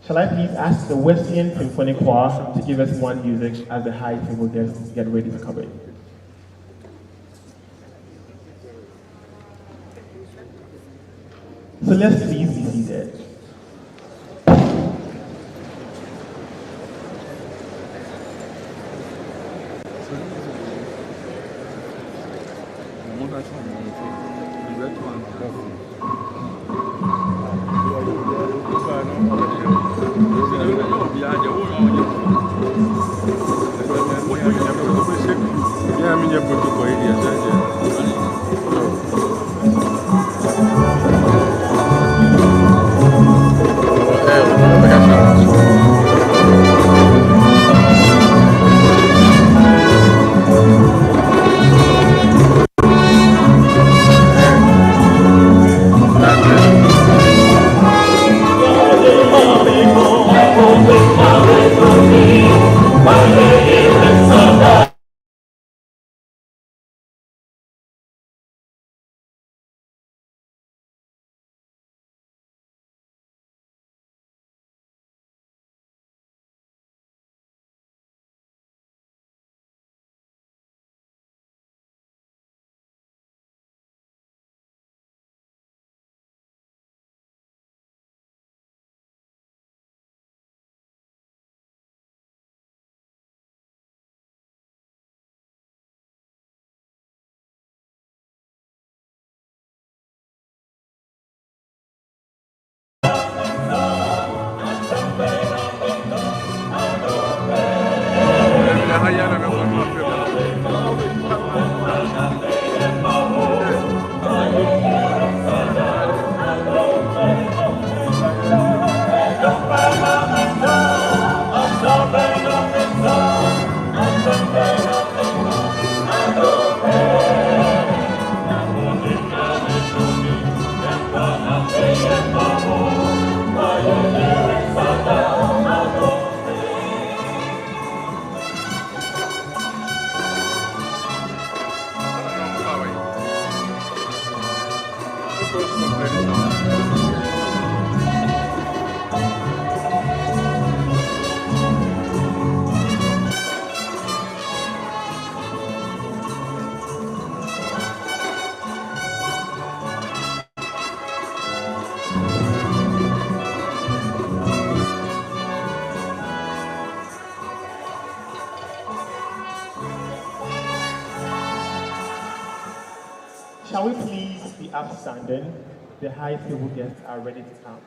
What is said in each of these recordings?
Shall I please ask the Wesleyan Symphonic Choir to give us one music as the high table guests get ready to come in? So let's please be seated. Shall we please be upstanding? The high table guests are ready to come.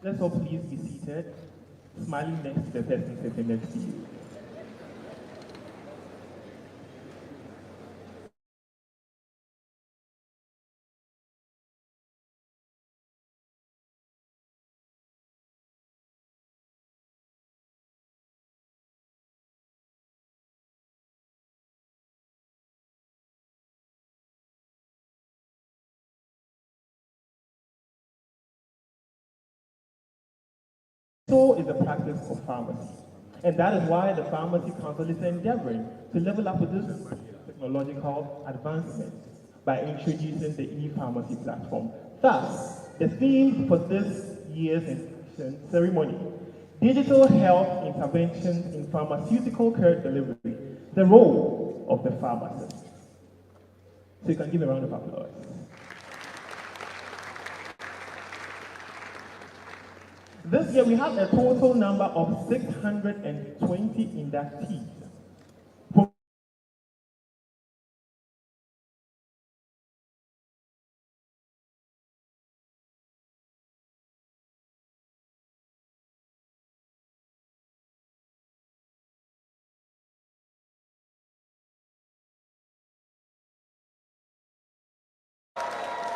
Let's all please be seated, smiling next to the person sitting next to you. So is the practice of pharmacy. And that is why the Pharmacy Council is endeavoring to level up with this technological advancement by introducing the e-pharmacy platform. Thus, the theme for this year's induction ceremony, digital health interventions in pharmaceutical care delivery, the role of the pharmacist. So you can give a round of applause. This year we have a total number of 620 inductees.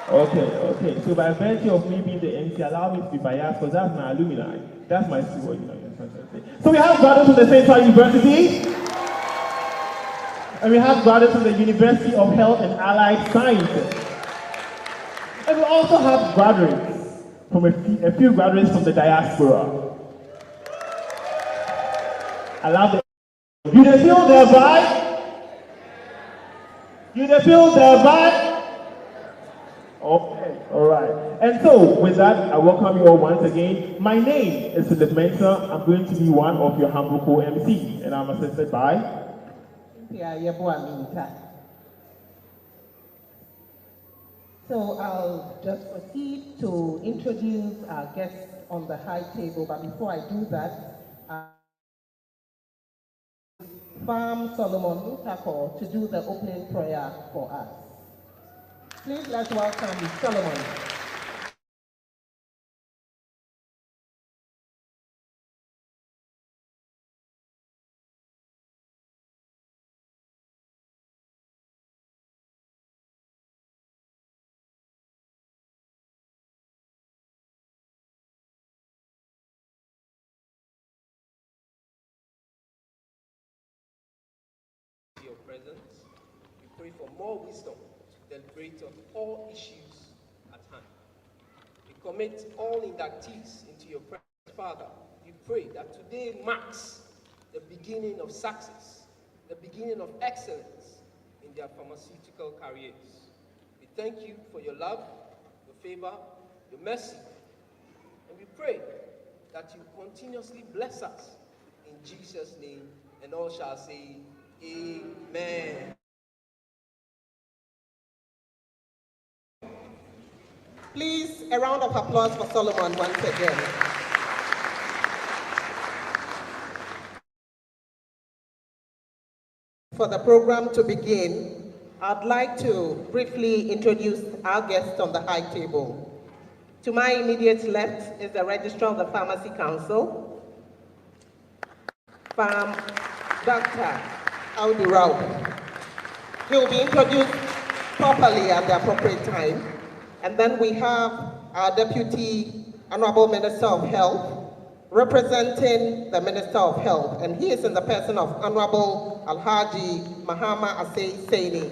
Okay. So by virtue of me being the MC, allow me to be biased because that's my alumni. That's my steward, you know. So we have brothers from the Central University, and we have brothers from the University of Health and Allied Sciences. And we also have graduates from a few graduates from the diaspora. Allow the you they feel their vibe? You they feel their vibe? Okay, all right. And so, with that, I welcome you all once again. My name is Philip Mensa. I'm going to be one of your humble co-MCs, and I'm assisted by... So I'll just proceed to introduce our guests on the high table, but before I do that, Farm Solomon Mutako to do the opening prayer for us. Please let's welcome Solomon. Your presence. We pray for more wisdom to deliberate on all issues at hand. We commit all inductees into your presence, Father. We pray that today marks the beginning of success, the beginning of excellence in their pharmaceutical careers. We thank you for your love, your favor, your mercy, and we pray that you continuously bless us in Jesus' name, and all shall say, Amen. Please, a round of applause for Solomon once again. For the program to begin, I'd like to briefly introduce our guests on the high table. To my immediate left is the Registrar of the Pharmacy Council, Dr. Audi Rao. He will be introduced properly at the appropriate time. And then we have our Deputy Honorable Minister of Health, representing the Minister of Health, and he is in the person of Honorable Alhaji Mahama Asay Saini.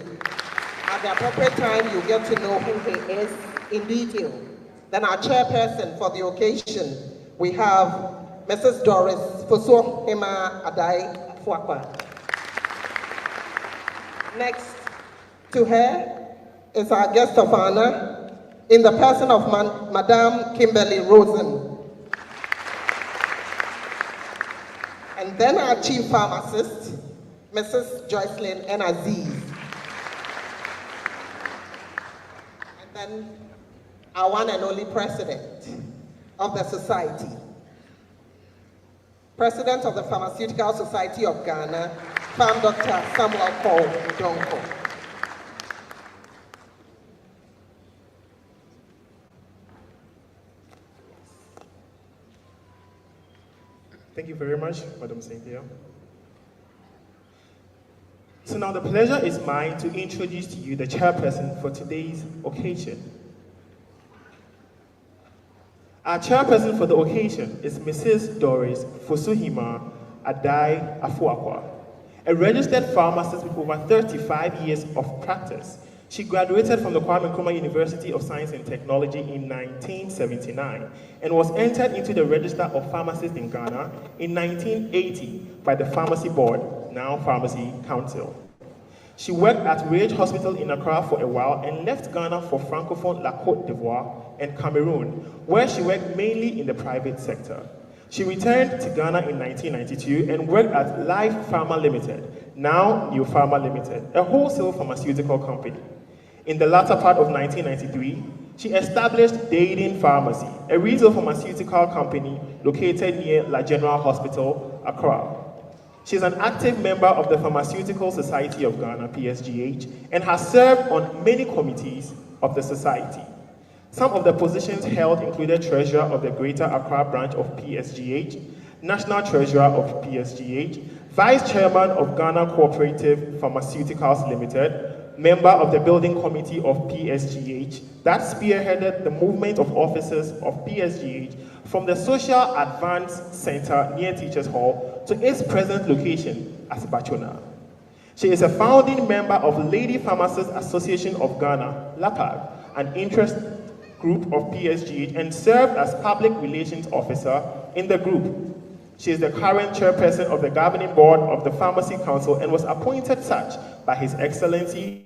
At the appropriate time, you get to know who he is in detail. Then our chairperson for the occasion, we have Mrs. Doris Fosuo Hema Adai Fuakwa. Next to her is our guest of honor in the person of Madame Kimberly Rosen. And then our chief pharmacist, Mrs. Joycelyn N. Aziz. And then our one and only president of the society, President of the Pharmaceutical Society of Ghana, Farm Dr. Samuel Paul Udonko. Thank you very much, Madam Cynthia. So now the pleasure is mine to introduce to you the chairperson for today's occasion. Our chairperson for the occasion is Mrs. Doris Fosuhima Adai Afuakwa, a registered pharmacist with over 35 years of practice. She graduated from the Nkrumah University of Science and Technology in 1979 and was entered into the Register of Pharmacists in Ghana in 1980 by the Pharmacy Board, now Pharmacy Council. She worked at Rage Hospital in Accra for a while and left Ghana for Francophone La Côte d'Ivoire and Cameroon, where she worked mainly in the private sector. She returned to Ghana in 1992 and worked at Life Pharma Limited, now New Pharma Limited, a wholesale pharmaceutical company. In the latter part of 1993, she established Daydin Pharmacy, a retail pharmaceutical company located near La General Hospital, Accra. She is an active member of the Pharmaceutical Society of Ghana, PSGH, and has served on many committees of the society. Some of the positions held included Treasurer of the Greater Accra branch of PSGH, National Treasurer of PSGH, Vice Chairman of Ghana Cooperative Pharmaceuticals Limited, member of the building committee of PSGH that spearheaded the movement of officers of PSGH from the Social Advance Center near Teachers Hall to its present location at Bachona. She is a founding member of Lady Pharmacists Association of Ghana, LAPAG, an interest group of PSGH, and served as public relations officer in the group. She is the current chairperson of the governing board of the Pharmacy Council and was appointed such by His Excellency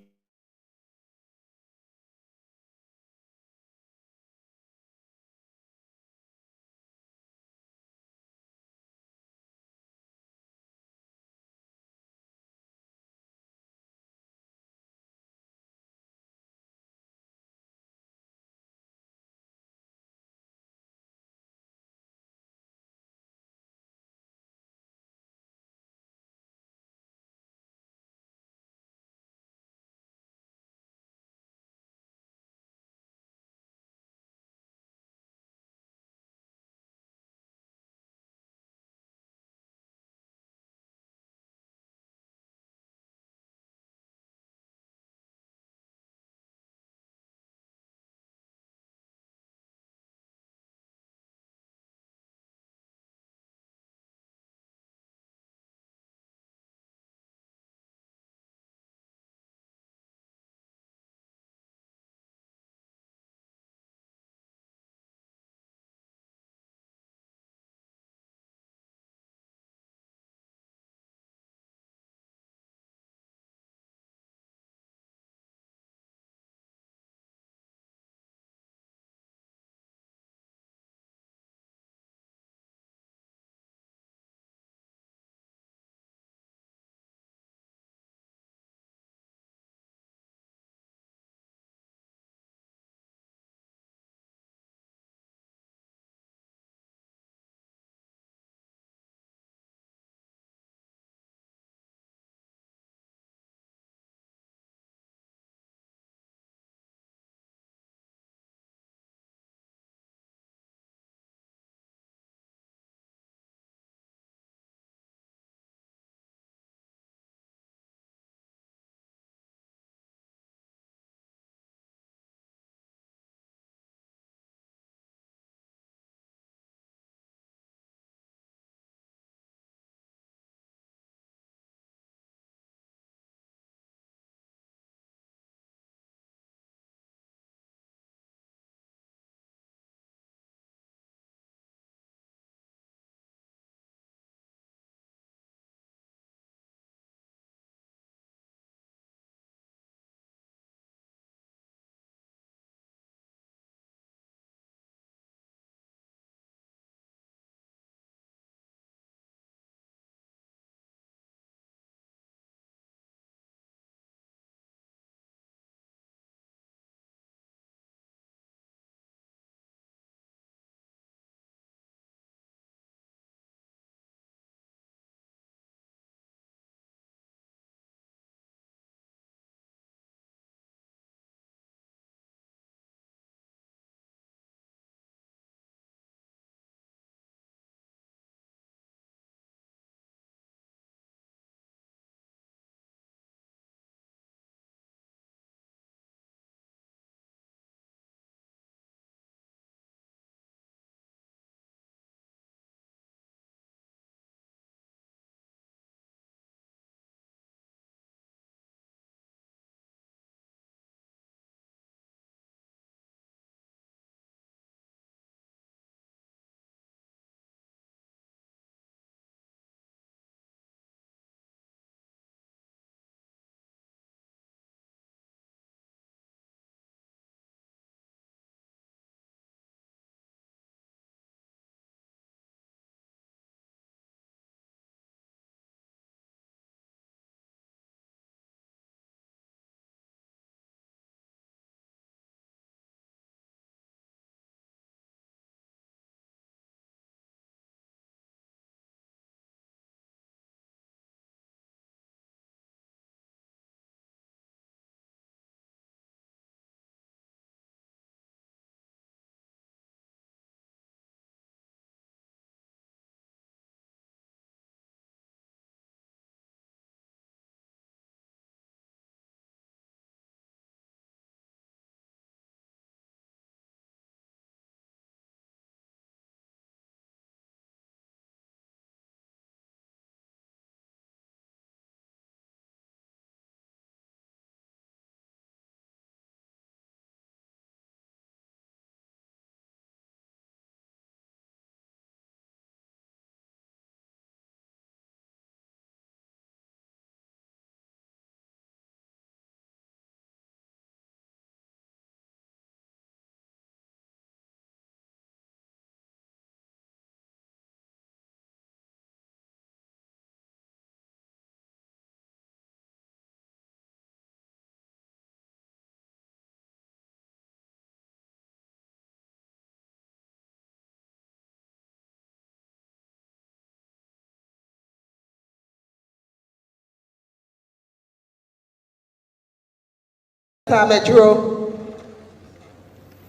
Medro,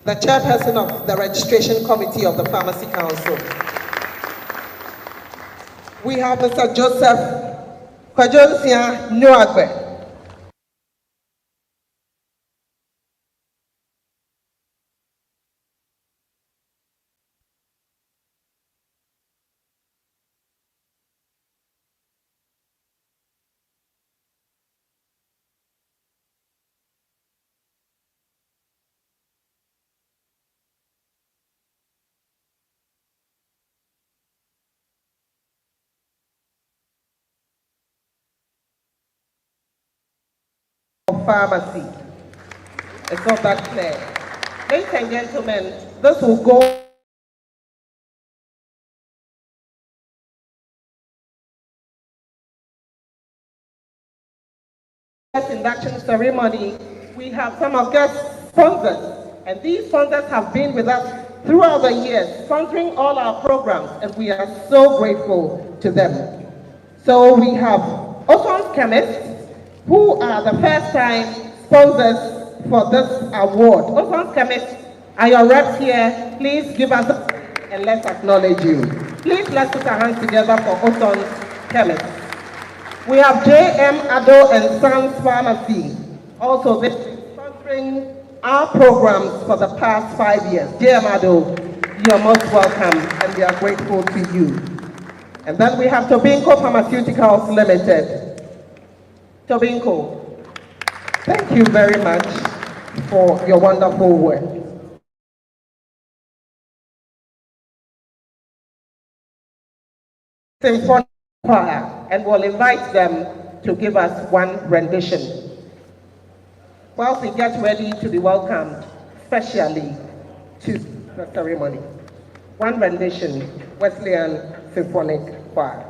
the chairperson of the registration committee of the Pharmacy Council. We have Mr. Joseph Kwajonsia Nuagbe. Pharmacy. It's not that clear. Ladies and gentlemen, this will go induction ceremony. We have some of guest sponsors, and these sponsors have been with us throughout the years, sponsoring all our programs, and we are so grateful to them. So we have Oson's Chemists, who are the first-time sponsors for this award. Oson's Chemists are your reps here. Please give us a and let's acknowledge you. Please let's put our hands together for Oson's Chemists. We have J.M. Ado and Sons Pharmacy. Also, they've been sponsoring our programs for the past 5 years. J.M. Ado, you're most welcome, and we are grateful to you. And then we have Tobinco Pharmaceuticals Limited. Tobinco, thank you very much for your wonderful work. Symphonic Choir, and we'll invite them to give us one rendition. Whilst we get ready to be welcomed, specially to the ceremony. One rendition, Wesleyan Symphonic Choir.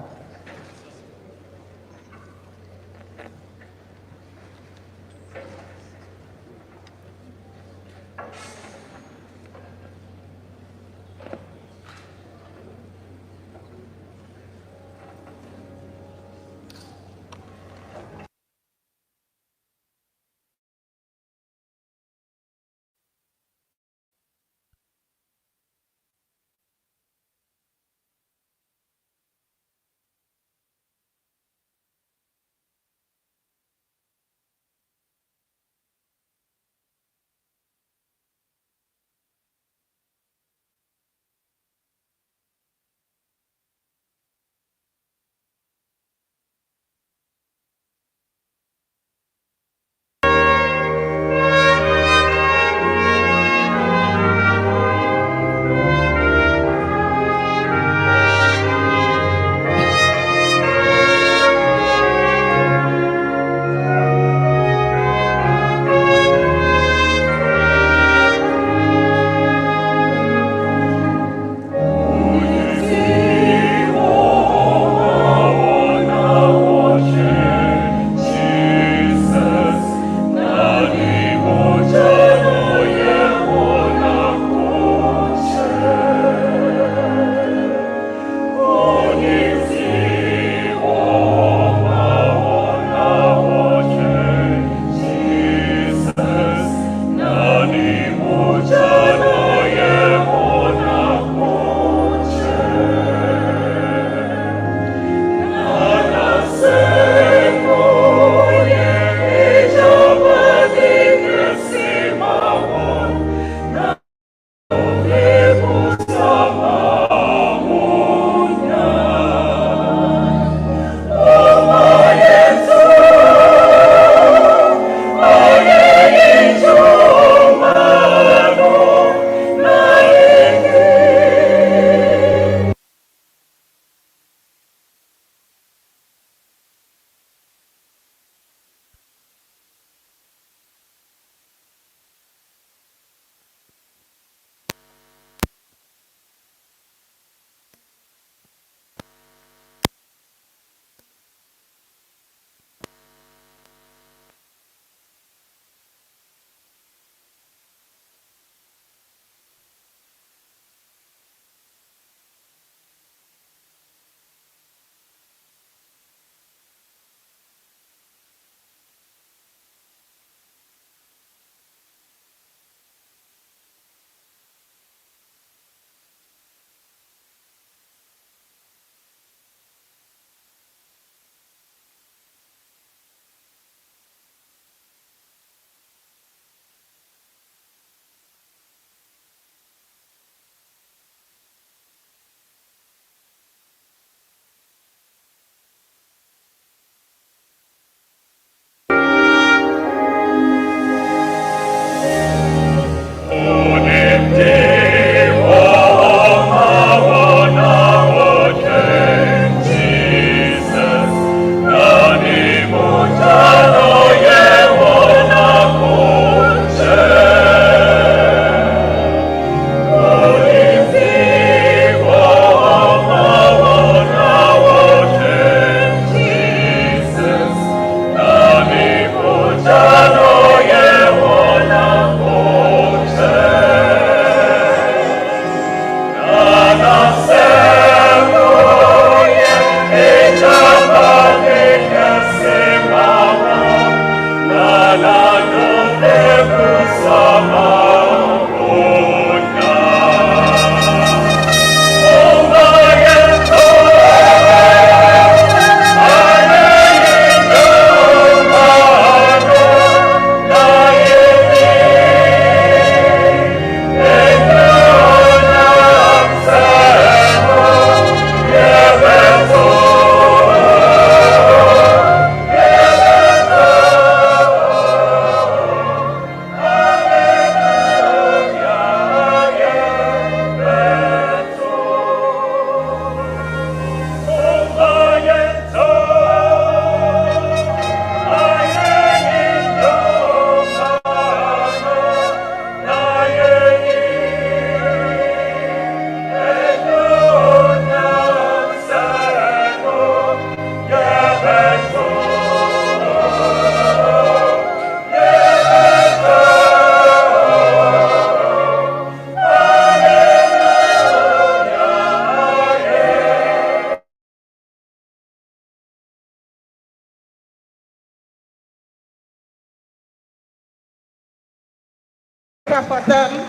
For them,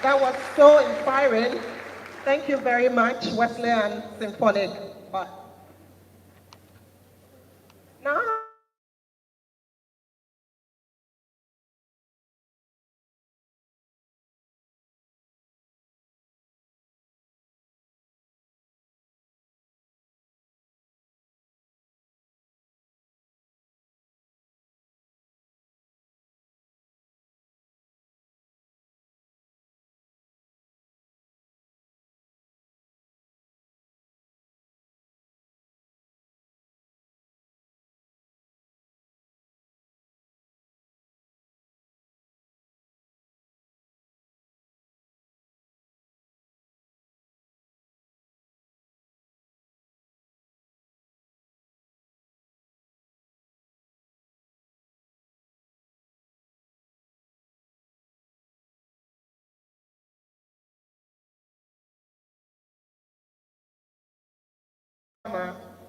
that was so inspiring. Thank you very much, Wesleyan Symphonic. But now,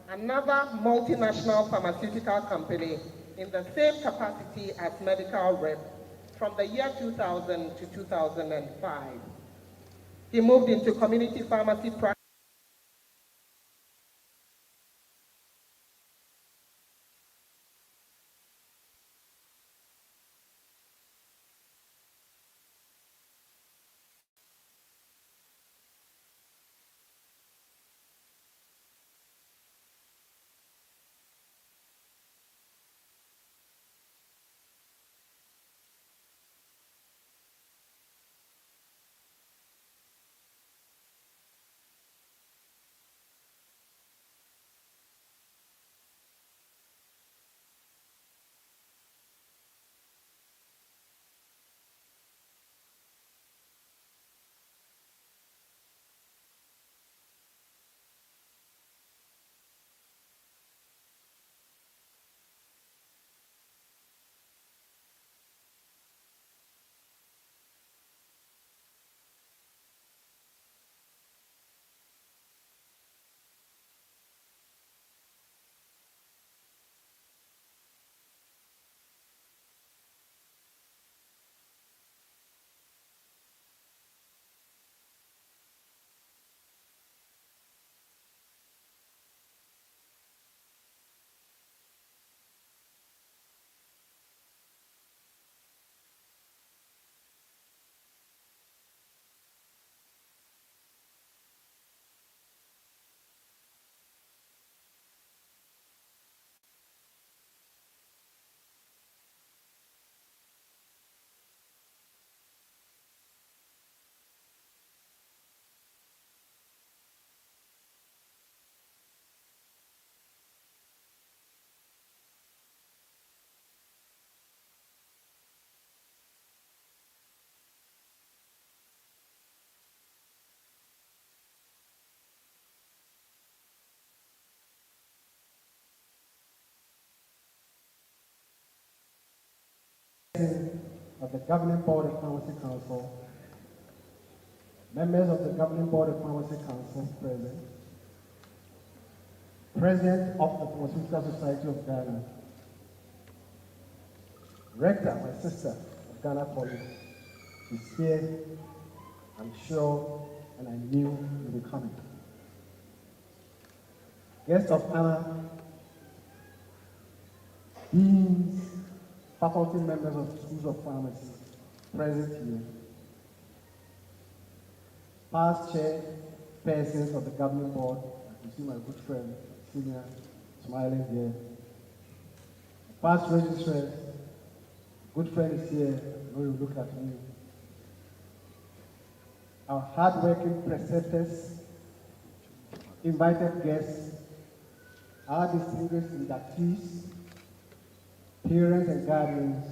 another multinational pharmaceutical company in the same capacity as medical rep from the year 2000 to 2005. He moved into community pharmacy practice. Of the Governing Board of Pharmacy Council, members of the Governing Board of Pharmacy Council present, President of the Pharmaceutical Society of Ghana, Rector, my sister of Ghana College, is here, I'm sure, and I knew you would be coming. Guests of honor, deans, faculty members of the schools of pharmacy present here, past chairpersons of the governing board, I can see my good friend, senior, smiling here, past registrars, good friend is here, I know you look at me, our hardworking preceptors, invited guests, our distinguished inductees, parents and guardians,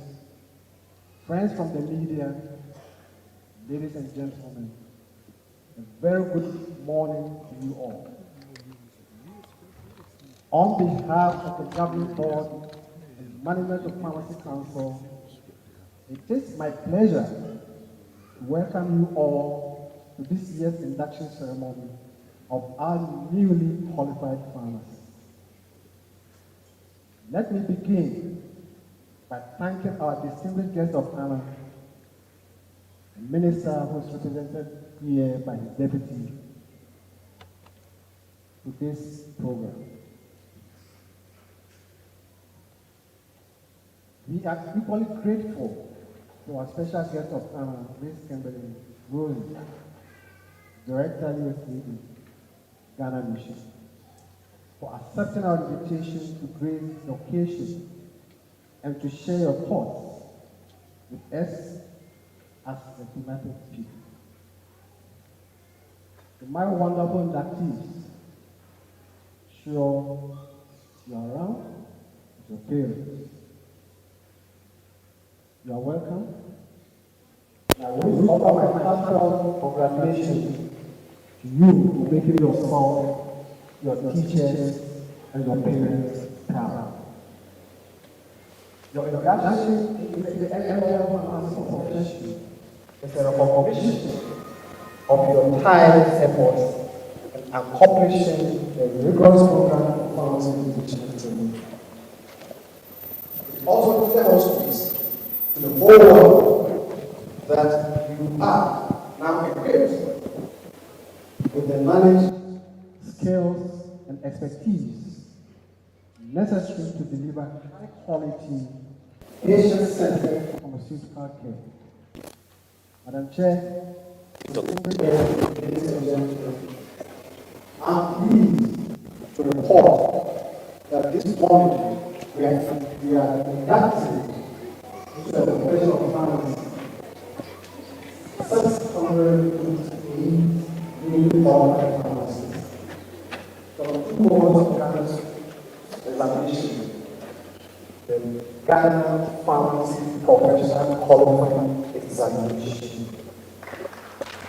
friends from the media, ladies and gentlemen, a very good morning to you all. On behalf of the Governing Board and Management of Pharmacy Council, it is my pleasure to welcome you all to this year's induction ceremony of our newly qualified pharmacists. Let me begin by thanking our distinguished guests of honor the minister who is represented here by his deputy to this program. We are equally grateful to our special guest of honor, Ms. Kimberly Rose, Director USAID, Ghana Mission, for accepting our invitation to grace the occasion and to share your thoughts with us as the thematic people. To my wonderful inductees, sure you are around with your parents. You are welcome. I wish to offer my heartfelt congratulations to you for making yourself, your teachers, and your parents proud. Your induction into the area of profession is a recognition of your tireless efforts in accomplishing the rigorous program of pharmacy teaching. It also demonstrates to the whole world that you are now equipped with the knowledge, skills, and expertise necessary to deliver high-quality, patient-centered pharmaceutical care. Madam Chair, ladies and gentlemen, I'm pleased to report that this morning we are inducting into the profession of pharmacy 688 newly qualified pharmacists from 2 months of Ghana's examination, the Ghana Pharmacy Professional Qualifying Examination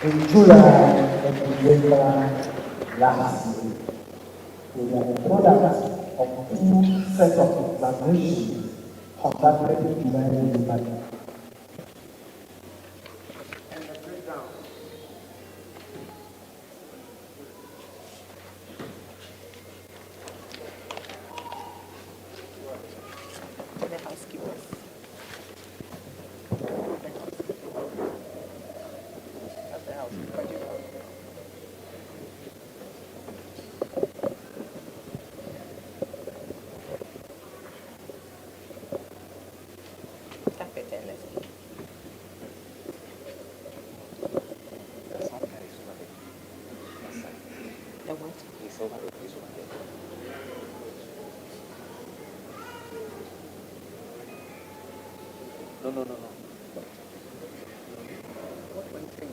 in July and November last year. We are the product of 2 sets of examinations conducted in July and November. No. What one thing?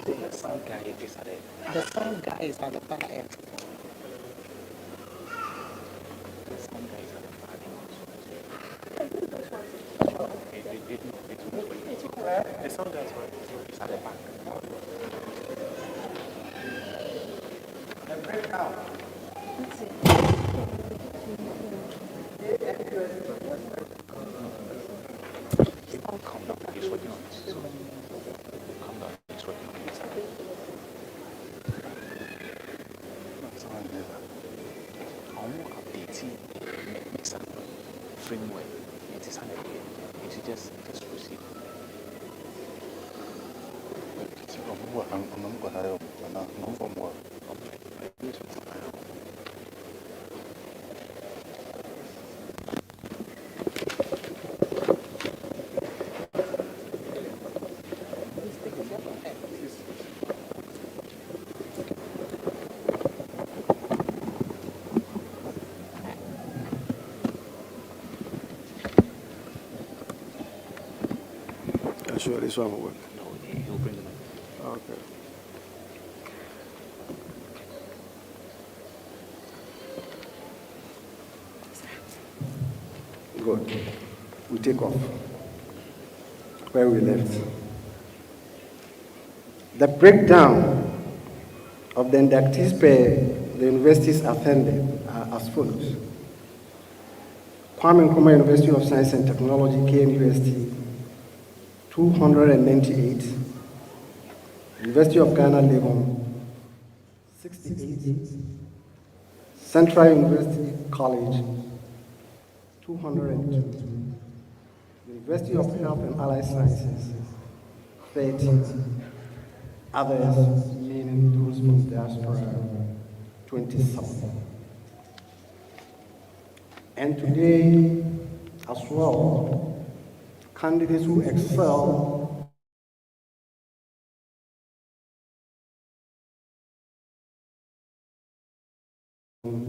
The sound guy is at it. The sound guy is at the far end. The sound guy is at the far end. The sound guy is at the back. Come down, he's working on it. Come down, he's working on it. I'm updating mixer framework. It is just proceed. Sure, this one will work. No, he'll bring them in. Okay. Good. We take off where we left. The breakdown of the inductees per the universities attended are as follows. Nkrumah University of Science and Technology, KNUST, 298. University of Ghana, Legon, 68. Central University College, 202. University of Health and Allied Sciences, 30. Others, meaning those from diaspora, 27. And today, as well, candidates who excel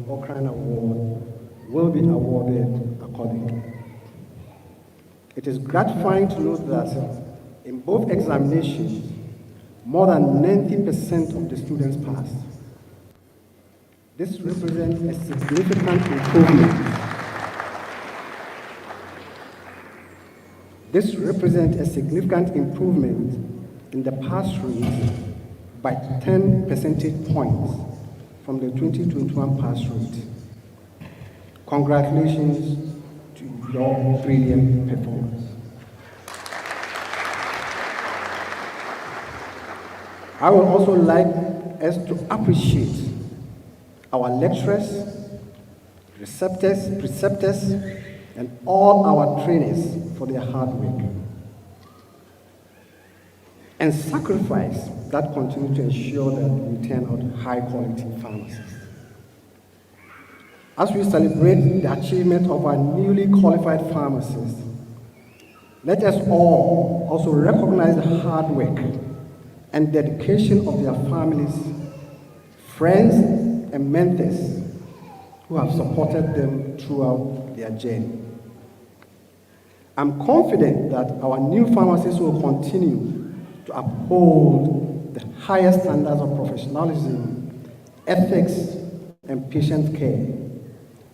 Okran Award will be awarded accordingly. It is gratifying to note that in both examinations, more than 90% of the students passed. This represents a significant improvement. This represents a significant improvement in the pass rate by 10 percentage points from the 2021 pass rate. Congratulations to your brilliant performance. I would also like us to appreciate our lecturers, preceptors, and all our trainers for their hard work and sacrifice that continue to ensure that we turn out high-quality pharmacists. As we celebrate the achievement of our newly qualified pharmacists, let us all also recognize the hard work and dedication of their families, friends, and mentors who have supported them throughout their journey. I'm confident that our new pharmacists will continue to uphold the highest standards of professionalism, ethics, and patient care,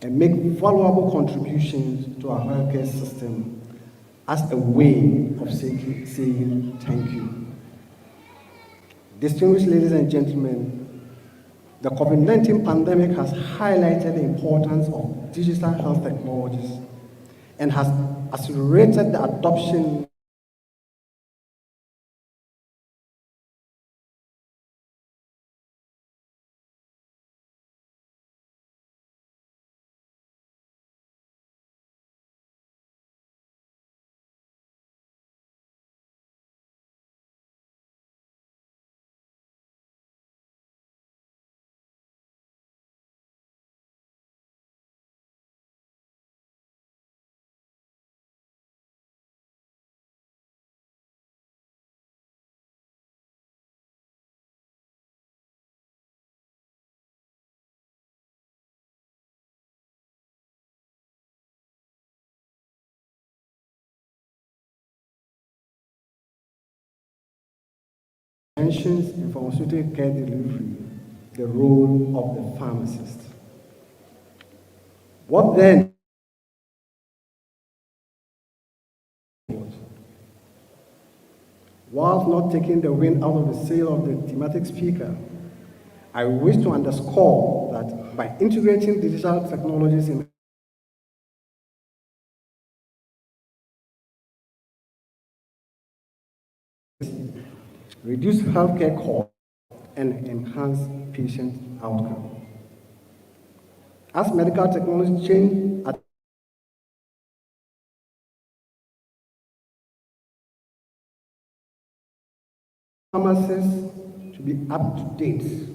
and make valuable contributions to our healthcare system as a way of saying thank you. Distinguished ladies and gentlemen, the COVID-19 pandemic has highlighted the importance of digital health technologies and has accelerated the adoption mentions in pharmaceutical care delivery the role of the pharmacist. What then? Whilst not taking the wind out of the sail of the thematic speaker, I wish to underscore that by integrating digital technologies in reduce healthcare costs and enhance patient outcome. As medical technology change, pharmacists to be up to date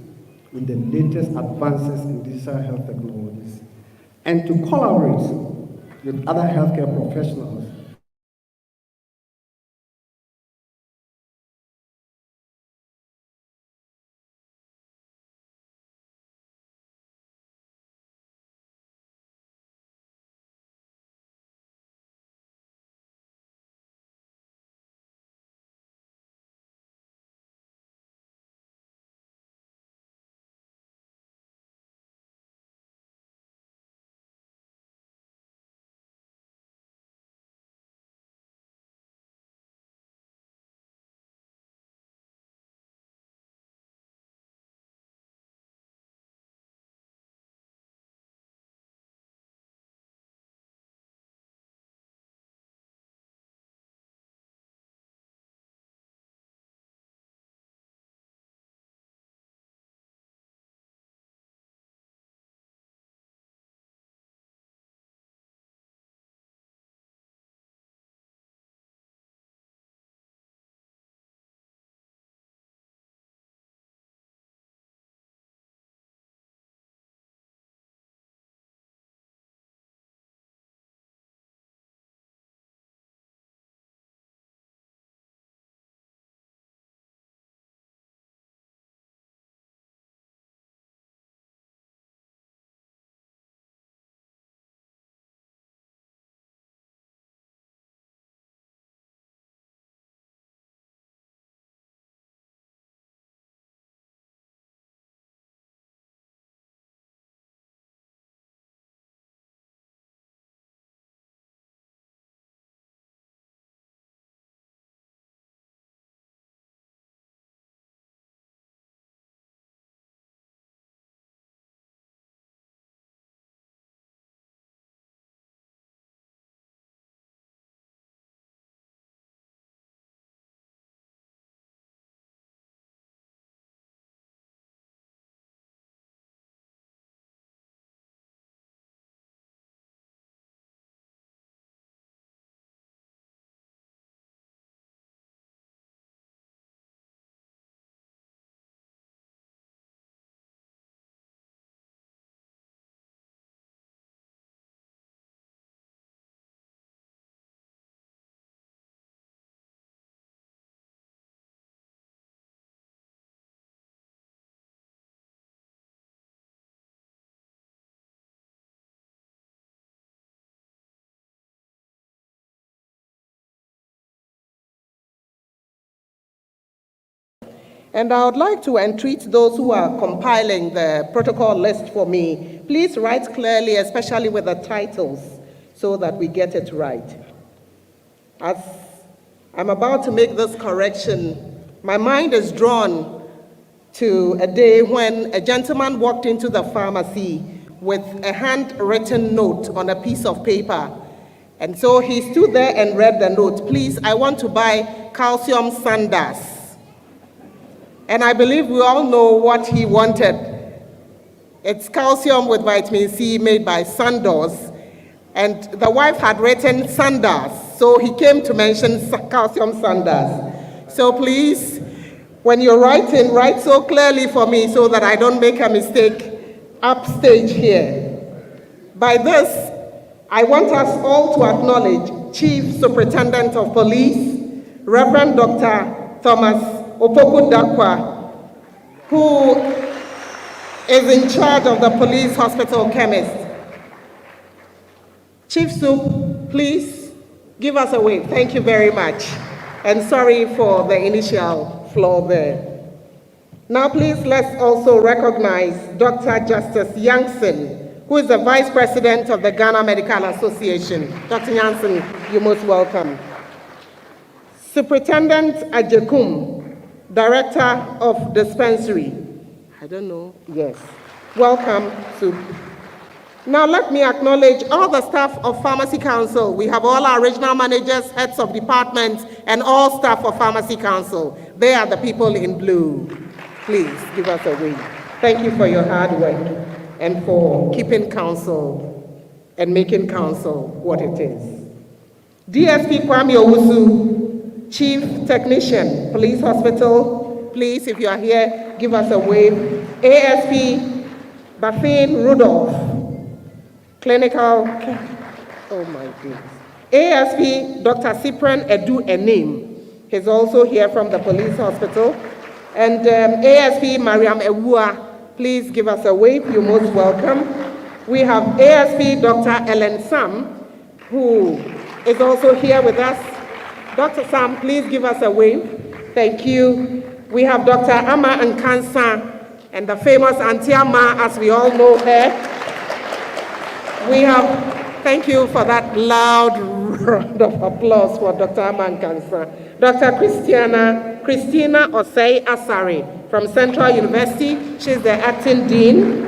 with the latest advances in digital health technologies and to collaborate with other healthcare professionals And I would like to entreat those who are compiling the protocol list for me, please write clearly, especially with the titles, so that we get it right. As I'm about to make this correction, my mind is drawn to a day when a gentleman walked into the pharmacy with a handwritten note on a piece of paper. And so he stood there and read the note. Please, I want to buy calcium sanders. And I believe we all know what he wanted. It's calcium with vitamin C made by Sandoz. And the wife had written Sanders, so he came to mention calcium Sanders. So please, when you're writing, write so clearly for me so that I don't make a mistake upstage here. By this, I want us all to acknowledge Chief Superintendent of Police, Reverend Dr. Thomas Opoku Dakwa, who is in charge of the police hospital chemist. Chief Soup, please give us a wave. Thank you very much. And sorry for the initial flaw there. Now please let's also recognize Dr. Justice Yankson, who is the Vice President of the Ghana Medical Association. Dr. Yankson, you're most welcome. Superintendent Ajekum, Director of Dispensary. I don't know, yes. Welcome, Soup. Now let me acknowledge all the staff of Pharmacy Council. We have all our regional managers, heads of departments, and all staff of Pharmacy Council. They are the people in blue. Please give us a wave. Thank you for your hard work and for keeping council and making council what it is. DSP Kwame Owusu, Chief Technician, Police Hospital. Please, if you are here, give us a wave. ASP Bafin Rudolph, Clinical, oh my goodness. ASP Dr. Cyprian Edu Enim, he's also here from the police hospital. And ASP Mariam Ewua, please give us a wave, you're most welcome. We have ASP Dr. Ellen Sam, who is also here with us. Dr. Sam, please give us a wave. Thank you. We have Dr. Ama Nkansa, and the famous Auntie Ama, as we all know her. We have, thank you for that loud round of applause for Dr. Ama Nkansa. Dr. Christina Osei Asari from Central University. She's the acting dean.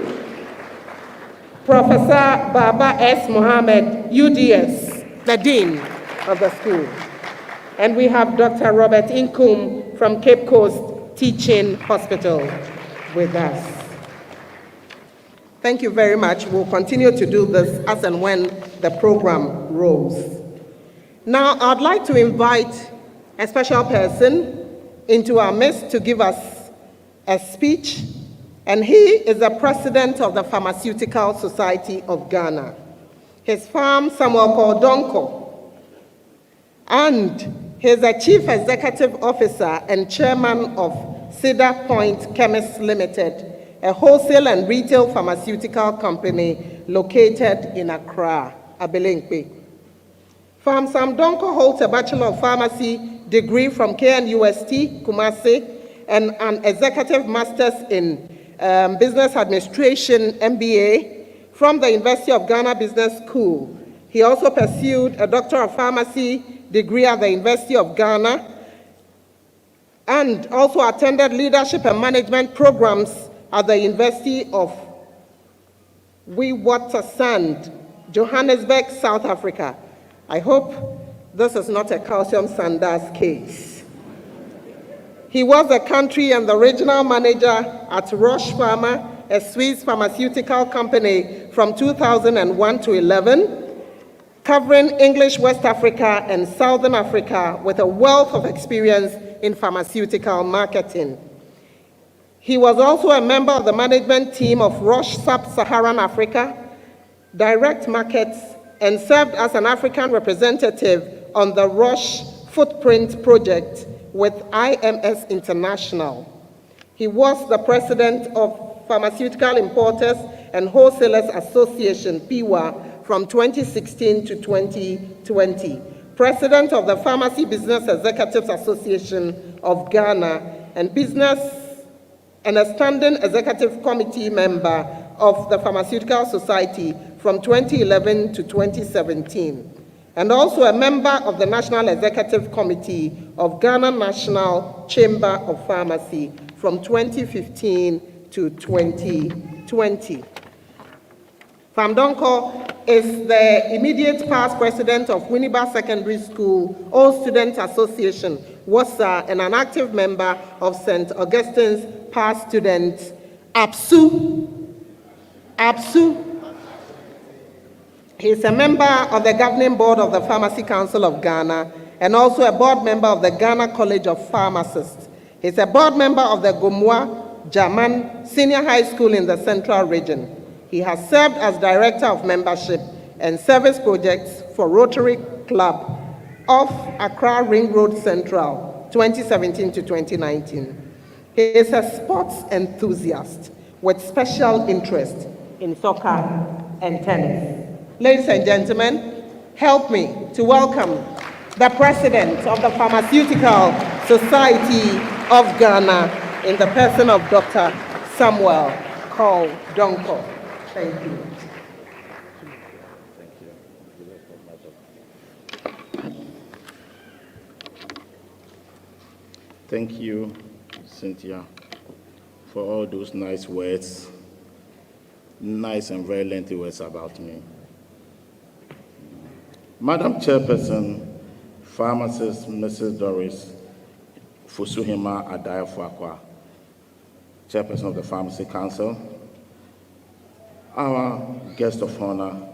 Professor Baba S. Mohammed, UDS, the dean of the school. And we have Dr. Robert Inkum from Cape Coast Teaching Hospital with us. Thank you very much. We'll continue to do this as and when the program rolls. Now, I'd like to invite a special person into our midst to give us a speech, and he is the president of the Pharmaceutical Society of Ghana. His farm, Samuel Kordonko, and he's a chief executive officer and chairman of Cedar Point Chemists Limited, a wholesale and retail pharmaceutical company located in Accra, Abelinkwe. Farm Sam Donko holds a Bachelor of Pharmacy degree from KNUST, Kumasi, and an Executive Master's in Business Administration, MBA, from the University of Ghana Business School. He also pursued a Doctor of Pharmacy degree at the University of Ghana, and also attended leadership and management programs at the University of Witwatersrand, Johannesburg, South Africa. I hope this is not a calcium Sanders case. He was the country and the regional manager at Roche Pharma, a Swiss pharmaceutical company from 2001 to 11, covering English West Africa and Southern Africa with a wealth of experience in pharmaceutical marketing. He was also a member of the management team of Roche Sub-Saharan Africa, Direct Markets, and served as an African representative on the Roche Footprint Project with IMS International. He was the president of Pharmaceutical Importers and Wholesalers Association, PIWA, from 2016 to 2020, president of the Pharmacy Business Executives Association of Ghana, and business, and a standing executive committee member of the Pharmaceutical Society from 2011 to 2017, and also a member of the National Executive Committee of Ghana National Chamber of Pharmacy from 2015 to 2020. Famdonko is the immediate past president of Winneba Secondary School All Student Association, WASA, and an active member of St. Augustine's past students, APSU. He is a member of the governing board of the Pharmacy Council of Ghana and also a board member of the Ghana College of Pharmacists. He is a board member of the Gomua Jaman Senior High School in the Central Region. He has served as Director of Membership and Service Projects for Rotary Club of Accra Ring Road Central, 2017 to 2019. He is a sports enthusiast with special interest in soccer and tennis. Ladies and gentlemen, help me to welcome the President of the Pharmaceutical Society of Ghana in the person of Dr. Samuel Cole Donko. Thank you. Thank you, Cynthia, for all those nice words, nice and very lengthy words about me. Madam Chairperson, Pharmacist Mrs. Doris Fusuhima Adayafakwa, Chairperson of the Pharmacy Council, our guest of honor,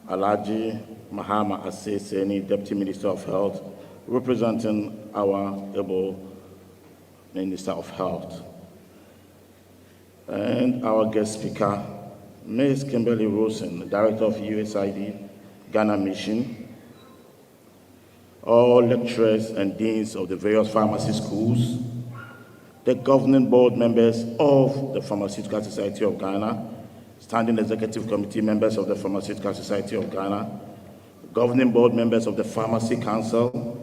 Alhaji Mahama Aseseni, Deputy Minister of Health, representing our able Minister of Health, and our guest speaker, Ms. Kimberly Rosen, Director of USAID Ghana Mission, all lecturers and deans of the various pharmacy schools, the governing board members of the Pharmaceutical Society of Ghana, standing executive committee members of the Pharmaceutical Society of Ghana, governing board members of the Pharmacy Council,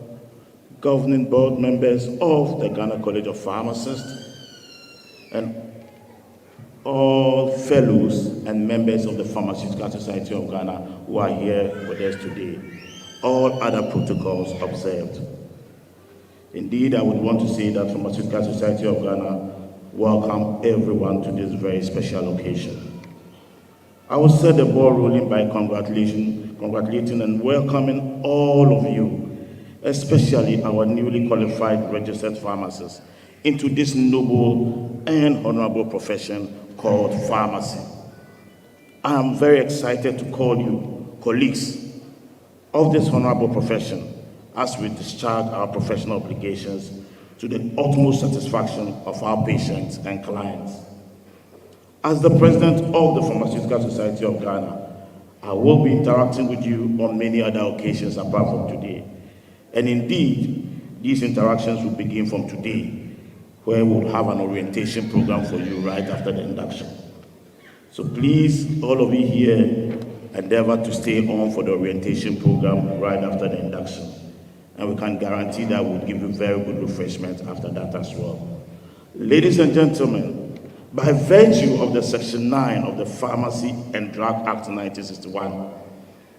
governing board members of the Ghana College of Pharmacists, and all fellows and members of the Pharmaceutical Society of Ghana who are here with us today. All other protocols observed. Indeed, I would want to say that Pharmaceutical Society of Ghana welcome everyone to this very special occasion. I will set the ball rolling by congratulating and welcoming all of you, especially our newly qualified registered pharmacists, into this noble and honorable profession called pharmacy. I am very excited to call you colleagues of this honorable profession as we discharge our professional obligations to the utmost satisfaction of our patients and clients. As the president of the Pharmaceutical Society of Ghana, I will be interacting with you on many other occasions apart from today. And indeed, these interactions will begin from today, where we'll have an orientation program for you right after the induction. So please, all of you here, endeavor to stay on for the orientation program right after the induction. And we can guarantee that we'll give you very good refreshment after that as well. Ladies and gentlemen, by virtue of the Section 9 of the Pharmacy and Drug Act 1961,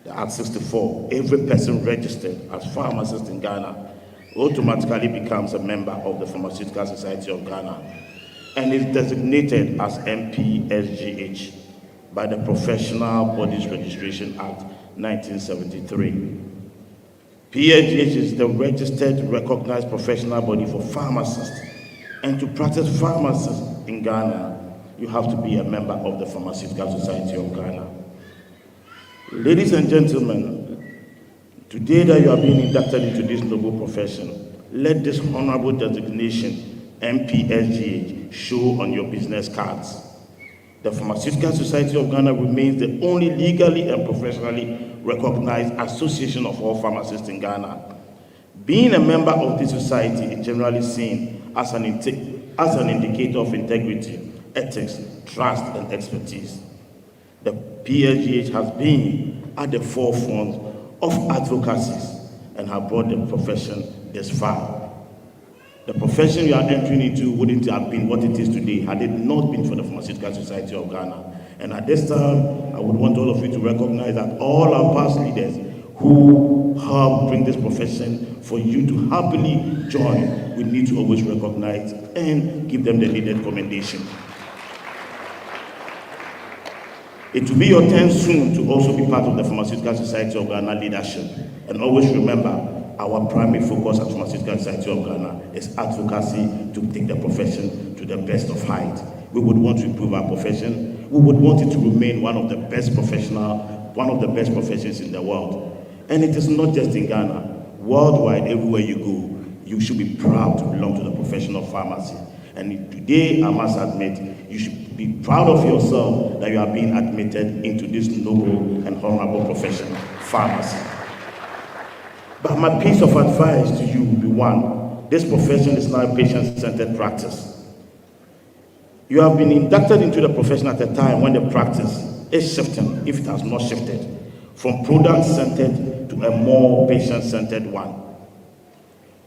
the Act 64, every person registered as pharmacist in Ghana automatically becomes a member of the Pharmaceutical Society of Ghana and is designated as MPSGH by the Professional Bodies Registration Act 1973. PSGH is the registered, recognized professional body for pharmacists, and to practice pharmacy in Ghana, you have to be a member of the Pharmaceutical Society of Ghana. Ladies and gentlemen, today that you are being inducted into this noble profession, let this honorable designation, MPSGH, show on your business cards. The Pharmaceutical Society of Ghana remains the only legally and professionally recognized association of all pharmacists in Ghana. Being a member of this society is generally seen as an indicator of integrity, ethics, trust, and expertise. The PSGH has been at the forefront of advocacy and have brought the profession this far. The profession you are entering into wouldn't have been what it is today had it not been for the Pharmaceutical Society of Ghana. And at this time, I would want all of you to recognize that all our past leaders who helped bring this profession for you to happily join, we need to always recognize and give them the needed commendation. It will be your turn soon to also be part of the Pharmaceutical Society of Ghana leadership. And always remember, our primary focus at Pharmaceutical Society of Ghana is advocacy to take the profession to the best of height. We would want to improve our profession. We would want it to remain one of the best professions in the world. And it is not just in Ghana. Worldwide, everywhere you go, you should be proud to belong to the profession of pharmacy. And today, I must admit, you should be proud of yourself that you are being admitted into this noble and honorable profession, pharmacy. But my piece of advice to you will be one, this profession is now a patient-centered practice. You have been inducted into the profession at a time when the practice is shifting, if it has not shifted, from product-centered to a more patient-centered one.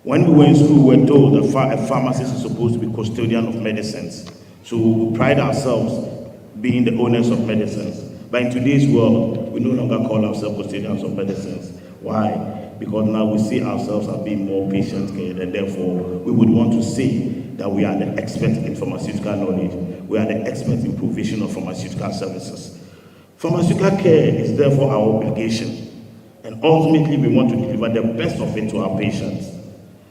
When we were in school, we were told that a pharmacist is supposed to be custodian of medicines. So we pride ourselves being the owners of medicines. But in today's world, we no longer call ourselves custodians of medicines. Why? Because now we see ourselves as being more patient-cared, and therefore we would want to say that we are the experts in pharmaceutical knowledge. We are the experts in provision of pharmaceutical services. Pharmaceutical care is therefore our obligation, and ultimately we want to deliver the best of it to our patients.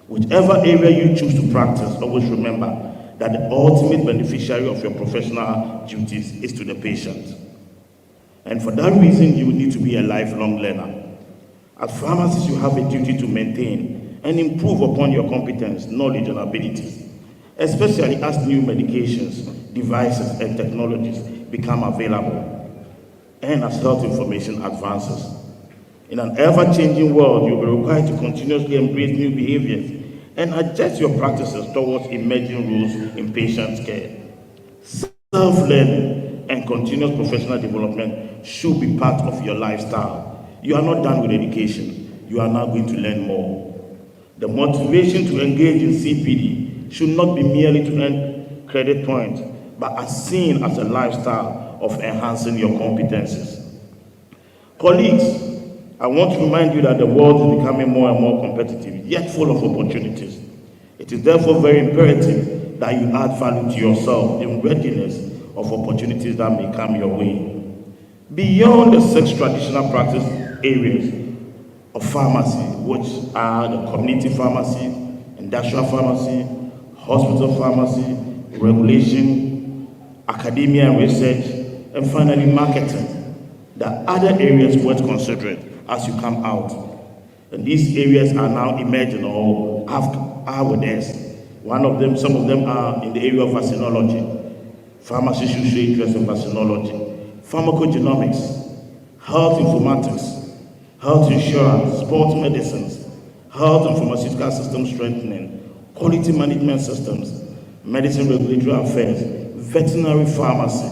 Whichever area you choose to practice, always remember that the ultimate beneficiary of your professional duties is to the patient. And for that reason, you will need to be a lifelong learner. As pharmacists, you have a duty to maintain and improve upon your competence, knowledge, and abilities, especially as new medications, devices, and technologies become available, and as health information advances. In an ever-changing world, you'll be required to continuously embrace new behaviors and adjust your practices towards emerging rules in patient care. Self-learning and continuous professional development should be part of your lifestyle. You are not done with education. You are now going to learn more. The motivation to engage in CPD should not be merely to earn credit points, but as seen as a lifestyle of enhancing your competencies. Colleagues, I want to remind you that the world is becoming more and more competitive, yet full of opportunities. It is therefore very imperative that you add value to yourself in readiness of opportunities that may come your way. Beyond the 6 traditional practice areas of pharmacy, which are the community pharmacy, industrial pharmacy, hospital pharmacy, regulation, academia and research, and finally marketing, there are other areas worth considering as you come out. And these areas are now emerging or are with us. Some of them are in the area of vaccinology. Pharmacists should show interest in vaccinology, pharmacogenomics, health informatics, health insurance, sports medicines, health and pharmaceutical system strengthening, quality management systems, medicine regulatory affairs, veterinary pharmacy,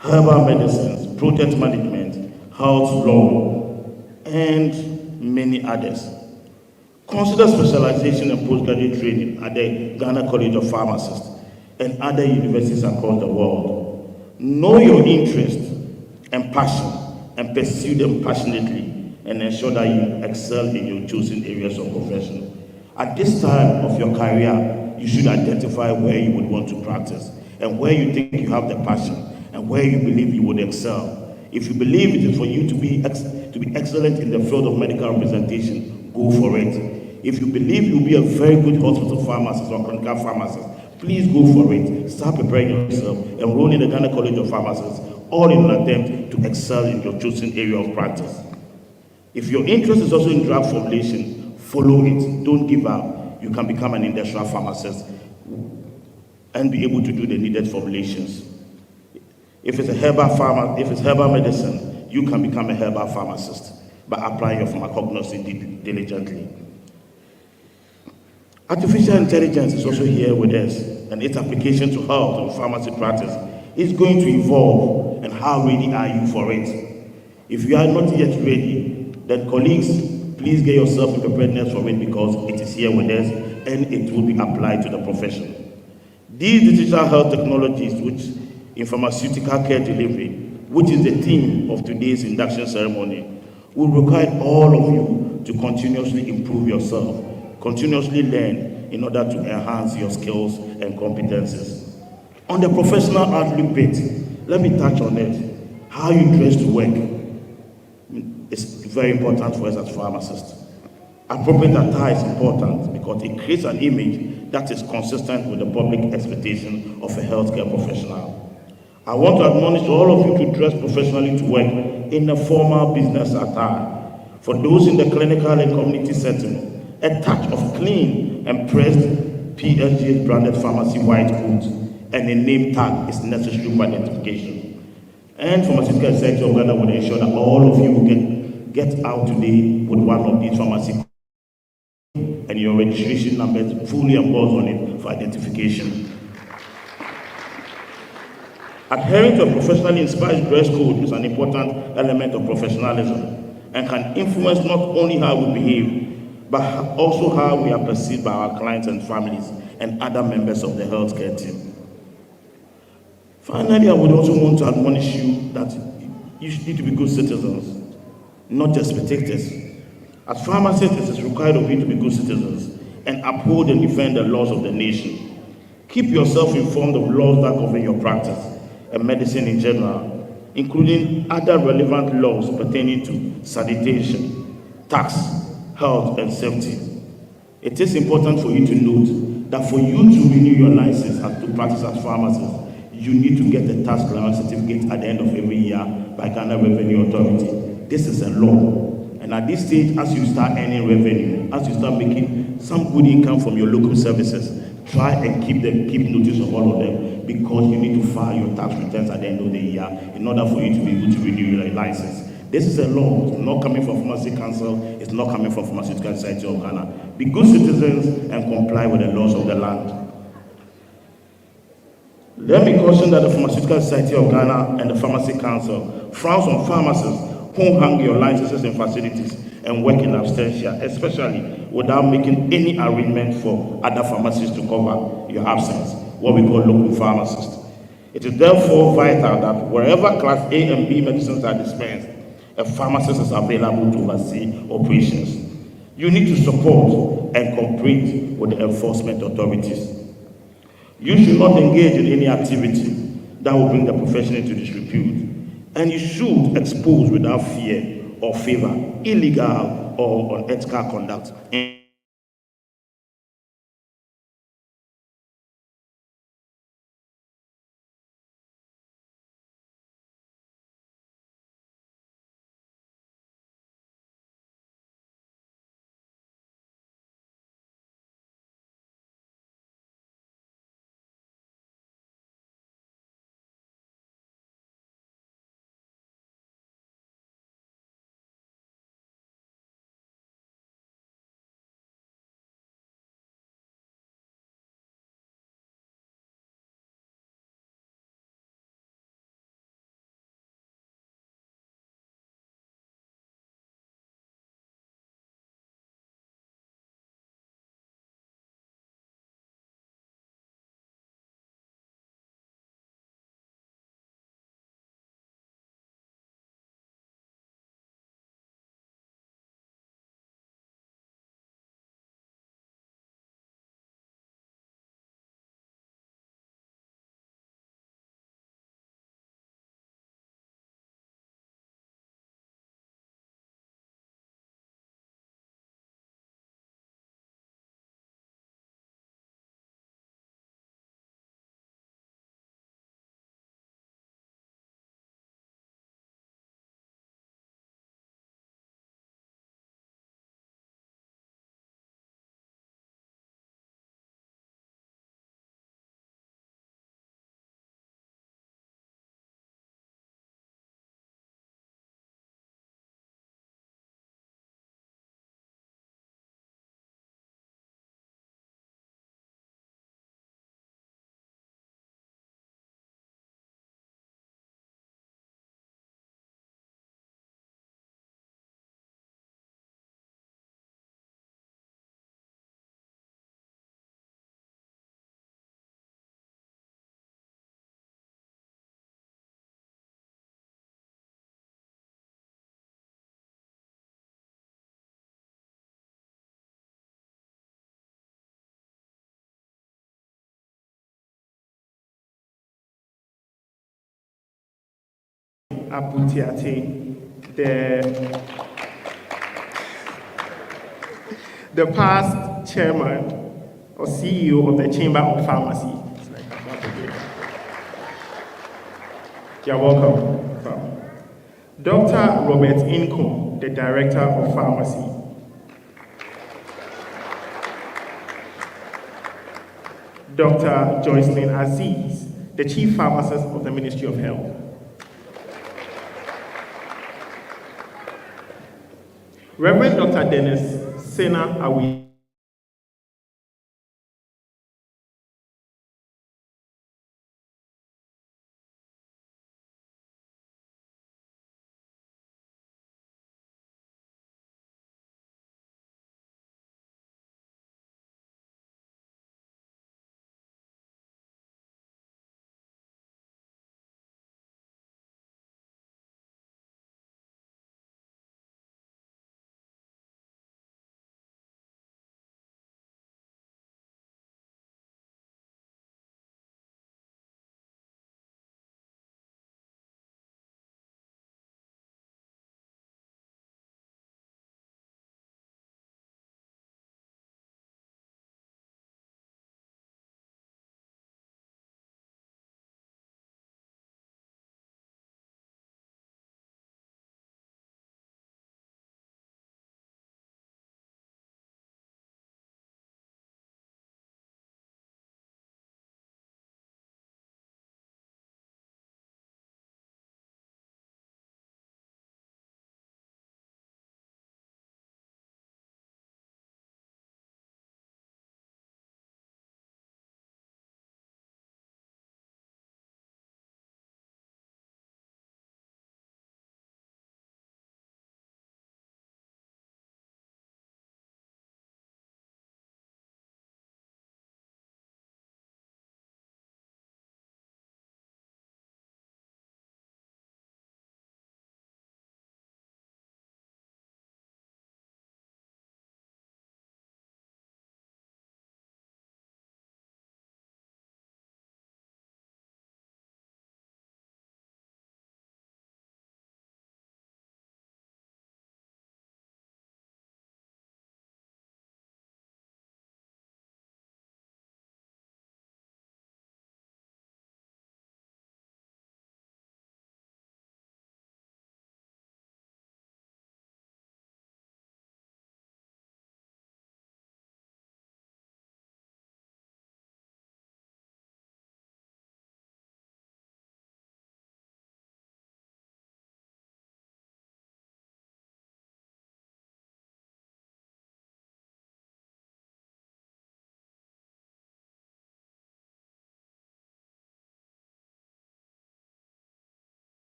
herbal medicines, project management, health law, and many others. Consider specialization and postgraduate training at the Ghana College of Pharmacists and other universities across the world. Know your interests and passion and pursue them passionately and ensure that you excel in your chosen areas of profession. At this time of your career, you should identify where you would want to practice and where you think you have the passion and where you believe you would excel. If you believe it is for you to be excellent in the field of medical representation, go for it. If you believe you'll be a very good hospital pharmacist or clinical pharmacist, please go for it. Start preparing yourself. Enroll in the Ghana College of Pharmacists, all in an attempt to excel in your chosen area of practice. If your interest is also in drug formulation, follow it. Don't give up. You can become an industrial pharmacist and be able to do the needed formulations. If it's herbal medicine, you can become a herbal pharmacist by applying your pharmacognosy diligently. Artificial intelligence is also here with us, and its application to health and pharmacy practice is going to evolve. And how ready are you for it? If you are not yet ready, then colleagues, please get yourself in preparedness for it because it is here with us and it will be applied to the profession. These digital health technologies, which in pharmaceutical care delivery, which is the theme of today's induction ceremony, will require all of you to continuously improve yourself, continuously learn in order to enhance your skills and competences. On the professional outlook bit, let me touch on it. How you dress to work is very important for us as pharmacists. Appropriate attire is important because it creates an image that is consistent with the public expectation of a healthcare professional. I want to admonish all of you to dress professionally to work in a formal business attire. For those in the clinical and community setting, a touch of clean and pressed PSG branded pharmacy white coat and a name tag is necessary for identification. And Pharmaceutical Society of Ghana will ensure that all of you will get out today with one of these pharmacy and your registration number is fully embossed on it for identification. Adhering to a professionally inspired dress code is an important element of professionalism and can influence not only how we behave, but also how we are perceived by our clients and families and other members of the healthcare team. Finally, I would also want to admonish you that you need to be good citizens, not just spectators. As pharmacists, it is required of you to be good citizens and uphold and defend the laws of the nation. Keep yourself informed of laws that govern your practice and medicine in general, including other relevant laws pertaining to sanitation, tax, health, and safety. It is important for you to note that for you to renew your license and to practice as pharmacist, you need to get the tax clearance certificate at the end of every year by Ghana Revenue Authority. This is a law. And at this stage, as you start earning revenue, as you start making some good income from your local services, try and keep notice of all of them because you need to file your tax returns at the end of the year in order for you to be able to renew your license. This is a law. It's not coming from Pharmacy Council. It's not coming from Pharmaceutical Society of Ghana. Be good citizens and comply with the laws of the land. Let me caution that the Pharmaceutical Society of Ghana and the Pharmacy Council frowns on pharmacists who hang your licenses in facilities and work in absentia, especially without making any arrangement for other pharmacists to cover your absence, what we call local pharmacists. It is therefore vital that wherever Class A and B medicines are dispensed, a pharmacist is available to oversee operations. You need to support and cooperate with the enforcement authorities. You should not engage in any activity that will bring the profession into disrepute, and you should expose without fear or favor illegal or unethical conduct Abutiate, the past chairman or CEO of the Chamber of Pharmacy. You're welcome. Dr. Robert Nkrumah, the Director of Pharmacy. Dr. Joycelyn Aziz, the Chief Pharmacist of the Ministry of Health. Reverend Dr. Dennis Sena Awi,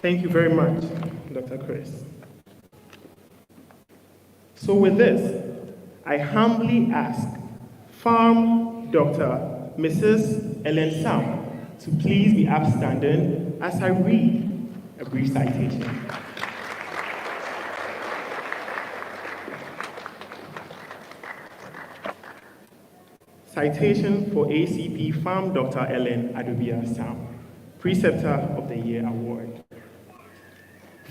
thank you very much, Dr. Chris. So with this, I humbly ask Farm Dr. Mrs. Ellen Sam to please be upstanding as I read a brief citation. Citation for ACP Farm Dr. Ellen Adubia Sam. Preceptor of the Year award.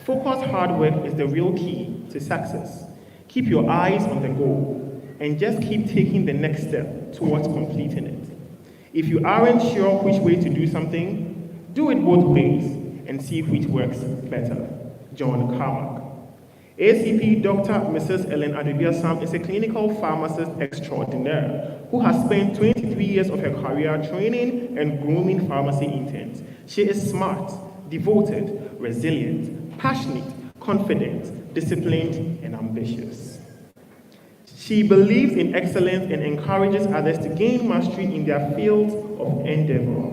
Focused hard work is the real key to success. Keep your eyes on the goal and just keep taking the next step towards completing it. If you aren't sure which way to do something, do it both ways and see which works better. John Carmack. ACP Dr. Mrs. Ellen Adubia-Sam is a clinical pharmacist extraordinaire who has spent 23 years of her career training and grooming pharmacy interns. She is smart, devoted, resilient, passionate, confident, disciplined, and ambitious. She believes in excellence and encourages others to gain mastery in their fields of endeavor.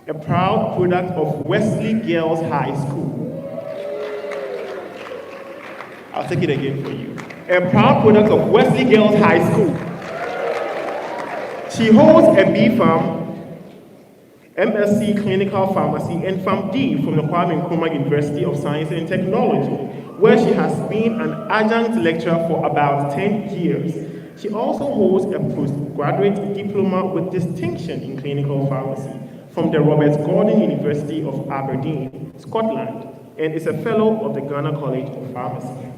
A proud product of Wesley Girls High School. I'll take it again for you. A proud product of Wesley Girls High School. She holds a B.Pharm, MSc Clinical Pharmacy, and PharmD from the Kwame Nkrumah University of Science and Technology, where she has been an adjunct lecturer for about 10 years. She also holds a postgraduate diploma with distinction in clinical pharmacy from the Robert Gordon University of Aberdeen, Scotland, and is a fellow of the Ghana College of Pharmacy.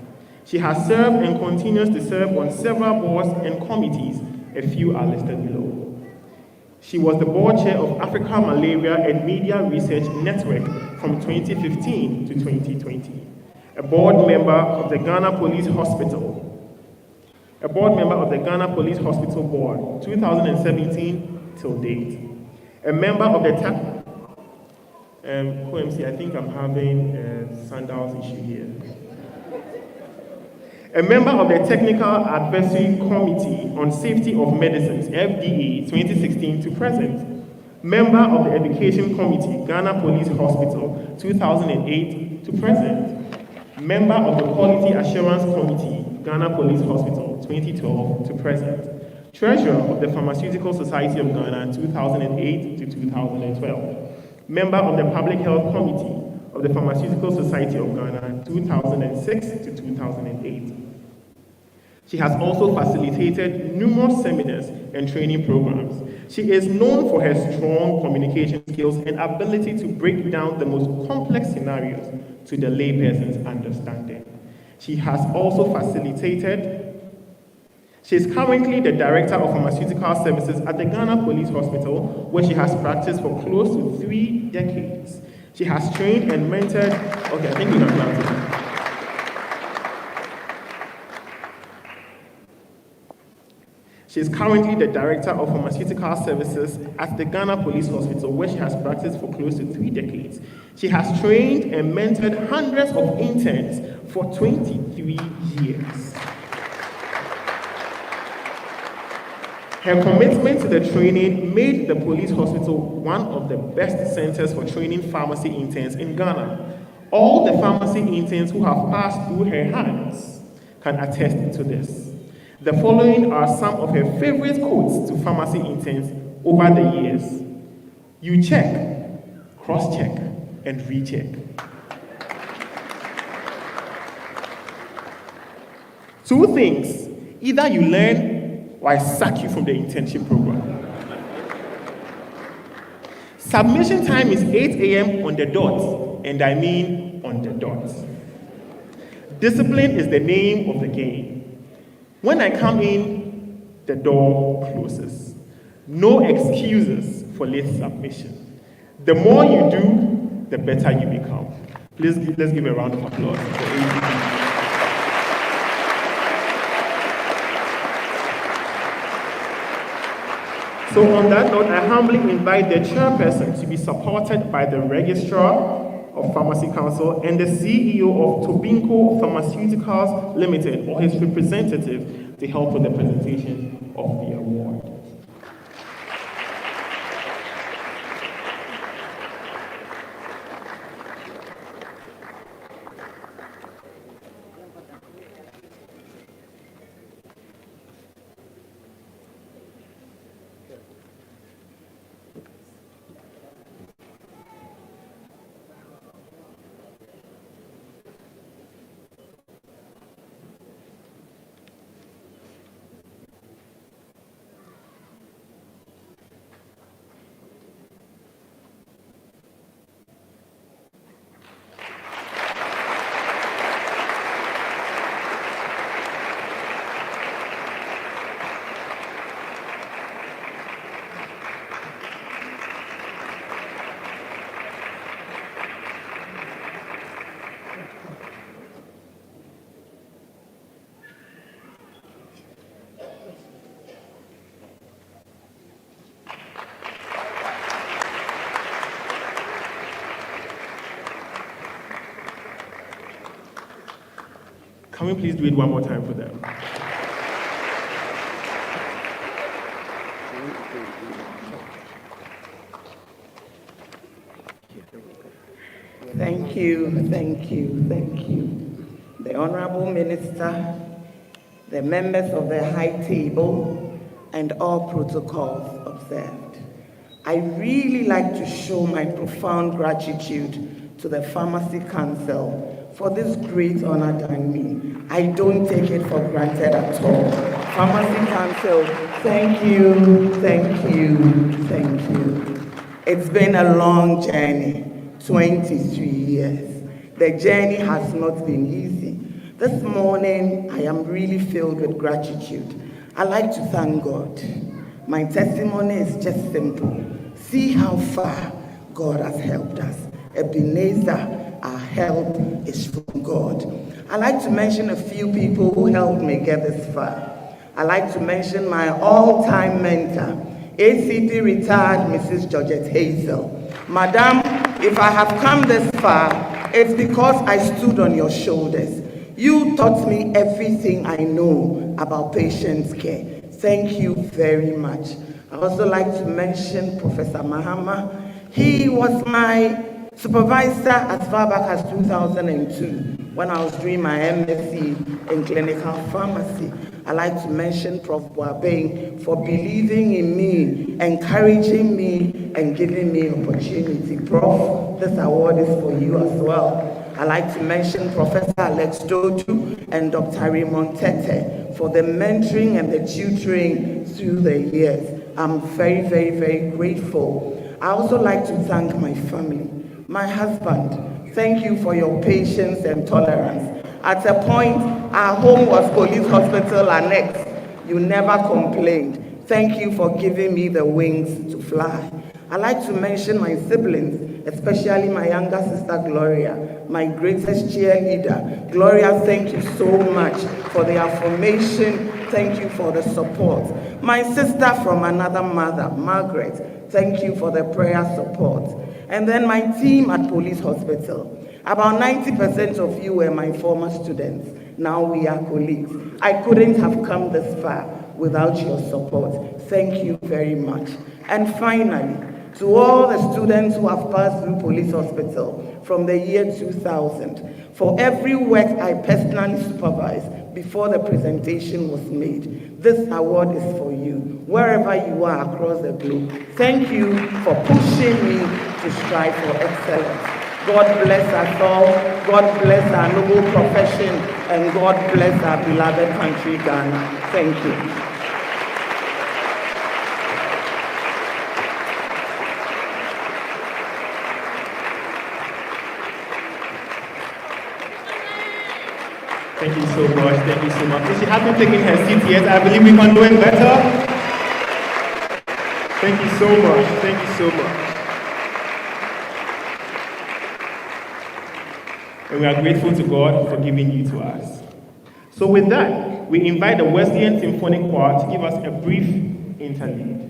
She has served and continues to serve on several boards and committees. A few are listed below. She was the board chair of Africa Malaria and Media Research Network from 2015 to 2020. A board member of the Ghana Police Hospital. A board member of the Ghana Police Hospital Board, 2017 till date. A member of the QMC, I think I'm having a sandals issue here. A member of the Technical Advisory Committee on Safety of Medicines, FDA, 2016 to present. Member of the Education Committee, Ghana Police Hospital, 2008 to present. Member of the Quality Assurance Committee, Ghana Police Hospital, 2012 to present. Treasurer of the Pharmaceutical Society of Ghana, 2008 to 2012. Member of the Public Health Committee of the Pharmaceutical Society of Ghana, 2006 to 2008. She has also facilitated numerous seminars and training programs. She is known for her strong communication skills and ability to break down the most complex scenarios to the layperson's understanding. She has also she is currently the Director of Pharmaceutical Services at the Ghana Police Hospital, where she has practiced for close to 3 decades. She has trained and mentored, okay, I think we can clap. She is currently the Director of Pharmaceutical Services at the Ghana Police Hospital, where she has practiced for close to 3 decades. She has trained and mentored hundreds of interns for 23 years. Her commitment to the training made the police hospital one of the best centers for training pharmacy interns in Ghana. All the pharmacy interns who have passed through her hands can attest to this. The following are some of her favorite quotes to pharmacy interns over the years. You check, cross-check, and recheck. 2 things. Either you learn or I sack you from the internship program. Submission time is 8 a.m. on the dot, and I mean on the dot. Discipline is the name of the game. When I come in, the door closes. No excuses for late submission. The more you do, the better you become. Please, let's give a round of applause for ACP. So on that note, I humbly invite the chairperson to be supported by the Registrar of Pharmacy Council and the CEO of Tobinco Pharmaceuticals Limited, or his representative, to help with the presentation of the award. Can we please do it one more time for them? Thank you, thank you, thank you. The Honorable Minister, the members of the High Table, and all protocols observed. I really like to show my profound gratitude to the Pharmacy Council for this great honor done me. I don't take it for granted at all. Pharmacy Council, thank you, thank you, thank you. It's been a long journey, 23 years. The journey has not been easy. This morning, I am really filled with gratitude. I like to thank God. My testimony is just simple. See how far God has helped us. Ebenezer, our help is from God. I like to mention a few people who helped me get this far. I like to mention my all-time mentor, ACP retired Mrs. Georgette Hazel. Madam, if I have come this far, it's because I stood on your shoulders. You taught me everything I know about patient care. Thank you very much. I also like to mention Professor Mahama. He was my supervisor as far back as 2002 when I was doing my MSc in clinical pharmacy. I like to mention Prof. Boabeng for believing in me, encouraging me, and giving me opportunity. Prof, this award is for you as well. I like to mention Professor Alex Dodu and Dr. Raymond Tete for the mentoring and the tutoring through the years. I'm very, very, very grateful. I also like to thank my family. My husband, thank you for your patience and tolerance. At a point, our home was police hospital annex. You never complained. Thank you for giving me the wings to fly. I like to mention my siblings, especially my younger sister Gloria, my greatest cheerleader. Gloria, thank you so much for the affirmation. Thank you for the support. My sister from another mother, Margaret, thank you for the prayer support. And then my team at Police Hospital. About 90% of you were my former students. Now we are colleagues. I couldn't have come this far without your support. Thank you very much. And finally, to all the students who have passed through Police Hospital from the year 2000, for every work I personally supervised before the presentation was made, this award is for you, wherever you are across the globe. Thank you for pushing me to strive for excellence. God bless us all, God bless our noble profession, and God bless our beloved country, Ghana. Thank you. Thank you so much. Thank you so much. If she hasn't taken her seat yet, I believe we can do it better. Thank you so much. Thank you so much. And we are grateful to God for giving you to us. So with that, we invite the Wesleyan Symphonic Choir to give us a brief interlude.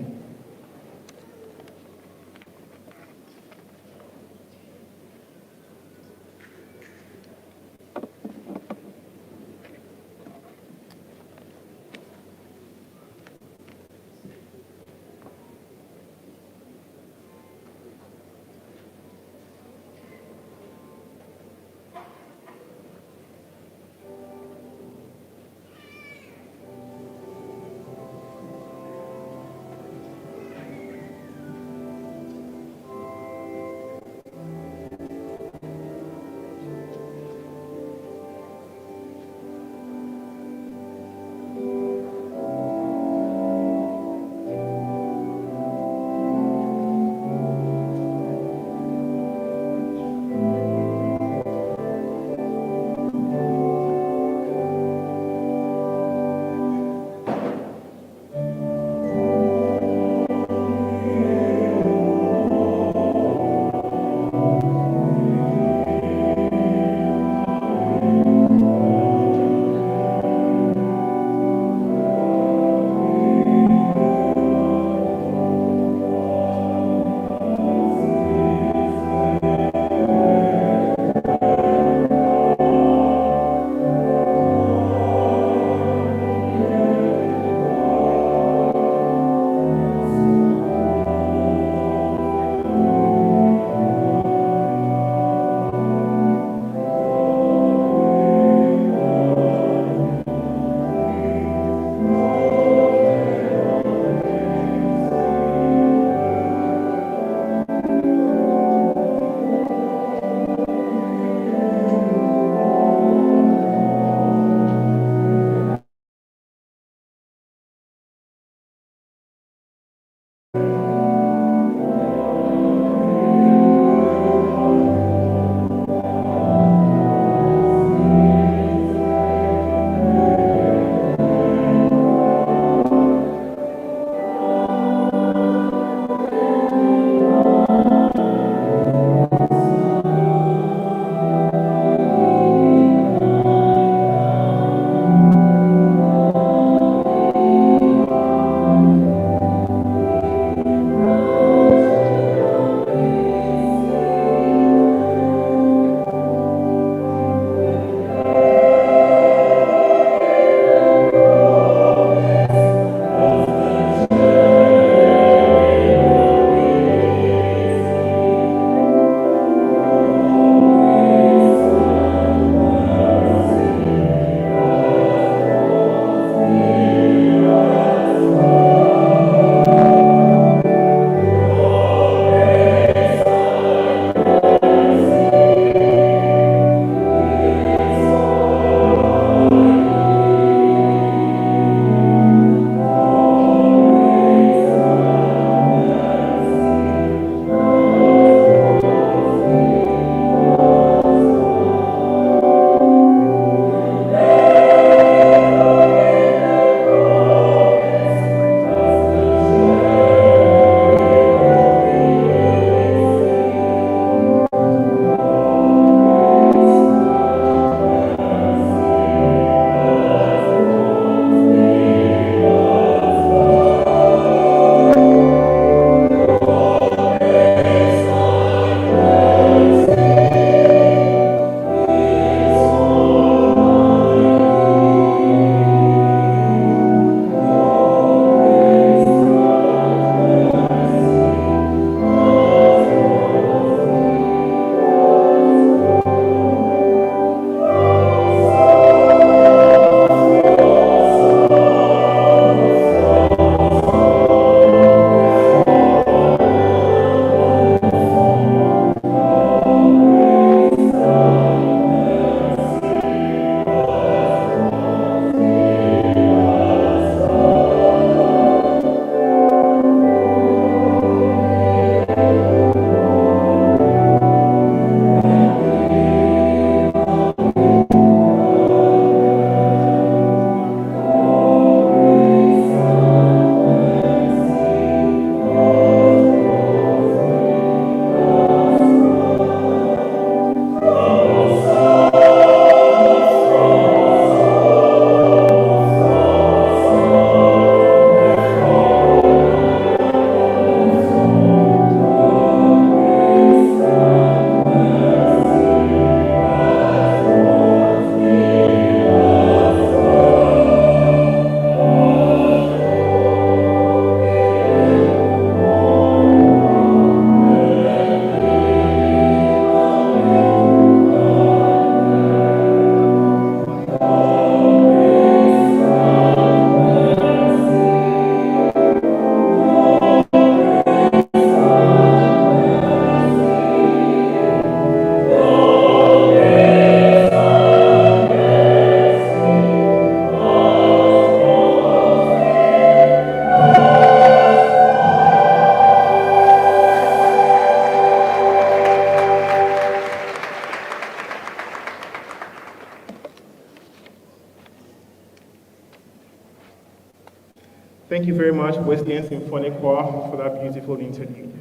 Thank you very much, Wesleyan Symphonic Choir, for that beautiful interlude.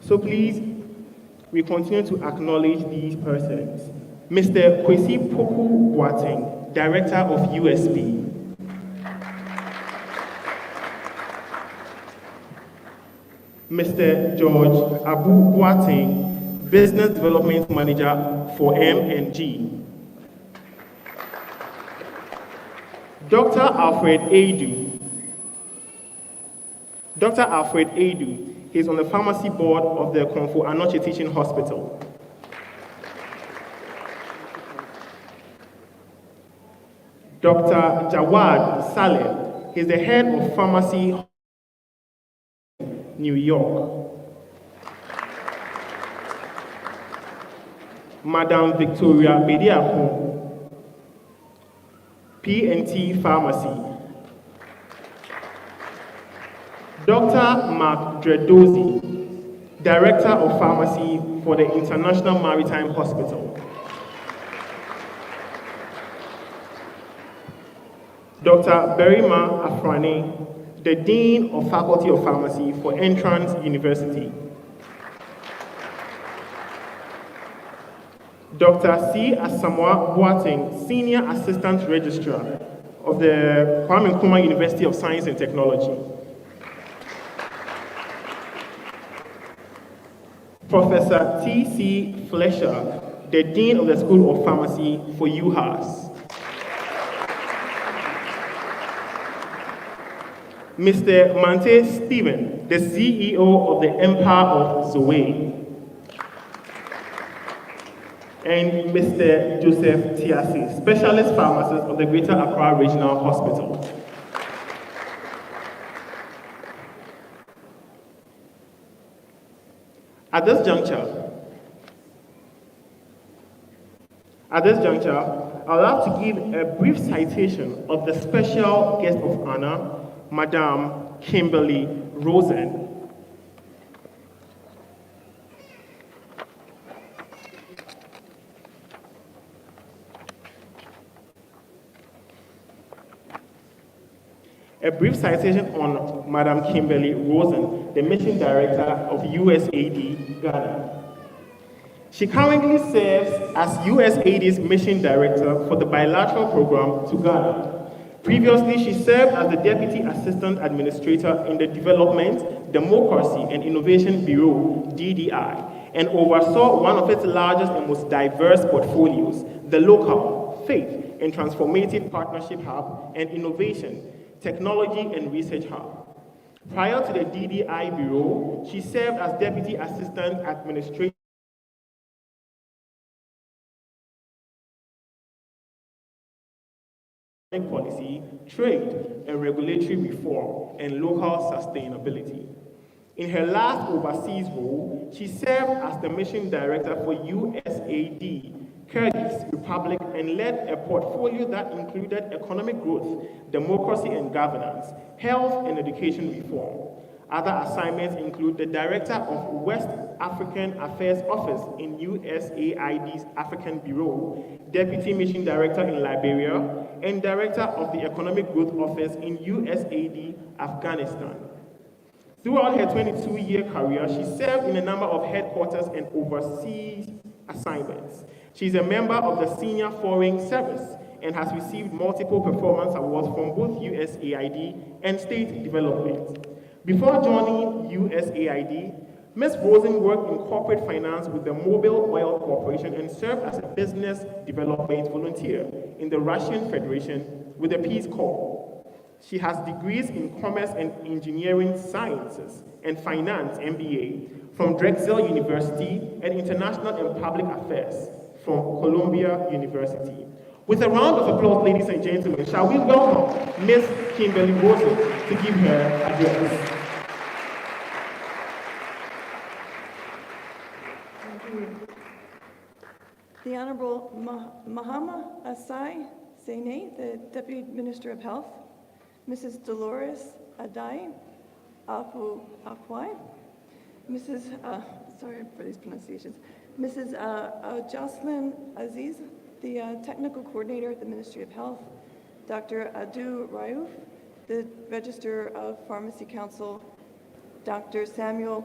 So please, we continue to acknowledge these persons. Mr. Kwesi Poku Boateng, Director of USB. Mr. George Abu Boateng, Business Development Manager for M&G. Dr. Alfred Adu. Dr. Alfred Adu, he's on the pharmacy board of the Komfo Anoche Teaching Hospital. Dr. Jawad Saleh, he's the head of pharmacy, New York. Madam Victoria Bediako, P&T Pharmacy. Dr. Mark Dredozi, Director of Pharmacy for the International Maritime Hospital. Dr. Berima Afrani, the Dean of Faculty of Pharmacy for Entrance University. Dr. C. Asamoah Boateng, Senior Assistant Registrar of the Kwame Nkrumah University of Science and Technology. Professor T.C. Fletcher, the Dean of the School of Pharmacy for UHAS. Mr. Mante Stephen, the CEO of the Empire of Zoe. And Mr. Joseph Tiasi, Specialist Pharmacist of the Greater Accra Regional Hospital. At this juncture, I'd like to give a brief citation of the special guest of honor, Madame Kimberly Rosen. A brief citation on Madame Kimberly Rosen, the Mission Director of USAID Ghana. She currently serves as USAID's Mission Director for the bilateral program to Ghana. Previously, she served as the Deputy Assistant Administrator in the Development, Democracy and Innovation Bureau, DDI, and oversaw one of its largest and most diverse portfolios, the Local, Faith and Transformative Partnership Hub and Innovation, Technology and Research Hub. Prior to the DDI Bureau, she served as Deputy Assistant Administrator Policy, Trade and Regulatory Reform, and Local Sustainability. In her last overseas role, she served as the Mission Director for USAID, Kyrgyz Republic, and led a portfolio that included economic growth, democracy and governance, health and education reform. Other assignments include the Director of West African Affairs Office in USAID's African Bureau, Deputy Mission Director in Liberia, and Director of the Economic Growth Office in USAID Afghanistan. Throughout her 22-year career, she served in a number of headquarters and overseas assignments. She's a member of the Senior Foreign Service and has received multiple performance awards from both USAID and state development. Before joining USAID, Ms. Rosen worked in corporate finance with the Mobil Oil Corporation and served as a business development volunteer in the Russian Federation with the Peace Corps. She has degrees in Commerce and Engineering Sciences and Finance MBA from Drexel University and International and Public Affairs from Columbia University. With a round of applause, ladies and gentlemen, shall we welcome Ms. Kimberly Rosen to give her address. Thank you. The Honorable Mahama Asai Sene, the Deputy Minister of Health, Mrs. Dolores Adai Afu Akwai, Mrs. Sorry for these pronunciations, Mrs. Jocelyn Aziz the technical coordinator at the Ministry of Health, Dr. Adu Raouf, the Register of Pharmacy Council, Dr. Samuel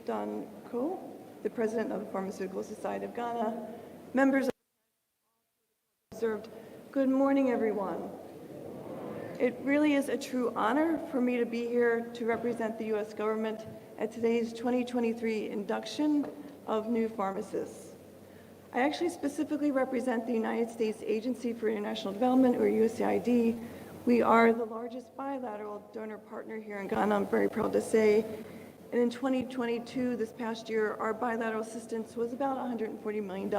Kododanko, the President of the Pharmaceutical Society of Ghana, members of the observed. Good morning, everyone. It really is a true honor for me to be here to represent the U.S. government at today's 2023 induction of new pharmacists. I actually specifically represent the United States Agency for International Development, or USAID. We are the largest bilateral donor partner here in Ghana, I'm very proud to say. And in 2022, this past year, our bilateral assistance was about $140 million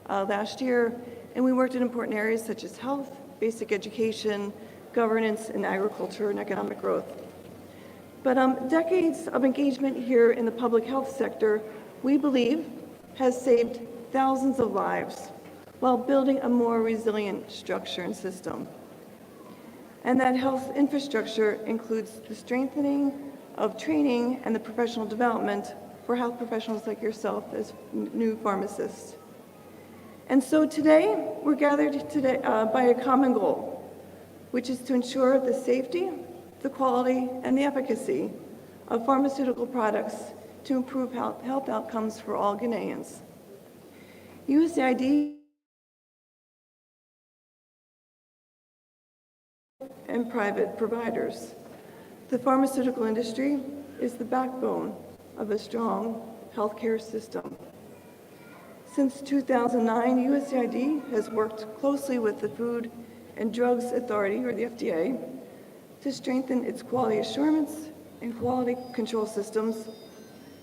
last year. And we worked in important areas such as health, basic education, governance, and agriculture and economic growth. But decades of engagement here in the public health sector, we believe, has saved thousands of lives while building a more resilient structure and system. And that health infrastructure includes the strengthening of training and the professional development for health professionals like yourself as new pharmacists. And so today, we're gathered today by a common goal, which is to ensure the safety, the quality, and the efficacy of pharmaceutical products to improve health outcomes for all Ghanaians. USAID and private providers. The pharmaceutical industry is the backbone of a strong healthcare system. Since 2009, USAID has worked closely with the Food and Drugs Authority, or the FDA, to strengthen its quality assurance and quality control systems,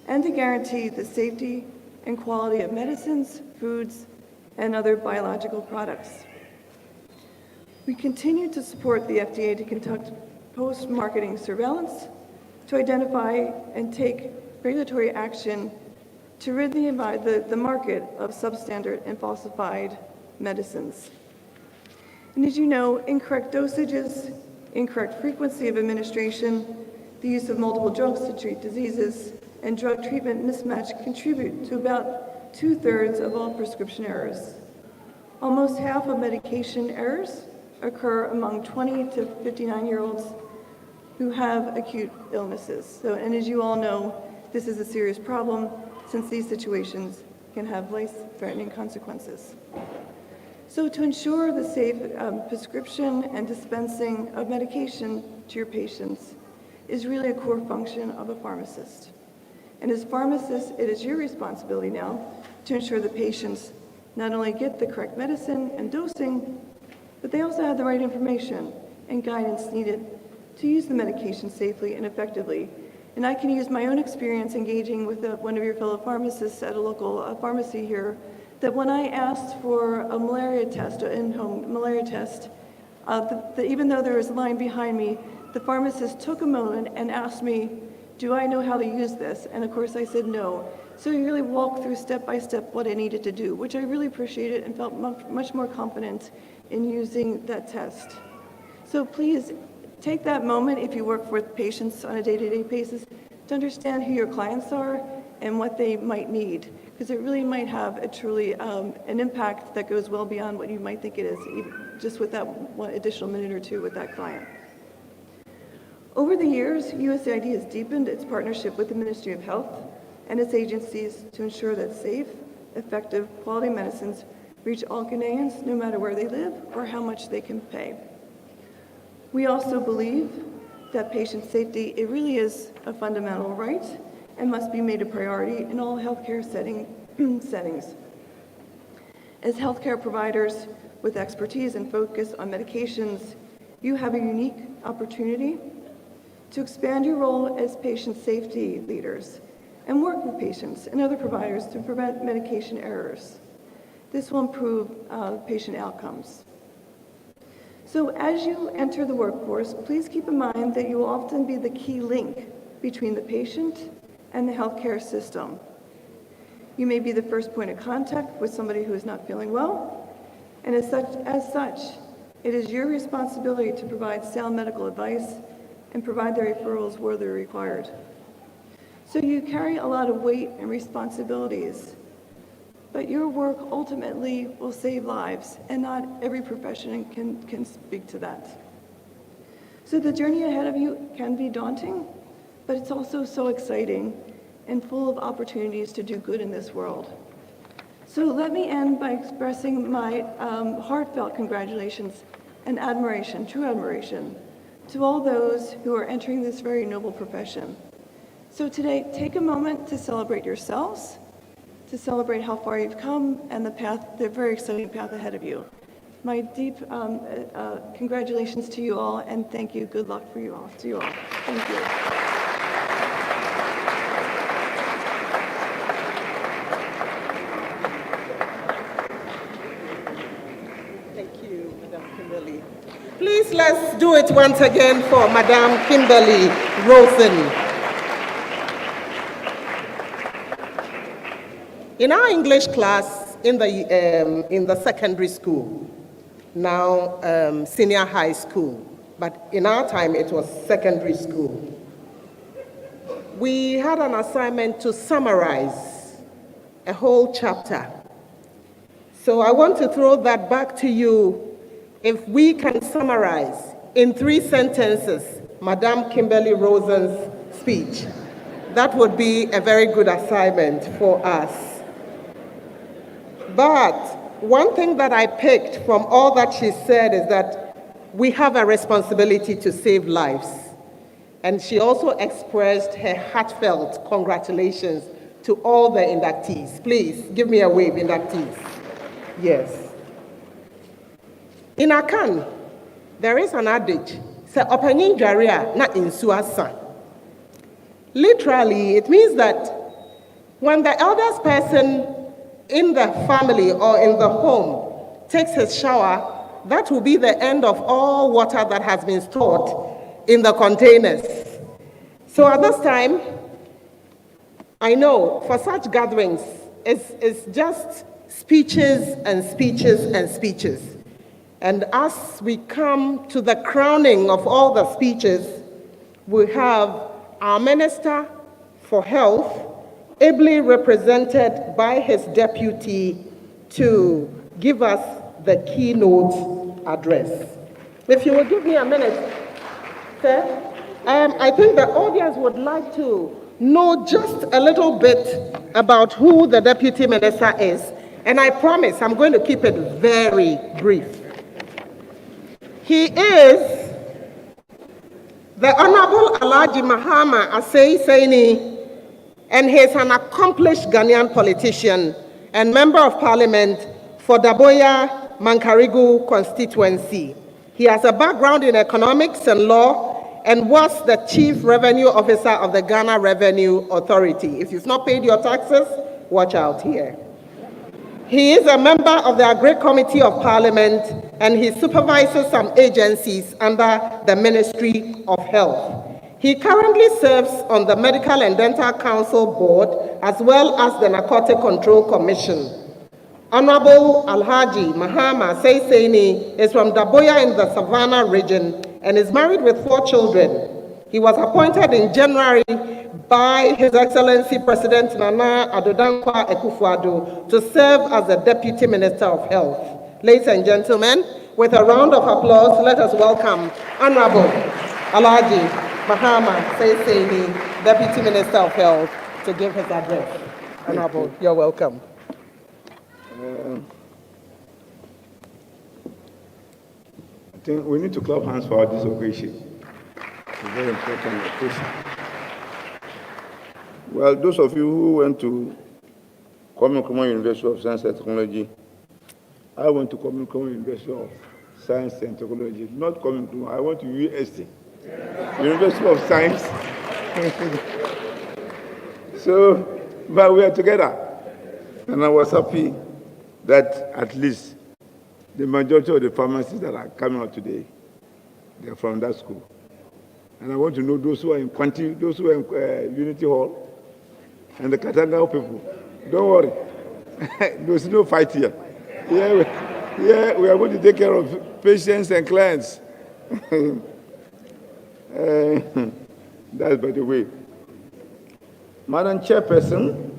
and to guarantee the safety and quality of medicines, foods, and other biological products. We continue to support the FDA to conduct post-marketing surveillance, to identify and take regulatory action to rid the market of substandard and falsified medicines. And as you know, incorrect dosages, incorrect frequency of administration, the use of multiple drugs to treat diseases, and drug treatment mismatch contribute to about 2/3 of all prescription errors. Almost half of medication errors occur among 20 to 59-year-olds who have acute illnesses. And as you all know, this is a serious problem since these situations can have life-threatening consequences. So to ensure the safe prescription and dispensing of medication to your patients is really a core function of a pharmacist. And as pharmacists, it is your responsibility now to ensure that patients not only get the correct medicine and dosing, but they also have the right information and guidance needed to use the medication safely and effectively. And I can use my own experience engaging with one of your fellow pharmacists at a local pharmacy here, that when I asked for a malaria test, an in-home malaria test, even though there was a line behind me, the pharmacist took a moment and asked me, do I know how to use this? And of course I said no. So he really walked through step by step what I needed to do, which I really appreciated and felt much more confident in using that test. So please take that moment if you work with patients on a day-to-day basis to understand who your clients are and what they might need, because it really might have a truly an impact that goes well beyond what you might think it is, even just with that one additional minute or two with that client. Over the years, USAID has deepened its partnership with the Ministry of Health and its agencies to ensure that safe, effective, quality medicines reach all Ghanaians, no matter where they live or how much they can pay. We also believe that patient safety, it really is a fundamental right and must be made a priority in all healthcare settings. As healthcare providers with expertise and focus on medications, you have a unique opportunity to expand your role as patient safety leaders and work with patients and other providers to prevent medication errors. This will improve patient outcomes. So as you enter the workforce, please keep in mind that you will often be the key link between the patient and the healthcare system. You may be the first point of contact with somebody who is not feeling well, and as such, it is your responsibility to provide sound medical advice and provide the referrals where they're required. So you carry a lot of weight and responsibilities, but your work ultimately will save lives, and not every profession can speak to that. So the journey ahead of you can be daunting, but it's also so exciting and full of opportunities to do good in this world. So let me end by expressing my heartfelt congratulations and admiration, true admiration, to all those who are entering this very noble profession. So today, take a moment to celebrate yourselves, to celebrate how far you've come and the very exciting path ahead of you. My deep congratulations to you all, and thank you. Good luck for you all. To you all. Thank you. Thank you, Madam Kimberly. Please, let's do it once again for Madam Kimberly Rosen. In our English class in the secondary school, now senior high school, but in our time it was secondary school, we had an assignment to summarize a whole chapter. So I want to throw that back to you. If we can summarize in 3 sentences Madame Kimberly Rosen's speech, that would be a very good assignment for us. But one thing that I picked from all that she said is that we have a responsibility to save lives. And she also expressed her heartfelt congratulations to all the inductees. Please, give me a wave, inductees. Yes. In Akan, there is an adage, "Se opanyin dwaria na insu asa." Literally, it means that when the eldest person in the family or in the home takes his shower, that will be the end of all water that has been stored in the containers. So at this time, I know for such gatherings, it's just speeches and speeches and speeches. And as we come to the crowning of all the speeches, we have our Minister for Health, ably represented by his deputy, to give us the keynote address. If you will give me a minute, sir. I think the audience would like to know just a little bit about who the deputy minister is, and I promise I'm going to keep it very brief. He is the Honorable Alhaji Mahama Asei Saini, and he is an accomplished Ghanaian politician and member of parliament for Daboya Mankarigu constituency. He has a background in economics and law and was the chief revenue officer of the Ghana Revenue Authority. If you've not paid your taxes, watch out here. He is a member of the Agri Committee of Parliament, and he supervises some agencies under the Ministry of Health. He currently serves on the Medical and Dental Council Board, as well as the Narcotic Control Commission. Honorable Alhaji Mahama Seiseini is from Daboya in the Savannah region and is married with 4 children. He was appointed in January by His Excellency President Nana Addo Dankwa Akufo-Addo to serve as the Deputy Minister of Health. Ladies and gentlemen, with a round of applause, let us welcome Honorable Alhaji Mahama Seiseini, Deputy Minister of Health, to give his address. Honorable, you're welcome. I think we need to clap hands for this occasion. It's a very important occasion. Well, those of you who went to Nkrumah University of Science and Technology, I went to Nkrumah University of Science and Technology, not Nkrumah, I went to UHAS, University of Science. So, but we are together, and I was happy that at least the majority of the pharmacists that are coming out today, they're from that school. And I want to know those who are in Quanti, those who are in Unity Hall, and the Katanga people. Don't worry, there's no fight here. Yeah, we are going to take care of patients and clients. That's by the way. Madam Chairperson,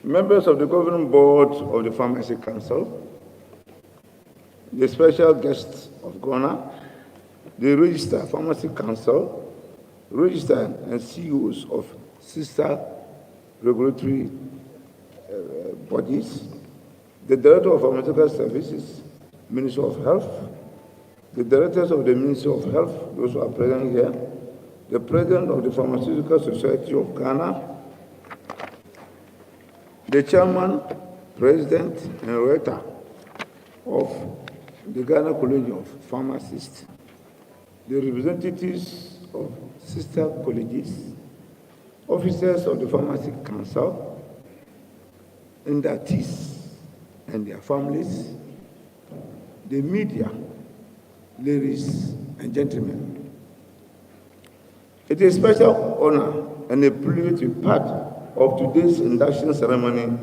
members of the governing board of the Pharmacy Council, the special guests of Ghana, the Register Pharmacy Council, Register and CEOs of sister regulatory bodies, the Director of Pharmaceutical Services, Ministry of Health, the Directors of the Ministry of Health, those who are present here, the President of the Pharmaceutical Society of Ghana, the Chairman, President, and Rector of the Ghana College of Pharmacists, the representatives of sister colleges, officers of the Pharmacy Council, inductees and their families, the media, ladies and gentlemen. It is a special honor and a privilege to be part of today's induction ceremony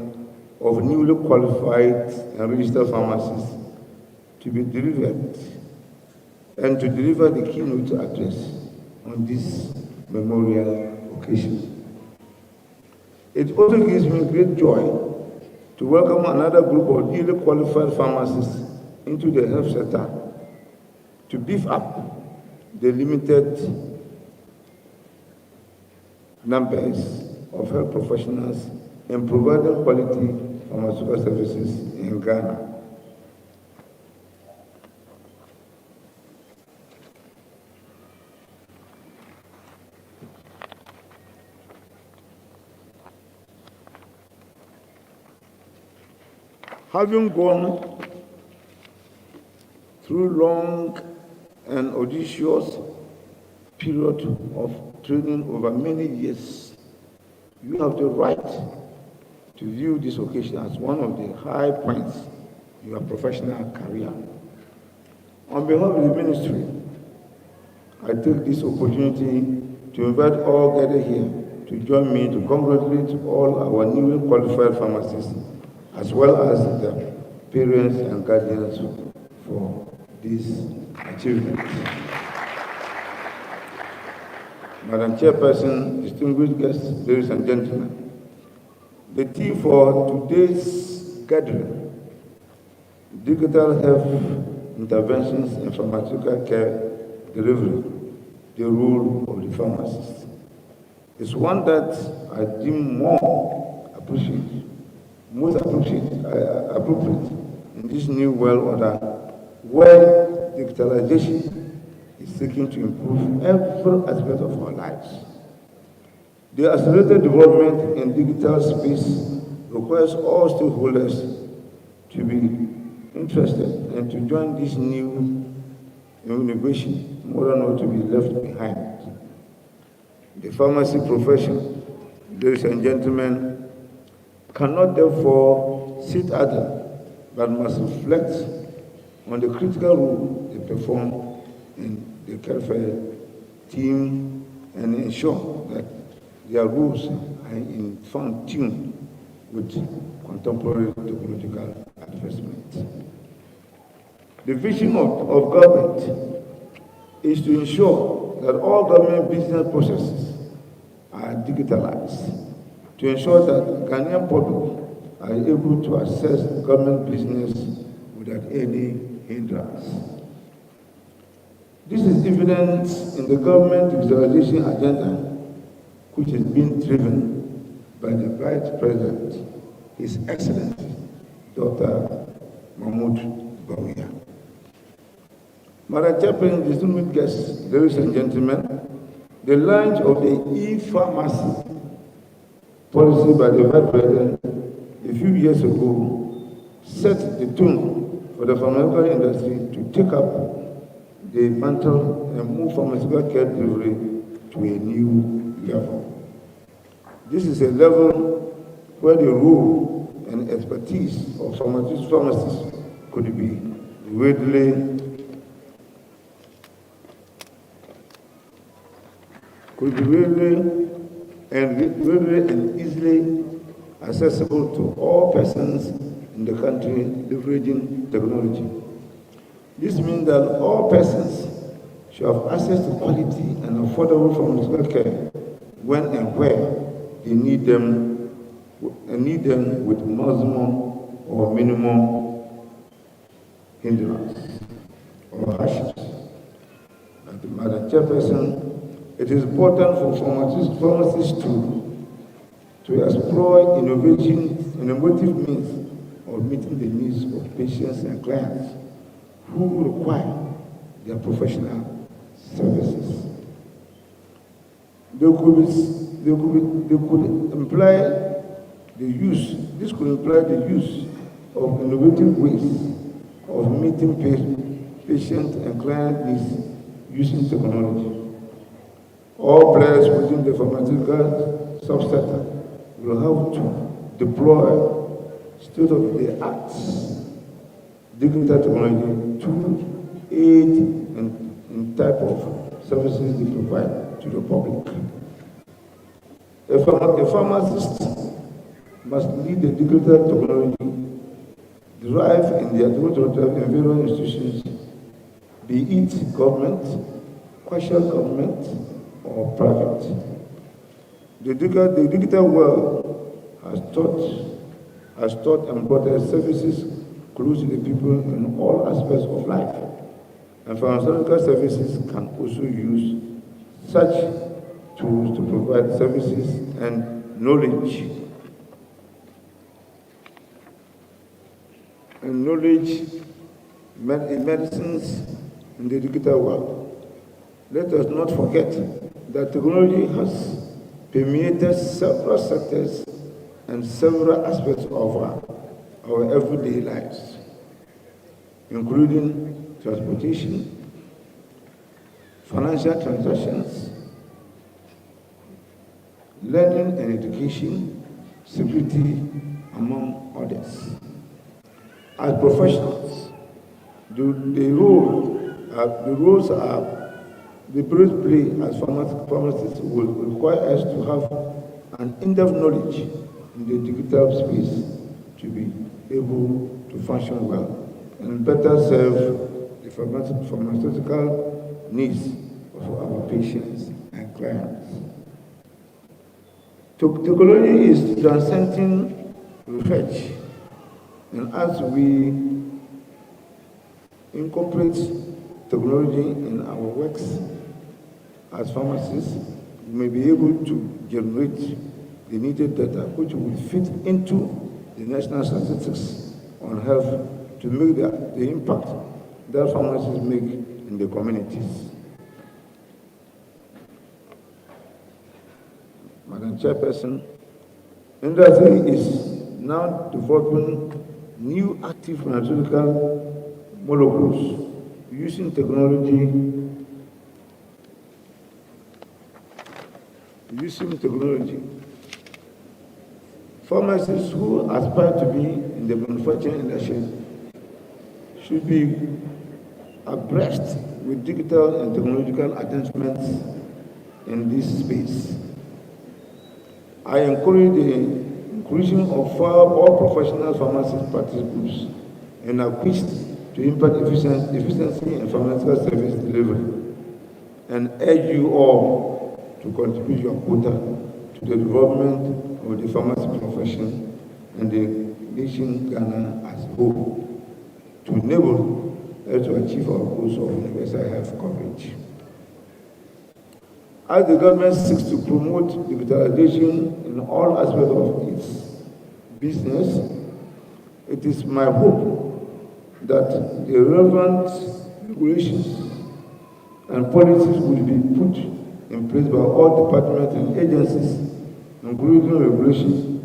of newly qualified and registered pharmacists to be delivered and to deliver the keynote address on this memorial occasion. It also gives me great joy to welcome another group of newly qualified pharmacists into the health sector to beef up the limited numbers of health professionals in providing quality pharmaceutical services in Ghana. Having gone through long and audacious period of training over many years, you have the right to view this occasion as one of the high points in your professional career. On behalf of the ministry, I take this opportunity to invite all gathered here to join me to congratulate all our newly qualified pharmacists, as well as the parents and guardians for this achievement. Madam Chairperson, distinguished guests, ladies and gentlemen, the theme for today's gathering, digital health interventions in pharmaceutical care delivery, the role of the pharmacist, is one that I deem most appropriate in this new world order where digitalization is seeking to improve every aspect of our lives. The accelerated development in digital space requires all stakeholders to be interested and to join this new innovation in order not to be left behind. The pharmacy profession, ladies and gentlemen, cannot therefore sit idle, but must reflect on the critical role they perform in the welfare team and ensure that their roles are in tune with contemporary technological advancement. The vision of government is to ensure that all government business processes are digitalized, to ensure that Ghanaian public are able to access government business without any hindrance. This is evident in the government digitalization agenda, which is being driven by the Vice President, His Excellency, Dr. Mahmoud Bawumia. Madam Chairperson, distinguished guests, ladies and gentlemen, the launch of the e-pharmacy policy by the Vice President a few years ago set the tone for the pharmaceutical industry to take up the mantle and move pharmaceutical care delivery to a new level. This is a level where the role and expertise of pharmacists could be readily and easily accessible to all persons in the country leveraging technology. This means that all persons should have access to quality and affordable pharmaceutical care when and where they need them, and need them with maximum or minimum hindrance or hardships. Madam Chairperson, it is important for pharmacists to explore innovative means of meeting the needs of patients and clients who require their professional services. This could imply the use of innovative ways of meeting patient and client needs using technology. All players within the pharmaceutical subsector will have to deploy state-of-the-art digital technology to aid in type of services they provide to the public. A pharmacist must lead the digital technology derived in their various institutions, be it government, quasi-government, or private. The digital world has taught and brought services close to the people in all aspects of life. And pharmaceutical services can also use such tools to provide services and knowledge. In medicines in the digital world. Let us not forget that technology has permeated several sectors and several aspects of our everyday lives, including transportation, financial transactions, learning and education, security, among others. As professionals, the roles the play as pharmacists will require us to have an in-depth knowledge in the digital space to be able to function well and better serve the pharmaceutical needs of our patients and clients. Technology is transcending research, and as we incorporate technology in our works as pharmacists, we may be able to generate the needed data which will fit into the national statistics on health to make the impact that pharmacists make in the communities. Madam Chairperson, industry is now developing new active pharmaceutical molecules using technology. Pharmacists who aspire to be in the manufacturing industry should be abreast with digital and technological advancements in this space. I encourage the inclusion of all professional pharmacist practice groups and are wished to impact efficiency in pharmaceutical service delivery and urge you all to contribute your quota to the development of the pharmacy profession and the nation Ghana as a whole to enable us to achieve our goals of universal health coverage. As the government seeks to promote digitalization in all aspects of its business, it is my hope that the relevant regulations and policies will be put in place by all departments and agencies, including regulations,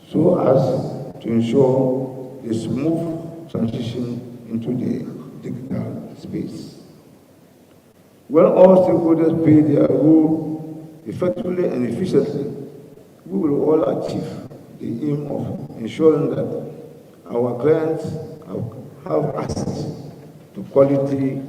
so as to ensure a smooth transition into the digital space. When all stakeholders play their role effectively and efficiently, we will all achieve the aim of ensuring that our clients have access to quality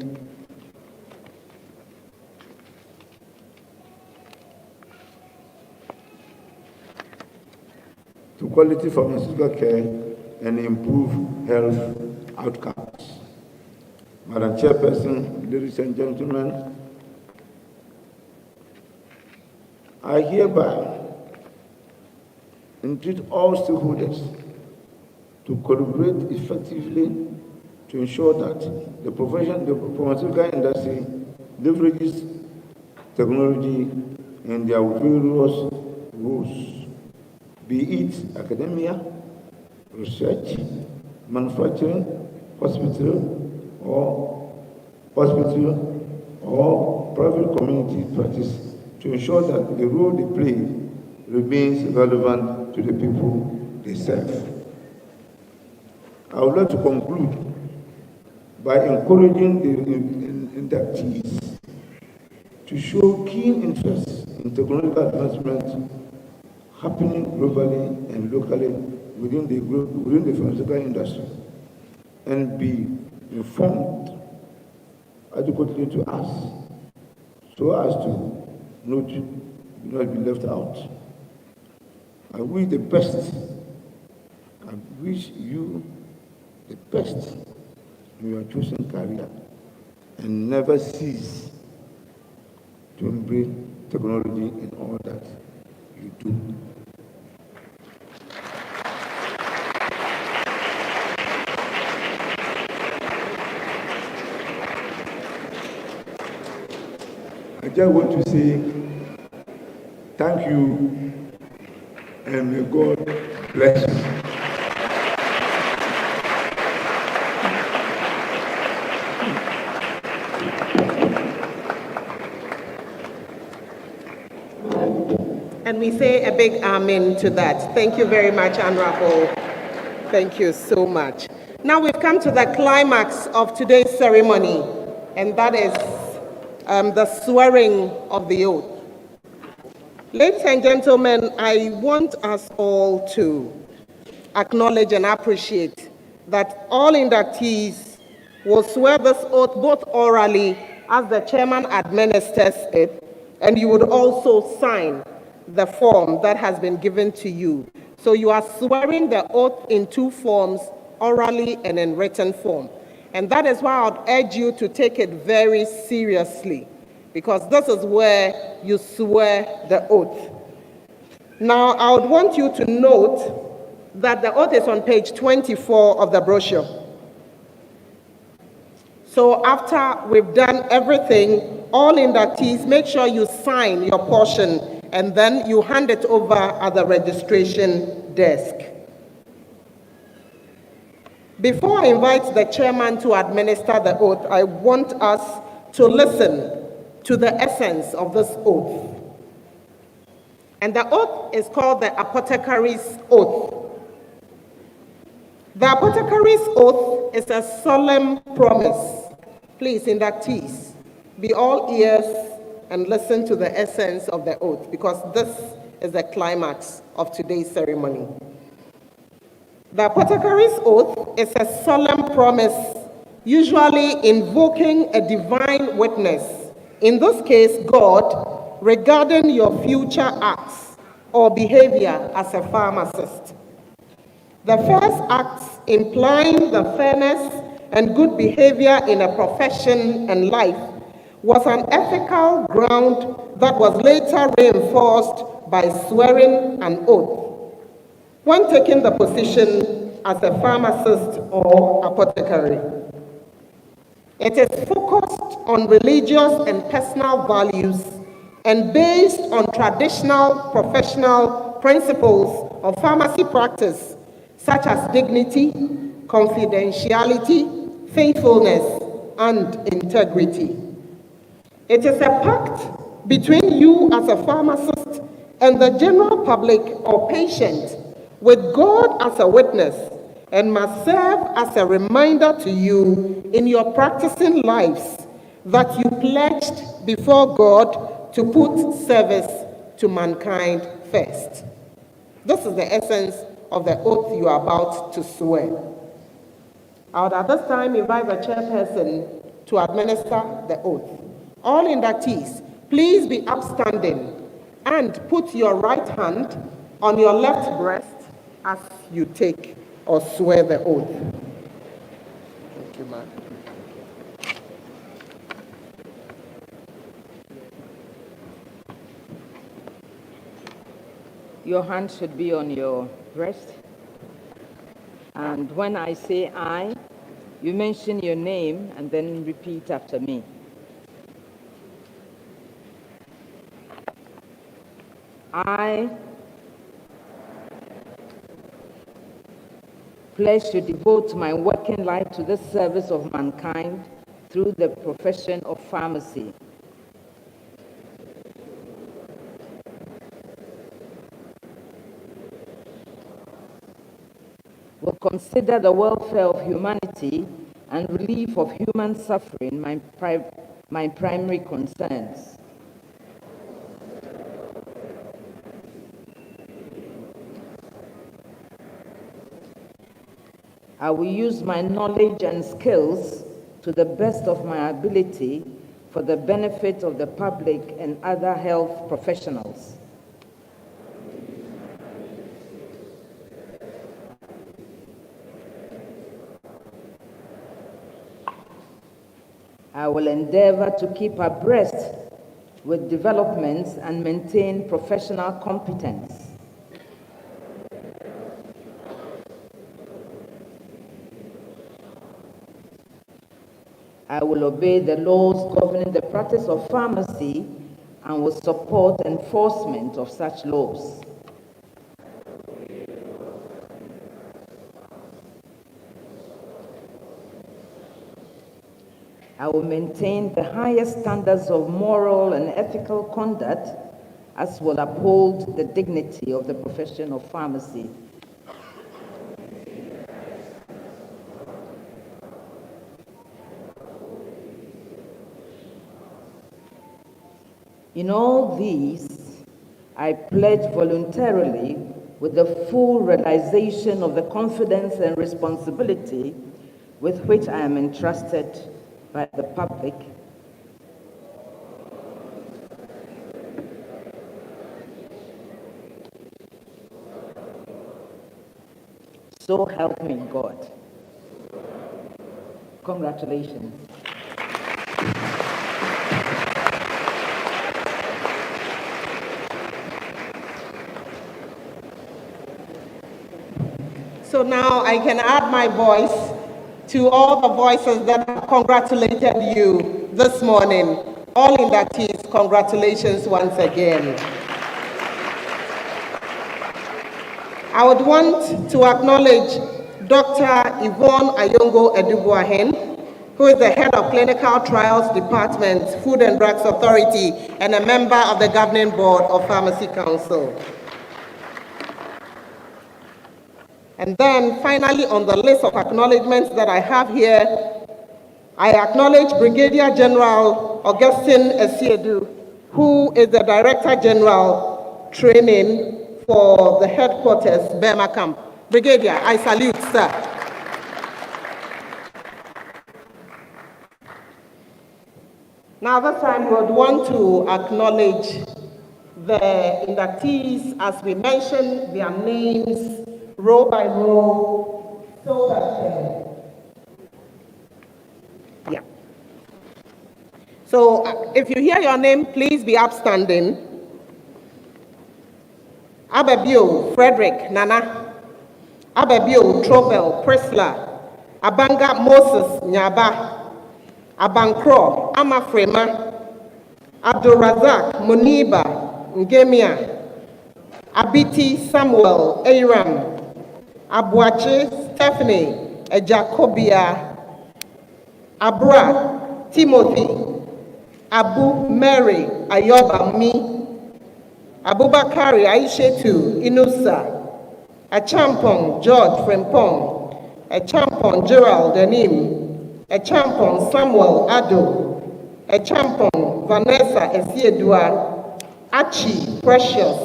pharmaceutical care and improve health outcomes. Madam Chairperson, ladies and gentlemen, I hereby entreat all stakeholders to collaborate effectively to ensure that the pharmaceutical industry leverages technology in their various roles, be it academia, research, manufacturing, hospital, or private community practice, to ensure that the role they play remains relevant to the people they serve. I would like to conclude by encouraging the inductees to show keen interest in technological advancement happening globally and locally within the pharmaceutical industry, and be informed adequately to us so as to not be left out. I wish the best. I wish you the best in your chosen career, and never cease to embrace technology in all that you do. I just want to say thank you, and may God bless you. And we say a big amen to that. Thank you very much, Honorable. Thank you so much. Now we've come to the climax of today's ceremony, and that is the swearing of the oath. Ladies and gentlemen, I want us all to acknowledge and appreciate that all inductees will swear this oath both orally as the chairman administers it, and you would also sign the form that has been given to you. So you are swearing the oath in two forms, orally and in written form. And that is why I would urge you to take it very seriously, because this is where you swear the oath. Now, I would want you to note that the oath is on page 24 of the brochure. So after we've done everything, all inductees, make sure you sign your portion, and then you hand it over at the registration desk. Before I invite the chairman to administer the oath, I want us to listen to the essence of this oath. And the oath is called the Apothecary's Oath. The Apothecary's Oath is a solemn promise. Please, inductees, be all ears and listen to the essence of the oath, because this is the climax of today's ceremony. The Apothecary's Oath is a solemn promise, usually invoking a divine witness, in this case God, regarding your future acts or behavior as a pharmacist. The first acts implying the fairness and good behavior in a profession and life was an ethical ground that was later reinforced by swearing an oath when taking the position as a pharmacist or apothecary. It is focused on religious and personal values and based on traditional professional principles of pharmacy practice, such as dignity, confidentiality, faithfulness, and integrity. It is a pact between you as a pharmacist and the general public or patient, with God as a witness, and must serve as a reminder to you in your practicing lives that you pledged before God to put service to mankind first. This is the essence of the oath you are about to swear. I would at this time invite the chairperson to administer the oath. All inductees, please be upstanding and put your right hand on your left breast as you take or swear the oath. Thank you, ma'am. Your hand should be on your breast. And when I say I, you mention your name and then repeat after me. I pledge to devote my working life to the service of mankind through the profession of pharmacy. Will consider the welfare of humanity and relief of human suffering my primary concerns. I will use my knowledge and skills to the best of my ability for the benefit of the public and other health professionals. I will endeavor to keep abreast with developments and maintain professional competence. I will obey the laws governing the practice of pharmacy and will support enforcement of such laws. I will maintain the highest standards of moral and ethical conduct, as will uphold the dignity of the profession of pharmacy. In all these, I pledge voluntarily with the full realization of the confidence and responsibility with which I am entrusted by the public. So help me God. Congratulations. So now I can add my voice to all the voices that have congratulated you this morning. All inductees, congratulations once again. I would want to acknowledge Dr. Yvonne Ayongo Edubuahen, who is the head of Clinical Trials Department, Food and Drugs Authority, and a member of the Governing Board of Pharmacy Council. And then finally, on the list of acknowledgements that I have here, I acknowledge Brigadier General Augustine Esiedu, who is the Director General Training for the headquarters, Burma Camp. Brigadier, I salute, sir. Now this time we would want to acknowledge the inductees, as we mentioned their names, row by row, so that, yeah. So if you hear your name, please be upstanding. Ababio Frederick Nana, Ababio Trobel Prisla, Abanga Moses Nyaba, Abankro Amafrema, Abdulrazak Muniba Ngemia, Abiti Samuel Aram, Abuache Stephanie Ejacobia, Abra Timothy, Abu Mary Ayoba Mi, Abubakari Aishetu Inusa, Achampong George Frempong, Achampong Gerald Denim, Achampong Samuel Ado, Achampong Vanessa Esiedua, Achi Precious,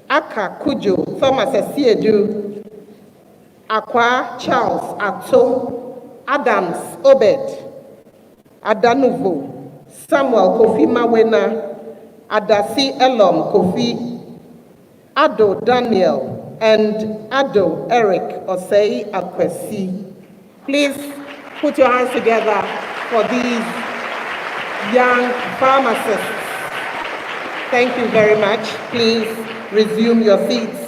Aka Kujo Thomas Esiedu, Akwa Charles Ato, Adams Obed, Adanuvo, Samuel Kofi Mawena, Adasi Elom Kofi, Ado Daniel, and Ado Eric Osei Akwesi. Please put your hands together for these young pharmacists. Thank you very much. Please resume your seats.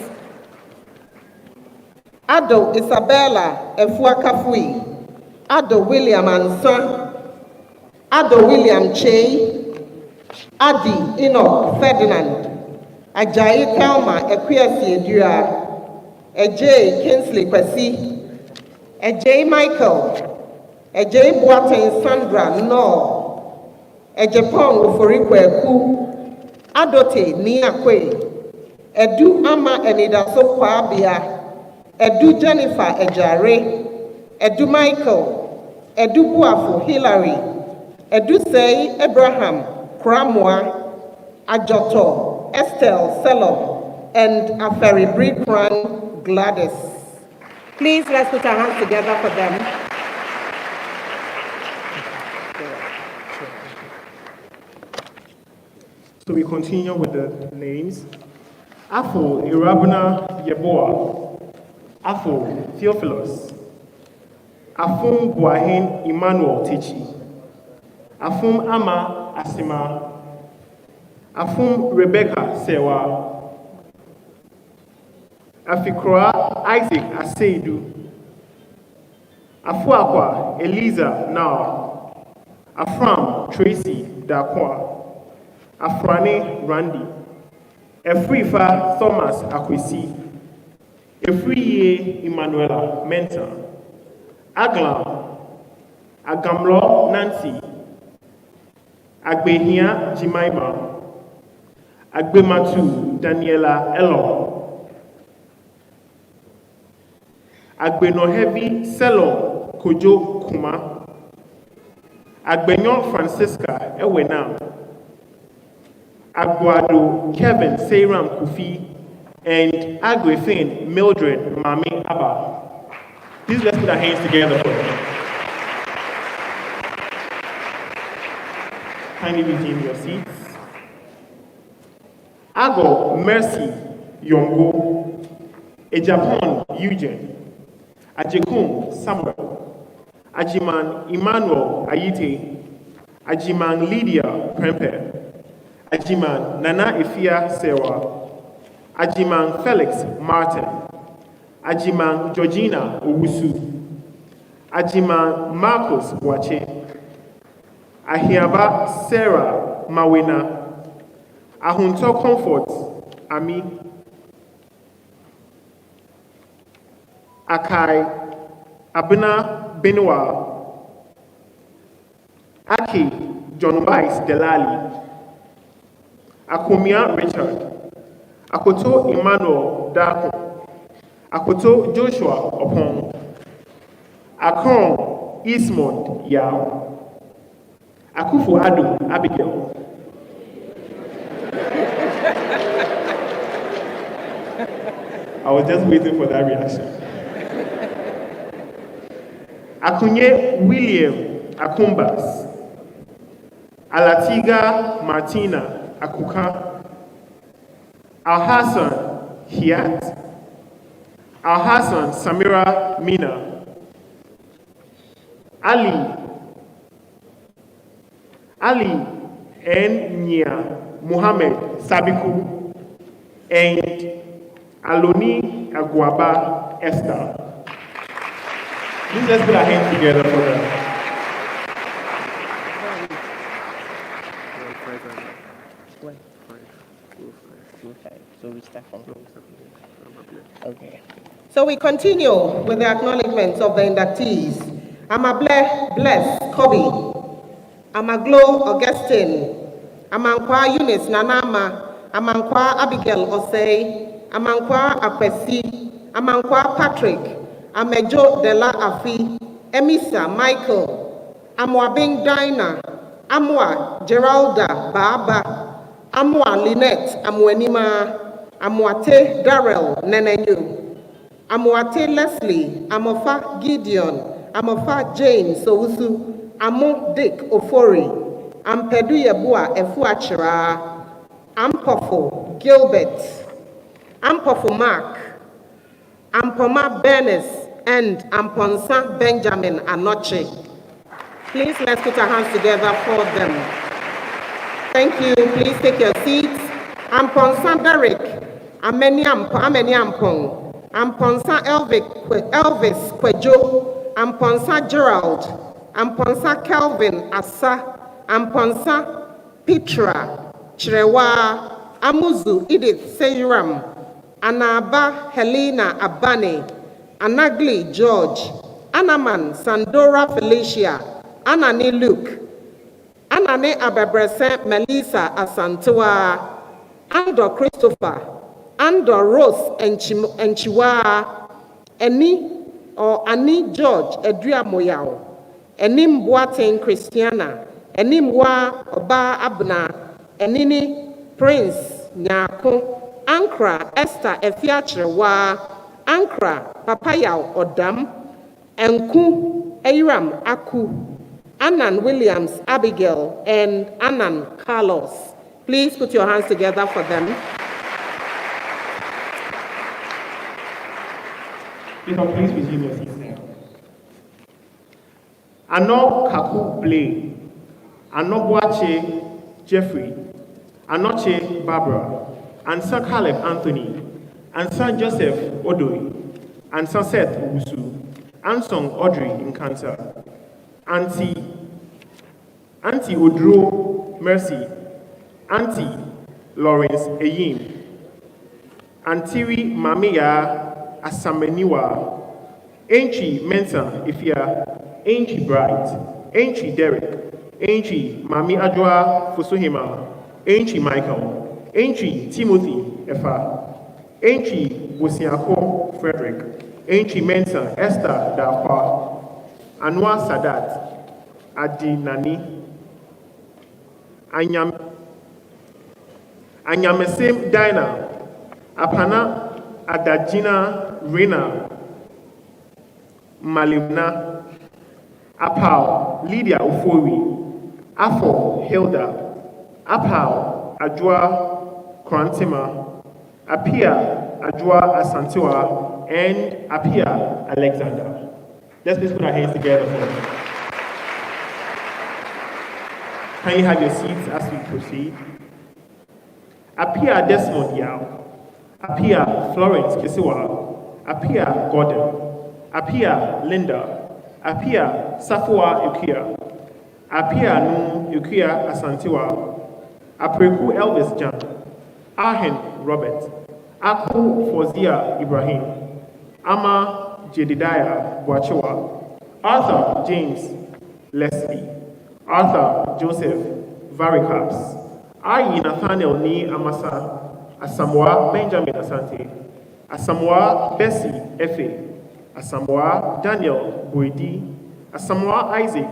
Ado Isabella Efuakafui, Ado William Ansa, Ado William Che, Adi Enoch Ferdinand, Ajayi Thelma Ekwesi Edua, Ejay Kinsley Kwesi, Ejay Michael, Ejay Boateng Sandra No, Ejepong Oforikwe Eku, Adote Niakwe, Edu Ama Enidaso Kwabia, Edu Jennifer Ejare, Edu Michael, Edu Buafo Hillary, Edu Sei Abraham Kramwa, Ajoto Estelle Selom, and Aferi Brikran Gladys. Please let's put our hands together for them. So we continue with the names. Afo Irabuna Yeboah, Afo Theophilus, Afum Buahin Emmanuel Tichi, Afum Ama Asima, Afum Rebecca Sewa, Afikra Isaac Aseidu, Afuakwa Eliza Now, Afram Tracy Dakwa, Afrane Randy, Efrifa Thomas Akwesi, Efriye Emanuela Menta, Aglam, Agamlo Nancy, Agbehia Jimaima, Agbematu Daniela Elo, Agbenohevi Selo Kojo Kuma, Agbenyon Francisca Ewenam, Aguado Kevin Seyram Kufi, and Agrifin Mildred Mami Abba. Please let's put our hands together for them. Kindly resume your seats. Ago Mercy Yongo, Ejapon Eugene, Ajekum Samuel, Ajiman Emmanuel Ayite, Ajiman Lydia Prempe, Ajiman Nana Ifia Sewa, Ajiman Felix Martin, Ajiman Georgina Owusu, Ajiman Marcos Wache, Ahiaba Sarah Mawena, Ahunto Comfort Ami, Akai Abuna Benua, Aki John Bice Delali, Akumia Richard, Akoto Emmanuel Dako, Akoto Joshua Opon, Akron Eastmond Yao, Akufo Ado Abigail, I was just waiting for that reaction. Akunye William Akumbas, Alatiga Martina Akuka, Al-Hassan Hiat, Al-Hassan Samira Mina, Ali N. Nia Muhammad Sabiku, and Aloni Aguaba Esther. Please let's put our hands together for them. Okay, so we start from okay. So we continue with the acknowledgements of the inductees. Amable Bless Kobe, Amaglo Augustine, Amankwa Eunice Nanama, Amankwa Abigail Osei, Amankwa Akwesi, Amankwa Patrick, Amejo Dela Afi, Emisa Michael, Amwabing Dinah, Amwa Geralda Baba, Amwa Lynette Amwenima, Amwate Darrell Nenenyu, Amwate Leslie, Amofa Gideon, Amofa James Owusu, Amo Dick Ofori, Ampedu Yebua Efuachira, Ampofo Gilbert, Ampofo Mark, Ampoma Bernes, and Amponsa Benjamin Anoche. Please let's put our hands together for them. Thank you. Please take your seats. Amponsa Derek, Ameni Ampong, Amponsa Elvis Kwejo, Amponsa Gerald, Amponsa Kelvin Asa, Amponsa Petra Chrewa, Amuzu Edith Seyram, Anaba Helena Abane, Anagli George, Anaman Sandora Felicia, Anani Luke, Anane Abebrese Melissa Asantua, Andor Christopher, Andor Rose Enchiwa, Ani George Edria Moyao, Enim Boateng Christiana, Enimwa Oba Abna, Enini Prince Nyako, Ankra Esther Efiachrewa, Ankra Papayao Odam, Enku Eiram Aku, Anan Williams Abigail, and Anan Carlos. Please put your hands together for them. You can please resume your seats now. Ano Kaku Blay, Ano Boache Jeffrey, Anoche Barbara, and Sir Caleb Anthony, and Sir Joseph Odoi, and Sir Seth Usu, and Song Audrey Nkanta, Auntie Odro Mercy, Auntie Lawrence Eyim, Antiri Mamiya Asameniwa, Ainchi Mensa Ifia, Ainchi Bright, Ainchi Derek, Ainchi Mami Adwa Fusuhima, Ainchi Michael, Ainchi Timothy Efa, Ainchi Wosiako Frederick, Ainchi Mensa Esther Dakwa, Anwar Sadat, Adinani, Anyamesem Dina, Apana Adajina Rena, Malimna, Apau Lydia Ufori, Afo Hilda, Apau Ajwa Krantima, Apia Ajwa Asantua, and Apia Alexander. Let's please put our hands together for them. Kindly have your seats as we proceed. Apia Desmond Yao, Apia Florence Kisiwa, Apia Gordon, Apia Linda, Apia Safua Ukia, Apia Num Ukia Asantiwa, Apreku Elvis Jan, Ahen Robert, Aku Fozia Ibrahim, Ama Jedidiah Boachewa, Arthur James Leslie, Arthur Joseph Varicaps, Ayi Nathaniel Ni Amasa, Asamoah Benjamin Asante, Asamoah Bessie Efe, Asamoah Daniel Boidi, Asamoah Isaac,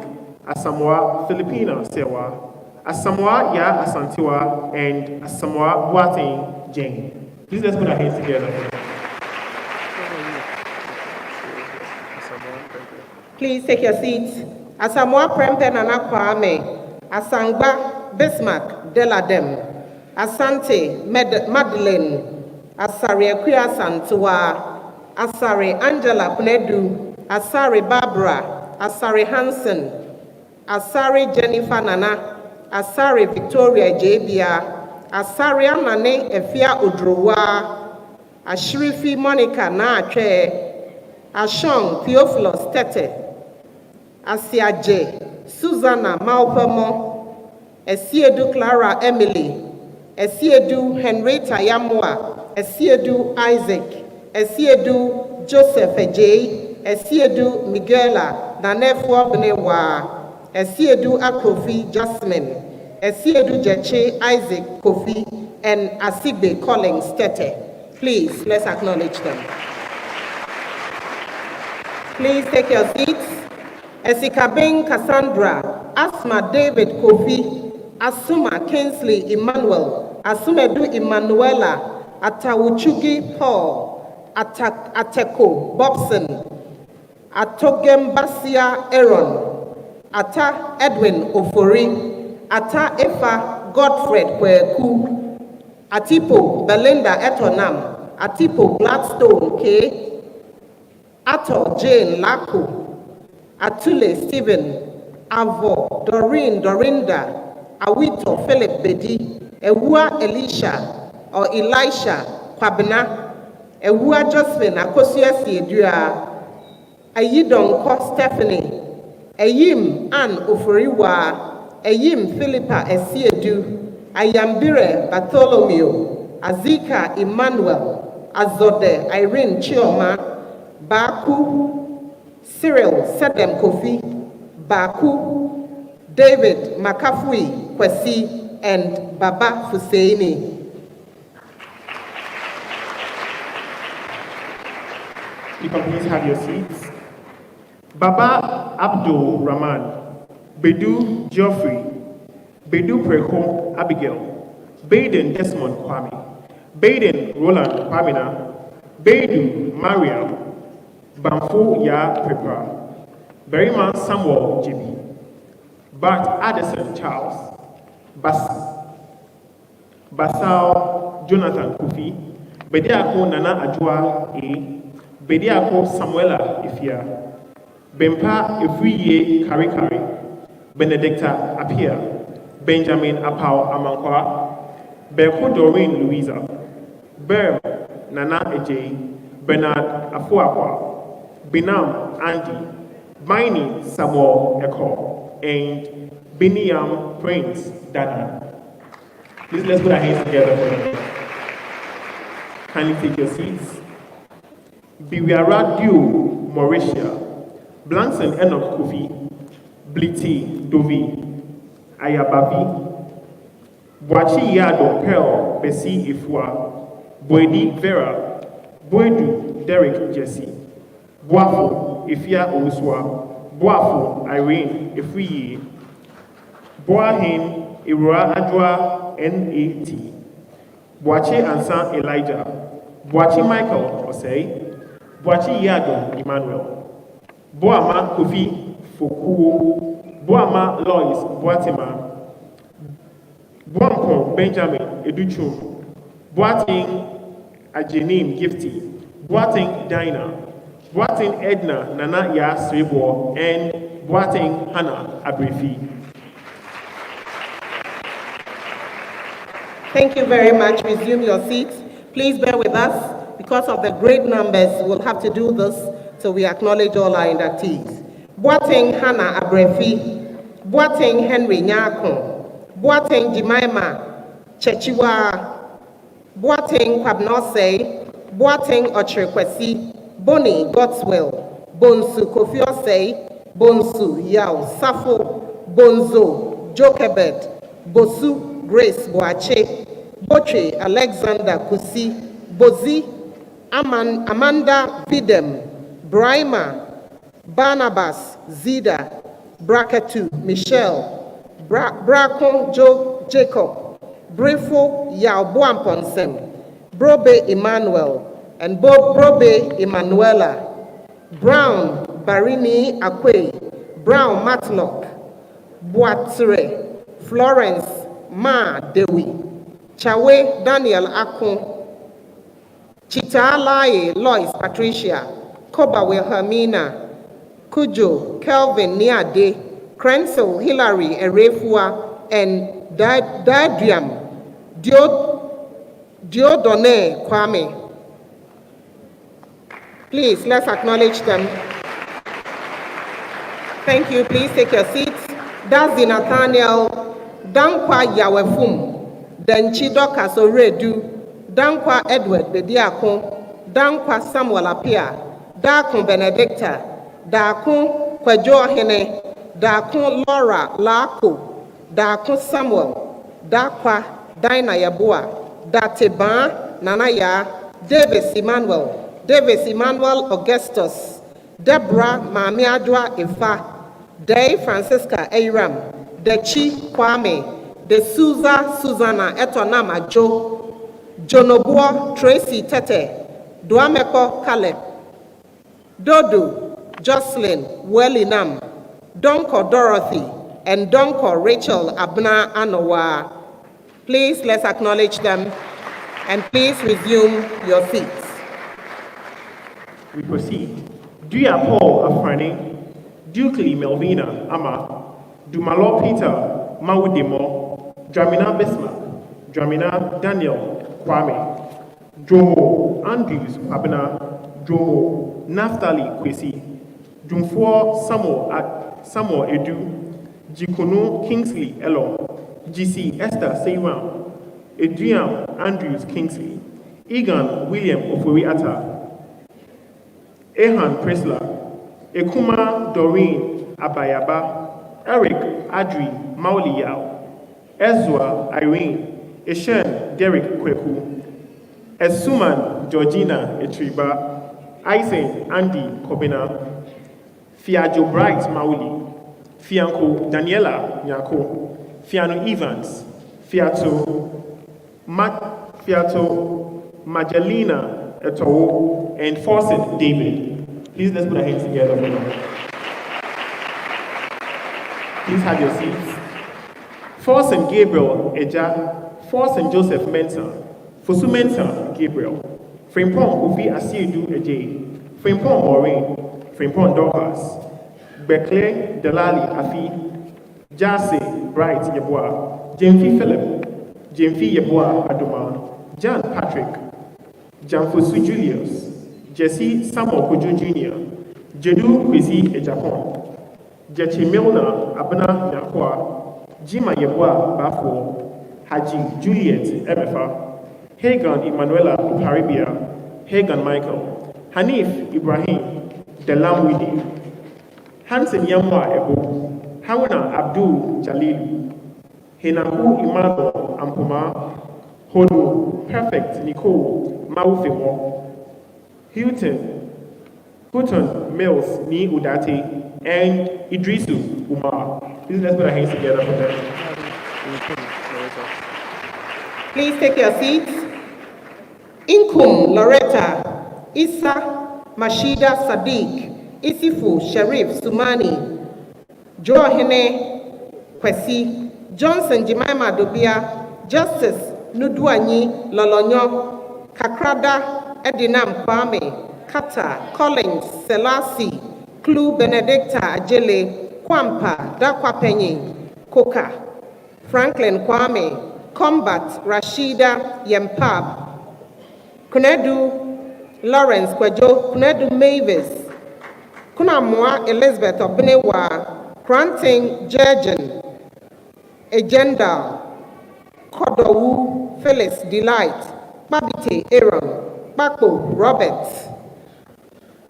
Asamoah Filipina Sewa, Asamoah Ya Asantiwa, and Asamoah Boateng Jane. Please let's put our hands together. Please take your seats. Asamoah Prempe Nana Kwame, Asangba Bismarck Deladem, Asante Madeleine, Asari Akuya Santua, Asari Angela Pnedu, Asari Barbara, Asari Hansen, Asari Jennifer Nana, Asari Victoria Jabia, Asari Amane Efia Udruwa, Ashrifi Monica Naache, Ashong Theophilus Tete, Asiaje Susanna Maupemo, Esiedu Clara Emily, Esiedu Henrietta Yamwa, Esiedu Isaac, Esiedu Joseph Ejay, Esiedu Miguela Nanefwa Benewa, Esiedu Akrofi Jasmine, Esiedu Jeche Isaac Kofi, and Asigbe Collins Tete. Please, let's acknowledge them. Please take your seats. Esikabeng Cassandra, Asma David Kofi, Asuma Kinsley Emmanuel, Asumedu Emanuela, Atawuchugi Paul, Ateko Bobson, Atogem Basia Aaron, Ata Edwin Ofori, Ata Efa Godfred Kweku, Atipo Belinda Etonam, Atipo Gladstone K, Ato Jane Laku, Atule Stephen, Avo Doreen Dorinda, Awito Philip Bedi, Ewa Elisha or Elisha Kwabena, Ewua Josephine Akosua Siedua, Ayidonko Stephanie, Ayim Ann Oforiwa, Ayim Philippa Esiedu, Ayambire Bartholomew, Azika Emmanuel, Azode Irene Chioma, Baku Cyril Sedem Kofi, Baku David Makafui Kwesi, and Baba Fuseini. You can please have your seats. Baba Abdul Rahman, Bedu Geoffrey, Bedu Preko Abigail, Baden Desmond Kwame, Baden Roland Kwamina, Bedu Mariam, Bamfo Ya Prepa, Berryman Samuel Jibi, Bart Addison Charles, Basal Jonathan Kofi, Bediako Nana Ajua A, Bediako Samuela Ifia, Bempa Ifriye Karikari, Benedicta Apia, Benjamin Apau Amankwa, Berko Doreen Louisa, Berm Nana Eje, Bernard Afuakwa, Binam Andy, Bini Samuel Eko, and Biniam Prince Dana. Please let's put our hands together for them. Kindly take your seats. Biwiara Dio Mauritia, Blanson Enoch Kofi, Bliti Dovi, Ayababi, Boachi Yado Pearl Bessi Ifua, Boedi Vera, Boedu Derek Jesse, Boafo Ifia Ouswa, Boafo Irene Ifriye, Boahin Irua Adwa NAT, Boachi Ansan Elijah, Boachi Michael Osei, Boachi Yado Emmanuel, Boama Kofi Fokuo, Boama Lois Boatima, Boamko Benjamin Educhum, Boating Ajenim Gifty, Boating Dinah, Boating Edna Nana Ya Srebo, and Boating Hannah Abrefi. Thank you very much. Resume your seats. Please bear with us. Because of the great numbers, we'll have to do this, so we acknowledge all our inductees. Boateng Hannah Abrefi, Boateng Henry Nyako, Boateng Jemima Chechiwa, Boateng Kwabnosei, Boateng Ochrekwesi, Boni Godswill, Bonsu Kofiosei, Bonsu Yao Safo, Bonzo Jokebed, Bosu Grace Boache, Boche Alexander Kusi, Bozi Amanda Videm, Brima, Barnabas Zida, Braketu Michelle, Brakon Joe Jacob, Brefo Yao Boamponsem, Brobe Emmanuel, and Brobe Emanuela, Brown Barini Akwe, Brown Matlock, Boatre, Florence Ma Dewi, Chawe Daniel Akon, Chita Alaye Lois Patricia, Koba Wilhelmina, Kujo Kelvin Niade, Krensel Hilary Erefua, and Dadriam Diodone Kwame. Please, let's acknowledge them. Thank you. Please take your seats. Dazi Nathaniel, Dankwa Yawefum, Denchi Dokas Oredu, Dankwa Edward Bediakon, Dankwa Samuel Apia, Dakun Benedicta, Dakun Kwejo Hene, Dakun Laura Lako, Dakun Samuel, Dakwa Dina Yabua, Dateban Nanaya, Davis Emmanuel Augustus, Deborah Mami Adwa Ifa, Day Francisca Aram, Dechi Kwame, De Souza Susanna Etonama Jo, Jonobuo Tracy Tete, Duameko Caleb, Dodo Jocelyn Wellinam, Donko Dorothy, and Donko Rachel Abna Anowa. Please, let's acknowledge them, and please resume your seats. We proceed. Duya Paul Afrani, Dukely Melvina Ama, Dumalo Peter Maudimo, Dramina Bismarck, Dramina Daniel Kwame, Dwomo Andrews Abena, Dwomo Naphtali Kwesi, Dumfoɔ Samuel Edu, Jikono Kingsley Elo, GC Esther Seiram, Adrian Andrews Kingsley, Egan William Ofori Atta, Ehan Presla, Ekuma Doreen Abayaba, Eric Adri Mauli Yao, Ezra Irene, Eshen Derek Kweku, Esuman Georgina Etriba, Aisen Andy Kobina, Fiajo Bright Mauli, Fianco Daniela Nyako, Fiano Evans, Fiato Majalina Etowo, and Fawcett David. Please let's put our hands together for them. Please have your seats. Fawcett Gabriel Eja, Fawcett Joseph Mensah, Fosu Mensah Gabriel, Frimpong Ufi Asiedu Eje, Frimpong Maureen, Frimpong Dorcas, Bekle Delali Afi, Jase Bright Yeboah, Jemfi Philip, Jemfi Yeboah Adoma, John Patrick, Janfosu Julius, Jesse Samuel Kojo Jr., Jedu Kwesi Ejapon, Jeche Milner Abena Nyakwa, Jima Yeboah Bafo, Haji Juliet Emefa, Hagan Emanuela Uparibia, Hagan Michael, Hanif Ibrahim, Delam Widi, Hansen Yamwa Ebo, Hawana Abdul Jalil, Henaku Imano Ampuma, Hono Perfect Nicole Maufimo, Houghton Mills Ni Udati, and Idrisu Umar. Please let's put our hands together for them. Please take your seats. Inkum Loretta, Issa Mashida Sadiq, Isifu Sharif Sumani, Joahene Kwesi, Johnson Jemima Dobia, Justice Nuduanyi Lolonyo, Kakrada Edinam Kwame, Kata Collins Selassie, Klu Benedicta Ajele, Kwampa Dakwapenyi, Koka, Franklin Kwame, Combat Rashida Yempab, Kunedu Lawrence Kwejo, Kunedu Mavis, Kunamwa Elizabeth Obenewa, Kranting Jergen, Agenda, Kodowu Phyllis Delight, Babite Aaron, Bakpo Robert,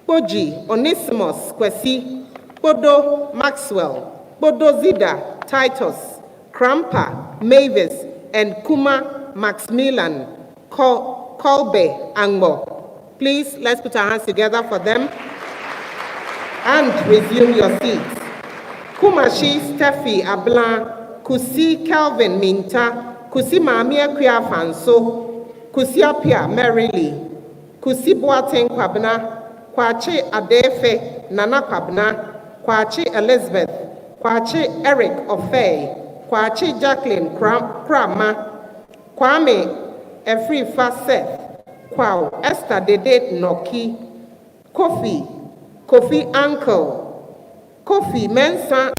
Boji Onesimus Kwesi, Bodo Maxwell, Bodo Zida Titus, Krampa Mavis, and Kuma Maximilian Kolbe Angmo. Please, let's put our hands together for them and resume your seats. Kumashi Steffi Ablan, Kusi Calvin Minta, Kusi Mamia Kuya Fanso, Kusi Apia Merrily, Kusi Boateng Kwabna, Kwache Adefe Nana Kwabna, Kwache Elizabeth, Kwache Eric Ofei, Kwache Jacqueline Krama, Kwame Efri Seth, Kwao Esther Dede Noki, Kofi Uncle, Kofi Mensa.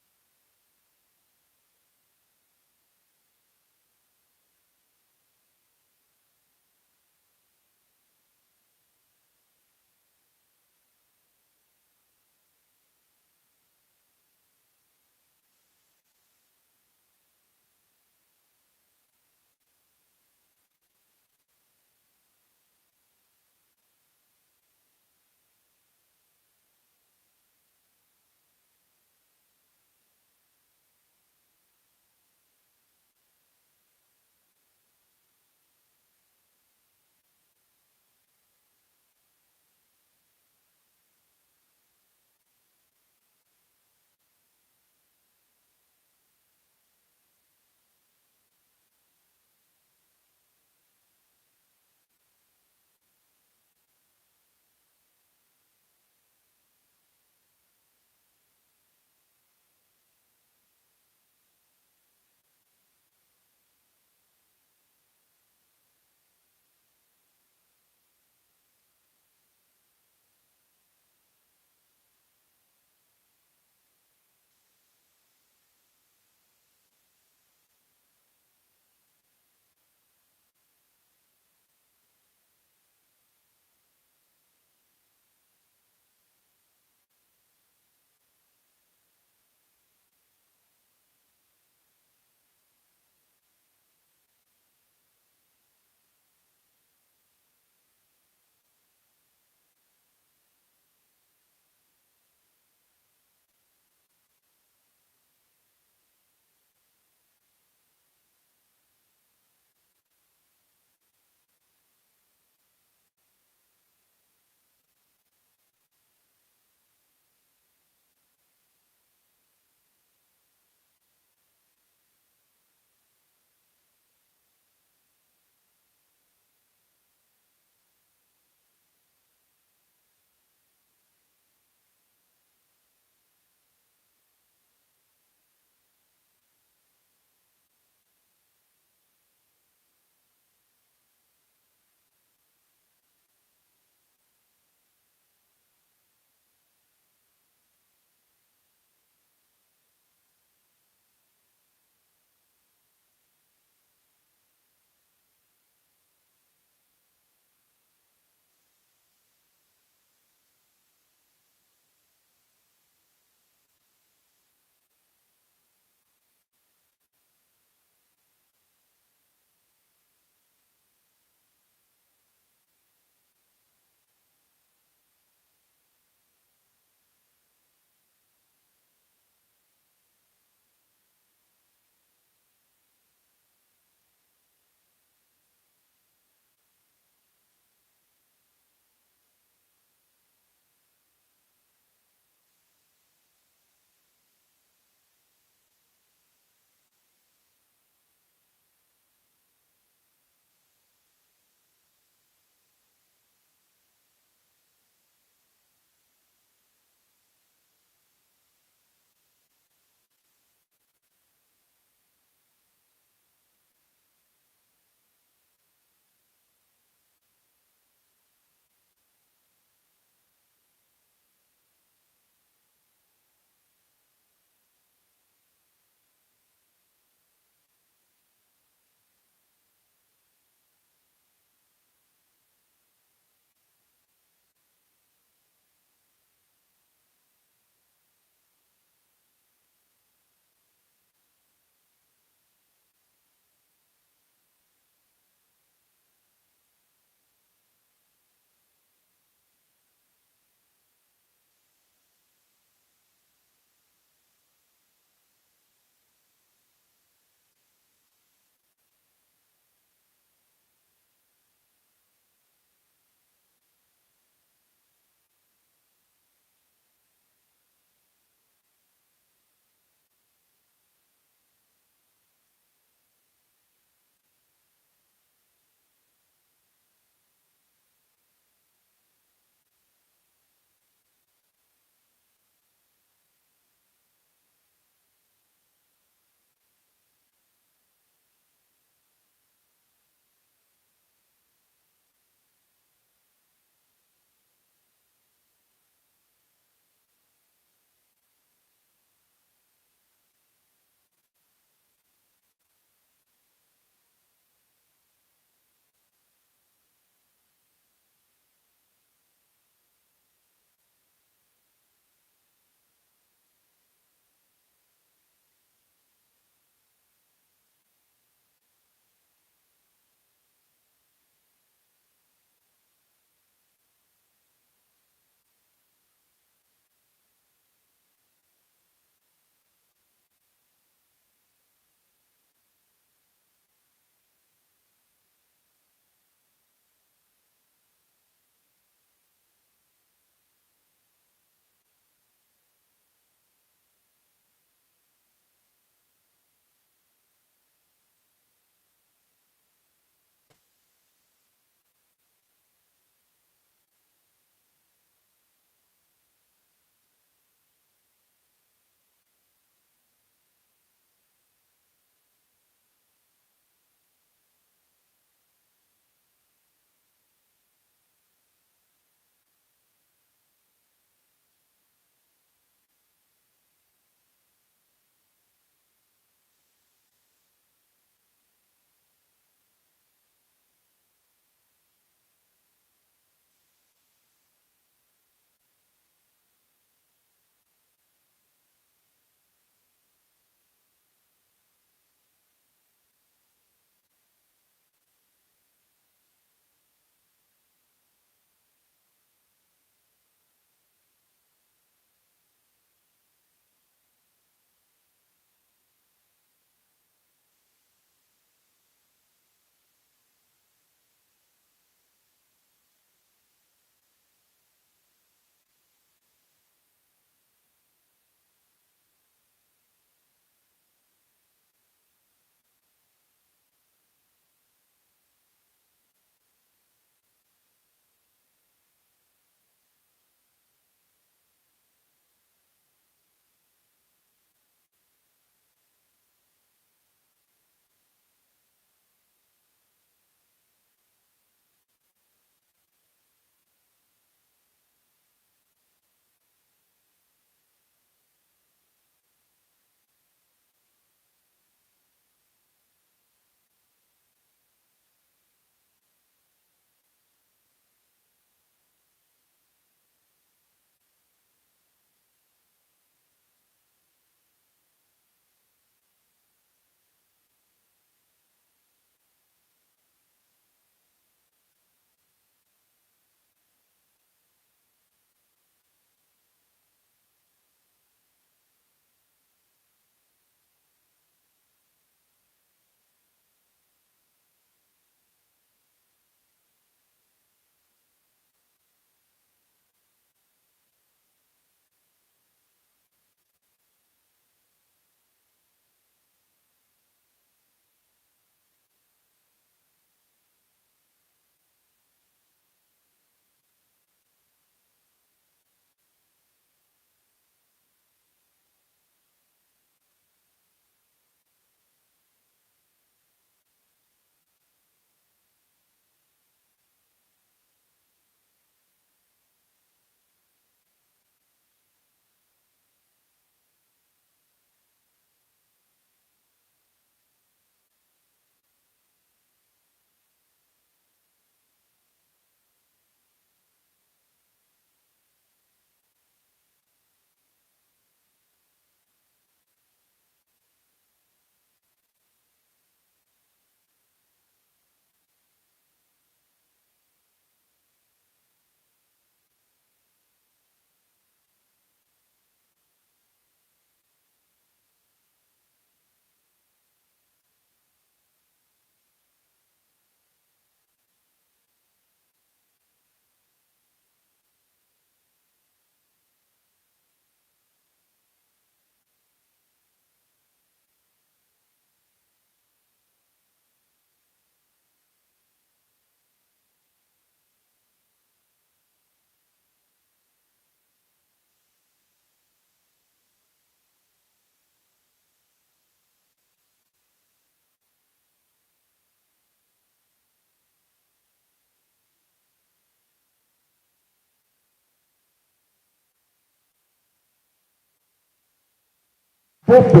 Brobe,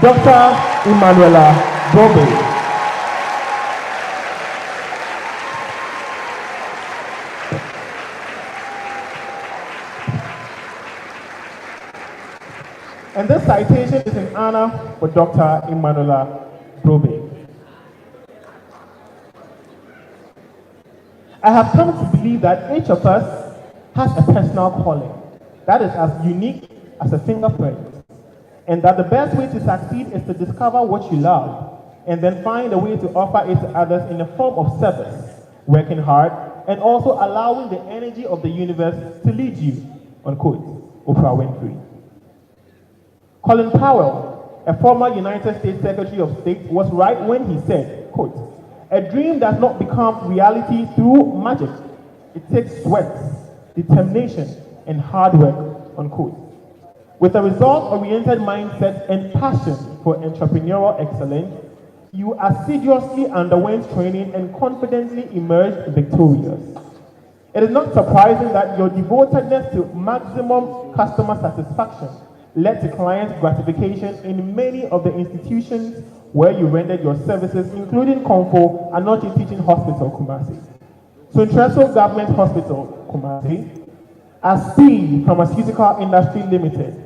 Dr. Emanuela Brobe. And this citation is in honor for Dr. Emanuela Brobe. I have come to believe that each of us has a personal calling that is as unique as a fingerprint, and that the best way to succeed is to discover what you love and then find a way to offer it to others in the form of service, working hard, and also allowing the energy of the universe to lead you, unquote, Oprah Winfrey. Colin Powell, a former United States Secretary of State, was right when he said, quote, "A dream does not become reality through magic. It takes sweat, determination, and hard work," unquote. With a result-oriented mindset and passion for entrepreneurial excellence, you assiduously underwent training and confidently emerged victorious. It is not surprising that your devotedness to maximum customer satisfaction led to client gratification in many of the institutions where you rendered your services, including Comfo Anoche Teaching Hospital, Kumasi, Suntreso Government Hospital, Kumasi, Aspi Pharmaceutical Industry Limited,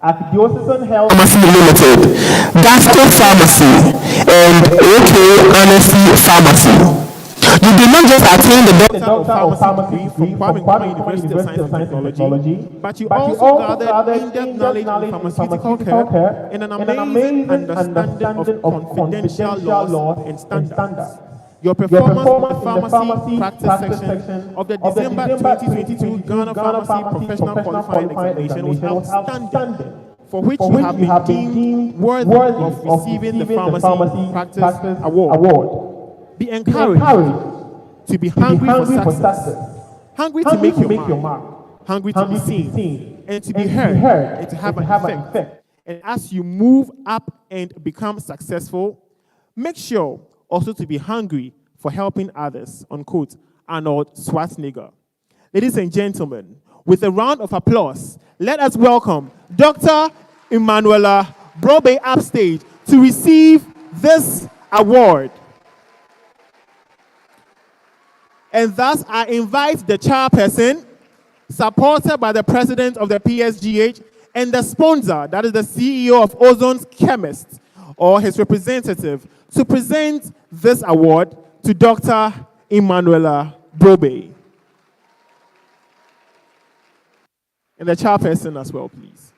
Archdiocesan Health Pharmacy Limited, Gasco Pharmacy, and OK Annecy Pharmacy. You did not just attain the Doctor of Pharmacy degree from Kwame University of Science and Technology, but you also gathered in-depth knowledge in pharmaceutical care and an amazing understanding of confidential laws and standards. Your performance in the pharmacy practice section of the December 2022 Ghana Pharmacy Professional Qualified Examination was outstanding, for which you have been deemed worthy of receiving the Pharmacy Practice Award. Be encouraged to be hungry for success, hungry to make your mark, hungry to be seen, and to be heard, and to have an effect. And as you move up and become successful, make sure also to be hungry for helping others, unquote, Arnold Schwarzenegger. Ladies and gentlemen, with a round of applause, let us welcome Dr. Emanuela Brobe upstage to receive this award. And thus, I invite the chairperson, supported by the president of the PSGH, and the sponsor, that is the CEO of Ozone's Chemist, or his representative, to present this award to Dr. Emanuela Brobe. And the chairperson as well, please.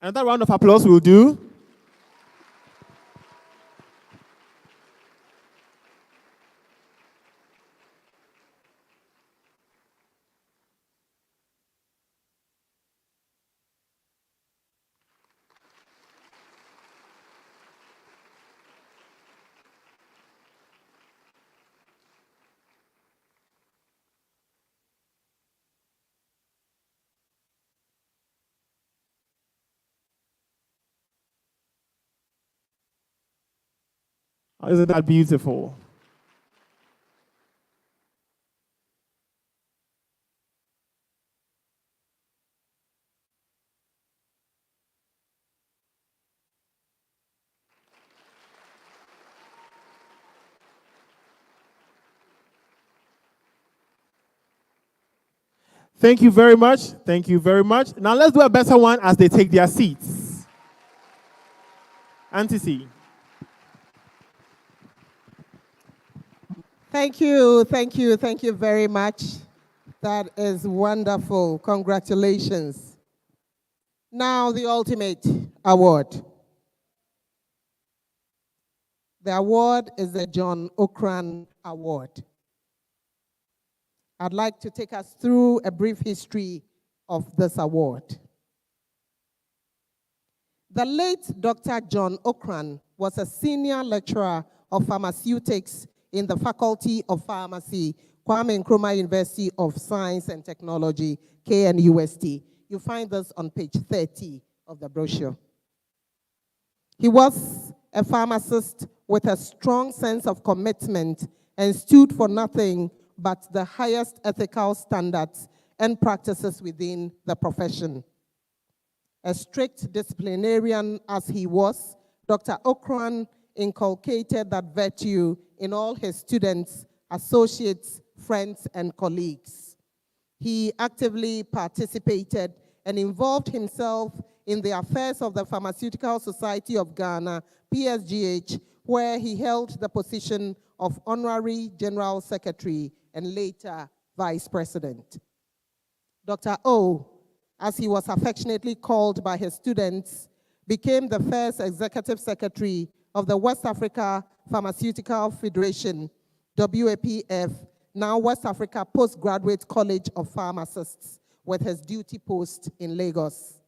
Another round of applause will do. Isn't that beautiful? Thank you very much. Thank you very much. Now let's do a better one as they take their seats. Auntie C. Thank you very much. That is wonderful. Congratulations. Now the ultimate award. The award is the John Okran Award. I'd like to take us through a brief history of this award. The late Dr. John Okran was a senior lecturer of pharmaceutics in the Faculty of Pharmacy, Kwame Nkrumah University of Science and Technology, KNUST. You find this on page 30 of the brochure. He was a pharmacist with a strong sense of commitment and stood for nothing but the highest ethical standards and practices within the profession. A strict disciplinarian as he was, Dr. Okran inculcated that virtue in all his students, associates, friends, and colleagues. He actively participated and involved himself in the affairs of the Pharmaceutical Society of Ghana, PSGH, where he held the position of Honorary General Secretary and later Vice President. Dr. O, as he was affectionately called by his students, became the first Executive Secretary of the West Africa Pharmaceutical Federation, WAPF, now West Africa Postgraduate College of Pharmacists, with his duty post in Lagos.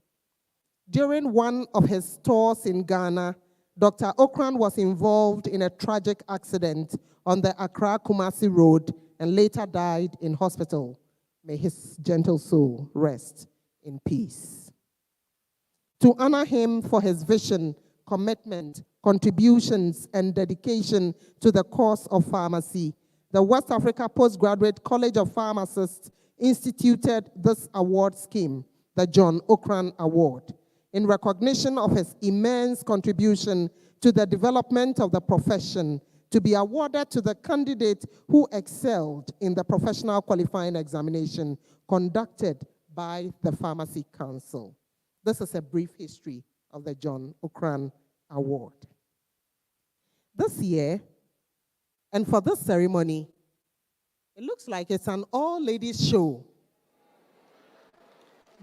During one of his tours in Ghana, Dr. Okran was involved in a tragic accident on the Accra-Kumasi Road and later died in hospital. May his gentle soul rest in peace. To honor him for his vision, commitment, contributions, and dedication to the cause of pharmacy, the West Africa Postgraduate College of Pharmacists instituted this award scheme, the John Okran Award, in recognition of his immense contribution to the development of the profession, to be awarded to the candidate who excelled in the professional qualifying examination conducted by the Pharmacy Council. This is a brief history of the John Okran Award. This year, and for this ceremony, it looks like it's an all-ladies show.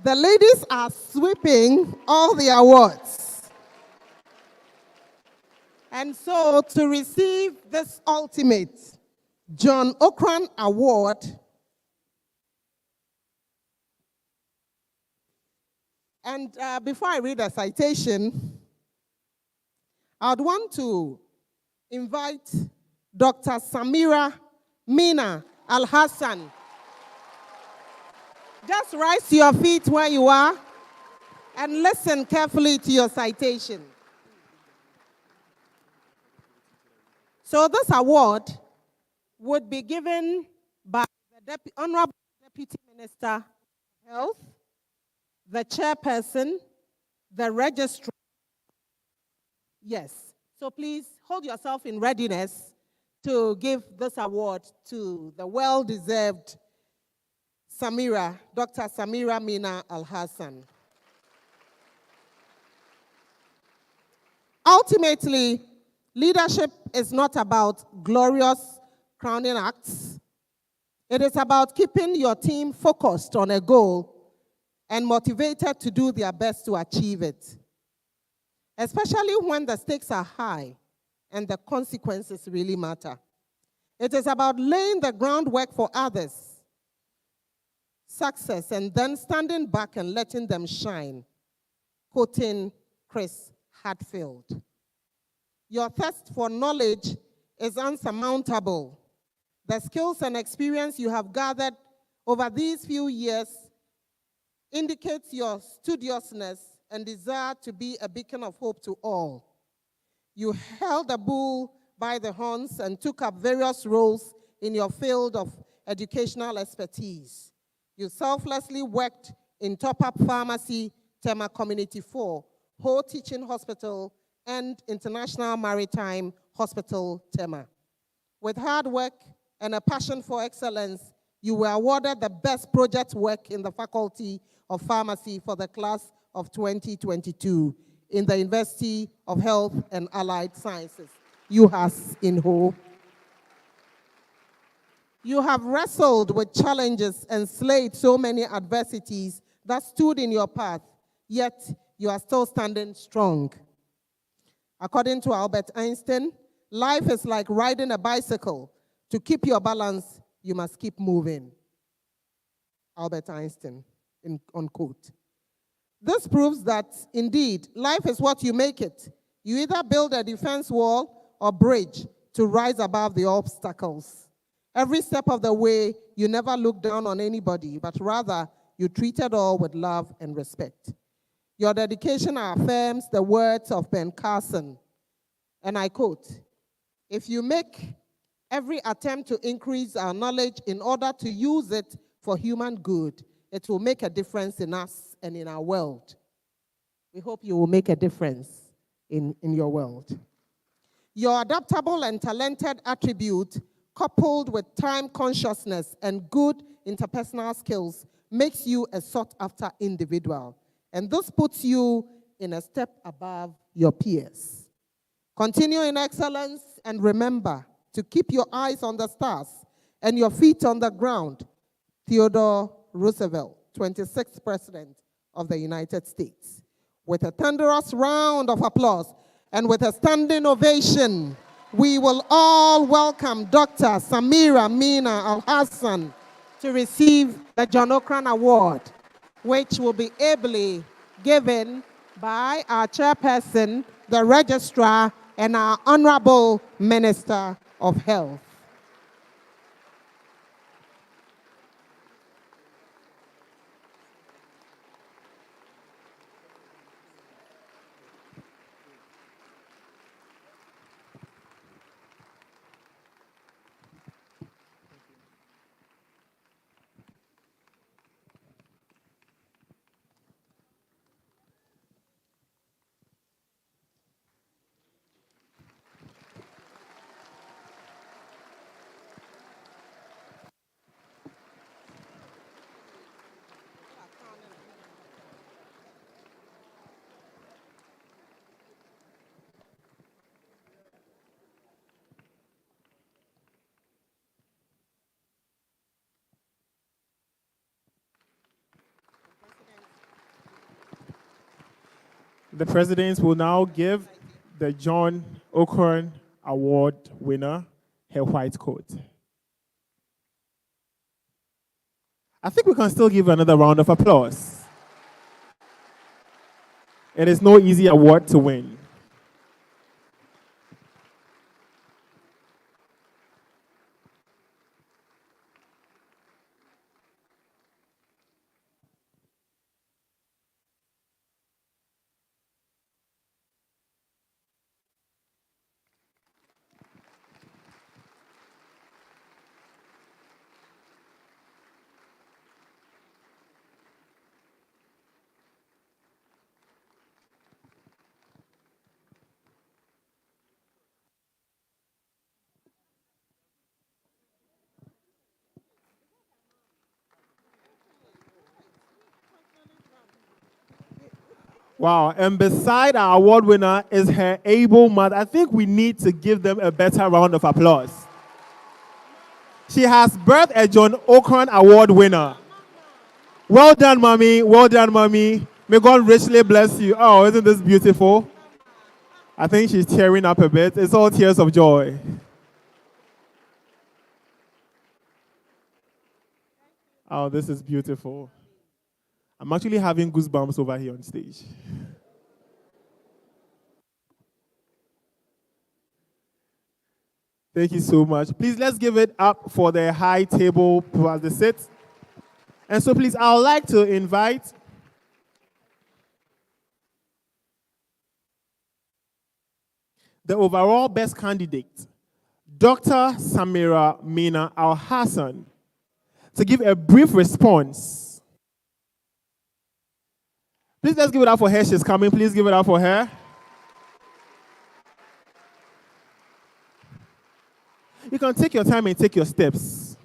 The ladies are sweeping all the awards. And so to receive this ultimate John Okran Award, and before I read a citation, I'd want to invite Dr. Samira Mina Al-Hassan. Just rise to your feet where you are and listen carefully to your citation. So this award would be given by the Honorable Deputy Minister of Health, the chairperson, the registrar. Yes, so please hold yourself in readiness to give this award to the well-deserved Samira, Dr. Samira Mina Al-Hassan. Ultimately, leadership is not about glorious crowning acts. It is about keeping your team focused on a goal and motivated to do their best to achieve it, especially when the stakes are high and the consequences really matter. It is about laying the groundwork for others' success and then standing back and letting them shine. Quoting Chris Hadfield. Your thirst for knowledge is unsurmountable. The skills and experience you have gathered over these few years indicates your studiousness and desire to be a beacon of hope to all. You held the bull by the horns and took up various roles in your field of educational expertise. You selflessly worked in top-up pharmacy, Tema Community 4, Ho Teaching Hospital, and International Maritime Hospital, Tema. With hard work and a passion for excellence, you were awarded the best project work in the Faculty of Pharmacy for the class of 2022 in the University of Health and Allied Sciences, UHAS in Ho. You have wrestled with challenges and slayed so many adversities that stood in your path, yet you are still standing strong. According to Albert Einstein, life is like riding a bicycle. To keep your balance, you must keep moving. Albert Einstein, unquote. This proves that, indeed, life is what you make it. You either build a defense wall or bridge to rise above the obstacles. Every step of the way, you never looked down on anybody, but rather you treated all with love and respect. Your dedication affirms the words of Ben Carson, and I quote, "If you make every attempt to increase our knowledge in order to use it for human good, it will make a difference in us and in our world." We hope you will make a difference in your world. Your adaptable and talented attribute, coupled with time consciousness and good interpersonal skills, makes you a sought-after individual. And this puts you in a step above your peers. Continue in excellence and remember to keep your eyes on the stars and your feet on the ground. Theodore Roosevelt, 26th President of the United States. With a thunderous round of applause and with a standing ovation, we will all welcome Dr. Samira Mina Al-Hassan to receive the John Okran Award, which will be ably given by our chairperson, the registrar, and our Honorable Minister of Health. The President will now give the John Okran Award winner her white coat. I think we can still give another round of applause. It is no easy award to win. Wow, and beside our award winner is her able mother. I think we need to give them a better round of applause. She has birthed a John Okran Award winner. Well done, Mommy. Well done, Mommy. May God richly bless you. Oh, isn't this beautiful? I think she's tearing up a bit. It's all tears of joy. Oh, this is beautiful. I'm actually having goosebumps over here on stage. Thank you so much. Please, let's give it up for the high table as they sit. And so, please, I would like to invite the overall best candidate, Dr. Samira Mina Al-Hassan, to give a brief response. Please, let's give it up for her. She's coming. Please give it up for her. You can take your time and take your steps.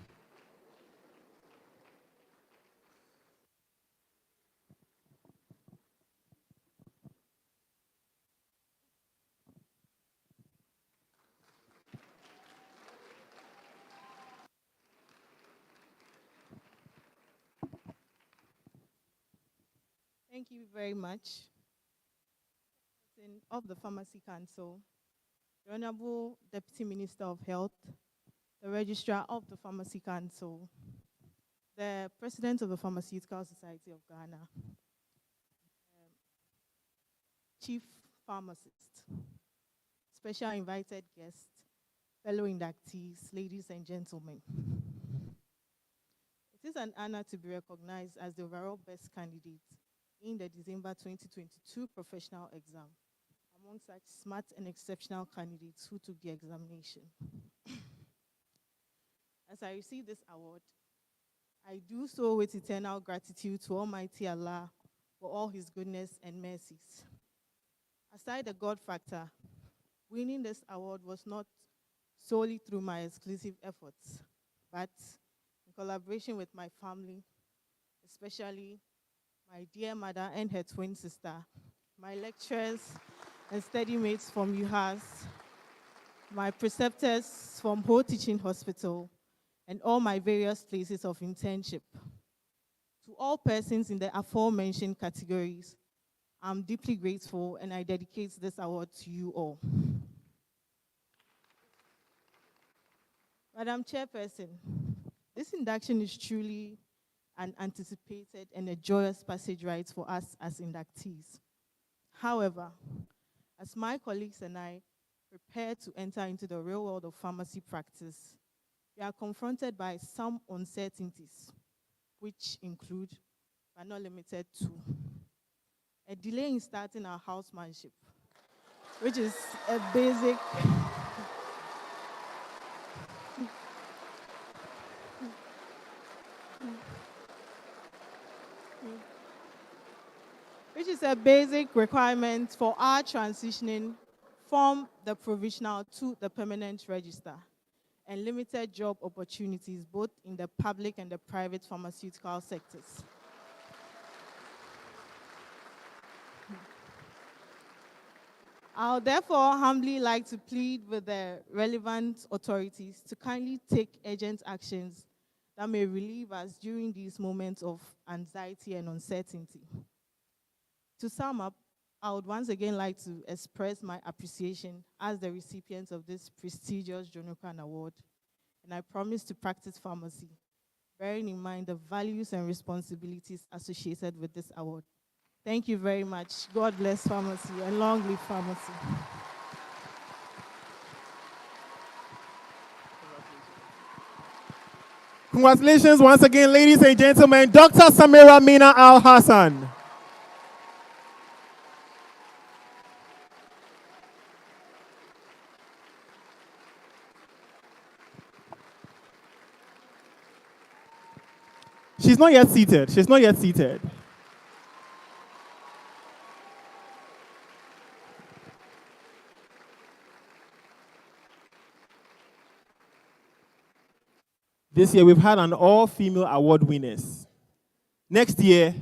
Thank you very much. Of the Pharmacy Council, the Honorable Deputy Minister of Health, the Registrar of the Pharmacy Council, the President of the Pharmaceutical Society of Ghana, Chief Pharmacist, special invited guests, fellow inductees, ladies and gentlemen. It is an honor to be recognized as the overall best candidate in the December 2022 professional exam among such smart and exceptional candidates who took the examination. As I receive this award, I do so with eternal gratitude to Almighty Allah for all His goodness and mercies. Aside the God factor, winning this award was not solely through my exclusive efforts, but in collaboration with my family, especially my dear mother and her twin sister, my lecturers and study mates from UHAS, my preceptors from Ho Teaching Hospital, and all my various places of internship. To all persons in the aforementioned categories, I'm deeply grateful and I dedicate this award to you all. Madam Chairperson, this induction is truly an anticipated and a joyous passage rite for us as inductees. However, as my colleagues and I prepare to enter into the real world of pharmacy practice, we are confronted by some uncertainties, which include, but not limited to, a delay in starting our housemanship, which is a basic requirement for our transitioning from the provisional to the permanent register, and limited job opportunities both in the public and the private pharmaceutical sectors. I'll therefore humbly like to plead with the relevant authorities to kindly take urgent actions that may relieve us during these moments of anxiety and uncertainty. To sum up, I would once again like to express my appreciation as the recipient of this prestigious Jonathan Award, and I promise to practice pharmacy, bearing in mind the values and responsibilities associated with this award. Thank you very much. God bless pharmacy and long live pharmacy. Congratulations once again, ladies and gentlemen, Dr. Samira Mina Al-Hassan. She's not yet seated. She's not yet seated. This year, we've had an all-female award winners. Next year,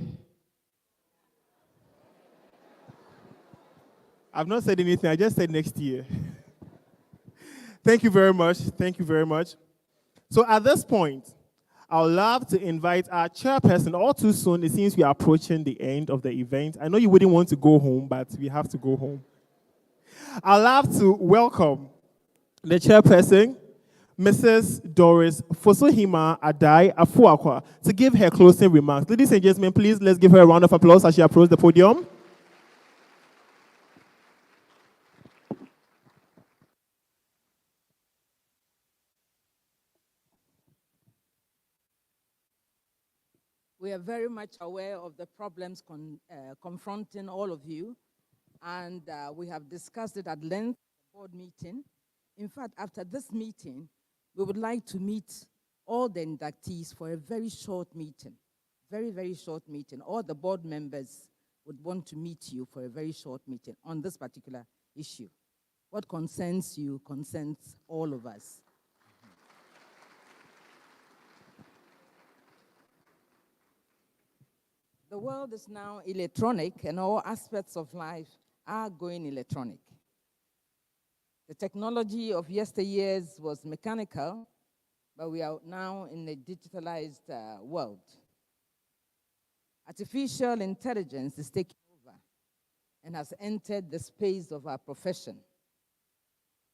I've not said anything. I just said next year. Thank you very much. Thank you very much. So at this point, I would love to invite our chairperson. All too soon, it seems we are approaching the end of the event. I know you wouldn't want to go home, but we have to go home. I'd love to welcome the chairperson, Mrs. Doris Fosuhima Adai Afuakwa, to give her closing remarks. Ladies and gentlemen, please let's give her a round of applause as she approaches the podium. We are very much aware of the problems confronting all of you, and we have discussed it at length at the board meeting. In fact, after this meeting, we would like to meet all the inductees for a very short meeting, very, very short meeting. All the board members would want to meet you for a very short meeting on this particular issue. What concerns you concerns all of us. The world is now electronic, and all aspects of life are going electronic. The technology of yesteryears was mechanical, but we are now in a digitalized world. Artificial intelligence is taking over and has entered the space of our profession.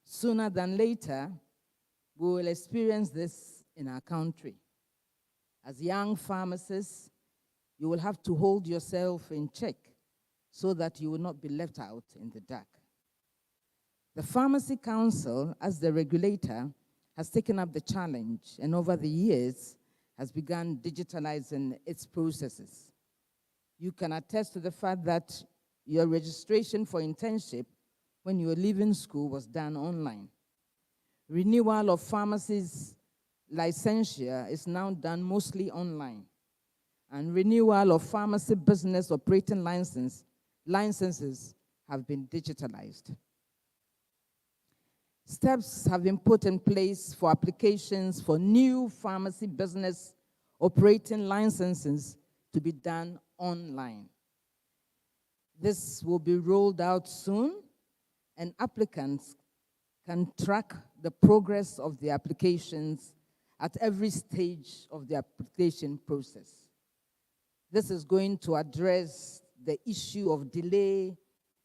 Sooner than later, we will experience this in our country. As young pharmacists, you will have to hold yourself in check so that you will not be left out in the dark. The Pharmacy Council, as the regulator, has taken up the challenge and over the years has begun digitalizing its processes. You can attest to the fact that your registration for internship when you were leaving school was done online. Renewal of pharmacies' licensure is now done mostly online. And renewal of pharmacy business operating licenses have been digitalized. Steps have been put in place for applications for new pharmacy business operating licenses to be done online. This will be rolled out soon, and applicants can track the progress of the applications at every stage of the application process. This is going to address the issue of delay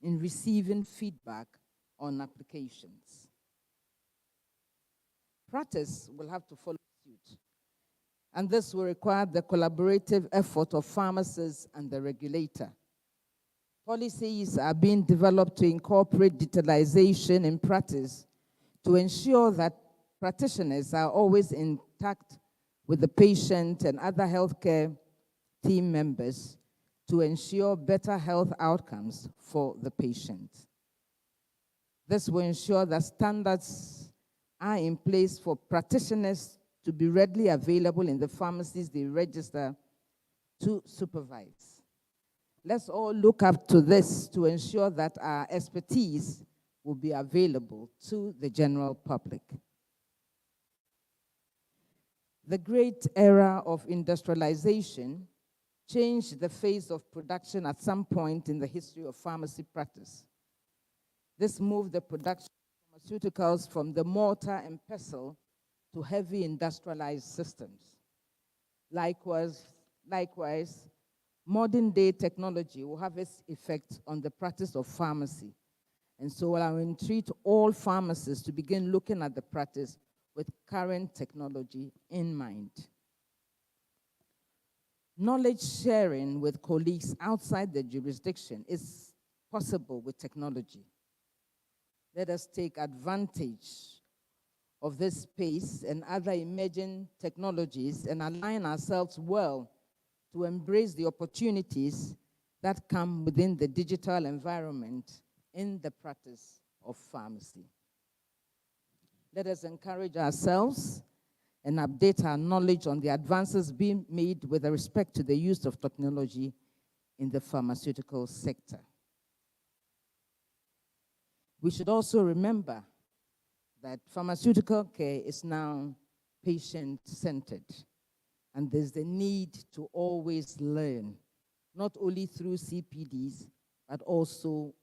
in receiving feedback on applications. Practice will have to follow suit, and this will require the collaborative effort of pharmacists and the regulator. Policies are being developed to incorporate digitalization in practice to ensure that practitioners are always in contact with the patient and other healthcare team members to ensure better health outcomes for the patient. This will ensure that standards are in place for practitioners to be readily available in the pharmacies they register to supervise. Let's all look up to this to ensure that our expertise will be available to the general public. The great era of industrialization changed the face of production at some point in the history of pharmacy practice. This moved the production of pharmaceuticals from the mortar and pestle to heavy industrialized systems. Likewise, modern day technology will have its effect on the practice of pharmacy. And so I will entreat all pharmacists to begin looking at the practice with current technology in mind. Knowledge sharing with colleagues outside the jurisdiction is possible with technology. Let us take advantage of this space and other emerging technologies and align ourselves well to embrace the opportunities that come within the digital environment in the practice of pharmacy. Let us encourage ourselves and update our knowledge on the advances being made with respect to the use of technology in the pharmaceutical sector. We should also remember that pharmaceutical care is now patient-centered, and there's the need to always learn, not only through CPDs, but also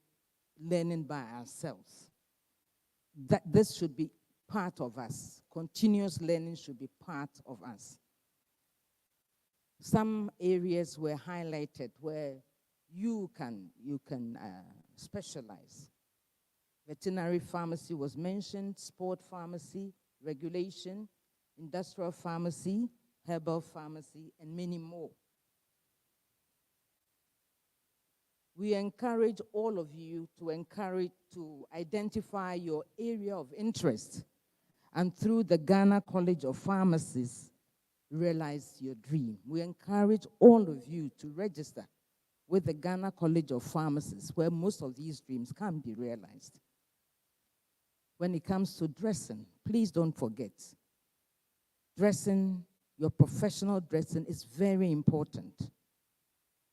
learning by ourselves. That this should be part of us. Continuous learning should be part of us. Some areas were highlighted where you can specialize. Veterinary pharmacy was mentioned, sport pharmacy, regulation, industrial pharmacy, herbal pharmacy, and many more. We encourage all of you to identify your area of interest, and through the Ghana College of Pharmacists, realize your dream. We encourage all of you to register with the Ghana College of Pharmacists, where most of these dreams can be realized. When it comes to dressing, please don't forget, dressing, your professional dressing is very important.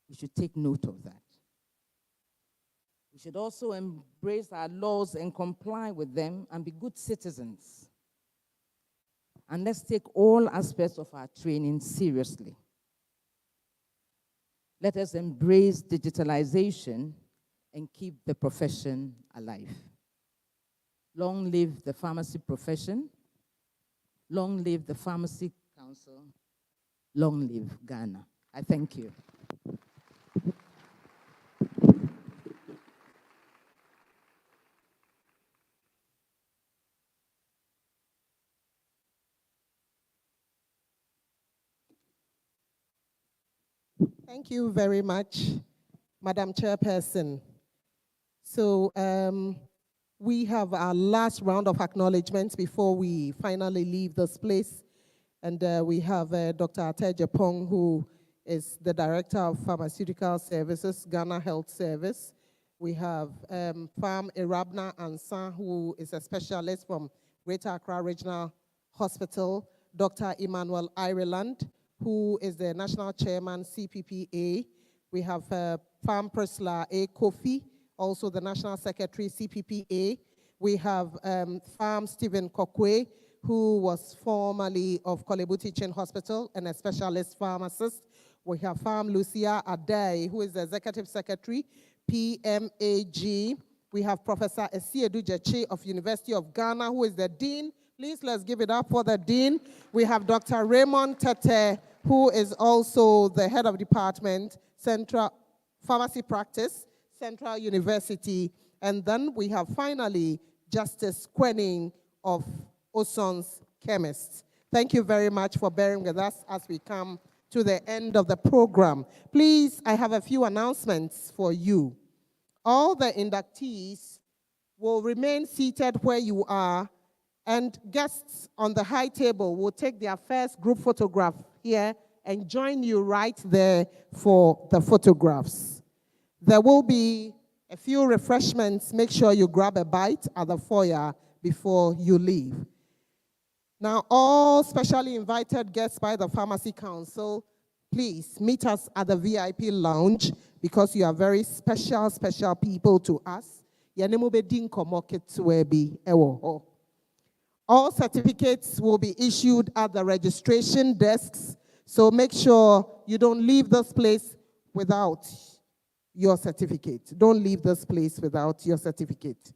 We should take note of that. We should also embrace our laws and comply with them and be good citizens. And let's take all aspects of our training seriously. Let us embrace digitalization and keep the profession alive. Long live the pharmacy profession. Long live the Pharmacy Council. Long live Ghana. I thank you. Thank you very much, Madam Chairperson. So we have our last round of acknowledgements before we finally leave this place. And we have Dr. Ateja Pong, who is the Director of Pharmaceutical Services, Ghana Health Service. We have Pharm Irabna Ansan, who is a specialist from Greater Accra Regional Hospital. Dr. Emmanuel Ireland, who is the National Chairman, CPPA. We have Pharm Prisla A. Kofi, also the National Secretary, CPPA. We have Pharm Stephen Kokwe, who was formerly of Kolebu Teaching Hospital and a specialist pharmacist. We have Pharm Lucia Adai, who is the Executive Secretary, PMAG. We have Professor Esiedu Jeche of University of Ghana, who is the Dean. Please, let's give it up for the Dean. We have Dr. Raymond Tete, who is also the Head of Department, Central Pharmacy Practice, Central University. And then we have finally Justice Quening of Oson's Chemists. Thank you very much for bearing with us as we come to the end of the program. Please, I have a few announcements for you. All the inductees will remain seated where you are, and guests on the high table will take their first group photograph here and join you right there for the photographs. There will be a few refreshments. Make sure you grab a bite at the foyer before you leave. Now, all specially invited guests by the Pharmacy Council, please meet us at the VIP lounge because you are very special people to us. All certificates will be issued at the registration desks, so make sure you don't leave this place without your certificate. Don't leave this place without your certificate.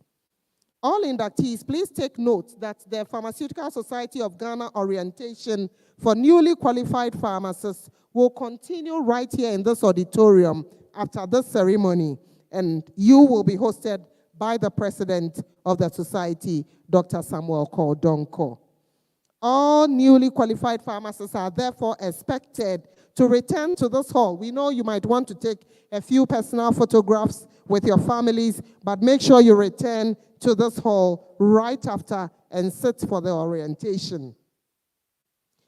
All inductees, please take note that the Pharmaceutical Society of Ghana orientation for newly qualified pharmacists will continue right here in this auditorium after this ceremony, and you will be hosted by the president of the society, Dr. Samuel Kordonko. All newly qualified pharmacists are therefore expected to return to this hall. We know you might want to take a few personal photographs with your families, but make sure you return to this hall right after and sit for the orientation.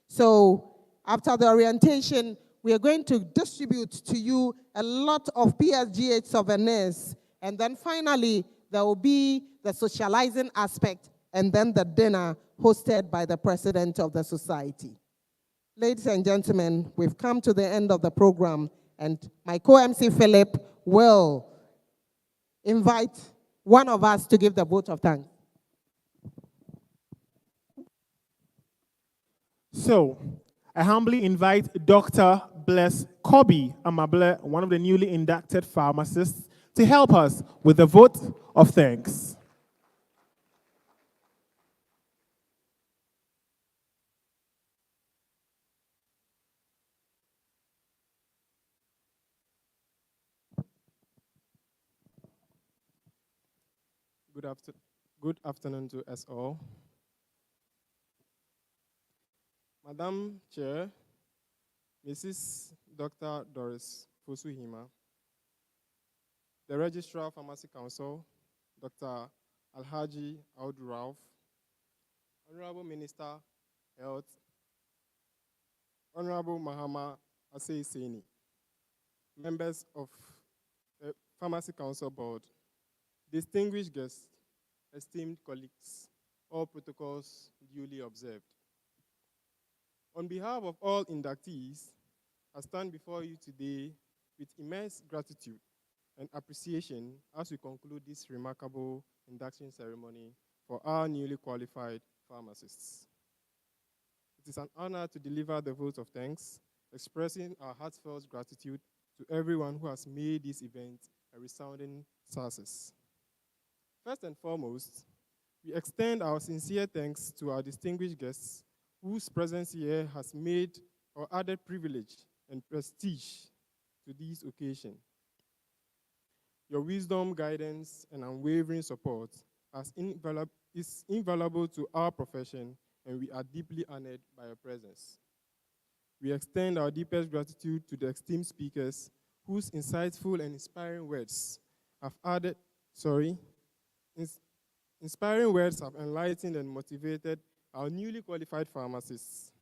So after the orientation, we are going to distribute to you a lot of PSGH souvenirs, and then finally, there will be the socializing aspect and then the dinner hosted by the president of the society. Ladies and gentlemen, we've come to the end of the program, and my co-MC Philip will invite one of us to give the vote of thanks. So, I humbly invite Dr. Bless Kobe Amable, one of the newly inducted pharmacists, to help us with the vote of thanks. Good afternoon to us all. Madam Chair, Mrs. Dr. Doris Fosuhima, the Registrar of Pharmacy Council, Dr. Alhaji Audu Rauf, Honorable Minister, Health, Honorable Mahama Asei Seni, members of the Pharmacy Council Board, distinguished guests, esteemed colleagues, all protocols duly observed. On behalf of all inductees, I stand before you today with immense gratitude and appreciation as we conclude this remarkable induction ceremony for our newly qualified pharmacists. It is an honor to deliver the vote of thanks, expressing our heartfelt gratitude to everyone who has made this event a resounding success. First and foremost, we extend our sincere thanks to our distinguished guests whose presence here has made or added privilege and prestige to this occasion. Your wisdom, guidance, and unwavering support is invaluable to our profession, and we are deeply honored by your presence. We extend our deepest gratitude to the esteemed speakers whose insightful and inspiring words have Inspiring words have enlightened and motivated our newly qualified pharmacists.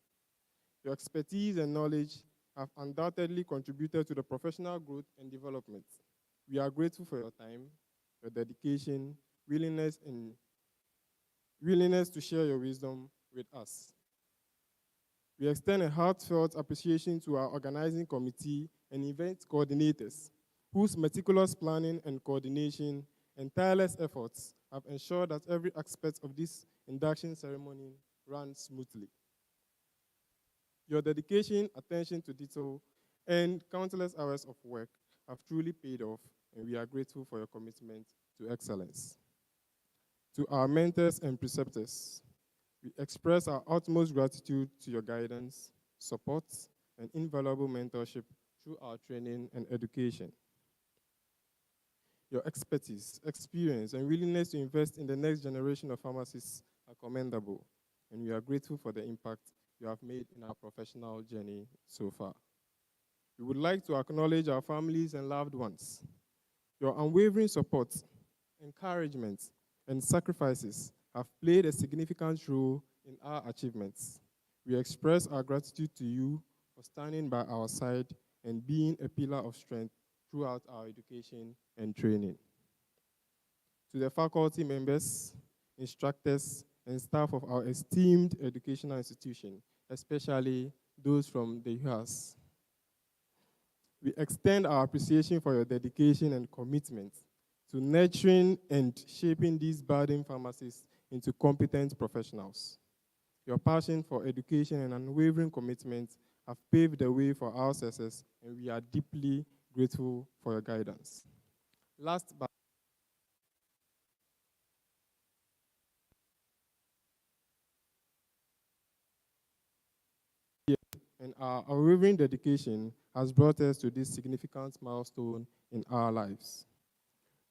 Your expertise and knowledge have undoubtedly contributed to the professional growth and development. We are grateful for your time, your dedication, willingness to share your wisdom with us. We extend a heartfelt appreciation to our organizing committee and event coordinators, whose meticulous planning and coordination and tireless efforts have ensured that every aspect of this induction ceremony runs smoothly. Your dedication, attention to detail, and countless hours of work have truly paid off, and we are grateful for your commitment to excellence. To our mentors and preceptors, we express our utmost gratitude to your guidance, support, and invaluable mentorship through our training and education. Your expertise, experience, and willingness to invest in the next generation of pharmacists are commendable, and we are grateful for the impact you have made in our professional journey so far. We would like to acknowledge our families and loved ones. Your unwavering support, encouragement, and sacrifices have played a significant role in our achievements. We express our gratitude to you for standing by our side and being a pillar of strength throughout our education and training. To the faculty members, instructors, and staff of our esteemed educational institution, especially those from the UHAS, we extend our appreciation for your dedication and commitment to nurturing and shaping these budding pharmacists into competent professionals. Your passion for education and unwavering commitment have paved the way for our success, and we are deeply grateful for your guidance. Last but and our unwavering dedication has brought us to this significant milestone in our lives.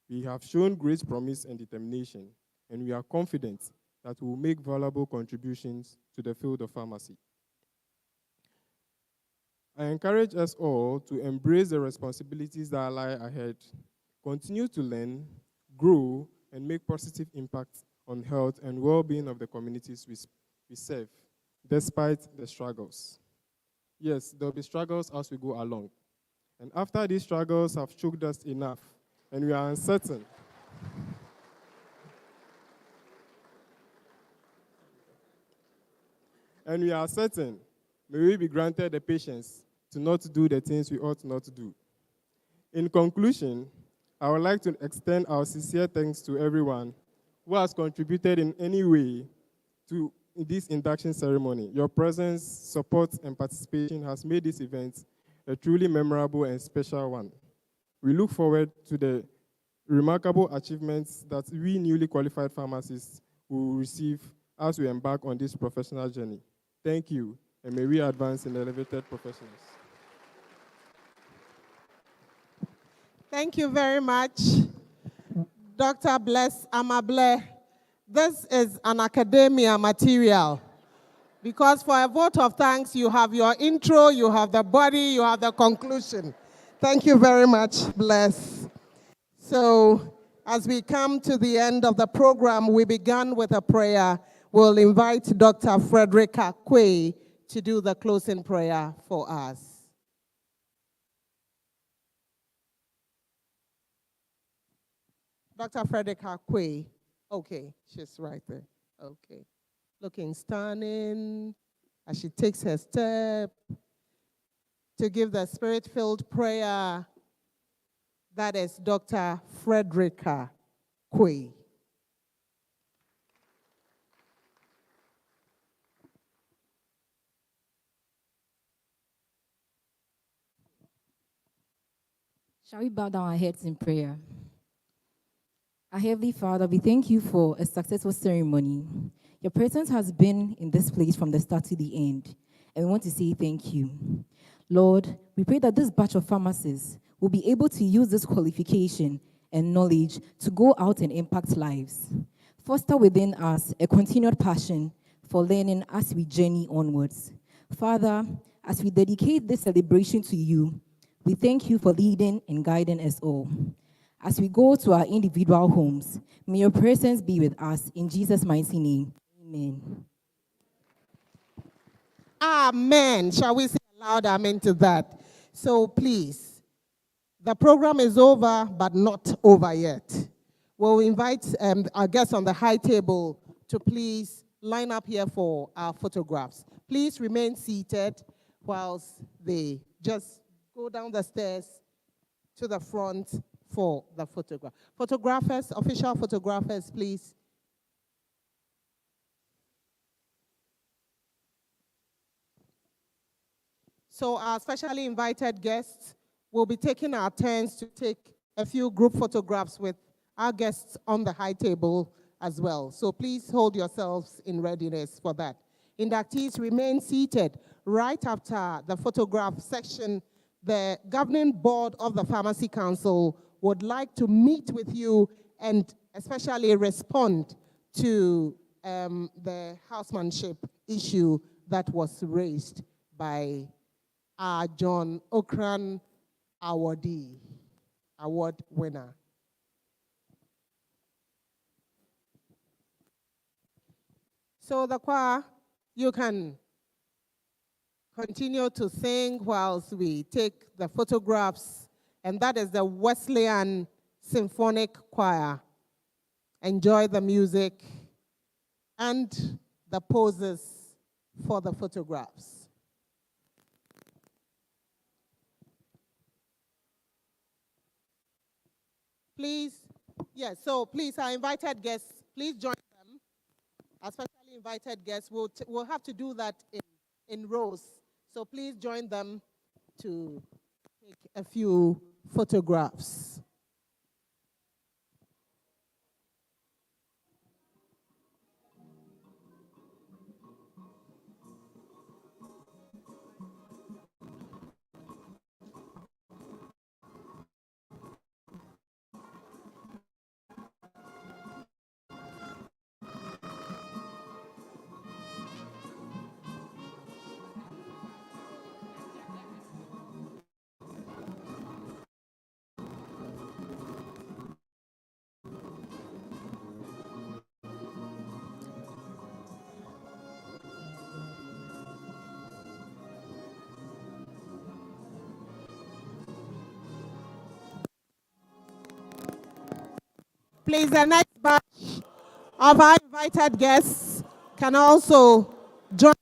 We have shown great promise and determination, and we are confident that we will make valuable contributions to the field of pharmacy. I encourage us all to embrace the responsibilities that lie ahead, continue to learn, grow, and make positive impact on health and well-being of the communities we serve, despite the struggles. Yes, there will be struggles as we go along. And after these struggles have choked us enough, and we are uncertain, may we be granted the patience to not do the things we ought not to do. In conclusion, I would like to extend our sincere thanks to everyone who has contributed in any way to this induction ceremony. Your presence, support, and participation has made this event a truly memorable and special one. We look forward to the remarkable achievements that we newly qualified pharmacists will receive as we embark on this professional journey. Thank you, and may we advance in elevated professionals. Thank you very much, Dr. Bless Amable. This is an academia material because for a vote of thanks, you have your intro, you have the body, you have the conclusion. Thank you very much, Bless. So as we come to the end of the program, we began with a prayer. We'll invite Dr. Frederica Kwame to do the closing prayer for us. Dr. Frederica Kwame. Okay, she's right there. Okay. Looking stunning as she takes her step to give the spirit-filled prayer. That is Dr. Frederica Kwame. Shall we bow down our heads in prayer? Our Heavenly Father, we thank you for a successful ceremony. Your presence has been in this place from the start to the end, and we want to say thank you. Lord, we pray that this batch of pharmacists will be able to use this qualification and knowledge to go out and impact lives. Foster within us a continued passion for learning as we journey onwards. Father, as we dedicate this celebration to you, we thank you for leading and guiding us all. As we go to our individual homes, may your presence be with us. In Jesus' mighty name, amen. Amen. Shall we say a loud amen to that? So please, the program is over, but not over yet. We'll invite our guests on the high table to please line up here for our photographs. Please remain seated whilst they just go down the stairs to the front for the photograph. Photographers, official photographers, please. So our specially invited guests will be taking our turns to take a few group photographs with our guests on the high table as well. So please hold yourselves in readiness for that. Inductees remain seated. Right after the photograph section, the governing board of the Pharmacy Council would like to meet with you and especially respond to the housemanship issue that was raised by John Okran awardee, award winner. So the choir, you can continue to sing whilst we take the photographs, and that is the Wesleyan Symphonic Choir. Enjoy the music and the poses for the photographs. Please, yes, so please, our invited guests, please join them. Our specially invited guests, we'll have to do that in rows. So please join them to take a few photographs. Please, the next batch of our invited guests can also join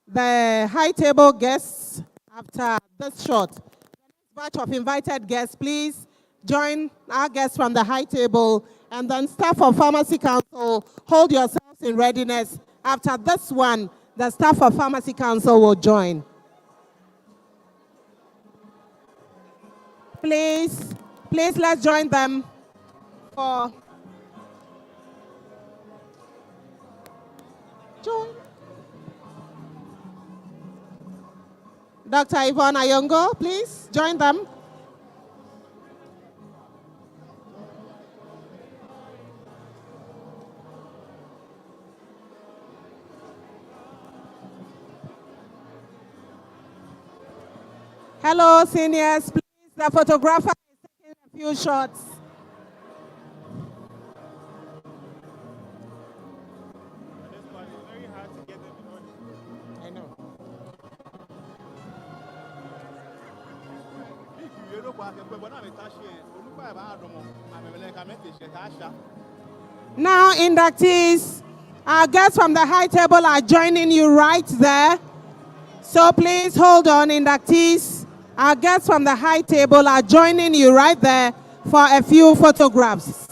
the high table guests after this shot. The next batch of invited guests, please join our guests from the high table, and then staff of Pharmacy Council, hold yourselves in readiness. After this one, the staff of Pharmacy Council will join. Please, let's join them for join. Dr. Yvonne Ayongo, please join them. Hello, seniors, please. The photographer is taking a few shots. I know. Now, inductees, our guests from the high table are joining you right there. So please hold on, inductees. Our guests from the high table are joining you right there for a few photographs.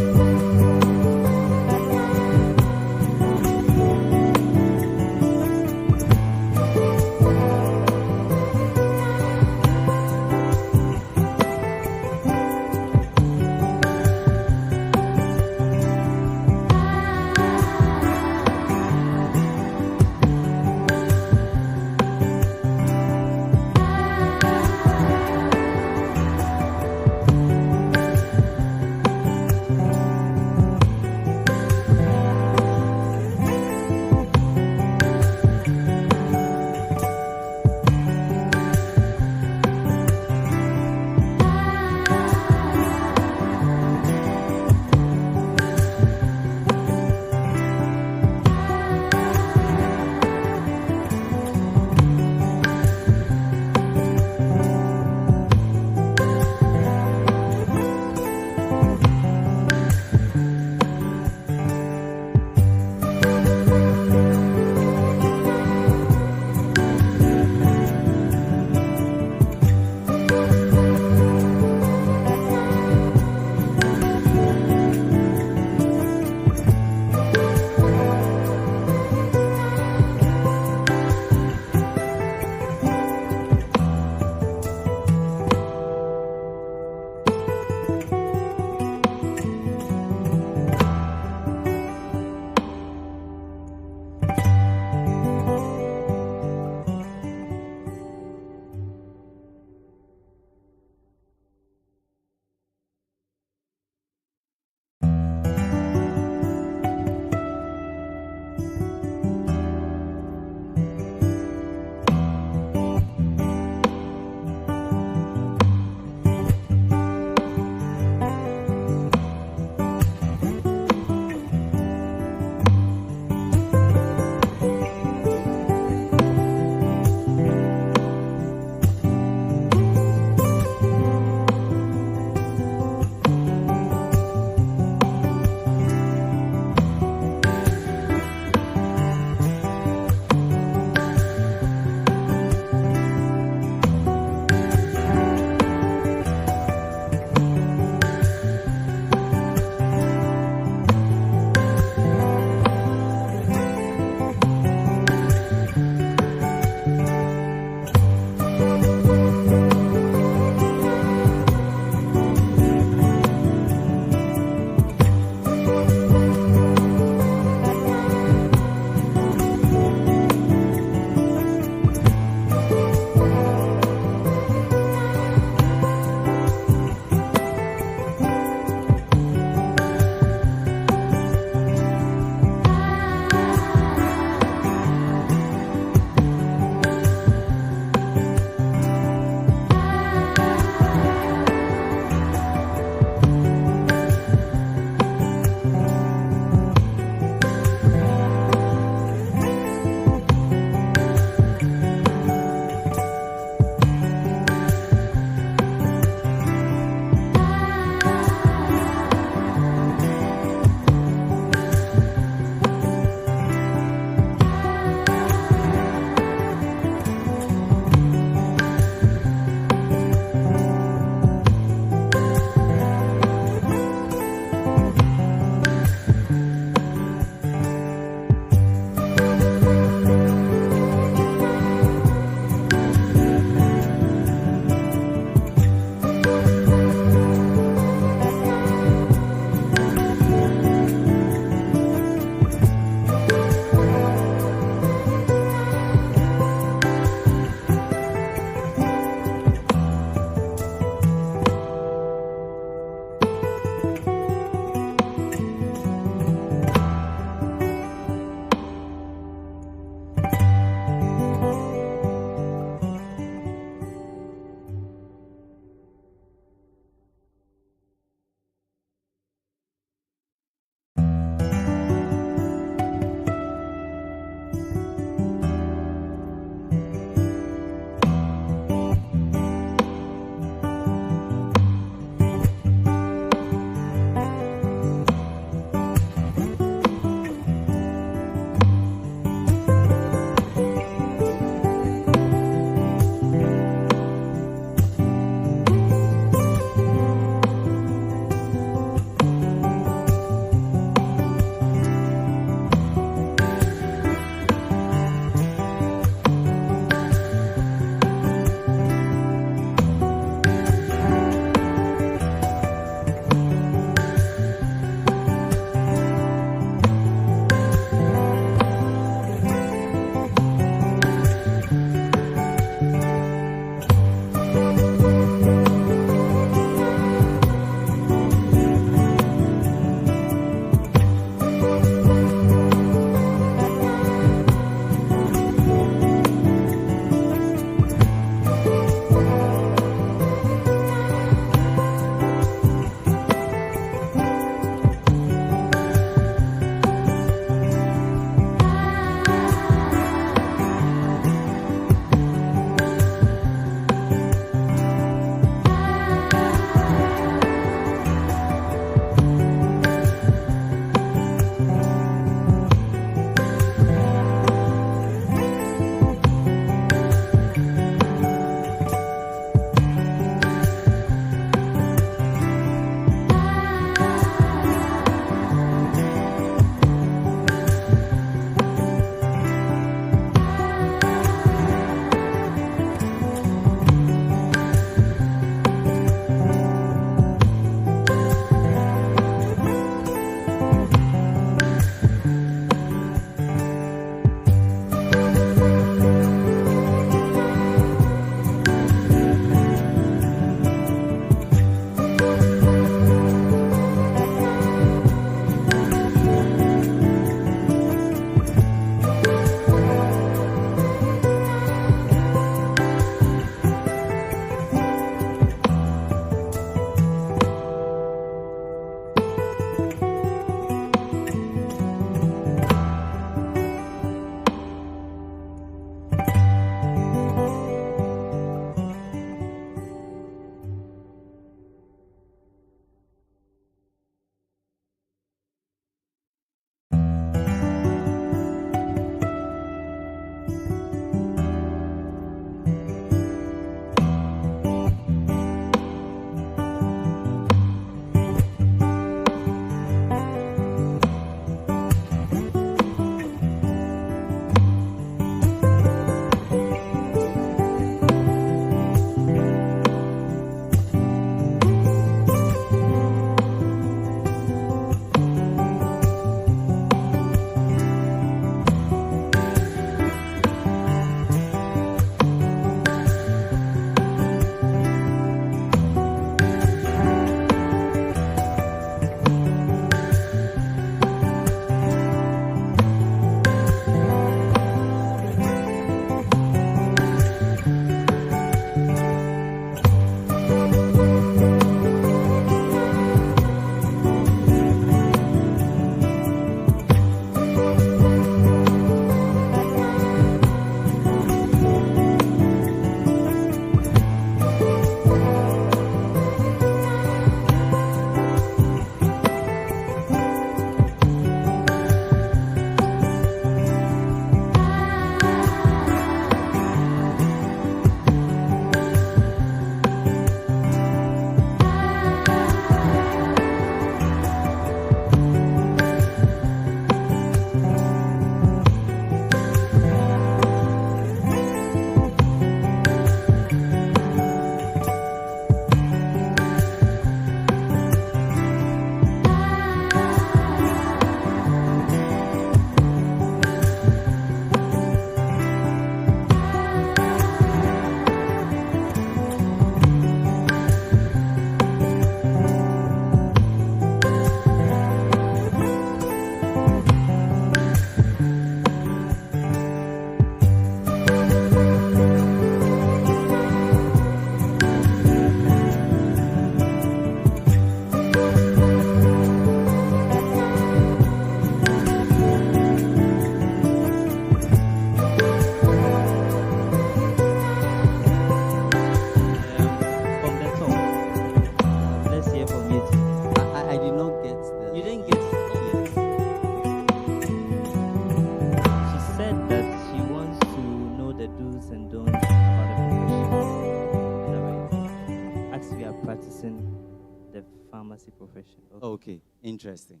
interesting.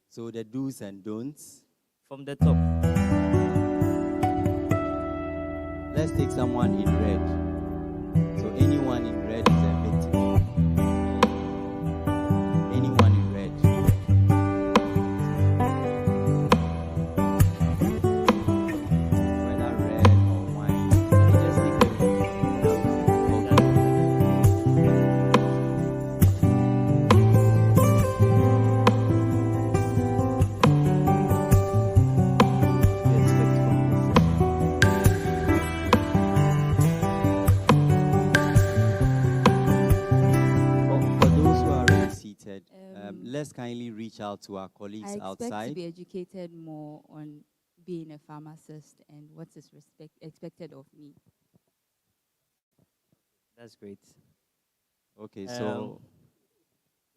So the do's and don'ts. From the top. Let's take someone in red. So anyone in red is a victim. Anyone in red. Whether red or white. Let me just take them. Let's kindly reach out to our colleagues I expect outside. to be educated more on being a pharmacist and what is expected of me. That's great. Okay, so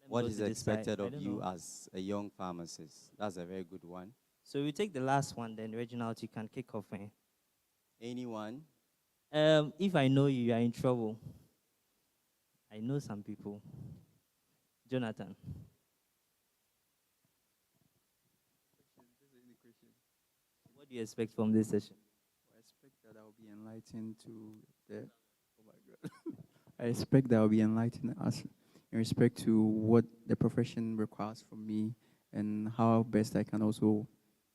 what go is to this side. expected I of don't you know. as a young pharmacist? That's a very good one. So we take the last one, then Reginald, you can kick off. Anyone? If I know you, you are in trouble. I know some people. Jonathan. What do you expect from this session? I expect that I will be enlightened to the. Oh my God. I expect that I will be enlightened as in respect to what the profession requires from me and how best I can also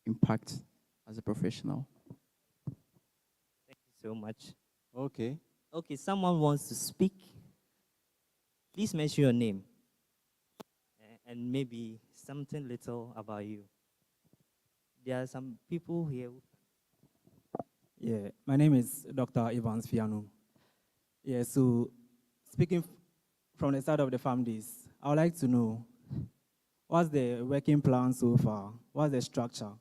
impact as a professional. Thank you so much. Okay. Okay, someone wants to speak. Please mention your name and maybe something little about you. There are some people here. Yeah, my name is Dr. Evans Fiano. Yeah, so speaking from the side of the families, I would like to know what's the working plan so far? What's the structure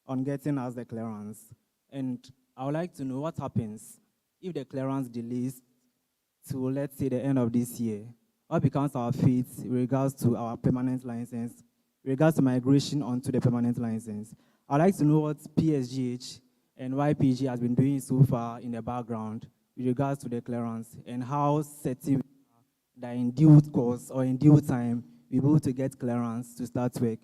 on getting us the clearance? And I would like to know what happens if the clearance delays to, let's say, the end of this year. What becomes our fate in regards to our permanent license, in regards to migration onto the permanent license? I'd like to know what PSGH and YPG has been doing so far in the background with regards to the clearance and how certain that in due course or in due time we're able to get clearance to start work.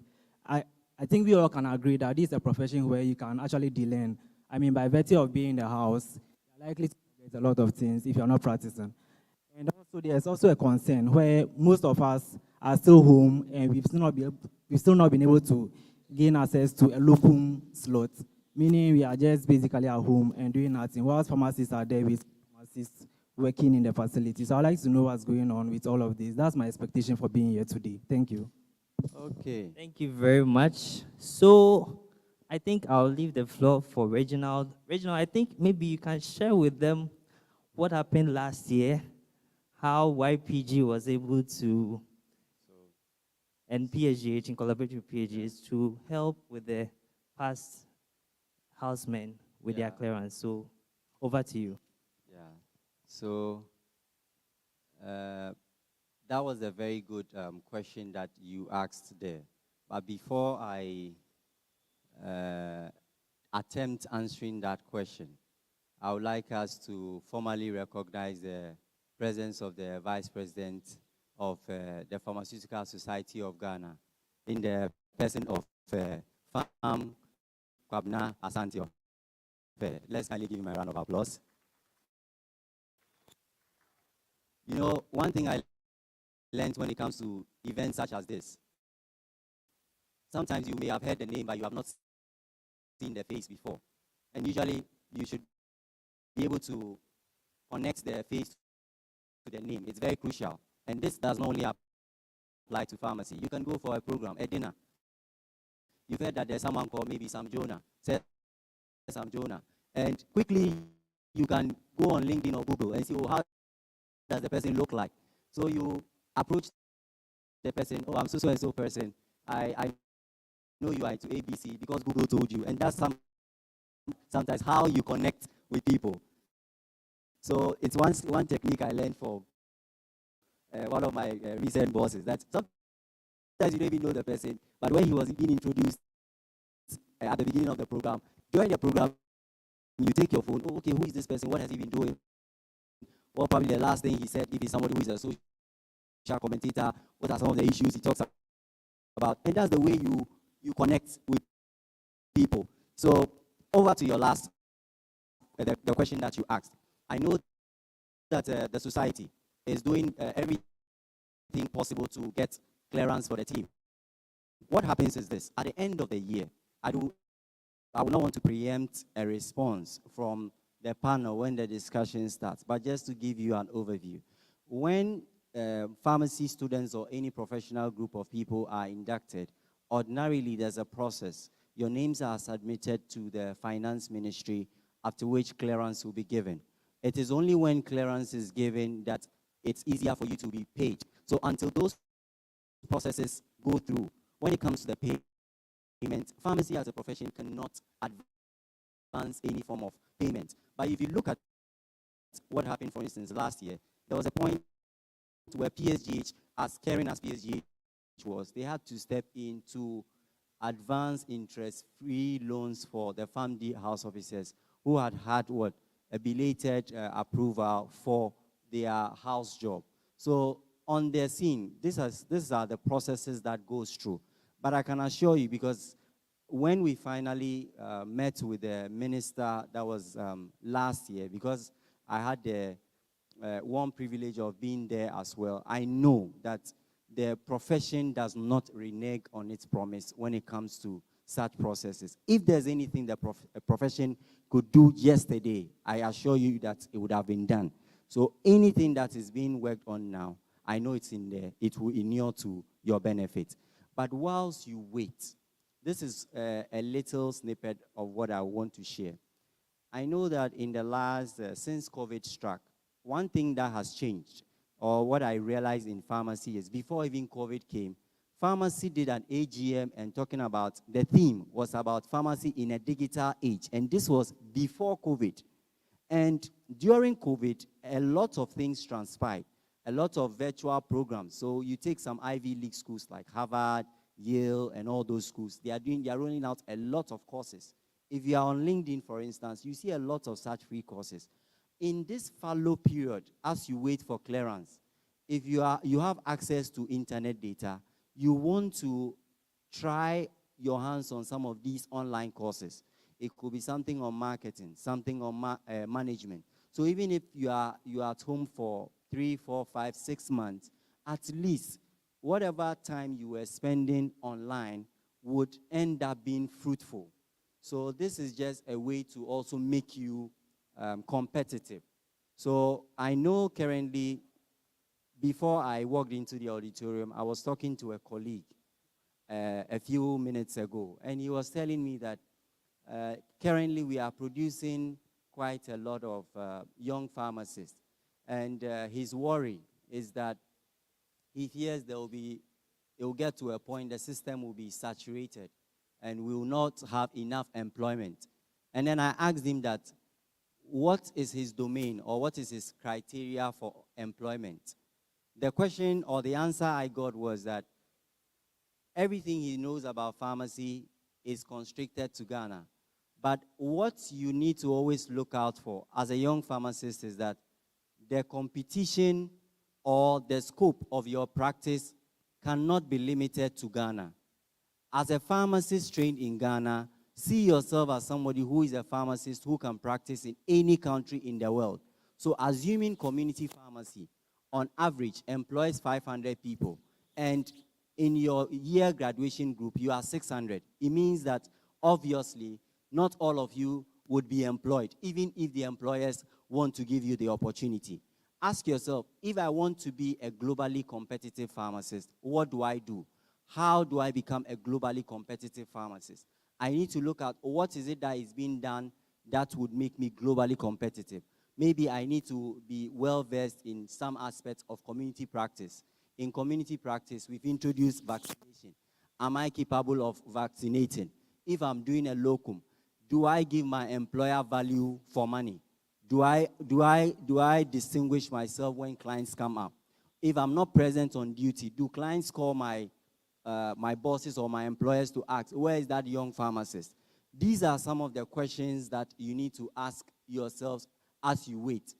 I think we all can agree that this is a profession where you can actually de-learn. I mean, by virtue of being in the house, you're likely to get a lot of things if you're not practicing. And also, there's also a concern where most of us are still home and we've still not been able to gain access to a locum slot, meaning we are just basically at home and doing nothing, whilst pharmacists are there with pharmacists working in the facility. So I'd like to know what's going on with all of this. That's my expectation for being here today. Thank you. Okay. Thank you very much. So I think I'll leave the floor for Reginald. Reginald, I think maybe you can share with them what happened last year, how YPG was able to, and PSGH in collaboration with PSGH to help with the past housemen with their clearance. So over to you. Yeah. So that was a very good question that you asked there. But before I attempt answering that question, I would like us to formally recognize the presence of the Vice President of the Pharmaceutical Society of Ghana in the person of Kwame Asante. Let's kindly give him a round of applause. You know, one thing I learned when it comes to events such as this, sometimes you may have heard the name, but you have not seen the face before. And usually, you should be able to connect the face to the name. It's very crucial. And this does not only apply to pharmacy. You can go for a program, a dinner. You've heard that there's someone called maybe Sam Jonah. Say Sam Jonah. And quickly, you can go on LinkedIn or Google and see, oh, how does the person look like? So you approach the person, oh, I'm so-and-so person. I know you are into ABC because Google told you. And that's sometimes how you connect with people. So it's one technique I learned from one of my recent bosses, that sometimes you don't even know the person, but when he was being introduced at the beginning of the program, during the program, you take your phone, oh, okay, who is this person? What has he been doing? Well, probably the last thing he said, if he's somebody who is a social commentator, what are some of the issues he talks about, and that's the way you connect with people. So over to your last, the question that you asked. I know that the society is doing everything possible to get clearance for the team. What happens is this: at the end of the year, I would not want to preempt a response from the panel when the discussion starts, but just to give you an overview. When pharmacy students or any professional group of people are inducted, ordinarily there's a process. Your names are submitted to the finance ministry, after which clearance will be given. It is only when clearance is given that it's easier for you to be paid. So until those processes go through, when it comes to the payment, pharmacy as a profession cannot advance any form of payment. But if you look at what happened, for instance, last year, there was a point where PSGH, as caring as PSGH was, they had to step in to advance interest-free loans for the family house officers who had what? A belated approval for their house job. So on their scene, these are the processes that goes through. But I can assure you, because when we finally met with the minister, that was last year, because I had the one privilege of being there as well, I know that the profession does not renege on its promise when it comes to such processes. If there's anything the profession could do yesterday, I assure you that it would have been done. So anything that is being worked on now, I know it's in there. It will inure to your benefit. But whilst you wait, this is a little snippet of what I want to share. I know that in the last, since COVID struck, one thing that has changed, or what I realized in pharmacy, is before even COVID came, pharmacy did an AGM and talking about, the theme was about pharmacy in a digital age. And this was before COVID. And during COVID, a lot of things transpired, a lot of virtual programs. So you take some Ivy League schools like Harvard, Yale, and all those schools, they are rolling out a lot of courses. If you are on LinkedIn, for instance, you see a lot of such free courses. In this fallow period, as you wait for clearance, if you have access to internet data, you want to try your hands on some of these online courses. It could be something on marketing, something on management. So even if you are at home for 3, 4, 5, 6 months, at least whatever time you were spending online would end up being fruitful. So this is just a way to also make you competitive. So I know currently, before I walked into the auditorium, I was talking to a colleague a few minutes ago, and he was telling me that currently we are producing quite a lot of young pharmacists, and his worry is that he fears it will get to a point the system will be saturated and we will not have enough employment. And then I asked him that, what is his domain, or what is his criteria for employment? The question or the answer I got was that everything he knows about pharmacy is constricted to Ghana. But what you need to always look out for as a young pharmacist is that the competition or the scope of your practice cannot be limited to Ghana. As a pharmacist trained in Ghana, see yourself as somebody who is a pharmacist who can practice in any country in the world. So assuming community pharmacy, on average, employs 500 people, and in your year graduation group, you are 600. It means that, obviously, not all of you would be employed, even if the employers want to give you the opportunity. Ask yourself, if I want to be a globally competitive pharmacist, what do I do? How do I become a globally competitive pharmacist? I need to look at what is it that is being done that would make me globally competitive. Maybe I need to be well-versed in some aspects of community practice. In community practice, we've introduced vaccination. Am I capable of vaccinating? If I'm doing a locum, do I give my employer value for money? Do I distinguish myself when clients come up? If I'm not present on duty, do clients call my bosses or my employers to ask, where is that young pharmacist? These are some of the questions that you need to ask yourselves as you wait.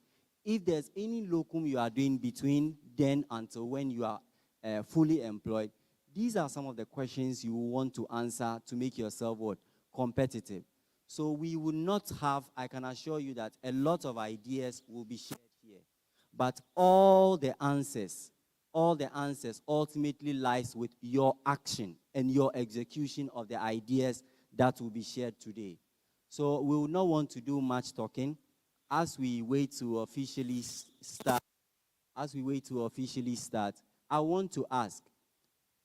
If there's any locum you are doing between then until when you are fully employed, These are some of the questions you want to answer to make yourself what? Competitive. So we will not have, I can assure you that a lot of ideas will be shared here. But all the answers ultimately lies with your action and your execution of the ideas that will be shared today. So we will not want to do much talking as we wait to officially start. I want to ask,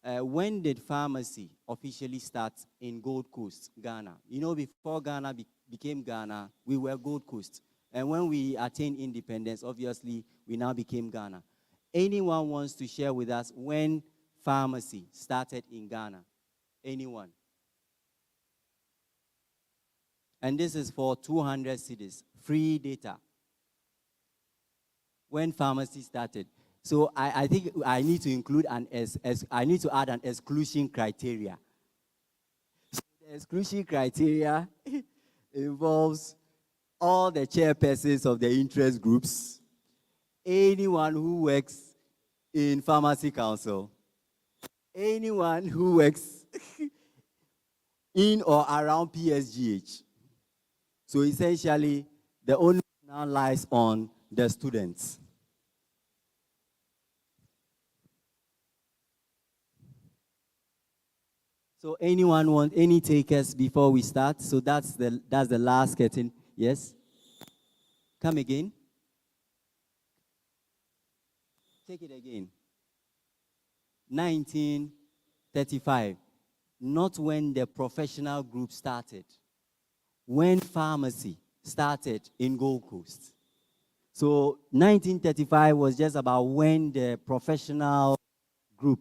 when did pharmacy officially start in Gold Coast, Ghana? You know, before Ghana became Ghana, we were Gold Coast. And when we attained independence, obviously, we now became Ghana. Anyone wants to share with us when pharmacy started in Ghana? Anyone? And this is for 200 cities, free data. When pharmacy started. So I think I need to include I need to add an exclusion criteria. So the exclusion criteria involves all the chairpersons of the interest groups, anyone who works in Pharmacy Council, anyone who works in or around PSGH. So essentially, the onus now lies on the students. So anyone want any takers before we start? So that's the last curtain. Yes? Come again. Take it again. 1935. Not when the professional group started. When pharmacy started in Gold Coast. So 1935 was just about when the professional group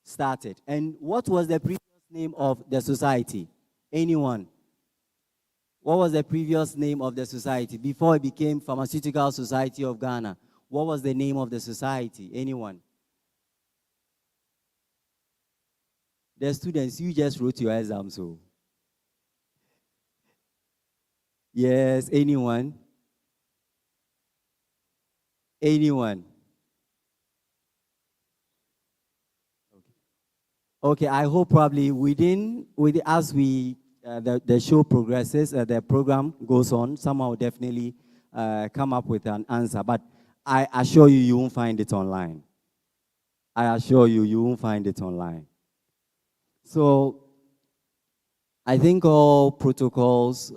started. And what was the previous name of the society? Anyone? What was the previous name of the society before it became Pharmaceutical Society of Ghana? What was the name of the society? Anyone? The students, you just wrote your exam, so. Yes, anyone? Anyone? Okay, I hope probably as the show progresses, the program goes on, someone will definitely come up with an answer. But I assure you, you won't find it online. I assure you, you won't find it online. So I think all protocols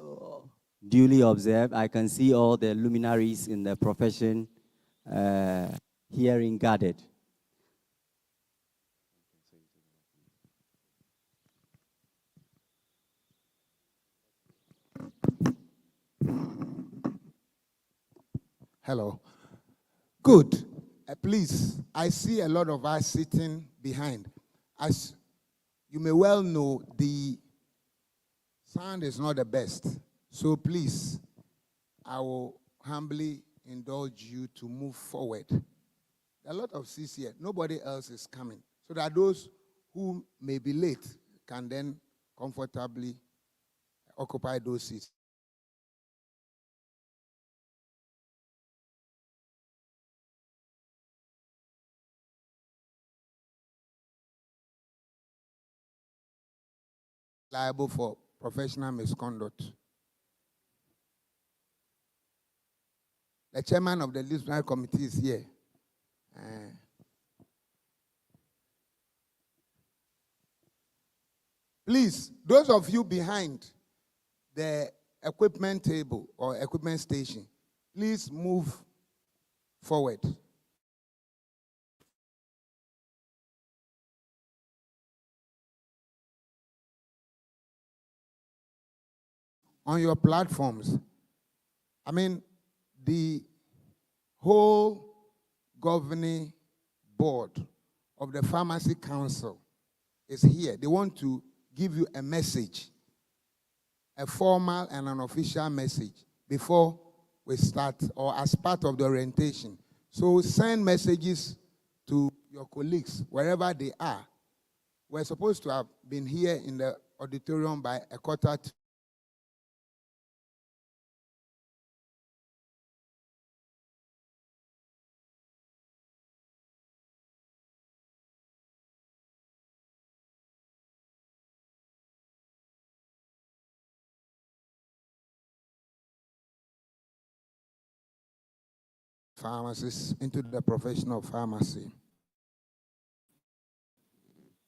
duly observed. I can see all the luminaries in the profession hearing gathered. Hello. Good. Please, I see a lot of us sitting behind. As you may well know, the sound is not the best. So please, I will humbly indulge you to move forward. There are a lot of seats here. Nobody else is coming. So that those who may be late can then comfortably occupy those seats. Liable for professional misconduct. The chairman of the disciplinary committee is here. Please, those of you behind the equipment table or equipment station, please move forward. On your platforms, I mean, the whole governing board of the Pharmacy Council is here. They want to give you a message, a formal and an official message before we start or as part of the orientation. So send messages to your colleagues wherever they are. We're supposed to have been here in the auditorium by 1:15. pharmacists into the profession of pharmacy.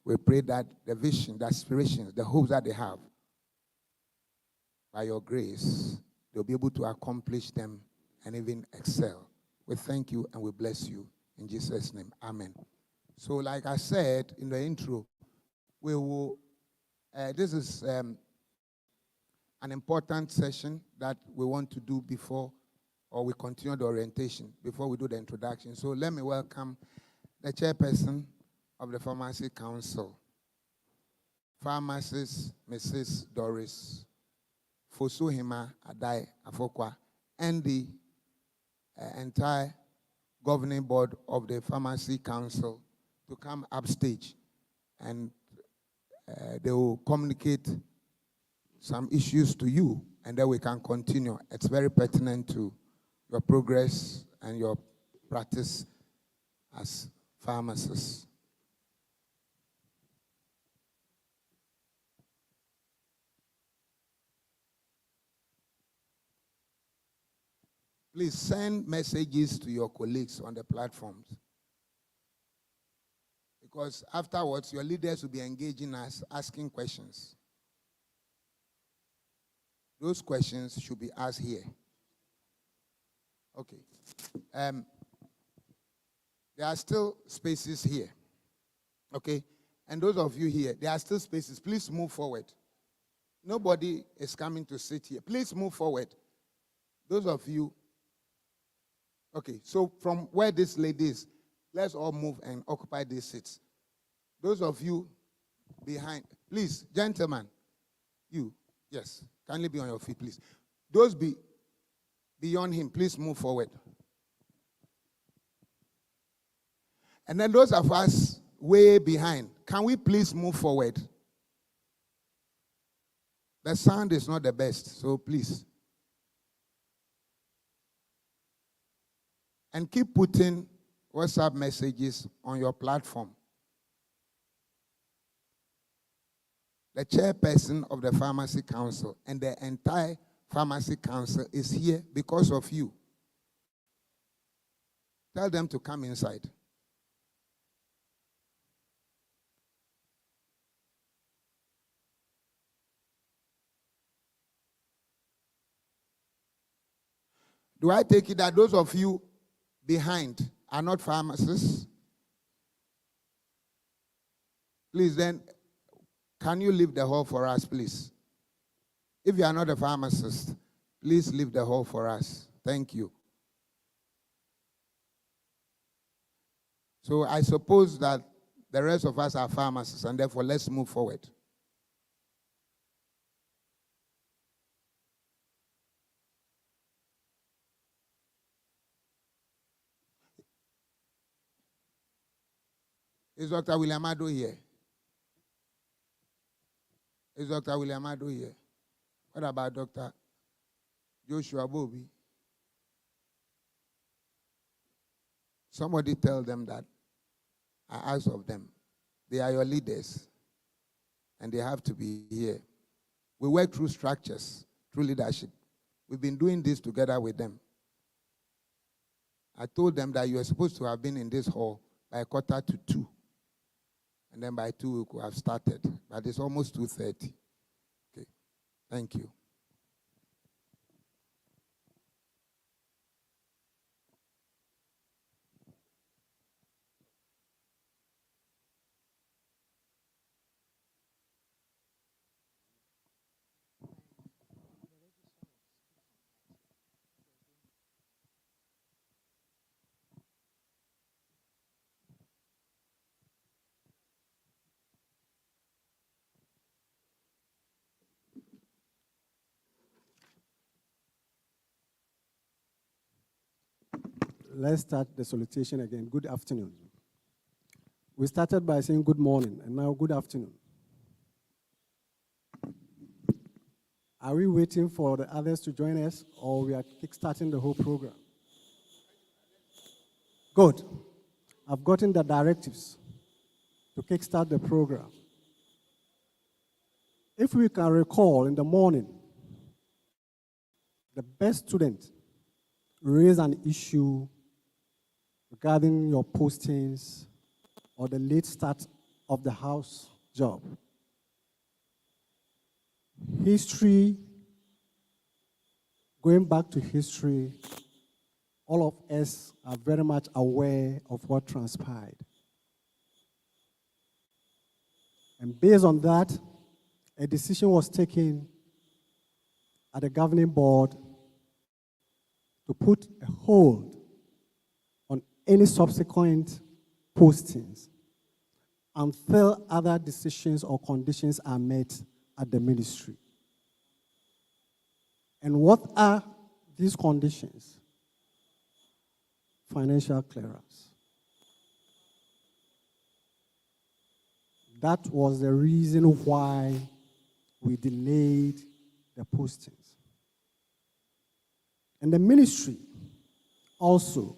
We pray that the vision, the aspirations, the hopes that they have, by your grace, they'll be able to accomplish them and even excel. We thank you and we bless you. In Jesus' name, amen. So like I said in the intro, we will, this is an important session that we want to do before, or we continue the orientation, before we do the introduction. So let me welcome the chairperson of the Pharmacy Council, Pharmacist, Mrs. Doris Fosuhima Adai Afokwa, and the entire governing board of the Pharmacy Council to come upstage, and they will communicate some issues to you, and then we can continue. It's very pertinent to your progress and your practice as pharmacists. Please send messages to your colleagues on the platforms, because afterwards your leaders will be engaging us, asking questions. Those questions should be asked here. Okay. There are still spaces here. Okay. And those of you here, there are still spaces. Please move forward. Nobody is coming to sit here. Please move forward. Those of you. Okay, so from where this lady is, let's all move and occupy these seats. Those of you behind, please, gentlemen, you, yes, kindly be on your feet, please. Those beyond him, please move forward. And then those of us way behind, can we please move forward? The sound is not the best, so please. And keep putting WhatsApp messages on your platform. The chairperson of the Pharmacy Council and the entire Pharmacy Council is here because of you. Tell them to come inside. Do I take it that those of you behind are not pharmacists? Please then, can you leave the hall for us, please? If you are not a pharmacist, please leave the hall for us. Thank you. So I suppose that the rest of us are pharmacists, and therefore let's move forward. Is Dr. William Ado here? Is Dr. William Ado here? What about Dr. Joshua Bobby? Somebody tell them that I asked of them. They are your leaders, and they have to be here. We work through structures, through leadership. We've been doing this together with them. I told them that you were supposed to have been in this hall by 1:45. And then by 2 we could have started. But it's almost 2:30. Okay. Thank you. Let's start the salutation again. Good afternoon. We started by saying good morning, and now good afternoon. Are we waiting for the others to join us, or we are kickstarting the whole program? Good. I've gotten the directives to kickstart the program. If we can recall, in the morning, the best student raised an issue regarding your postings or the late start of the house job. History, going back to history, all of us are very much aware of what transpired. And based on that, a decision was taken at the governing board to put a hold on any subsequent postings until other decisions or conditions are met at the ministry. And what are these conditions? Financial clearance. That was the reason why we delayed the postings. And the ministry also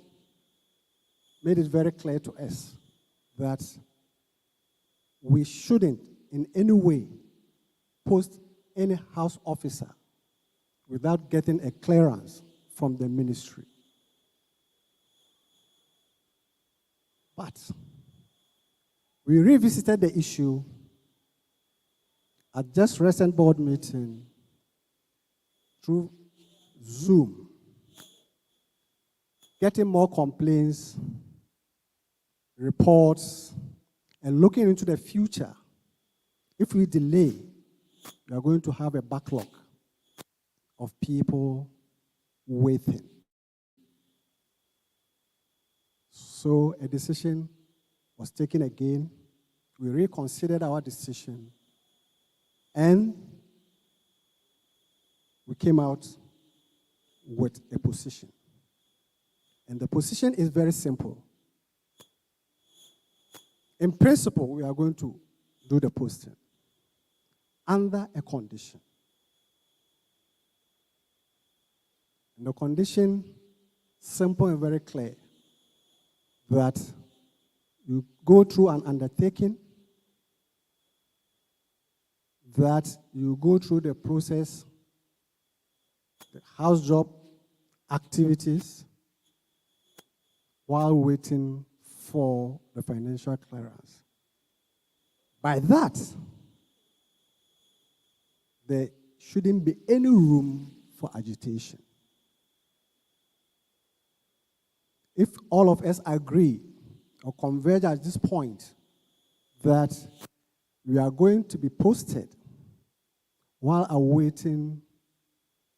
made it very clear to us that we shouldn't in any way post any house officer without getting a clearance from the ministry. But we revisited the issue at just recent board meeting through Zoom, getting more complaints, reports, and looking into the future. If we delay, we are going to have a backlog of people waiting. So a decision was taken again. We reconsidered our decision, and we came out with a position. And the position is very simple. In principle, we are going to do the posting under a condition. And the condition, simple and very clear, that you go through an undertaking, that you go through the process, the house job activities, while waiting for the financial clearance. By that, there shouldn't be any room for agitation. If all of us agree or converge at this point that we are going to be posted while awaiting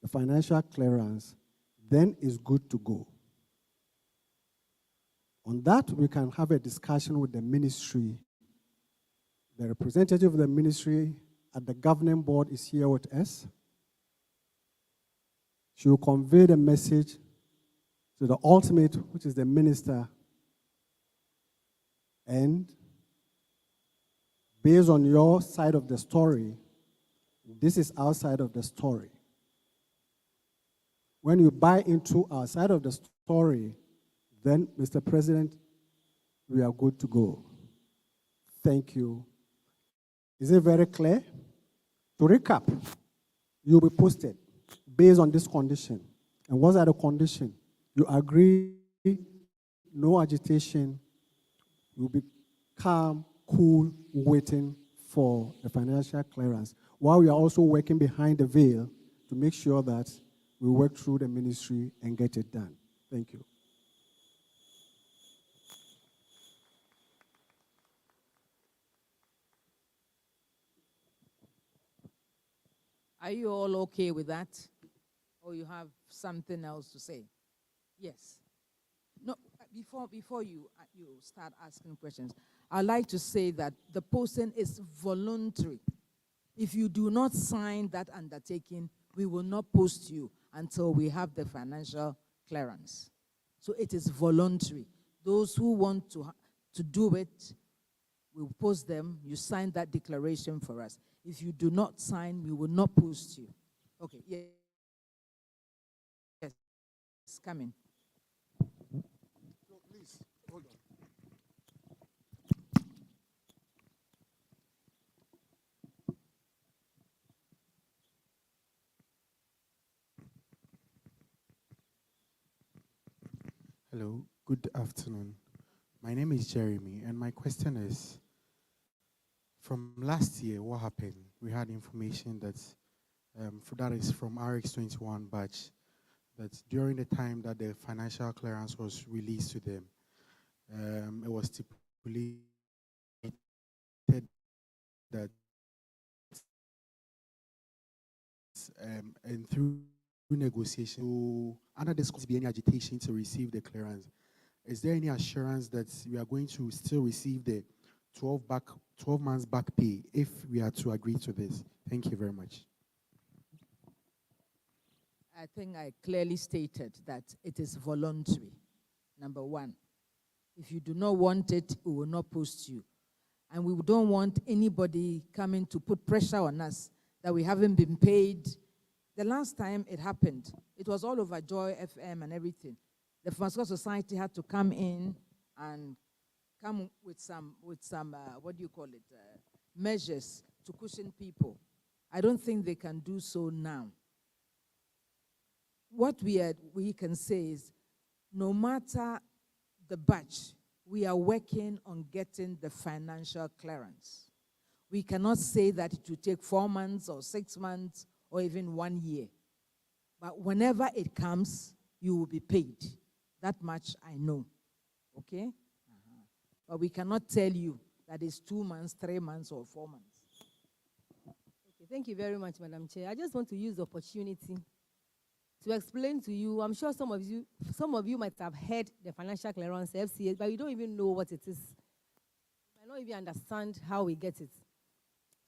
the financial clearance, then it's good to go. On that, we can have a discussion with the ministry. The representative of the ministry at the governing board is here with us. She will convey the message to the ultimate, which is the minister. And based on your side of the story, this is our side of the story. When you buy into our side of the story, then, Mr. President, we are good to go. Thank you. Is it very clear? To recap, you'll be posted based on this condition. And what are the conditions? You agree, no agitation, you'll be calm, cool, waiting for the financial clearance, while we are also working behind the veil to make sure that we work through the ministry and get it done. Thank you. Are you all okay with that? Or you have something else to say? Yes. No, before you start asking questions, I'd like to say that the posting is voluntary. If you do not sign that undertaking, we will not post you until we have the financial clearance. So it is voluntary. Those who want to do it, we'll post them. You sign that declaration for us. If you do not sign, we will not post you. Okay, yes. Yes, it's coming. So please, hold on. Hello, good afternoon. My name is Jeremy, and my question is, from last year, what happened? We had information that, that is from RX21 batch, that during the time that the financial clearance was released to them, it was stipulated that and through negotiation, so under this could be any agitation to receive the clearance. Is there any assurance that we are going to still receive the 12 months back pay if we are to agree to this? Thank you very much. I think I clearly stated that it is voluntary, number one. If you do not want it, we will not post you. And we don't want anybody coming to put pressure on us that we haven't been paid. The last time it happened, it was all over Joy FM and everything. The Pharmaceutical Society had to come in and come with some what do you call it, measures to cushion people. I don't think they can do so now. What we can say is, no matter the batch, we are working on getting the financial clearance. We cannot say that it will take 4 months or 6 months or even 1 year. But whenever it comes, you will be paid. That much I know, okay? But we cannot tell you that it's 2 months, 3 months, or 4 months. Okay, thank you very much, Madam Chair. I just want to use the opportunity to explain to you. I'm sure some of you might have heard the financial clearance, FCA, but you don't even know what it is. You might not even understand how we get it.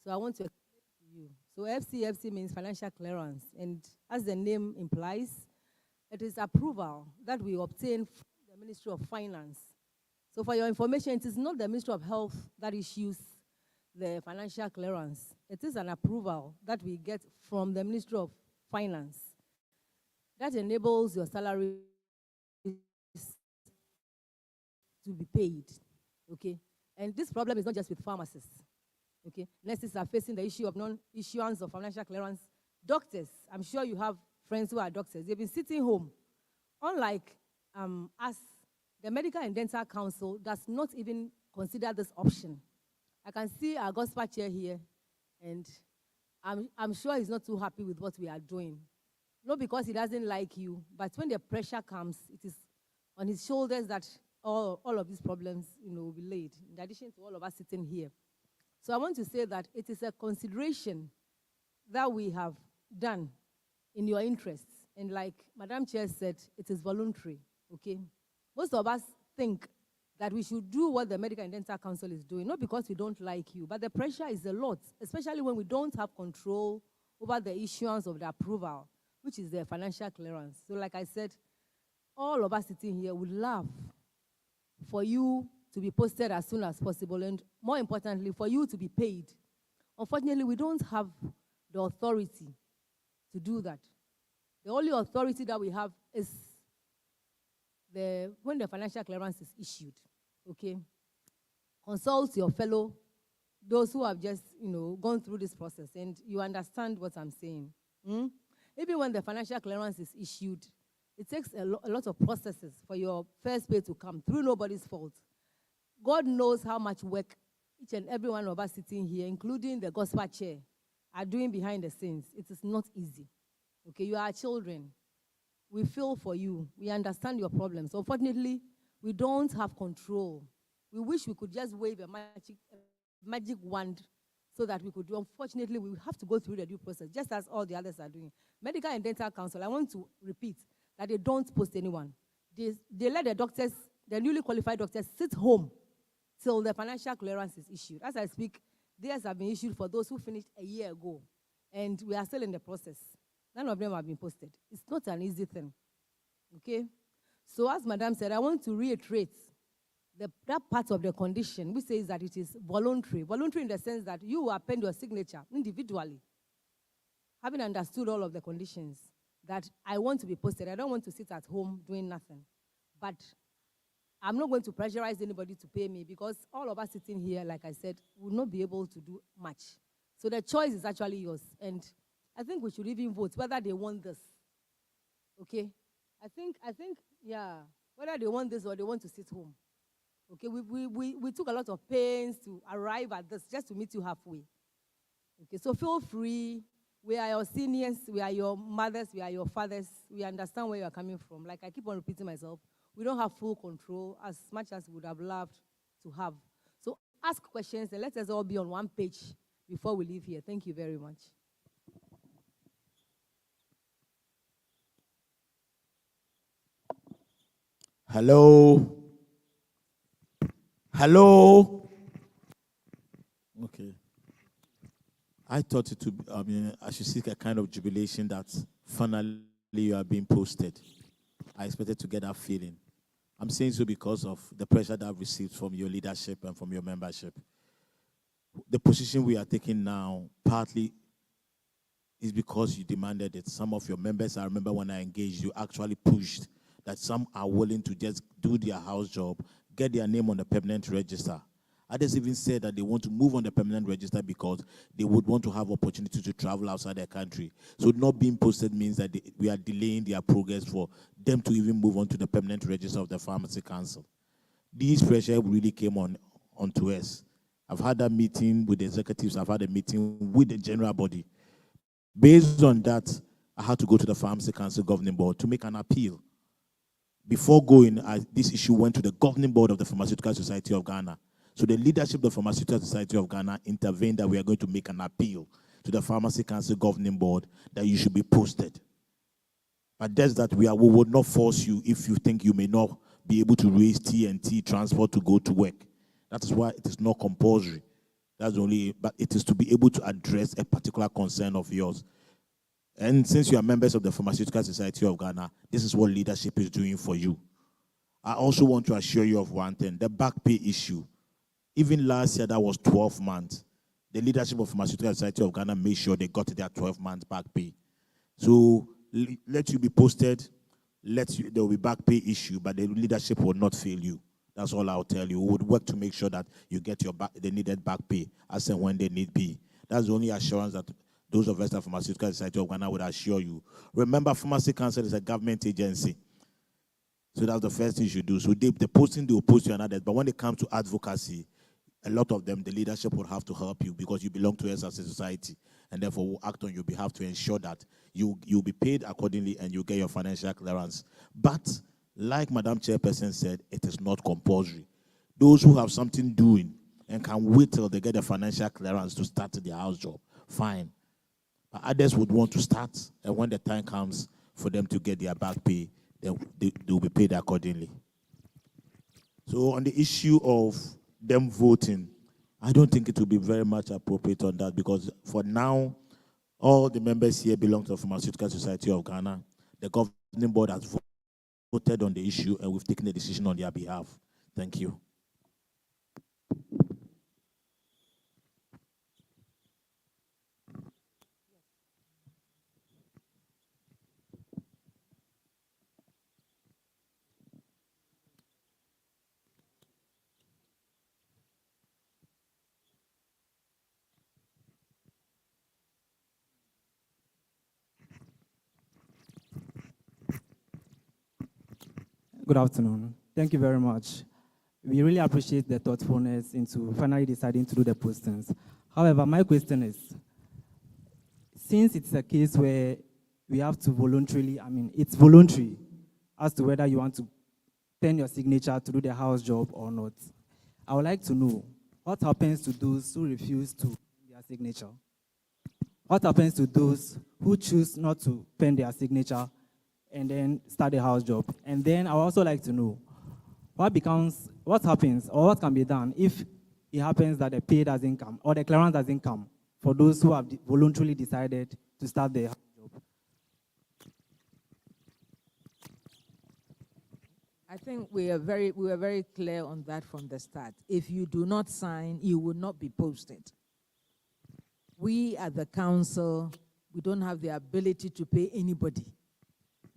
So I want to explain to you. So FCFC means financial clearance, and as the name implies, it is approval that we obtain from the Ministry of Finance. So for your information, it is not the Ministry of Health that issues the financial clearance. It is an approval that we get from the Ministry of Finance that enables your salary to be paid, okay? And this problem is not just with pharmacists, okay? Nurses are facing the issue of non-issuance of financial clearance. Doctors, I'm sure you have friends who are doctors. They've been sitting home. Unlike us, the Medical and Dental Council does not even consider this option. I can see our gospel chair here, and I'm sure he's not too happy with what we are doing. Not because he doesn't like you, but when the pressure comes, it is on his shoulders that all of these problems, will be laid, in addition to all of us sitting here. So I want to say that it is a consideration that we have done in your interests. And like Madam Chair said, it is voluntary, okay? Most of us think that we should do what the Medical and Dental Council is doing, not because we don't like you, but the pressure is a lot, especially when we don't have control over the issuance of the approval, which is the financial clearance. So like I said, all of us sitting here would love for you to be posted as soon as possible, and more importantly, for you to be paid. Unfortunately, we don't have the authority to do that. The only authority that we have is when the financial clearance is issued, okay? Consult your fellow, those who have just, gone through this process, and you understand what I'm saying. Even when the financial clearance is issued, it takes a lot of processes for your first pay to come through nobody's fault. God knows how much work each and every one of us sitting here, including the gospel chair, are doing behind the scenes. It is not easy. Okay, you are children. We feel for you. We understand your problems. Unfortunately, we don't have control. We wish we could just wave a magic wand so that we could do. Unfortunately, we have to go through the due process, just as all the others are doing. Medical and Dental Council, I want to repeat that they don't post anyone. They let the doctors, the newly qualified doctors, sit home till the financial clearance is issued. As I speak, theirs have been issued for those who finished a year ago, and we are still in the process. None of them have been posted. It's not an easy thing, okay? So as Madam said, I want to reiterate that part of the condition, which says that it is voluntary. Voluntary in the sense that you append your signature individually, having understood all of the conditions, that I want to be posted. I don't want to sit at home doing nothing. But I'm not going to pressurize anybody to pay me, because all of us sitting here, like I said, will not be able to do much. So the choice is actually yours. And I think we should even vote whether they want this. Okay? I think, yeah. whether they want this or they want to sit home. Okay, we took a lot of pains to arrive at this, just to meet you halfway. Okay, so feel free. We are your seniors, we are your mothers, we are your fathers. We understand where you are coming from. Like I keep on repeating myself, we don't have full control as much as we would have loved to have. So ask questions and let us all be on one page before we leave here. Thank you very much. Hello? Hello? Okay. I thought it would, I should seek a kind of jubilation that finally you are being posted. I expected to get that feeling. I'm saying so because of the pressure that I've received from your leadership and from your membership. The position we are taking now, partly is because you demanded it. Some of your members, I remember when I engaged, you actually pushed that some are willing to just do their house job, get their name on the permanent register. Others even said that they want to move on the permanent register because they would want to have opportunity to travel outside their country. So not being posted means that we are delaying their progress for them to even move on to the permanent register of the Pharmacy Council. These pressure really came onto us. I've had a meeting with the executives, I've had a meeting with the general body. Based on that, I had to go to the Pharmacy Council Governing Board to make an appeal. Before going, this issue went to the Governing Board of the Pharmaceutical Society of Ghana. So the leadership of the Pharmaceutical Society of Ghana intervened that we are going to make an appeal to the Pharmacy Council Governing Board that you should be posted. But that's that we would not force you if you think you may not be able to raise T&T transport to go to work. That is why it is not compulsory. That's only, but it is to be able to address a particular concern of yours. And since you are members of the Pharmaceutical Society of Ghana, this is what leadership is doing for you. I also want to assure you of one thing, the back pay issue. Even last year, that was 12 months. The leadership of Pharmaceutical Society of Ghana made sure they got their 12 months back pay. So let you be posted, there will be back pay issue, but the leadership will not fail you. That's all I'll tell you. We would work to make sure that you get the needed back pay as and when they need be. That's the only assurance that those of us at Pharmaceutical Society of Ghana would assure you. Remember, Pharmacy Council is a government agency. So that's the first thing you should do. So the posting, they will post you and others. But when it comes to advocacy, a lot of them, the leadership will have to help you because you belong to us as a society. And therefore, will act on your behalf to ensure that you'll be paid accordingly and you get your financial clearance. But like Madam Chairperson said, it is not compulsory. Those who have something doing and can wait till they get the financial clearance to start their house job, fine. But others would want to start, and when the time comes for them to get their back pay, they'll be paid accordingly. So on the issue of them voting, I don't think it will be very much appropriate on that because for now, all the members here belong to the Pharmaceutical Society of Ghana. The governing board has voted on the issue and we've taken a decision on their behalf. Thank you. Good afternoon. Thank you very much. We really appreciate the thoughtfulness into finally deciding to do the postings. However, my question is, since it's a case where we have to voluntarily, it's voluntary as to whether you want to pen your signature to do the house job or not. I would like to know what happens to those who refuse to pen their signature? What happens to those who choose not to pen their signature and then start the house job? And then I would also like to know what happens or what can be done if it happens that the pay doesn't come or the clearance doesn't come for those who have voluntarily decided to start their house job. I think we were very clear on that from the start. If you do not sign, you will not be posted. We at the council, we don't have the ability to pay anybody.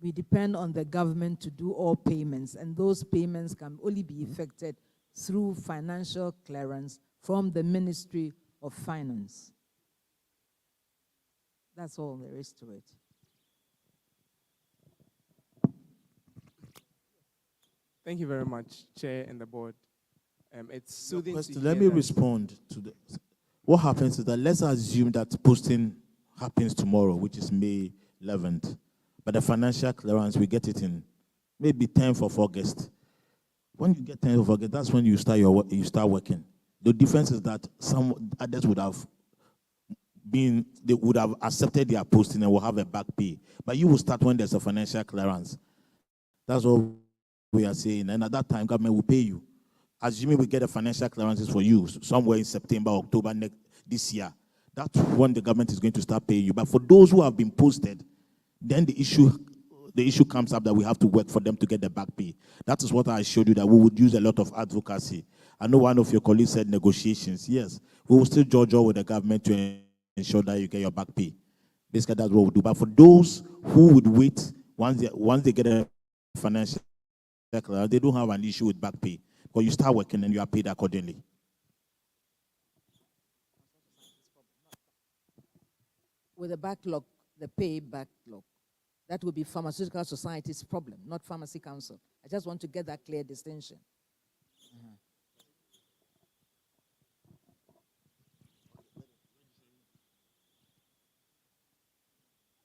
We depend on the government to do all payments, and those payments can only be effected through financial clearance from the Ministry of Finance. That's all there is to it. Thank you very much, Chair and the board. It's soothing to hear Let me that. respond to the. What happens is that let's assume that posting happens tomorrow, which is May 11th, but the financial clearance, we get it in maybe 10th of August. When you get 10th of August, that's when you start working. The difference is that some others would have they would have accepted their posting and will have a back pay. But you will start when there's a financial clearance. That's all we are saying. And at that time, government will pay you. Assuming we get a financial clearances for you somewhere in September, October this year, that's when the government is going to start paying you. But for those who have been posted, then the issue comes up that we have to work for them to get the back pay. That is what I showed you, that we would use a lot of advocacy. I know one of your colleagues said negotiations. Yes, we will still judge with the government to ensure that you get your back pay. Basically, that's what we do. But for those who would wait, once they get a financial clearance, they don't have an issue with back pay. Because you start working and you are paid accordingly. With the backlog, the pay backlog, that will be Pharmaceutical Society's problem, not Pharmacy Council. I just want to get that clear distinction.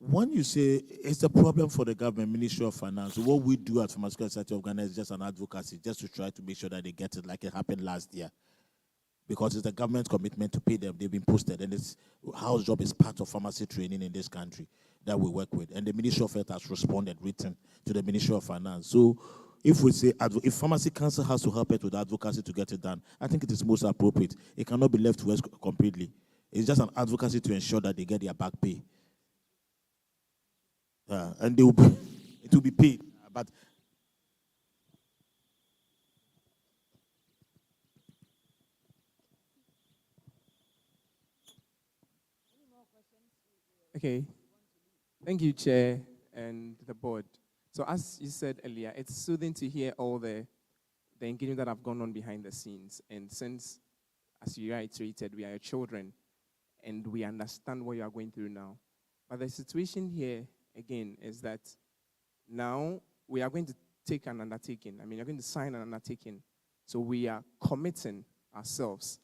When you say it's a problem for the government, Ministry of Finance, what we do at Pharmaceutical Society of Ghana is just an advocacy, just to try to make sure that they get it like it happened last year. Because it's the government's commitment to pay them. They've been posted, and it's house job is part of pharmacy training in this country that we work with. And the Ministry of Health has responded written to the Ministry of Finance. So if we say, if Pharmacy Council has to help it with advocacy to get it done, I think it is most appropriate. It cannot be left to us completely. It's just an advocacy to ensure that they get their back pay. And it will be paid. But Okay. Thank you, Chair and the board. So as you said earlier, it's soothing to hear all the engagement that have gone on behind the scenes. And since, as you reiterated, we are your children and we understand what you are going through now. But the situation here, again, is that now we are going to take an undertaking. I mean, you're going to sign an undertaking. So we are committing ourselves.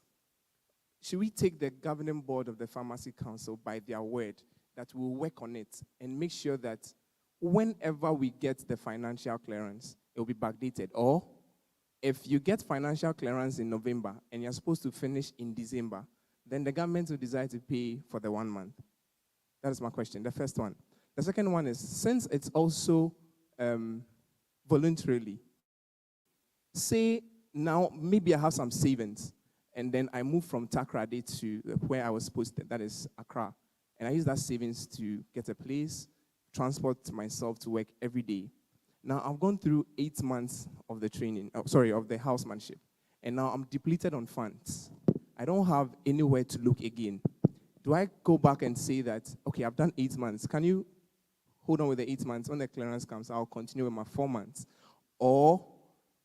Should we take the governing board of the Pharmacy Council by their word that we'll work on it and make sure that whenever we get the financial clearance, it will be backdated? Or if you get financial clearance in November and you're supposed to finish in December, then the government will decide to pay for the 1 month. That is my question, the first one. The second one is, since it's also voluntarily, say now maybe I have some savings and then I move from Takrady to where I was posted, that is Accra, and I use that savings to get a place, transport myself to work every day. Now I've gone through 8 months of the training, of the housemanship, and now I'm depleted on funds. I don't have anywhere to look again. Do I go back and say that, okay, I've done 8 months, can you hold on with the 8 months? When the clearance comes, I'll continue with my 4 months. Or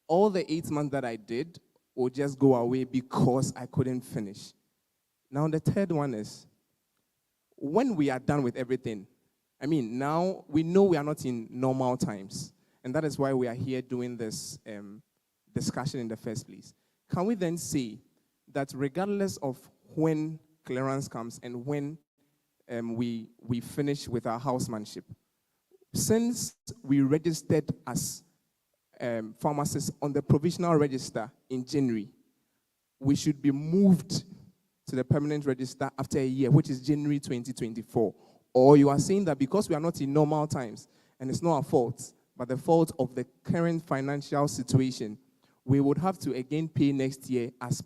all the 8 months that I did will just go away because I couldn't finish. Now the third one is, when we are done with everything, I mean, now we know we are not in normal times, and that is why we are here doing this discussion in the first place. Can we then say that regardless of when clearance comes and when we finish with our housemanship, since we registered as pharmacists on the provisional register in January, we should be moved to the permanent register after a year, which is January 2024. Or you are saying that because we are not in normal times, and it's not our fault, but the fault of the current financial situation, we would have to again pay next year as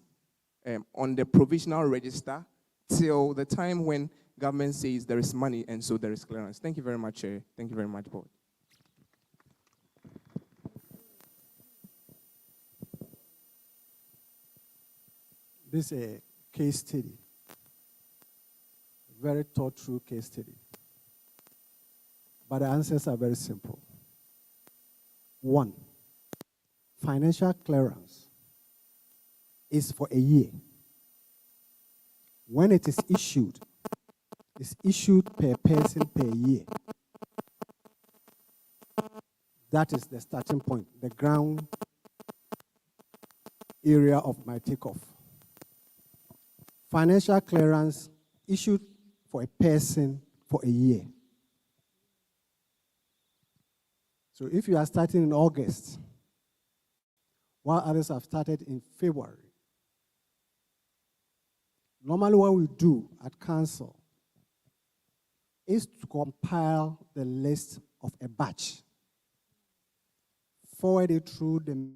on the provisional register till the time when government says there is money and so there is clearance. Thank you very much, Chair. Thank you very much, Board. This is a case study, a very thought-through case study. But the answers are very simple. 1, financial clearance is for a year. When it is issued, it's issued per person per year. That is the starting point, the ground area of my takeoff. Financial clearance issued for a person for a year. So if you are starting in August, while others have started in February, normally what we do at council is to compile the list of a batch, forward it through the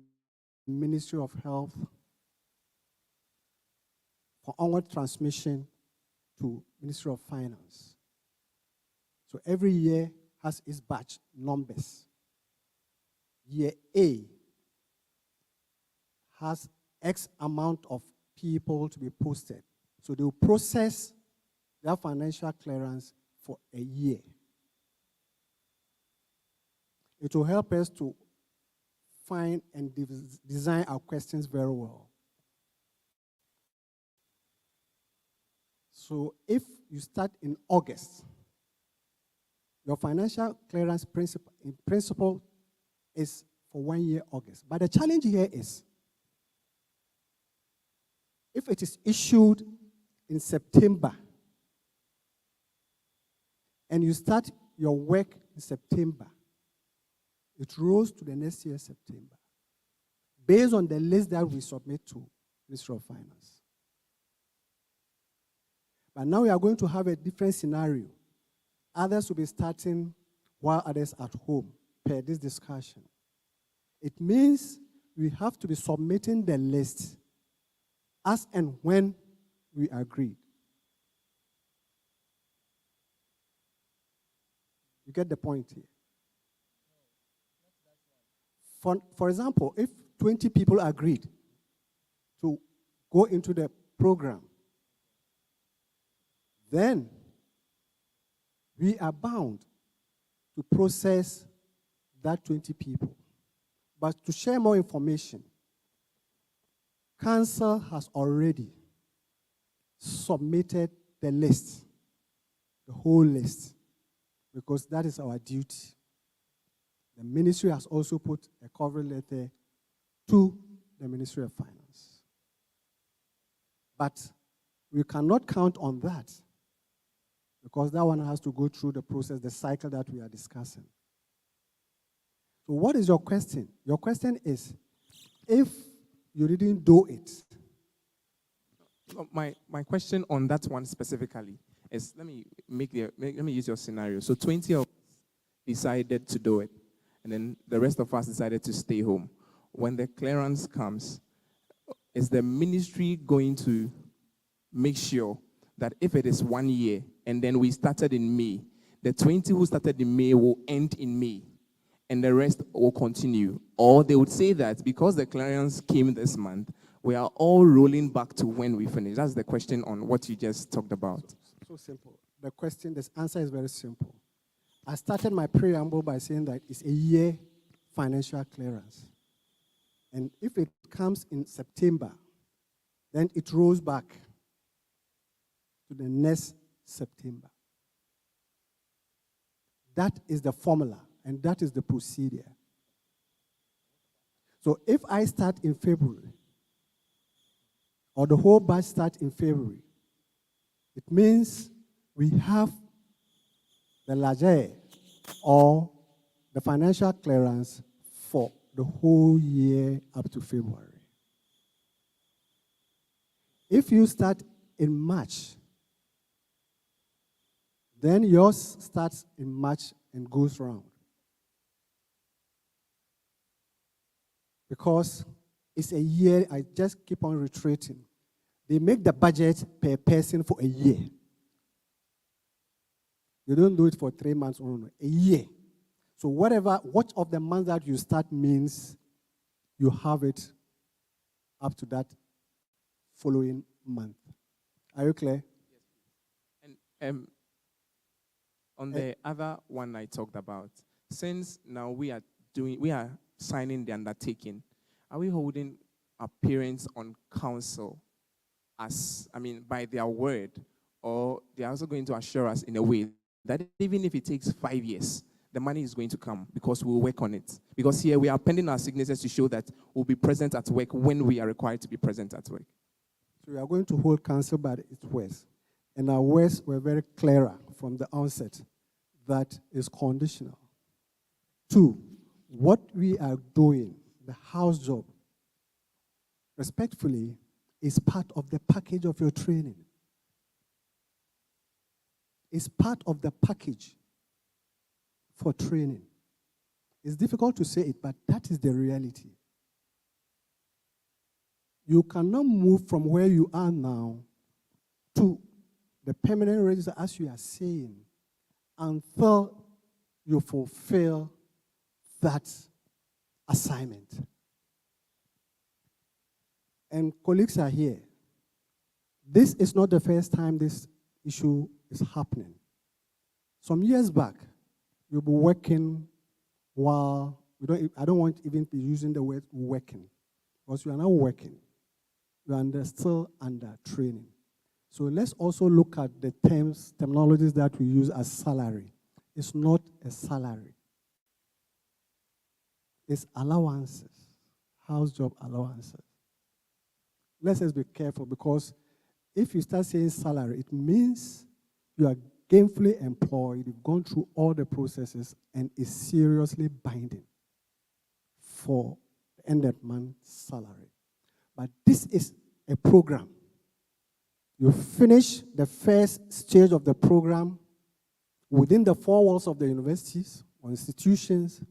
Ministry of Health for onward transmission to Ministry of Finance. So every year has its batch numbers. Year A has X amount of people to be posted. So they will process their financial clearance for a year. It will help us to find and design our questions very well. So if you start in August, your financial clearance in principle is for 1 year August. But the challenge here is, if it is issued in September, and you start your work in September, it rolls to the next year, September, based on the list that we submit to Ministry of Finance. But now we are going to have a different scenario. Others will be starting while others at home, per this discussion. It means we have to be submitting the list as and when we agreed. You get the point here? For example, if 20 people agreed to go into the program, then we are bound to process that 20 people. But to share more information, Council has already submitted the list, the whole list, because that is our duty. The ministry has also put a cover letter to the Ministry of Finance. But we cannot count on that, because that one has to go through the process, the cycle that we are discussing. So what is your question? Your question is, if you didn't do it. My question on that one specifically is, let me use your scenario. So 20 of us decided to do it, and then the rest of us decided to stay home. When the clearance comes, is the ministry going to make sure that if it is 1 year and then we started in May, the 20 who started in May will end in May and the rest will continue? Or they would say that because the clearance came this month, we are all rolling back to when we finish. That's the question on what you just talked about. So simple. The question, this answer is very simple. I started my preamble by saying that it's a year financial clearance. And if it comes in September, then it rolls back to the next September. That is the formula, and that is the procedure. So if I start in February, or the whole batch starts in February, it means we have the largesse or the financial clearance for the whole year up to February. If you start in March, then yours starts in March and goes round. Because it's a year, I just keep on reiterating. They make the budget per person for a year. You don't do it for 3 months or no, a year. So what of the month that you start means you have it up to that following month. Are you clear? And on the other one I talked about, since now we are signing the undertaking, are we holding our parents on council by their word, or they're also going to assure us in a way that even if it takes 5 years, the money is going to come because we'll work on it. Because here we are pending our signatures to show that we'll be present at work when we are required to be present at work. So we are going to hold council by its words. And our words were very clearer from the onset. That is conditional. 2, what we are doing, the house job, respectfully, is part of the package of your training. It's part of the package for training. It's difficult to say it, but that is the reality. You cannot move from where you are now to the permanent register, as you are saying, until you fulfill that assignment. And colleagues are here. This is not the first time this issue is happening. Some years back, you'll be working while, I don't want even to be using the word working, because you are not working. You are still under training. So let's also look at the terminologies that we use as salary. It's not a salary. It's allowances, house job allowances. Let's just be careful, because if you start saying salary, it means you are gainfully employed, you've gone through all the processes, and is seriously binding for the end of month salary. But this is a program. You finish the first stage of the program within the 4 walls of the universities or institutions,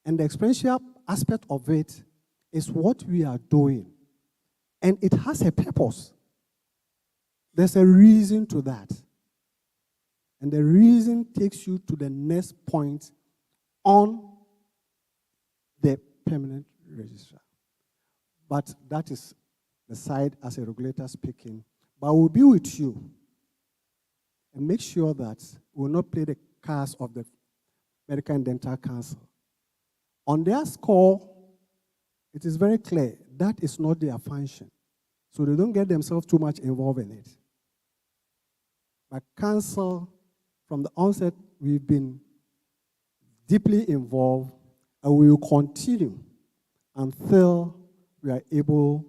and the experiential aspect of it is what we are doing. And it has a purpose. There's a reason to that. And the reason takes you to the next point on the permanent registrar. But that is the side as a regulator speaking. But we'll be with you and make sure that we will not play the cards of the Medical and Dental Council. On their score, it is very clear that is not their function. So they don't get themselves too much involved in it. But council, from the onset, we've been deeply involved, and we will continue until we are able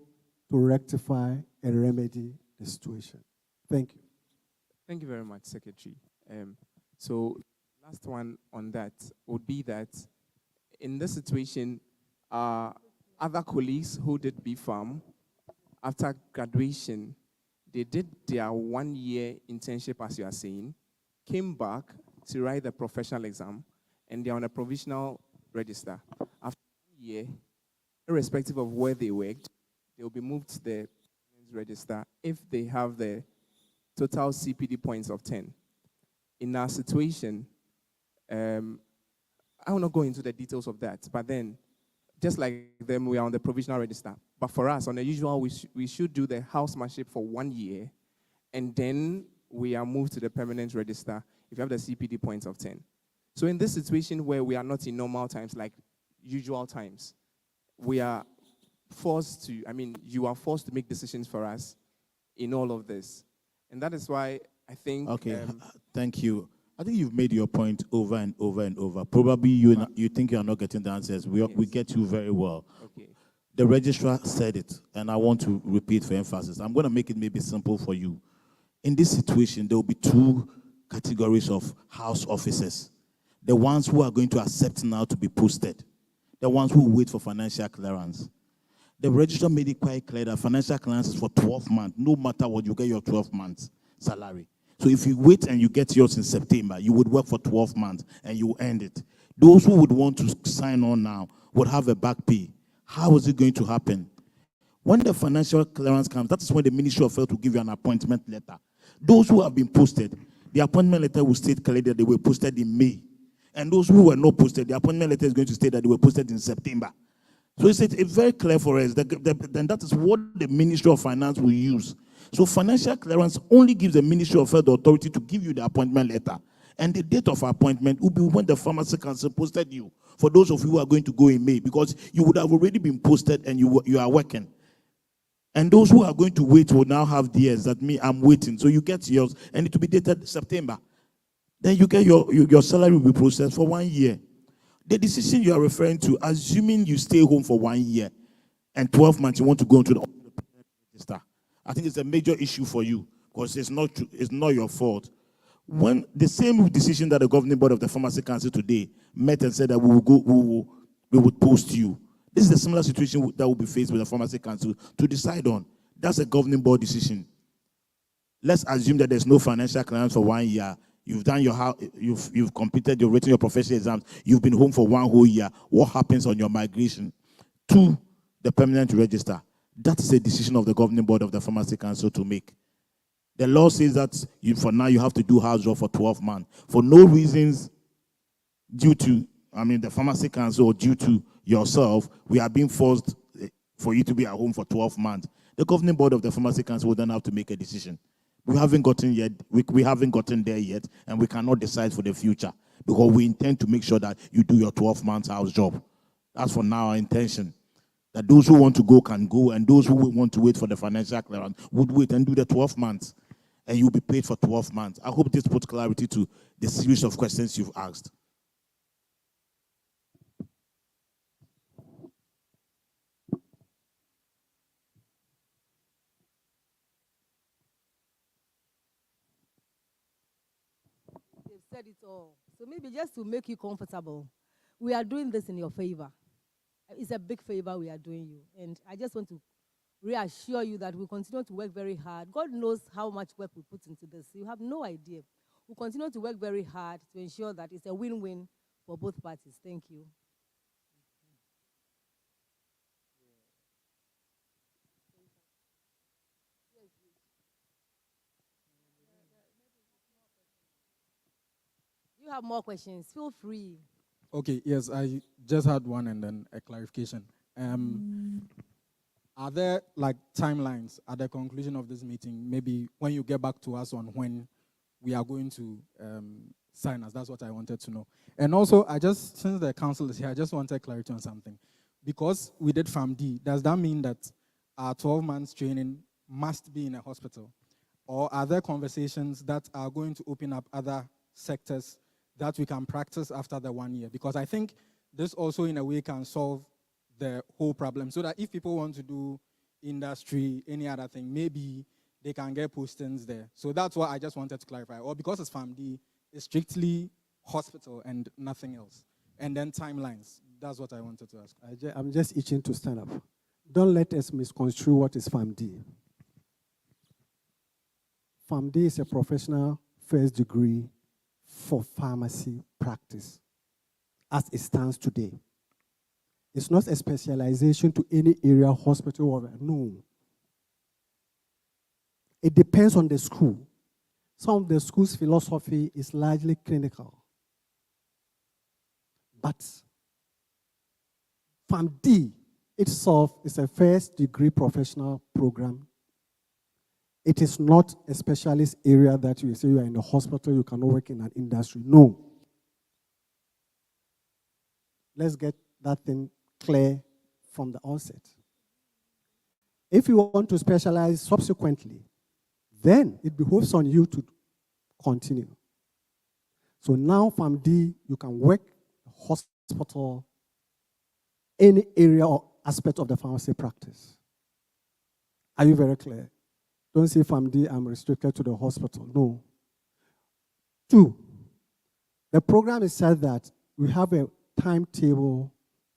to rectify and remedy the situation. Thank you. Thank you very much, Secretary. So last one on that would be that in this situation, other colleagues who did BPharm, after graduation, they did their 1-year internship, as you are saying, came back to write the professional exam, and they're on a provisional register. After 1 year, irrespective of where they worked, they will be moved to the register if they have the total CPD points of 10. In our situation, I will not go into the details of that, but then, just like them, we are on the provisional register. But for us, on the usual, we should do the housemanship for 1 year, and then we are moved to the permanent register if you have the CPD points of 10. So in this situation where we are not in normal times, like usual times, we are forced to, you are forced to make decisions for us in all of this. And that is why I think... Okay, thank you. I think you've made your point over and over and over. Probably you think you are not getting the answers. We get you very well. Okay. The registrar said it, and I want to repeat for emphasis. I'm going to make it maybe simple for you. In this situation, there will be 2 categories of house officers. The ones who are going to accept now to be posted. The ones who wait for financial clearance. The registrar made it quite clear that financial clearance is for 12 months. No matter what, you get your 12 months salary. So if you wait and you get yours in September, you would work for 12 months and you end it. Those who would want to sign on now would have a back pay. How is it going to happen? When the financial clearance comes, that is when the Ministry of Health will give you an appointment letter. Those who have been posted, the appointment letter will state clearly that they were posted in May. And those who were not posted, the appointment letter is going to state that they were posted in September. So it's very clear for us that that is what the Ministry of Finance will use. So financial clearance only gives the Ministry of Health the authority to give you the appointment letter. And the date of appointment will be when the Pharmacy Council posted you, for those of you who are going to go in May, because you would have already been posted and you are working. And those who are going to wait will now have theirs. That means I'm waiting. So you get yours, and it will be dated September. then you get your salary will be processed for 1 year. The decision you are referring to, assuming you stay home for 1 year and 12 months, you want to go into the register, I think it's a major issue for you because it's not your fault. When the same decision that the governing board of the Pharmacy Council today met and said that we would post you. This is a similar situation that will be faced with the Pharmacy Council to decide on. That's a governing board decision. Let's assume that there's no financial clearance for 1 year. You've done you've completed, you've written your professional exams, you've been home for 1 whole year. What happens on your migration to the permanent register? That is a decision of the governing board of the Pharmacy Council to make. The law says that for now you have to do house job for 12 months. For no reasons due to, the Pharmacy Council or due to yourself, we are being forced for you to be at home for 12 months. The governing board of the Pharmacy Council will then have to make a decision. We haven't gotten there yet, and we cannot decide for the future because we intend to make sure that you do your 12 months house job. That's for now our intention. That those who want to go can go, and those who want to wait for the financial clearance would wait and do the 12 months, and you'll be paid for 12 months. I hope this puts clarity to the series of questions you've asked. They've said it all. So maybe just to make you comfortable, we are doing this in your favor. It's a big favor we are doing you. And I just want to reassure you that we'll continue to work very hard. God knows how much work we put into this. You have no idea. We'll continue to work very hard to ensure that it's a win-win for both parties. Thank you. You have more questions. Feel free. Okay, yes, I just had one and then a clarification. Are there timelines at the conclusion of this meeting, maybe when you get back to us on when we are going to sign us? That's what I wanted to know. And also, since the council is here, I just wanted clarity on something. Because we did PharmD, does that mean that our 12 months training must be in a hospital? Or are there conversations that are going to open up other sectors that we can practice after the 1 year? Because I think this also in a way can solve the whole problem, so that if people want to do industry, any other thing, maybe they can get postings there. So that's what I just wanted to clarify. Or because it's PharmD, it's strictly hospital and nothing else. And then timelines. That's what I wanted to ask. I'm just itching to stand up. Don't let us misconstrue what is PharmD. PharmD is a professional first degree for pharmacy practice as it stands today. It's not a specialization to any area, hospital, or no. It depends on the school. Some of the school's philosophy is largely clinical. But PharmD itself is a first degree professional program. It is not a specialist area that you say you are in a hospital, you cannot work in an industry. No. Let's get that thing clear from the onset. If you want to specialize subsequently, then it behoves on you to continue. So now PharmD, you can work hospital, any area or aspect of the pharmacy practice. Are you very clear? Don't say PharmD, I'm restricted to the hospital. No. 2, the program is said that we have a timetable,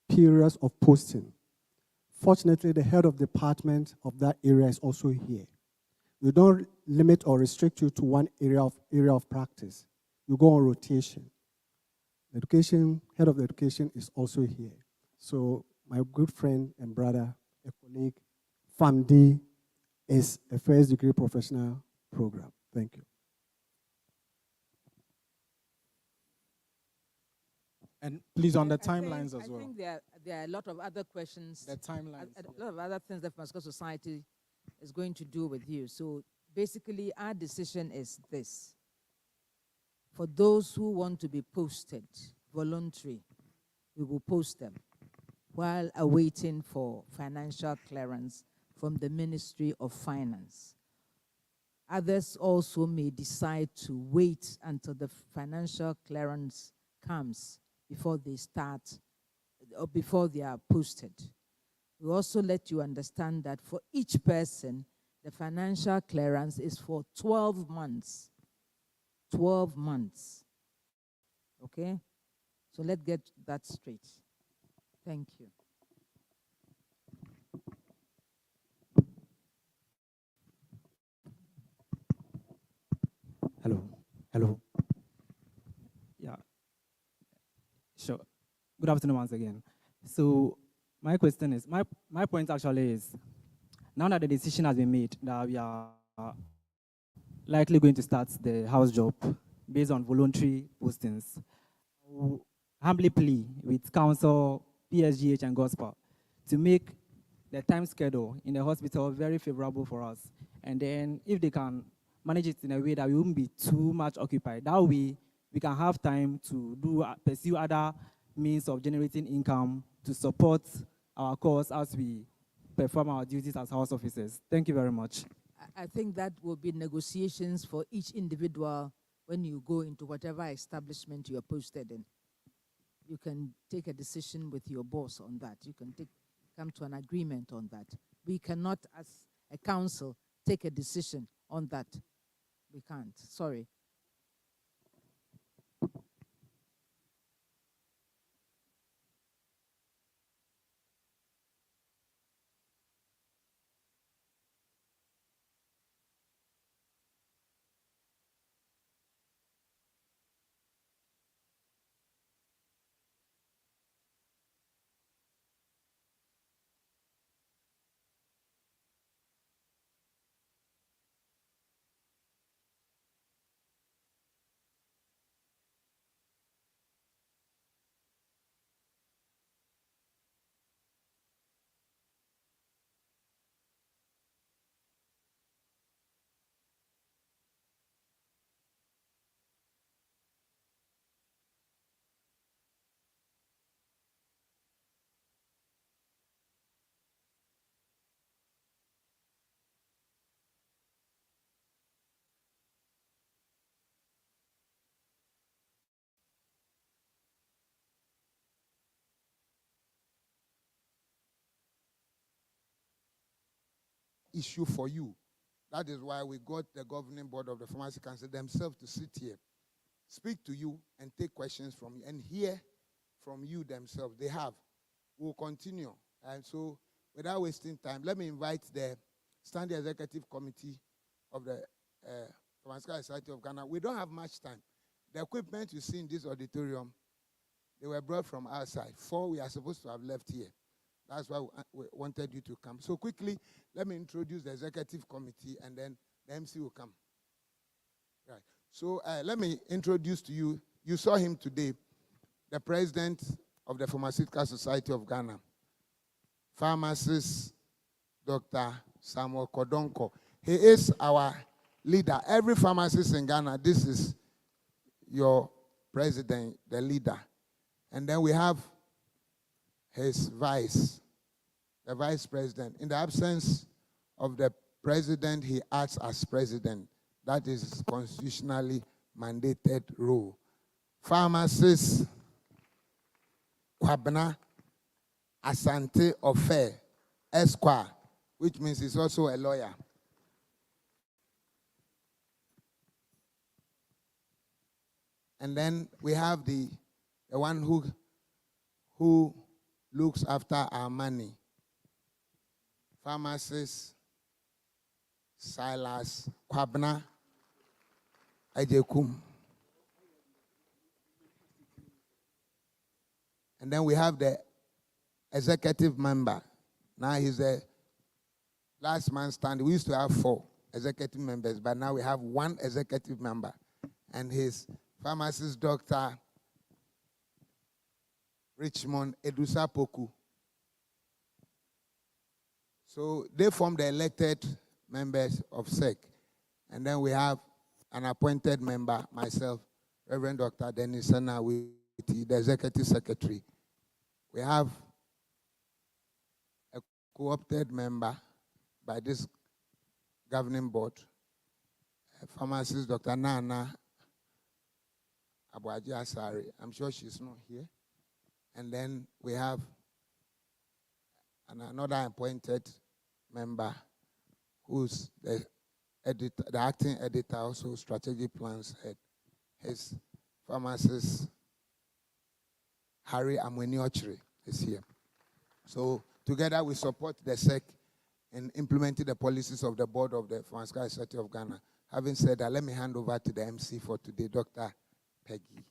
periods of posting. Fortunately, the head of department of that area is also here. We don't limit or restrict you to one area of practice. You go on rotation. The head of the education is also here. So my good friend and brother, a colleague, PharmD is a first degree professional program. Thank you. And please, on the timelines as well. I think there are a lot of other questions. The timelines. A lot of other things that Pharmaceutical Society is going to do with you. So basically, our decision is this. For those who want to be posted, voluntary, we will post them while awaiting for financial clearance from the Ministry of Finance. Others also may decide to wait until the financial clearance comes before they start, or before they are posted. We also let you understand that for each person, the financial clearance is for 12 months. 12 months. Okay? So let's get that straight. Thank you. Hello. Yeah. Sure. Good afternoon once again. So my question is, my point actually is, now that the decision has been made that we are likely going to start the house job based on voluntary postings, I will humbly plea with council, PSGH, and gospel to make the time schedule in the hospital very favorable for us. And then if they can manage it in a way that we won't be too much occupied, that way we can have time to pursue other means of generating income to support our cause as we perform our duties as house officers. Thank you very much. I think that will be negotiations for each individual when you go into whatever establishment you are posted in. You can take a decision with your boss on that. You can come to an agreement on that. We cannot, as a council, take a decision on that. We can't. Sorry. Issue for you. That is why we got the governing board of the Pharmacy Council themselves to sit here, speak to you, and take questions from you, and hear from you themselves. They have. We'll continue. And so, without wasting time, let me invite the Standing Executive Committee of the Pharmaceutical Society of Ghana. We don't have much time. The equipment you see in this auditorium, they were brought from outside. 4 we are supposed to have left here. That's why we wanted you to come. So quickly, let me introduce the executive committee, and then the MC will come. Right. So let me introduce to you, you saw him today, the president of the Pharmaceutical Society of Ghana, Pharmacist, Dr. Samuel Kodonko. He is our leader. Every pharmacist in Ghana, this is your president, the leader. And then we have his the vice president. In the absence of the president, he acts as president. That is constitutionally mandated rule. Pharmacist Kwabena Asante Ofe Esquire, which means he's also a lawyer. And then we have the one who looks after our money. Pharmacist Silas Kwabena Ajekum. And then we have the executive member. Now he's the last man standing. We used to have 4 executive members, but now we have 1 executive member. And his pharmacist, Dr. Richmond Edusa Poku. So they form the elected members of SEC. And then we have an appointed member, myself, Reverend Dr. Dennis Sana, the executive secretary. We have a co-opted member by this governing board, pharmacist Dr. Nana Abuaji Asari. I'm sure she's not here. And then we have another appointed member who's the editor, the acting editor, also strategic plans head. His pharmacist Harry Amweniochri is here. So together we support the SEC in implementing the policies of the board of the Pharmaceutical Society of Ghana. Having said that, let me hand over to the MC for today, Dr. Peggy.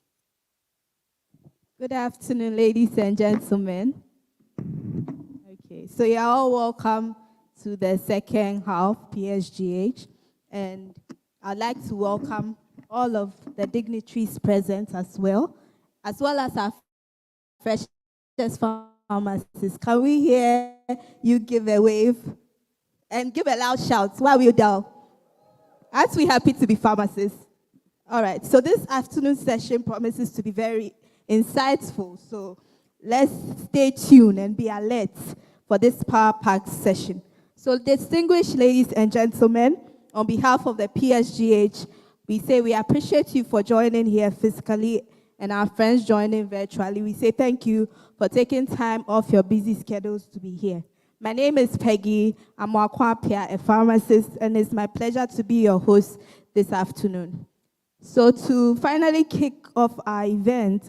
Good afternoon, ladies and gentlemen. Okay, so you're all welcome to the second half, PSGH. And I'd like to welcome all of the dignitaries present as well as our freshest pharmacists. Can we hear you give a wave and give a loud shout while we're down? Aren't we happy to be pharmacists? All right, so this afternoon session promises to be very insightful. So let's stay tuned and be alert for this power-packed session. So distinguished ladies and gentlemen, on behalf of the PSGH, we say we appreciate you for joining here physically and our friends joining virtually. We say thank you for taking time off your busy schedules to be here. My name is Peggy Amwakwapia, a pharmacist, and it's my pleasure to be your host this afternoon. So to finally kick off our event,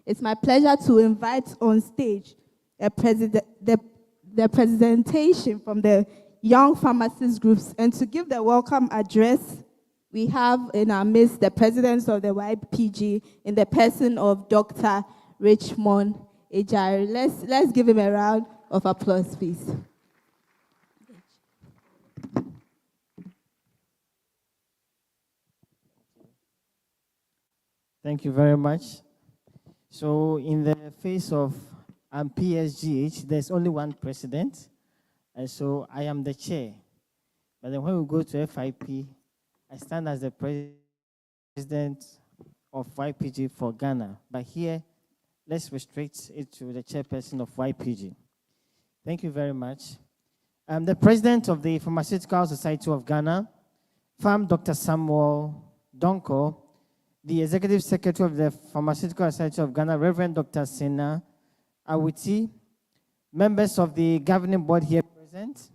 it's my pleasure to invite on stage the presentation from the Young Pharmacist Groups, and to give the welcome address, we have in our midst the president of the YPG in the person of Dr. Richmond Ejari. Let's give him a round of applause, please. Thank you very much. So in the face of PSGH, there's only one president, and so I am the chair. But then when we go to FIP, I stand as the president of YPG for Ghana. But here, let's restrict it to the chairperson of YPG. Thank you very much. I'm the president of the Pharmaceutical Society of Ghana, Dr. Samuel Donko, the executive secretary of the Pharmaceutical Society of Ghana, Reverend Dr. Sena Awiti, members of the governing board here present.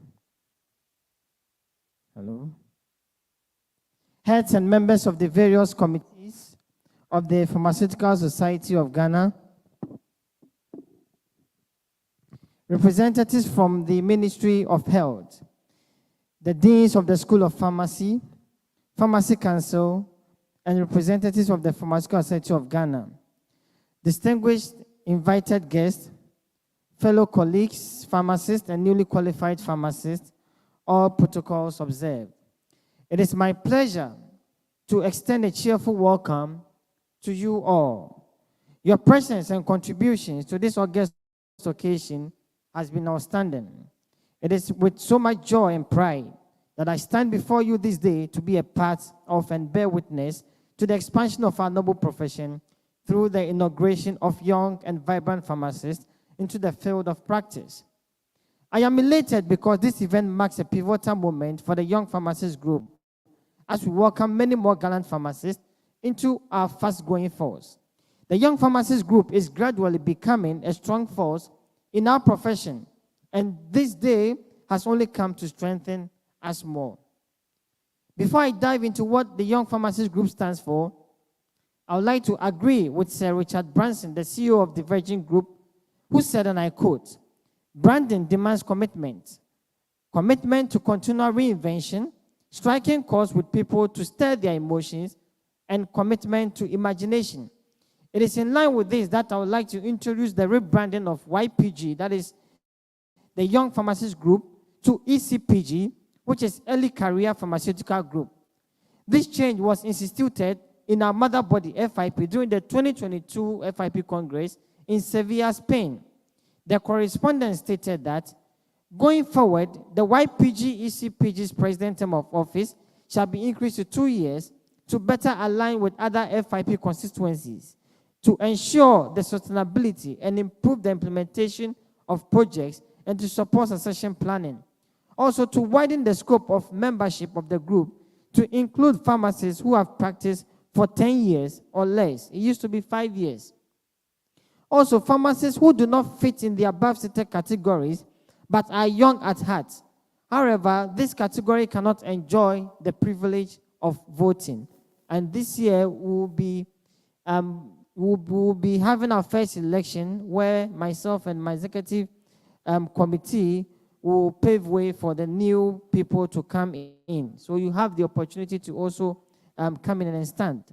Hello. Heads and members of the various committees of the Pharmaceutical Society of Ghana, representatives from the Ministry of Health, the deans of the School of Pharmacy, Pharmacy Council, and representatives of the Pharmaceutical Society of Ghana, distinguished invited guests, fellow colleagues, pharmacists, and newly qualified pharmacists, all protocols observed. It is my pleasure to extend a cheerful welcome to you all. Your presence and contributions to this august occasion has been outstanding. It is with so much joy and pride that I stand before you this day to be a part of and bear witness to the expansion of our noble profession through the inauguration of young and vibrant pharmacists into the field of practice. I am elated because this event marks a pivotal moment for the Young Pharmacist Group as we welcome many more gallant pharmacists into our fast-growing force. The Young Pharmacist Group is gradually becoming a strong force in our profession, and this day has only come to strengthen us more. Before I dive into what the Young Pharmacist Group stands for, I would like to agree with Sir Richard Branson, the CEO of the Virgin Group, who said, and I quote, "Branding demands commitment. Commitment to continual reinvention, striking chords with people to stir their emotions, and commitment to imagination." It is in line with this that I would like to introduce the rebranding of YPG, that is the Young Pharmacist Group, to ECPG, which is Early Career Pharmaceutical Group. This change was instituted in our mother body, FIP, during the 2022 FIP Congress in Sevilla, Spain. The correspondence stated that, going forward, the YPG ECPG's president term of office shall be increased to 2 years to better align with other FIP constituencies, to ensure the sustainability and improve the implementation of projects, and to support succession planning. Also, to widen the scope of membership of the group to include pharmacists who have practiced for 10 years or less. It used to be 5 years. Also, pharmacists who do not fit in the above stated categories but are young at heart. However, this category cannot enjoy the privilege of voting. And this year we'll be having our first election where myself and my executive committee will pave way for the new people to come in. So you have the opportunity to also come in and stand.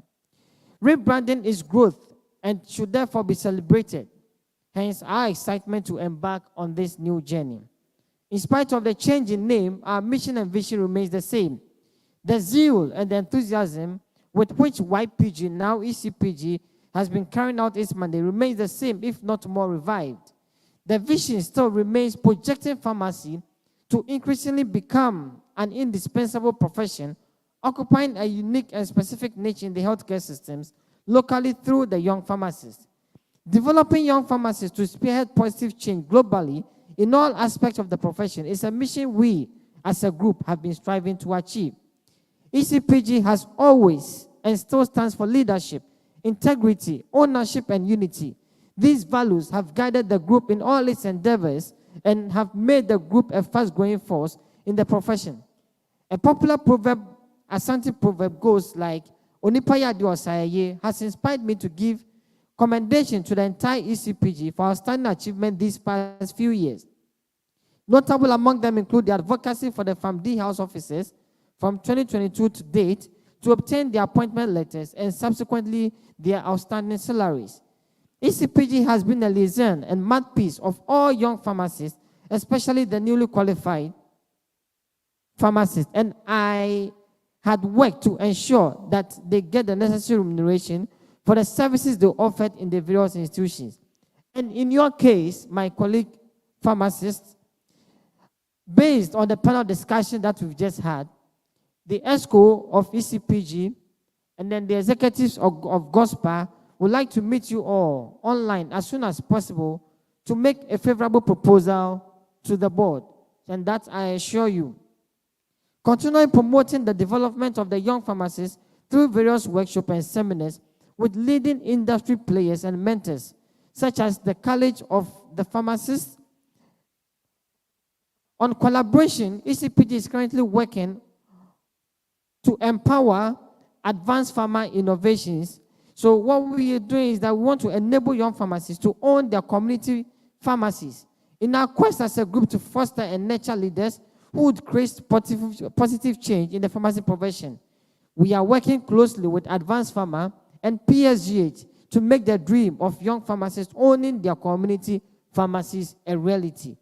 Rebranding is growth and should therefore be celebrated. Hence, our excitement to embark on this new journey. In spite of the change in name, our mission and vision remains the same. The zeal and the enthusiasm with which YPG, now ECPG, has been carrying out its mandate remains the same, if not more revived. The vision still remains projecting pharmacy to increasingly become an indispensable profession, occupying a unique and specific niche in the healthcare systems locally through the young pharmacists. Developing young pharmacists to spearhead positive change globally in all aspects of the profession is a mission we, as a group, have been striving to achieve. ECPG has always and still stands for leadership, integrity, ownership, and unity. These values have guided the group in all its endeavors and have made the group a fast-growing force in the profession. A popular proverb, Asante proverb, goes like, "Onipa yadi osaye," has inspired me to give commendation to the entire ECPG for outstanding achievement these past few years. Notable among them include the advocacy for the PharmD House officers from 2022 to date to obtain their appointment letters and subsequently their outstanding salaries. ECPG has been a liaison and mouthpiece of all young pharmacists, especially the newly qualified pharmacists, and I had worked to ensure that they get the necessary remuneration for the services they offered in the various institutions. And in your case, my colleague pharmacists, based on the panel discussion that we've just had, the ESCO of ECPG and then the executives of GOSPA would like to meet you all online as soon as possible to make a favorable proposal to the board, and that I assure you. Continuing promoting the development of the young pharmacists through various workshops and seminars with leading industry players and mentors, such as the College of the Pharmacists. On collaboration, ECPG is currently working to empower advanced pharma innovations. So what we are doing is that we want to enable young pharmacists to own their community pharmacies in our quest as a group to foster and nurture leaders who would create positive change in the pharmacy profession. We are working closely with Advanced Pharma and PSGH to make the dream of young pharmacists owning their community pharmacies a reality.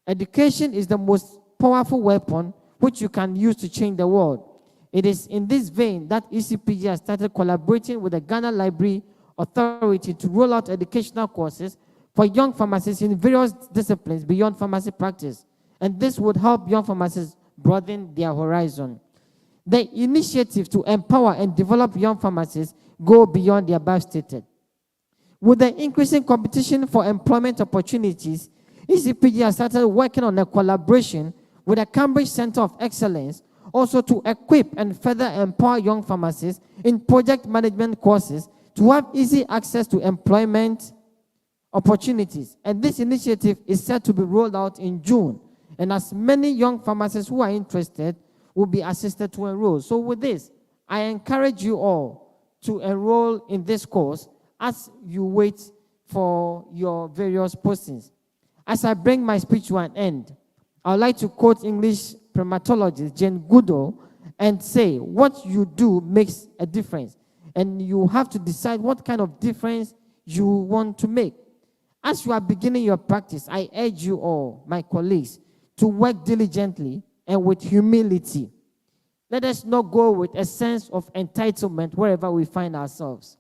Education is the most powerful weapon which you can use to change the world. It is in this vein that ECPG has started collaborating with the Ghana Library Authority to roll out educational courses for young pharmacists in various disciplines beyond pharmacy practice. And this would help young pharmacists broaden their horizon. The initiative to empower and develop young pharmacists go beyond the above stated. With the increasing competition for employment opportunities, ECPG has started working on a collaboration with the Cambridge Center of Excellence also to equip and further empower young pharmacists in project management courses to have easy access to employment opportunities. And this initiative is set to be rolled out in June. And as many young pharmacists who are interested will be assisted to enroll. So with this, I encourage you all to enroll in this course as you wait for your various postings. As I bring my speech to an end, I would like to quote English primatologist Jane Goodall and say, what you do makes a difference. And you have to decide what kind of difference you want to make. As you are beginning your practice, I urge you all, my colleagues, to work diligently and with humility. Let us not go with a sense of entitlement wherever we find ourselves.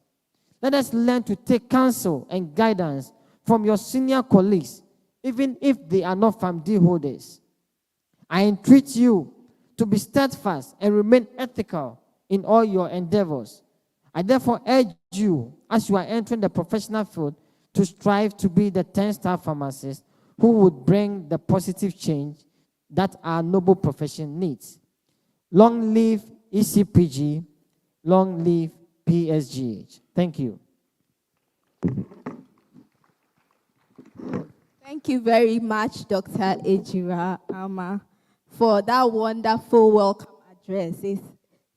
Let us learn to take counsel and guidance from your senior colleagues, even if they are not PharmD holders. I entreat you to be steadfast and remain ethical in all your endeavors. I therefore urge you, as you are entering the professional field, to strive to be the 10-star pharmacist who would bring the positive change that our noble profession needs. Long live ECPG, long live PSGH. Thank you. Thank you very much, Dr. Ejira Ama, for that wonderful welcome address.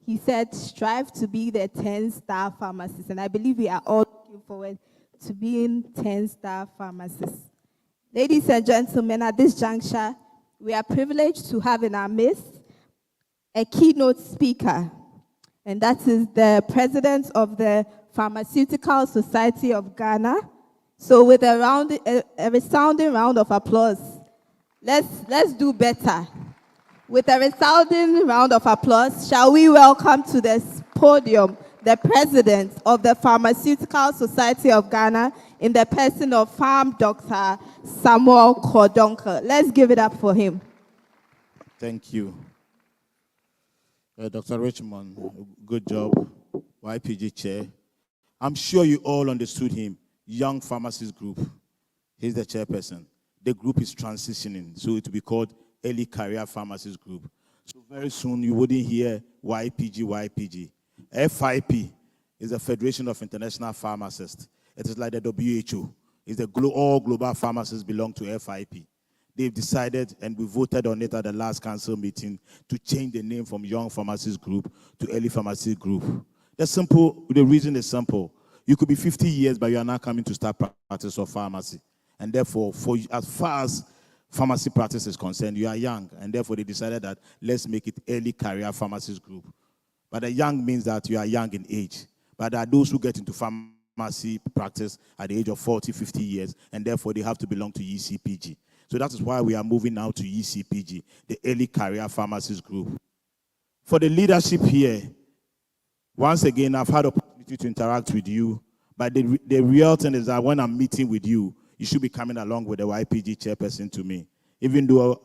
He said, strive to be the 10-star pharmacist, and I believe we are all looking forward to being 10-star pharmacists. Ladies and gentlemen, at this juncture, we are privileged to have in our midst a keynote speaker, and that is the president of the Pharmaceutical Society of Ghana. So with a resounding round of applause, let's do better. With a resounding round of applause, shall we welcome to this podium the president of the Pharmaceutical Society of Ghana in the person of Pharm Dr. Samuel Kodonka. Let's give it up for him. Thank you. Dr. Richmond, good job. YPG chair. I'm sure you all understood him. Young Pharmacist Group. He's the chairperson. The group is transitioning, so it will be called Early Career Pharmacist Group. So very soon you wouldn't hear YPG. FIP is the Federation of International Pharmacists. It is like the WHO. It's the all global pharmacists belong to FIP. They've decided, and we voted on it at the last council meeting, to change the name from Young Pharmacist Group to Early Pharmacist Group. The reason is simple. You could be 50 years, but you are now coming to start practice of pharmacy. And therefore, as far as pharmacy practice is concerned, you are young. And therefore, they decided that let's make it Early Career Pharmacist Group. But the young means that you are young in age. But there are those who get into pharmacy practice at the age of 40, 50 years, and therefore they have to belong to ECPG. So that is why we are moving now to ECPG, the Early Career Pharmacist Group. For the leadership here, once again, I've had opportunity to interact with you, but the real thing is that when I'm meeting with you, you should be coming along with the YPG chairperson to me. Even though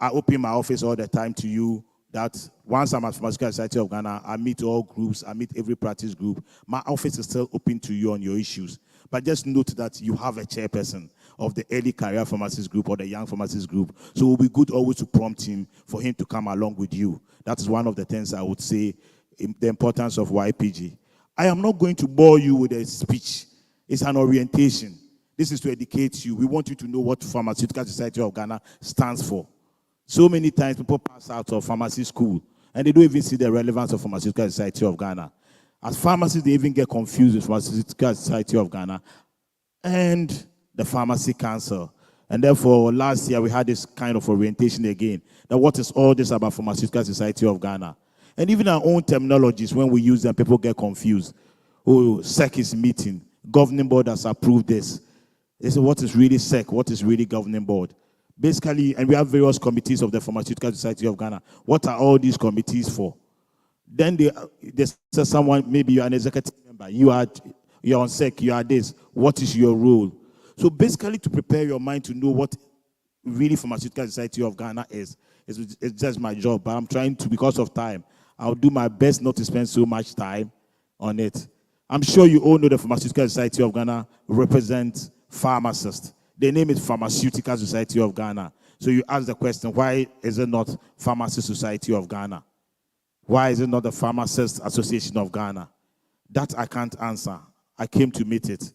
I open my office all the time to you, that once I'm at Pharmaceutical Society of Ghana, I meet all groups, I meet every practice group. My office is still open to you on your issues. But just note that you have a chairperson of the Early Career Pharmacist Group or the Young Pharmacist Group. So it will be good always to prompt him for him to come along with you. That is one of the things I would say, the importance of YPG. I am not going to bore you with a speech. It's an orientation. This is to educate you. We want you to know what Pharmaceutical Society of Ghana stands for. So many times people pass out of pharmacy school and they don't even see the relevance of Pharmaceutical Society of Ghana. As pharmacists, they even get confused with Pharmaceutical Society of Ghana and the Pharmacy Council. And therefore, last year we had this kind of orientation again, that what is all this about Pharmaceutical Society of Ghana? And even our own terminologies, when we use them, people get confused. Oh, SEC is meeting. Governing board has approved this. They say, what is really SEC? What is really governing board? Basically, and we have various committees of the Pharmaceutical Society of Ghana. What are all these committees for? Then they say someone, maybe you're an executive member, you're on SEC, you are this. What is your role? So basically, to prepare your mind to know what really Pharmaceutical Society of Ghana is, it's just my job. But I'm trying to, because of time, I'll do my best not to spend so much time on it. I'm sure you all know the Pharmaceutical Society of Ghana represents pharmacists. The name is Pharmaceutical Society of Ghana. So you ask the question, why is it not Pharmacist Society of Ghana? Why is it not the Pharmacists Association of Ghana? That I can't answer. I came to meet it.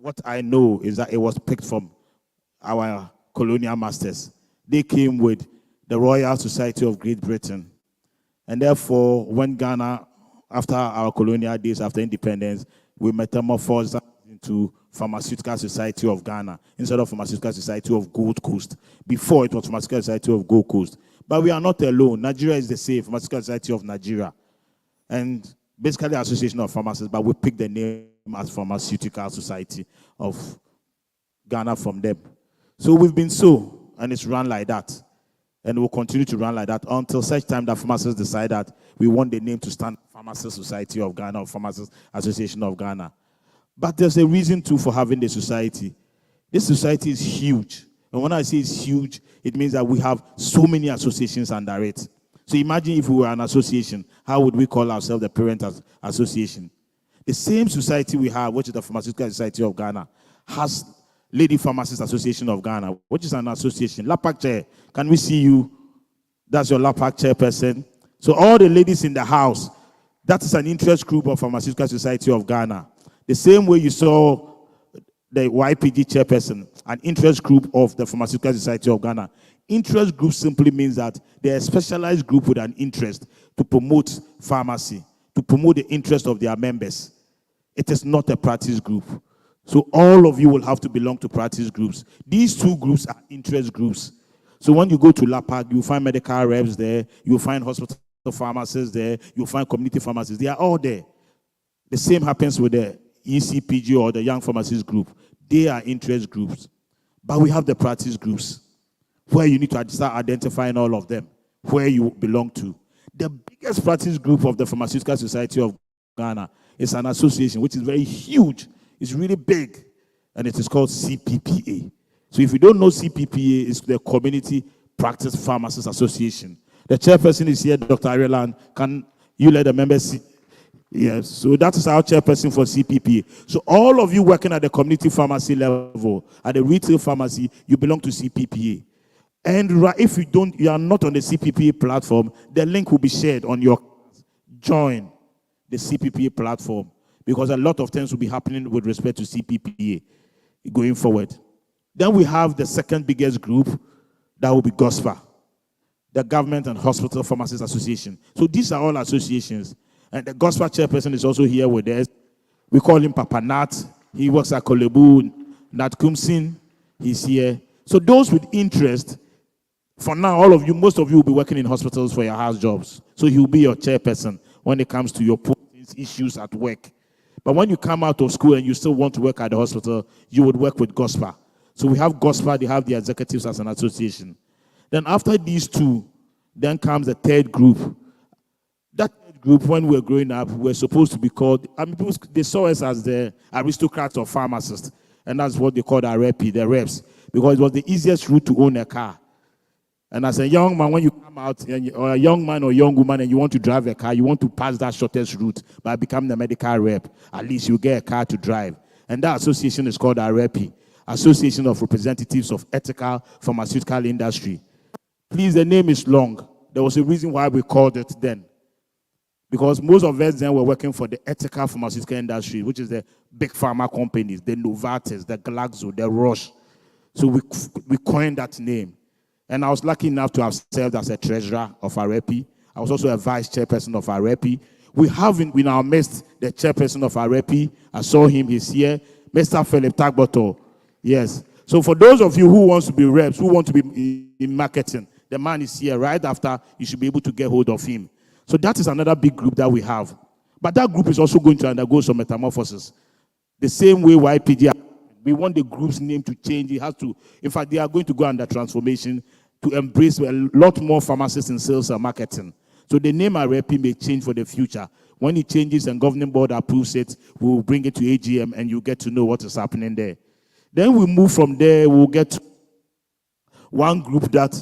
What I know is that it was picked from our colonial masters. They came with the Royal Society of Great Britain. And therefore, when Ghana, after our colonial days, after independence, we metamorphosed into Pharmaceutical Society of Ghana instead of Pharmaceutical Society of Gold Coast. Before, it was Pharmaceutical Society of Gold Coast. But we are not alone. Nigeria is the same, Pharmaceutical Society of Nigeria. And basically, Association of Pharmacists, but we picked the name as Pharmaceutical Society of Ghana from them. So we've been so, and it's run like that. And we'll continue to run like that until such time that pharmacists decide that we want the name to stand Pharmacist Society of Ghana or Pharmacist Association of Ghana. But there's a reason too for having the society. This society is huge. And when I say it's huge, it means that we have so many associations under it. So imagine if we were an association, how would we call ourselves the Parent Association? The same society we have, which is the Pharmaceutical Society of Ghana, has Lady Pharmacists Association of Ghana, which is an association. LAPAC chair, can we see you? That's your LAPAC chairperson. So all the ladies in the house, that is an interest group of Pharmaceutical Society of Ghana. The same way you saw the YPG chairperson, an interest group of the Pharmaceutical Society of Ghana. Interest group simply means that they are a specialized group with an interest to promote pharmacy, to promote the interest of their members. It is not a practice group. So all of you will have to belong to practice groups. These two groups are interest groups. So when you go to LAPAC, you'll find medical reps there, you'll find hospital pharmacists there, you'll find community pharmacists. They are all there. The same happens with the ECPG or the Young Pharmacist Group. They are interest groups. But we have the practice groups where you need to start identifying all of them, where you belong to. The biggest practice group of the Pharmaceutical Society of Ghana is an association which is very huge. It's really big, and it is called CPPA. So if you don't know CPPA, it's the Community Practice Pharmacists Association. The chairperson is here, Dr. Ireland. Can you let the members see? Yes, so that is our chairperson for CPPA. So all of you working at the community pharmacy level, at the retail pharmacy, you belong to CPPA. And if you are not on the CPPA platform, the link will be shared on your join the CPPA platform, because a lot of things will be happening with respect to CPPA going forward. Then we have the second biggest group, that will be GOSPA, the Government and Hospital Pharmacists Association. So these are all associations. And the GOSPA chairperson is also here with us. We call him Papa Nat. He works at Kolebu. Nat Kumsin, he's here. So those with interest, for now, all of you, most of you will be working in hospitals for your house jobs. So he'll be your chairperson when it comes to your issues at work. But when you come out of school and you still want to work at the hospital, you would work with GOSPA. So we have GOSPA, they have the executives as an association. Then after these two, then comes the third group. That group, when we were growing up, we were supposed to be called, people, they saw us as the aristocrats of pharmacists. And that's what they called our the reps, because it was the easiest route to own a car. And as a young man, when you come out, or a young man or young woman, and you want to drive a car, you want to pass that shortest route by becoming a medical rep. At least you get a car to drive. And that association is called our Association of Representatives of Ethical Pharmaceutical Industry. Please, the name is long. There was a reason why we called it then. Because most of us then were working for the ethical pharmaceutical industry, which is the big pharma companies, the Novartis, the Glaxo, the Roche. So we coined that name. And I was lucky enough to have served as a treasurer of AREPI. I was also a vice chairperson of AREPI. We have in our midst the chairperson of AREPI. I saw him, he's here. Mr. Philip Tagboto. Yes. So for those of you who want to be reps, who want to be in marketing, the man is here right after. You should be able to get hold of him. So that is another big group that we have. But that group is also going to undergo some metamorphosis. The same way YPG, we want the group's name to change. It has to, in fact, they are going to go under transformation to embrace a lot more pharmacists in sales and marketing. So the name AREPI may change for the future. When it changes and governing board approves it, we'll bring it to AGM and you get to know what is happening there. Then we move from there, we'll get to one group that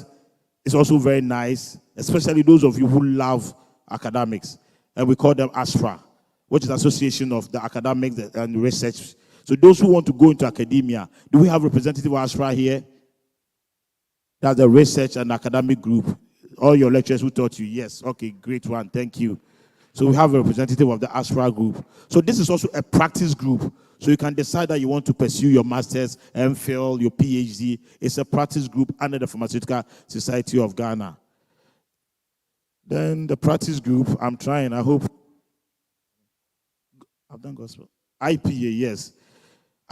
is also very nice, especially those of you who love academics. And we call them ASPRA, which is Association of the Academics and Research. So those who want to go into academia, do we have representative of ASPRA here? That's the research and academic group. All your lecturers who taught you, yes. Okay, great one, thank you. So we have a representative of the ASPRA group. So this is also a practice group. So you can decide that you want to pursue your master's, MPhil, your PhD. It's a practice group under the Pharmaceutical Society of Ghana. Then the practice group, I'm trying, I hope. I've done gospel. IPA, yes.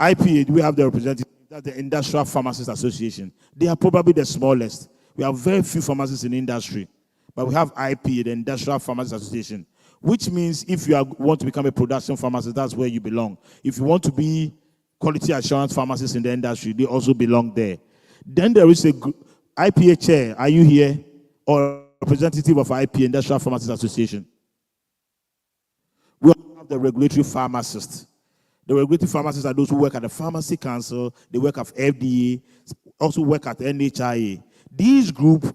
IPA, do we have the representative? That's the Industrial Pharmacists Association. They are probably the smallest. We have very few pharmacists in the industry. But we have IPA, the Industrial Pharmacists Association, which means if you want to become a production pharmacist, that's where you belong. If you want to be quality assurance pharmacist in the industry, they also belong there. Then there is a IPA chair. Are you here? Or representative of IPA, Industrial Pharmacists Association? We have the regulatory pharmacists. The regulatory pharmacists are those who work at the Pharmacy Council, they work at FDA, also work at NHIA. These groups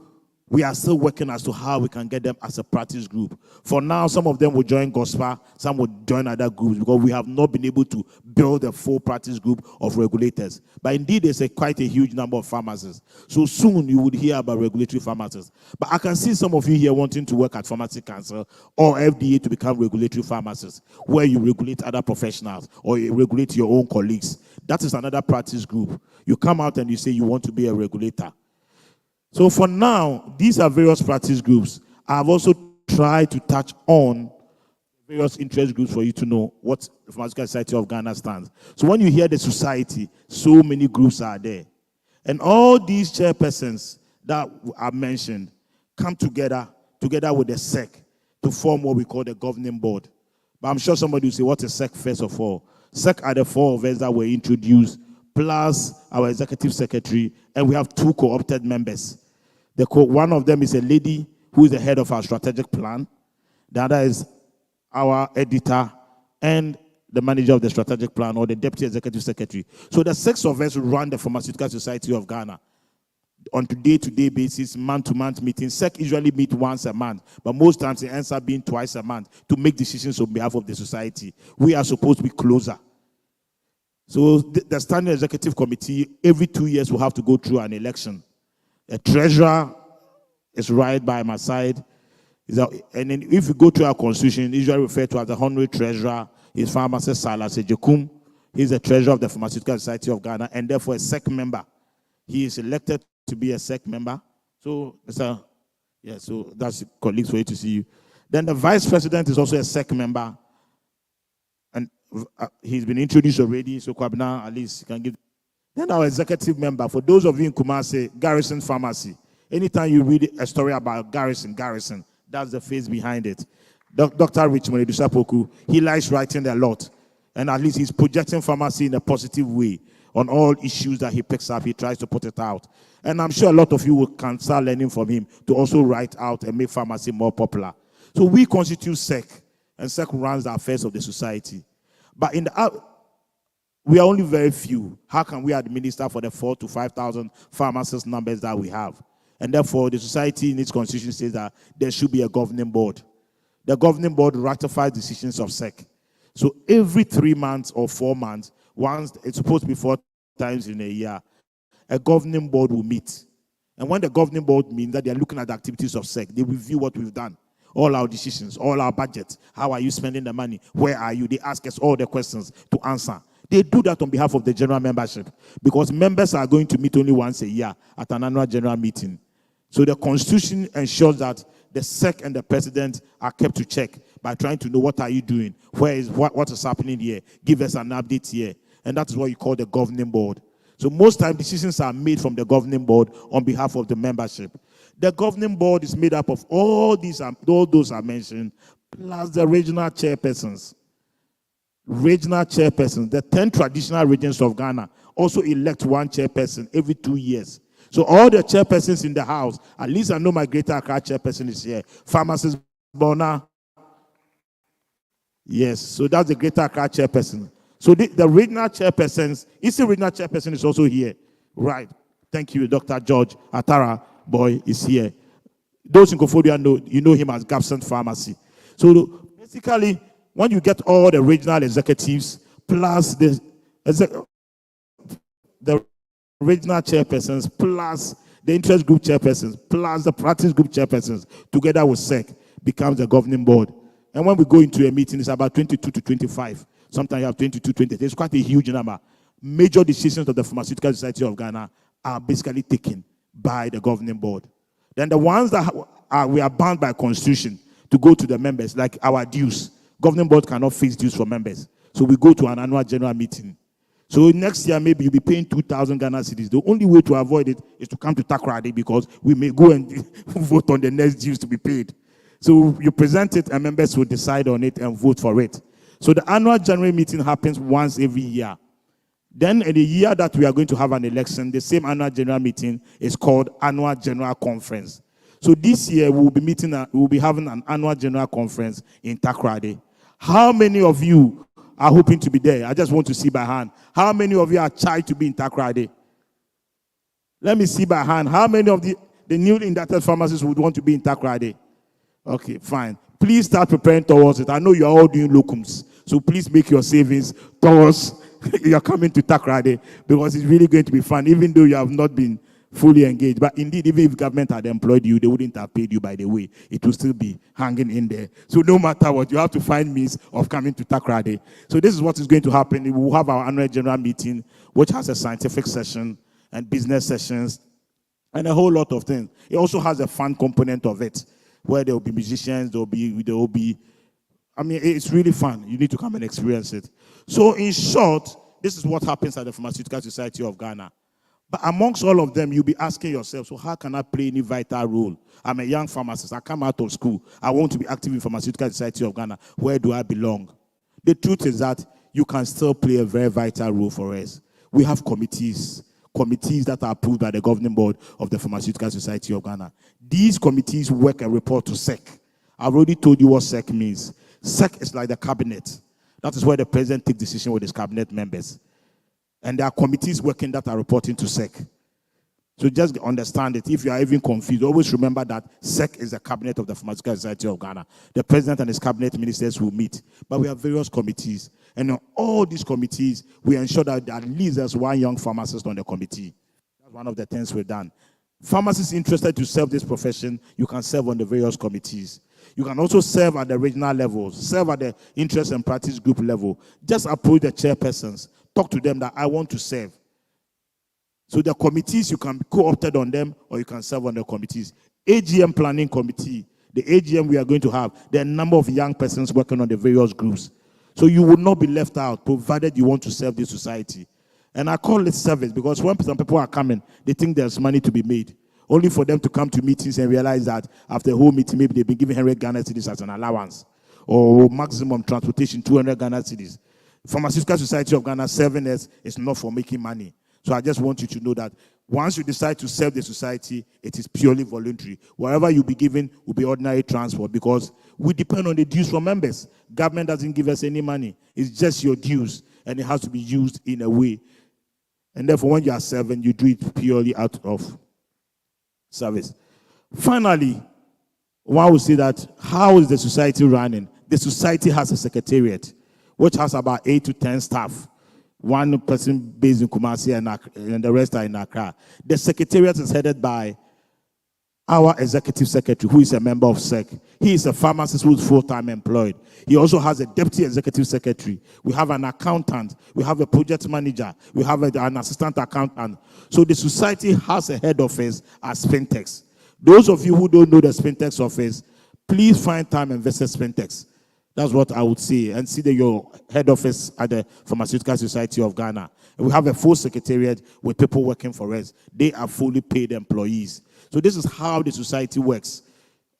we are still working as to how we can get them as a practice group. For now, some of them will join GOSPA, some will join other groups because we have not been able to build a full practice group of regulators. But indeed, there's quite a huge number of pharmacists. So soon you would hear about regulatory pharmacists. But I can see some of you here wanting to work at Pharmacy Council or FDA to become regulatory pharmacists, where you regulate other professionals or you regulate your own colleagues. That is another practice group. You come out and you say you want to be a regulator. So for now, these are various practice groups. I've also tried to touch on various interest groups for you to know what the Pharmaceutical Society of Ghana stands. So when you hear the society, so many groups are there. And all these chairpersons that are mentioned come together with the SEC to form what we call the governing board. But I'm sure somebody will say, what is SEC first of all? SEC are the four of us that were introduced, plus our executive secretary, and we have two co-opted members. One of them is a lady who is the head of our strategic plan. The other is our editor and the manager of the strategic plan, or the deputy executive secretary. So the 6 of us run the Pharmaceutical Society of Ghana on a day-to-day basis, month-to-month meetings. SEC usually meet once a month, but most times it ends up being twice a month to make decisions on behalf of the society. We are supposed to be closer. So the Standing Executive Committee, every 2 years, will have to go through an election. A treasurer is right by my side. And then if you go to our constitution, usually referred to as the honorary treasurer, is Pharmacist Salas Ejekum. He's the treasurer of the Pharmaceutical Society of Ghana, and therefore a SEC member. He is elected to be a SEC member. So, so that's colleagues for you to see you. Then the vice president is also a SEC member. And he's been introduced already, so Kwabena, at least, can give. Then our executive member, for those of you in Kumasi, Garrison Pharmacy. Anytime you read a story about Garrison, that's the face behind it. Dr. Richmond Edusapoku, he likes writing a lot. And at least he's projecting pharmacy in a positive way. On all issues that he picks up, he tries to put it out. And I'm sure a lot of you can start learning from him to also write out and make pharmacy more popular. So we constitute SEC, and SEC runs the affairs of the society. But in the we are only very few. How can we administer for the 4,000 to 5,000 pharmacist numbers that we have? And therefore, the society in its constitution says that there should be a governing board. The governing board ratifies decisions of SEC. So every 3 months or 4 months, once it's supposed to be 4 times in a year, a governing board will meet. And when the governing board means that they are looking at the activities of SEC, they review what we've done, all our decisions, all our budgets. How are you spending the money? Where are you? They ask us all the questions to answer. They do that on behalf of the general membership because members are going to meet only once a year at an annual general meeting. So the constitution ensures that the SEC and the president are kept to check by trying to know what are you doing, what is happening here, give us an update here. And that is what you call the governing board. So most times decisions are made from the governing board on behalf of the membership. The governing board is made up of all those I mentioned, plus the regional chairpersons. The 10 traditional regions of Ghana also elect one chairperson every 2 years. So all the chairpersons in the house, at least I know my Greater Accra chairperson is here. Pharmacist Bona. Yes, so that's the Greater Accra chairperson. So the regional chairpersons, Eastern regional chairperson is also here. Right. Thank you, Dr. George Atara boy is here. Those in Kofodia know, you know him as Gabson Pharmacy. So basically, when you get all the regional executives plus the regional chairpersons plus the interest group chairpersons plus the practice group chairpersons together with SEC becomes the governing board. And when we go into a meeting, it's about 22 to 25. Sometimes you have 22, 20. It's quite a huge number. Major decisions of the Pharmaceutical Society of Ghana are basically taken by the governing board. Then the ones that we are bound by constitution to go to the members, like our dues. Governing board cannot fix dues for members. So we go to an annual general meeting. So next year, maybe you'll be paying 2,000 Ghana cedis. The only way to avoid it is to come to Takoradi because we may go and vote on the next dues to be paid. So you present it and members will decide on it and vote for it. So the annual general meeting happens once every year. Then in the year that we are going to have an election, the same annual general meeting is called Annual General Conference. So this year we will be having an annual general conference in Takoradi. How many of you are hoping to be there? I just want to see by hand. How many of you are charged to be in Takoradi? Let me see by hand. How many of the The newly inducted pharmacists would want to be in Takrady. Okay, fine. Please start preparing towards it. I know you are all doing locums, so please make your savings towards you are coming to Takrady, because it's really going to be fun, even though you have not been fully engaged. But indeed, even if government had employed you, they wouldn't have paid you, by the way. It will still be hanging in there. So no matter what, you have to find means of coming to Takrady. So this is what is going to happen. We will have our annual general meeting, which has a scientific session and business sessions and a whole lot of things. It also has a fun component of it, where there will be musicians, there will be, I mean, it's really fun. You need to come and experience it. So in short, this is what happens at the Pharmaceutical Society of Ghana. But amongst all of them, you'll be asking yourself, so how can I play any vital role? I'm a young pharmacist. I come out of school. I want to be active in Pharmaceutical Society of Ghana. Where do I belong? The truth is that you can still play a very vital role for us. We have committees that are approved by the governing board of the Pharmaceutical Society of Ghana. These committees work and report to SEC. I've already told you what SEC means. SEC is like the cabinet. That is where the president takes decision with his cabinet members. And there are committees working that are reporting to SEC. So just understand it. If you are even confused, always remember that SEC is the cabinet of the Pharmaceutical Society of Ghana. The president and his cabinet ministers will meet. But we have various committees. And in all these committees, we ensure that at least there's one young pharmacist on the committee. That's one of the things we've done. Pharmacists interested to serve this profession, you can serve on the various committees. You can also serve at the regional levels, serve at the interest and practice group level. Just approach the chairpersons. Talk to them that I want to serve. So the committees, you can be co-opted on them or you can serve on the committees. AGM planning committee, the AGM we are going to have, there are a number of young persons working on the various groups. So you will not be left out, provided you want to serve the society. And I call it service because when some people are coming, they think there's money to be made. Only for them to come to meetings and realize that after the whole meeting, maybe they've been given 100 Ghana cedis as an allowance or maximum transportation, 200 Ghana cedis. Pharmaceutical Society of Ghana serving us is not for making money. So I just want you to know that once you decide to serve the society, it is purely voluntary. Whatever you'll be given will be ordinary transport because we depend on the dues from members. Government doesn't give us any money. It's just your dues, and it has to be used in a way. And therefore, when you are serving, you do it purely out of service. Finally, one will say that how is the society running? The society has a secretariat, which has about 8 to 10 staff. One person based in Kumasi and the rest are in Accra. The secretariat is headed by our executive secretary, who is a member of SEC. He is a pharmacist who is full-time employed. He also has a deputy executive secretary. We have an accountant. We have a project manager. We have an assistant accountant. So the society has a head office as Spintex. Those of you who don't know the Spintex office, please find time and visit Spintex. That's what I would say. And see your head office at the Pharmaceutical Society of Ghana. And we have a full secretariat with people working for us. They are fully paid employees. So this is how the society works.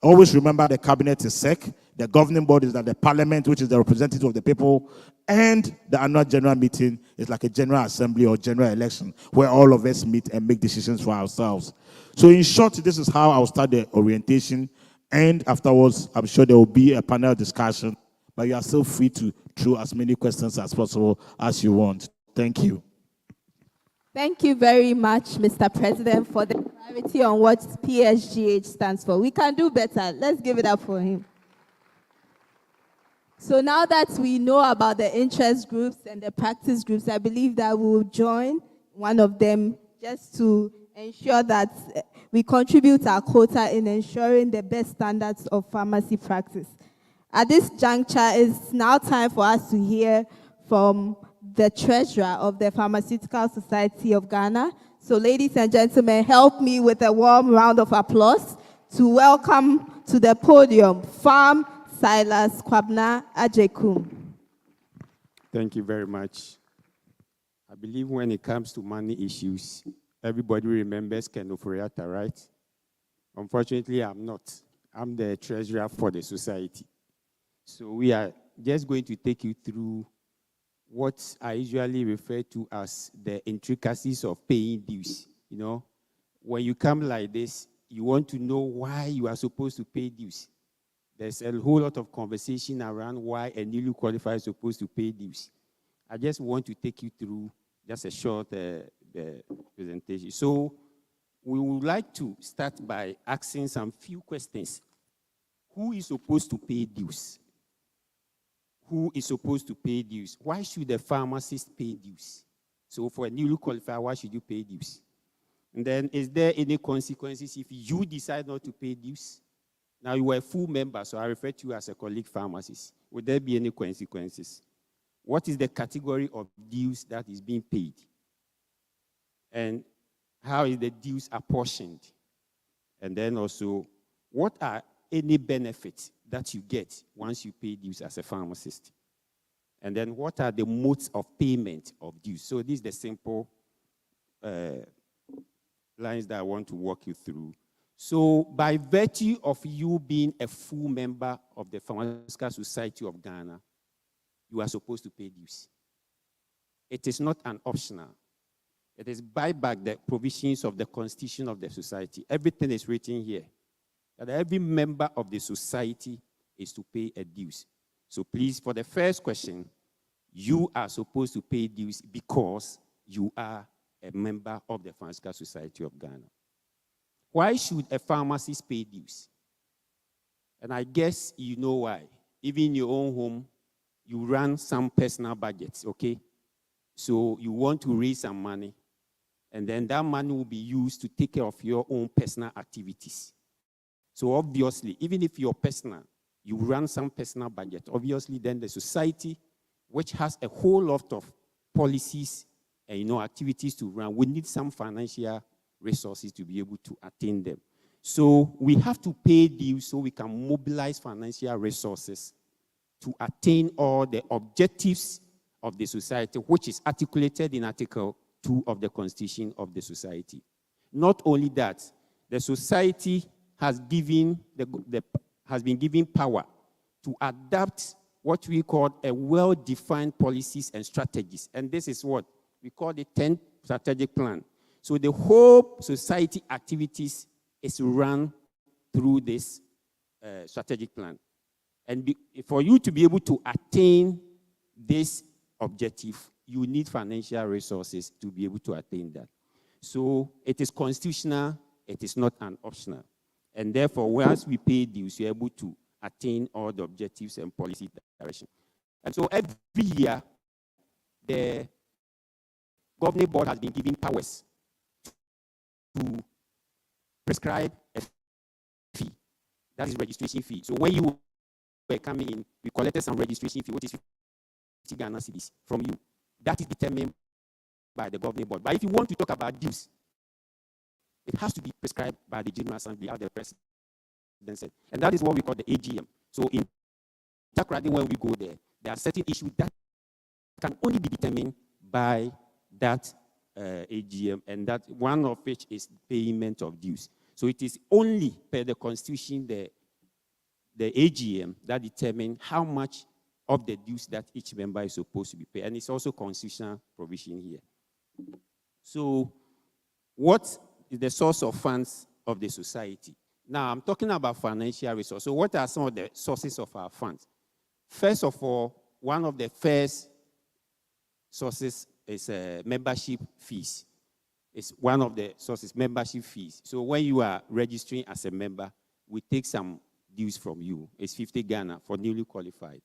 Always remember the cabinet is SEC. The governing board is that the parliament, which is the representative of the people. And the annual general meeting is like a general assembly or general election where all of us meet and make decisions for ourselves. So in short, this is how I'll start the orientation. And afterwards, I'm sure there will be a panel discussion. But you are still free to throw as many questions as possible as you want. Thank you. Thank you very much, Mr. President, for the clarity on what PSGH stands for. We can do better. Let's give it up for him. So now that we know about the interest groups and the practice groups, I believe that we will join one of them just to ensure that we contribute our quota in ensuring the best standards of pharmacy practice. At this juncture, it's now time for us to hear from the treasurer of the Pharmaceutical Society of Ghana. So ladies and gentlemen, help me with a warm round of applause to welcome to the podium Farm Silas Kwabna Ajekum. Thank you very much. I believe when it comes to money issues, everybody remembers KNUST, right? Unfortunately, I'm not. I'm the treasurer for the society. So we are just going to take you through what I usually refer to as the intricacies of paying dues. You know, when you come like this, you want to know why you are supposed to pay dues. There's a whole lot of conversation around why a newly qualified is supposed to pay dues. I just want to take you through just a short presentation. So we would like to start by asking some few questions. Who is supposed to pay dues? Who is supposed to pay dues? Why should the pharmacist pay dues? So for a newly qualified, why should you pay dues? And then, is there any consequences if you decide not to pay dues? Now, you are a full member, so I refer to you as a colleague pharmacist. Would there be any consequences? What is the category of dues that is being paid? And how is the dues apportioned? And then also, what are any benefits that you get once you pay dues as a pharmacist? And then what are the modes of payment of dues? So this is the simple lines that I want to walk you through. So by virtue of you being a full member of the Pharmaceutical Society of Ghana, you are supposed to pay dues. It is not an optional. It is by the provisions of the Constitution of the society. Everything is written here. That every member of the society is to pay a dues. So please, for the first question, you are supposed to pay dues because you are a member of the Pharmaceutical Society of Ghana. Why should a pharmacist pay dues? And I guess you know why. Even in your own home, you run some personal budgets, okay? So you want to raise some money, and then that money will be used to take care of your own personal activities. So obviously, even if you're personal, you run some personal budget. Obviously, then the society, which has a whole lot of policies and activities to run, we need some financial resources to be able to attain them. So we have to pay dues so we can mobilize financial resources to attain all the objectives of the society, which is articulated in Article 2 of the Constitution of the society. Not only that, the society has been given power to adapt what we call a well-defined policies and strategies. And this is what we call the 10th strategic plan. So the whole society activities is run through this strategic plan. And for you to be able to attain this objective, you need financial resources to be able to attain that. So it is constitutional, it is not an optional. And therefore, once we pay dues, you're able to attain all the objectives and policy direction. And so every year, the governing board has been given powers to prescribe a fee. That is registration fee. So when you were coming in, we collected some registration fee, which is 50 Ghana cedis from you. That is determined by the governing board. But if you want to talk about dues, it has to be prescribed by the General Assembly, as the President said. And that is what we call the AGM. So in Takrady, when we go there, there are certain issues that can only be determined by that AGM, and that one of which is payment of dues. So it is only per the Constitution, the AGM, that determines how much of the dues that each member is supposed to be paid. And it's also constitutional provision here. So what is the source of funds of the society? Now, I'm talking about financial resources. So what are some of the sources of our funds? First of all, one of the first sources is membership fees. It's one of the sources, membership fees. So when you are registering as a member, we take some dues from you. It's 50 Ghana for newly qualified.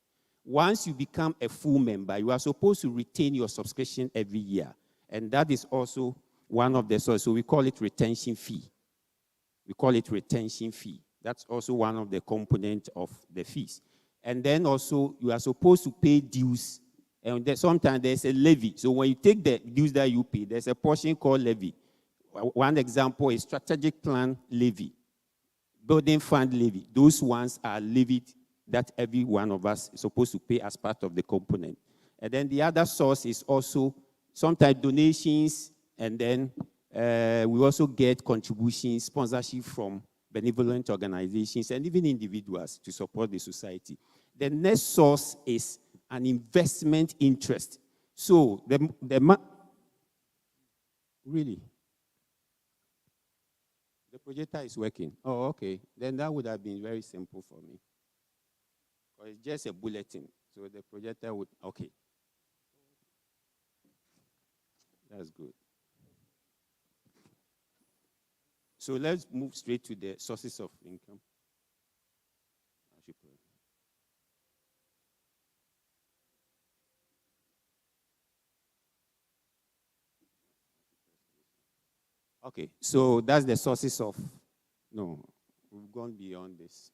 Once you become a full member, you are supposed to retain your subscription every year. And that is also one of the sources. So we call it retention fee. We call it retention fee. That's also one of the components of the fees. And then also, you are supposed to pay dues. And sometimes there's a levy. So when you take the dues that you pay, there's a portion called levy. One example is strategic plan levy, building fund levy. Those ones are levied that every one of us is supposed to pay as part of the component. And then the other source is also sometimes donations, and then we also get contributions, sponsorship from benevolent organizations, and even individuals to support the society. The next source is an investment interest. So really? The projector is working. Oh, okay. Then that would have been very simple for me. Because it's just a bulletin. So the projector would, okay. That's good. So let's move straight to the sources of income. Okay, so that's the sources of, no, we've gone beyond this.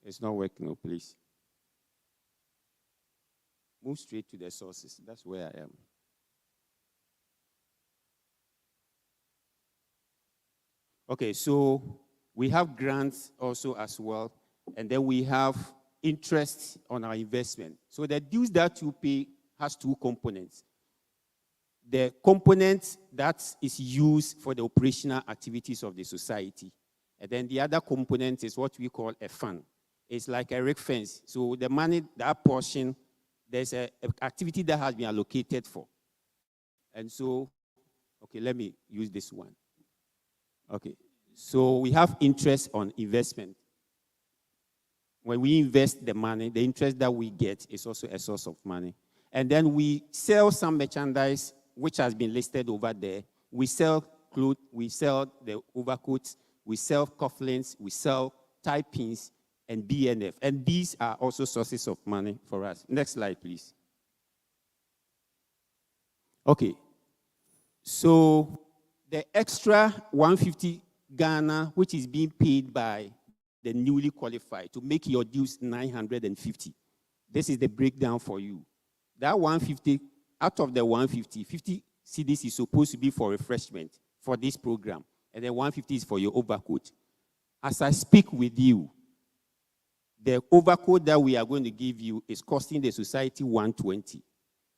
It's not working, no, please. Move straight to the sources. That's where I am. Okay, so we have grants also as well, and then we have interest on our investment. So the dues that you pay has two components. The component that is used for the operational activities of the society, and then the other component is what we call a fund. It's like a rig fence. So the money, that portion, there's an activity that has been allocated for. And so, okay, let me use this one. Okay, so we have interest on investment. When we invest the money, the interest that we get is also a source of money. And then we sell some merchandise which has been listed over there. We sell clothes, we sell the overcoats, we sell cufflinks, we sell tie pins, and BNF. And these are also sources of money for us. Next slide, please. Okay. So the extra 150 Ghana, which is being paid by the newly qualified to make your dues 950. This is the breakdown for you. That 150, out of the 150, 50 cedis is supposed to be for refreshment for this program. And then 150 is for your overcoat. As I speak with you, the overcoat that we are going to give you is costing the society 120.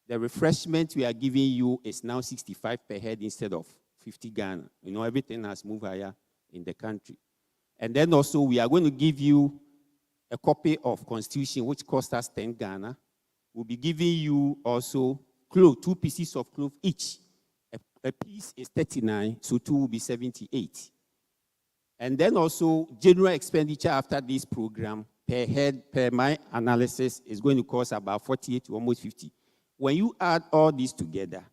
The refreshment we are giving you is now 65 per head instead of 50 Ghana. You know, everything has moved higher in the country. And then also we are going to give you a copy of Constitution, which costs us 10 Ghana. We'll be giving you also clothes, 2 pieces of clothes each. A piece is 39, so 2 will be 78. And then also general expenditure after this program per head, per my analysis, is going to cost about 48 to almost 50. When you add all these together,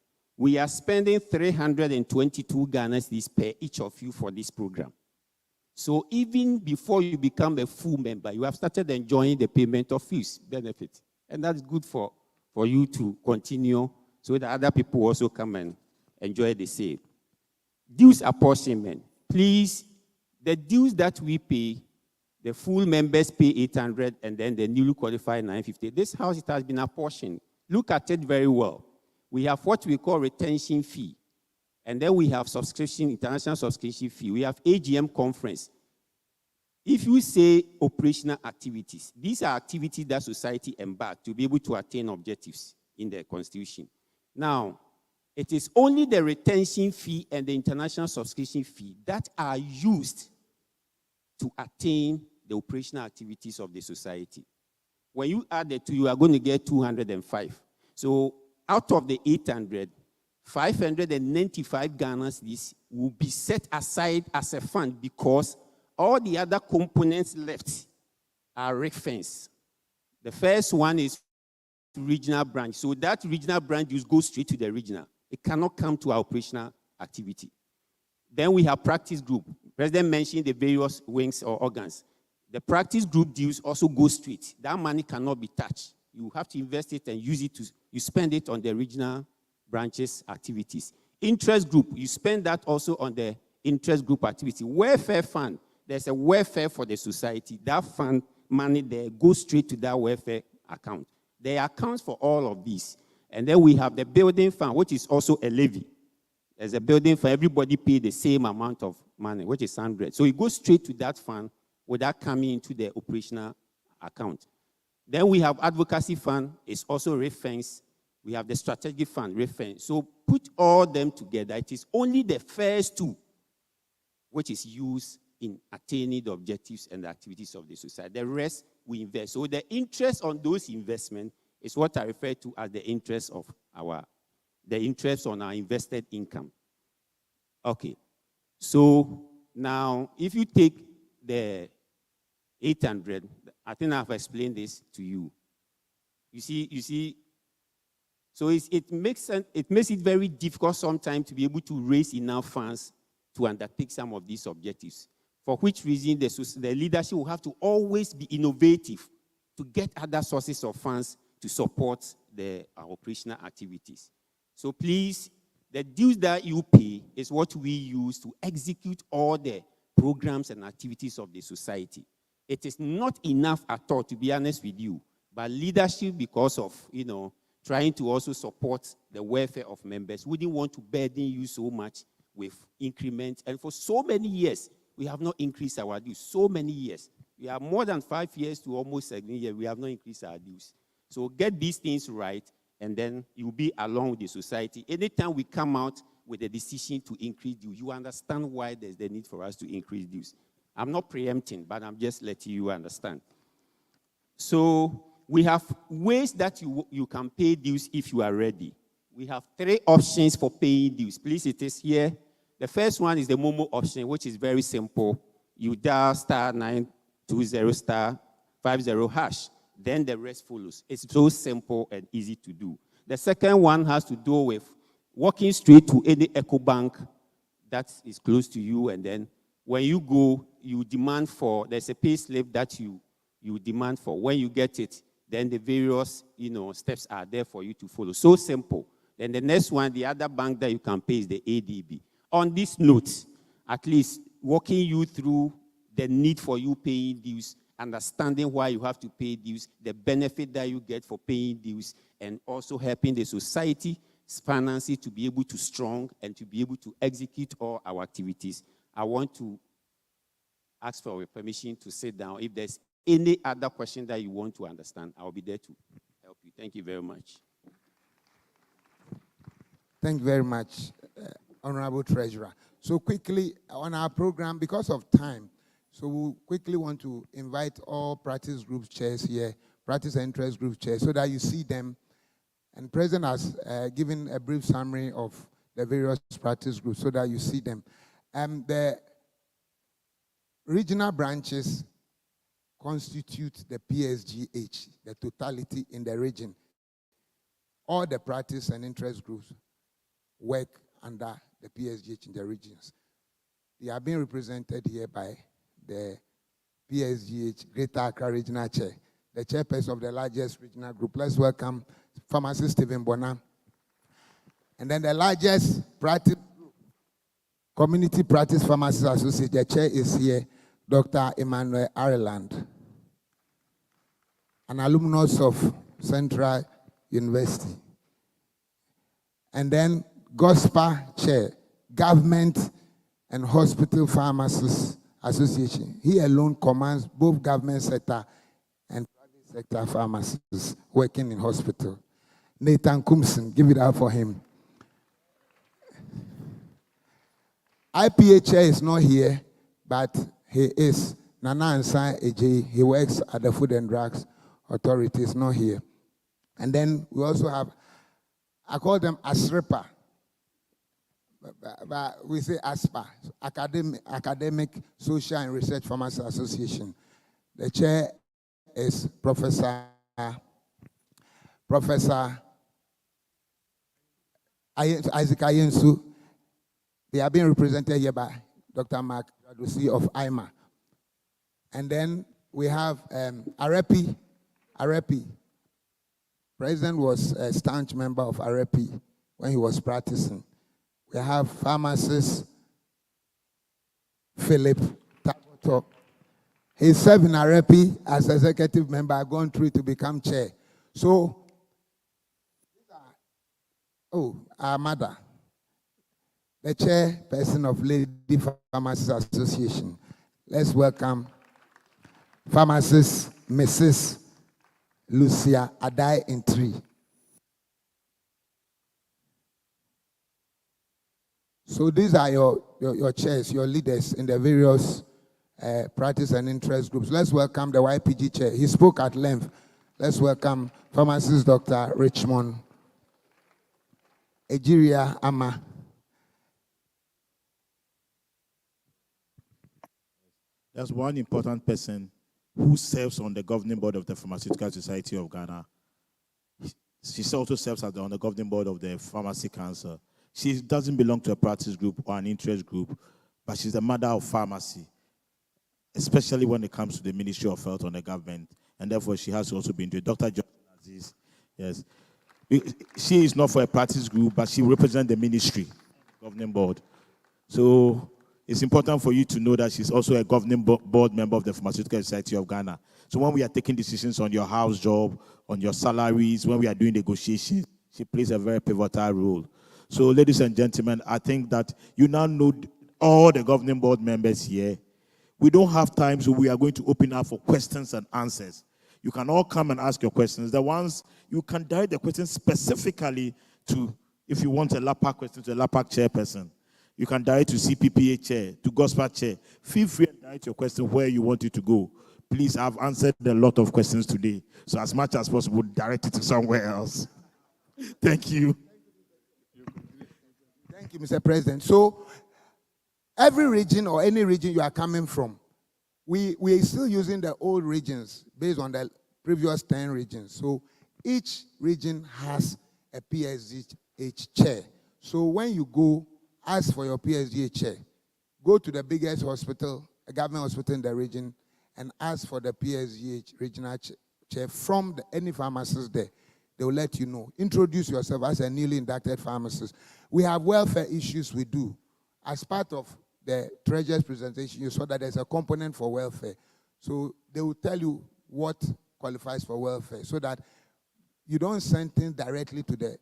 we are spending 322 Ghana per each of you for this program. So even before you become a full member, you have started enjoying the payment of fees benefit. And that's good for you to continue so that other people also come and enjoy the same. Dues apportionment. Please, the dues that we pay, the full members pay 800 and then the newly qualified 950. This house, it has been apportioned. Look at it very well. We have what we call retention fee. And then we have subscription, international subscription fee. We have AGM conference. If you say operational activities, these are activities that society embark to be able to attain objectives in the Constitution. Now, it is only the retention fee and the international subscription fee that are used to attain the operational activities of the society. When you add the two, you are going to get 205. So out of the 800, 595 Ghanas this will be set aside as a fund because all the other components left are ring-fenced. The first one is regional branch. So that regional branch just goes straight to the regional. It cannot come to our operational activity. Then we have practice group. President mentioned the various wings or organs. The practice group dues also go straight. That money cannot be touched. You have to invest it and use it to, you spend it on the regional branches activities. Interest group, you spend that also on the interest group activity. Welfare fund, there's a welfare for the society. That fund money there goes straight to that welfare account. There are accounts for all of these. And then we have the building fund, which is also a levy. There's a building fund, everybody pay the same amount of money, which is 100. So it goes straight to that fund without coming into the operational account. Then we have advocacy fund, it's also ring-fenced. We have the strategic fund, ring-fenced. So put all them together. It is only the first two which is used in attaining the objectives and the activities of the society. The rest we invest. So the interest on those investments is what I refer to as the interest of the interest on our invested income. Okay. So now, if you take the 800, I think I've explained this to you. You see, So it makes it very difficult sometimes to be able to raise enough funds to undertake some of these objectives, for which reason the leadership will have to always be innovative to get other sources of funds to support our operational activities. So please, the dues that you pay is what we use to execute all the programs and activities of the society. It is not enough at all, to be honest with you, but leadership, because of, trying to also support the welfare of members, wouldn't want to burden you so much with increments. And for so many years, we have not increased our dues. So many years. We have more than 5 years to almost 7 years, we have not increased our dues. So get these things right, and then you'll be along with the society. Anytime we come out with a decision to increase dues, you understand why there's the need for us to increase dues. I'm not preempting, but I'm just letting you understand. So we have ways that you can pay dues if you are ready. We have 3 options for paying dues. Please, it is here. The first one is the Momo option, which is very simple. You dial *920*50#. Then the rest follows. It's so simple and easy to do. The second one has to do with walking straight to any Eco Bank that is close to you, and then when you go, you demand for, there's a pay slip that you demand for. When you get it, then the various steps are there for you to follow. So simple. Then the next one, the other bank that you can pay is the ADB. On this note, at least walking you through the need for you paying dues, understanding why you have to pay dues, the benefit that you get for paying dues, and also helping the society's finances to be able to strong and to be able to execute all our activities. I want to ask for your permission to sit down. If there's any other question that you want to understand, I'll be there to help you. Thank you very much. Thank you very much, Honorable Treasurer. So quickly on our program, because of time, so we quickly want to invite all practice group chairs here, practice and interest group chairs, so that you see them. And President has given a brief summary of the various practice groups so that you see them. The regional branches constitute the PSGH, the totality in the region. All the practice and interest groups work under the PSGH in the regions. They are being represented here by the PSGH Greater Accra Regional Chair, the chairperson of the largest regional group. Let's welcome Pharmacist Stephen Bona. And then the largest practice group, Community Practice Pharmacists Association, the chair is here, Dr. Emmanuel Ireland, an alumnus of Central University. And then GOSPA chair, Government and Hospital Pharmacists Association. He alone commands both government sector and private sector pharmacists working in hospital. Nathan Kumson, give it up for him. IPA chair is not here, but he is Nana Ansai Eji. He works at the Food and Drugs Authority. Is not here. And then we also have, I call them ASREPA, but we say ASPA, Academic, Social and Research Pharmacy Association. The chair is Professor Isaac Ayensu. They are being represented here by Dr. Mark Radusi of IMA. And then we have Arepi. President was a staunch member of Arepi when he was practicing. We have Pharmacist Philip Taboto. He's serving Arepi as executive member, gone through to become chair. So, our mother, the chairperson of Lady Pharmacists Association. Let's welcome Pharmacist Mrs. Lucia Adai Intri. So these are your chairs, your leaders in the various practice and interest groups. Let's welcome the YPG chair. He spoke at length. Let's welcome Pharmacist Dr. Richmond Ejiria Ama. There's one important person who serves on the governing board of the Pharmaceutical Society of Ghana. She also serves on the governing board of the Pharmacy Council. She doesn't belong to a practice group or an interest group, but she's the mother of pharmacy, especially when it comes to the Ministry of Health on the government. And therefore, she has also been to Dr. John Aziz. Yes. She is not for a practice group, but she represents the ministry, governing board. So it's important for you to know that she's also a governing board member of the Pharmaceutical Society of Ghana. So when we are taking decisions on your house job, on your salaries, when we are doing negotiations, she plays a very pivotal role. So ladies and gentlemen, I think that you now know all the governing board members here. We don't have time, so we are going to open up for questions and answers. You can all come and ask your questions. The ones you can direct the questions specifically to, if you want a LAPAC question, to a LAPAC chairperson. You can direct to CPPA chair, to Gospel chair. Feel free and direct your question where you want it to go. Please, I've answered a lot of questions today. So as much as possible, direct it to somewhere else. Thank you. Thank you, Mr. President. So every region or any region you are coming from, we are still using the old regions based on the previous 10 regions. So each region has a PSGH chair. So when you go ask for your PSGH chair, go to the biggest hospital, a government hospital in the region, and ask for the PSGH regional chair from any pharmacist there. They will let you know. Introduce yourself as a newly inducted pharmacist. We have welfare issues we do. As part of the treasurer's presentation, you saw that there's a component for welfare. So they will tell you what qualifies for welfare so that you don't send things directly to the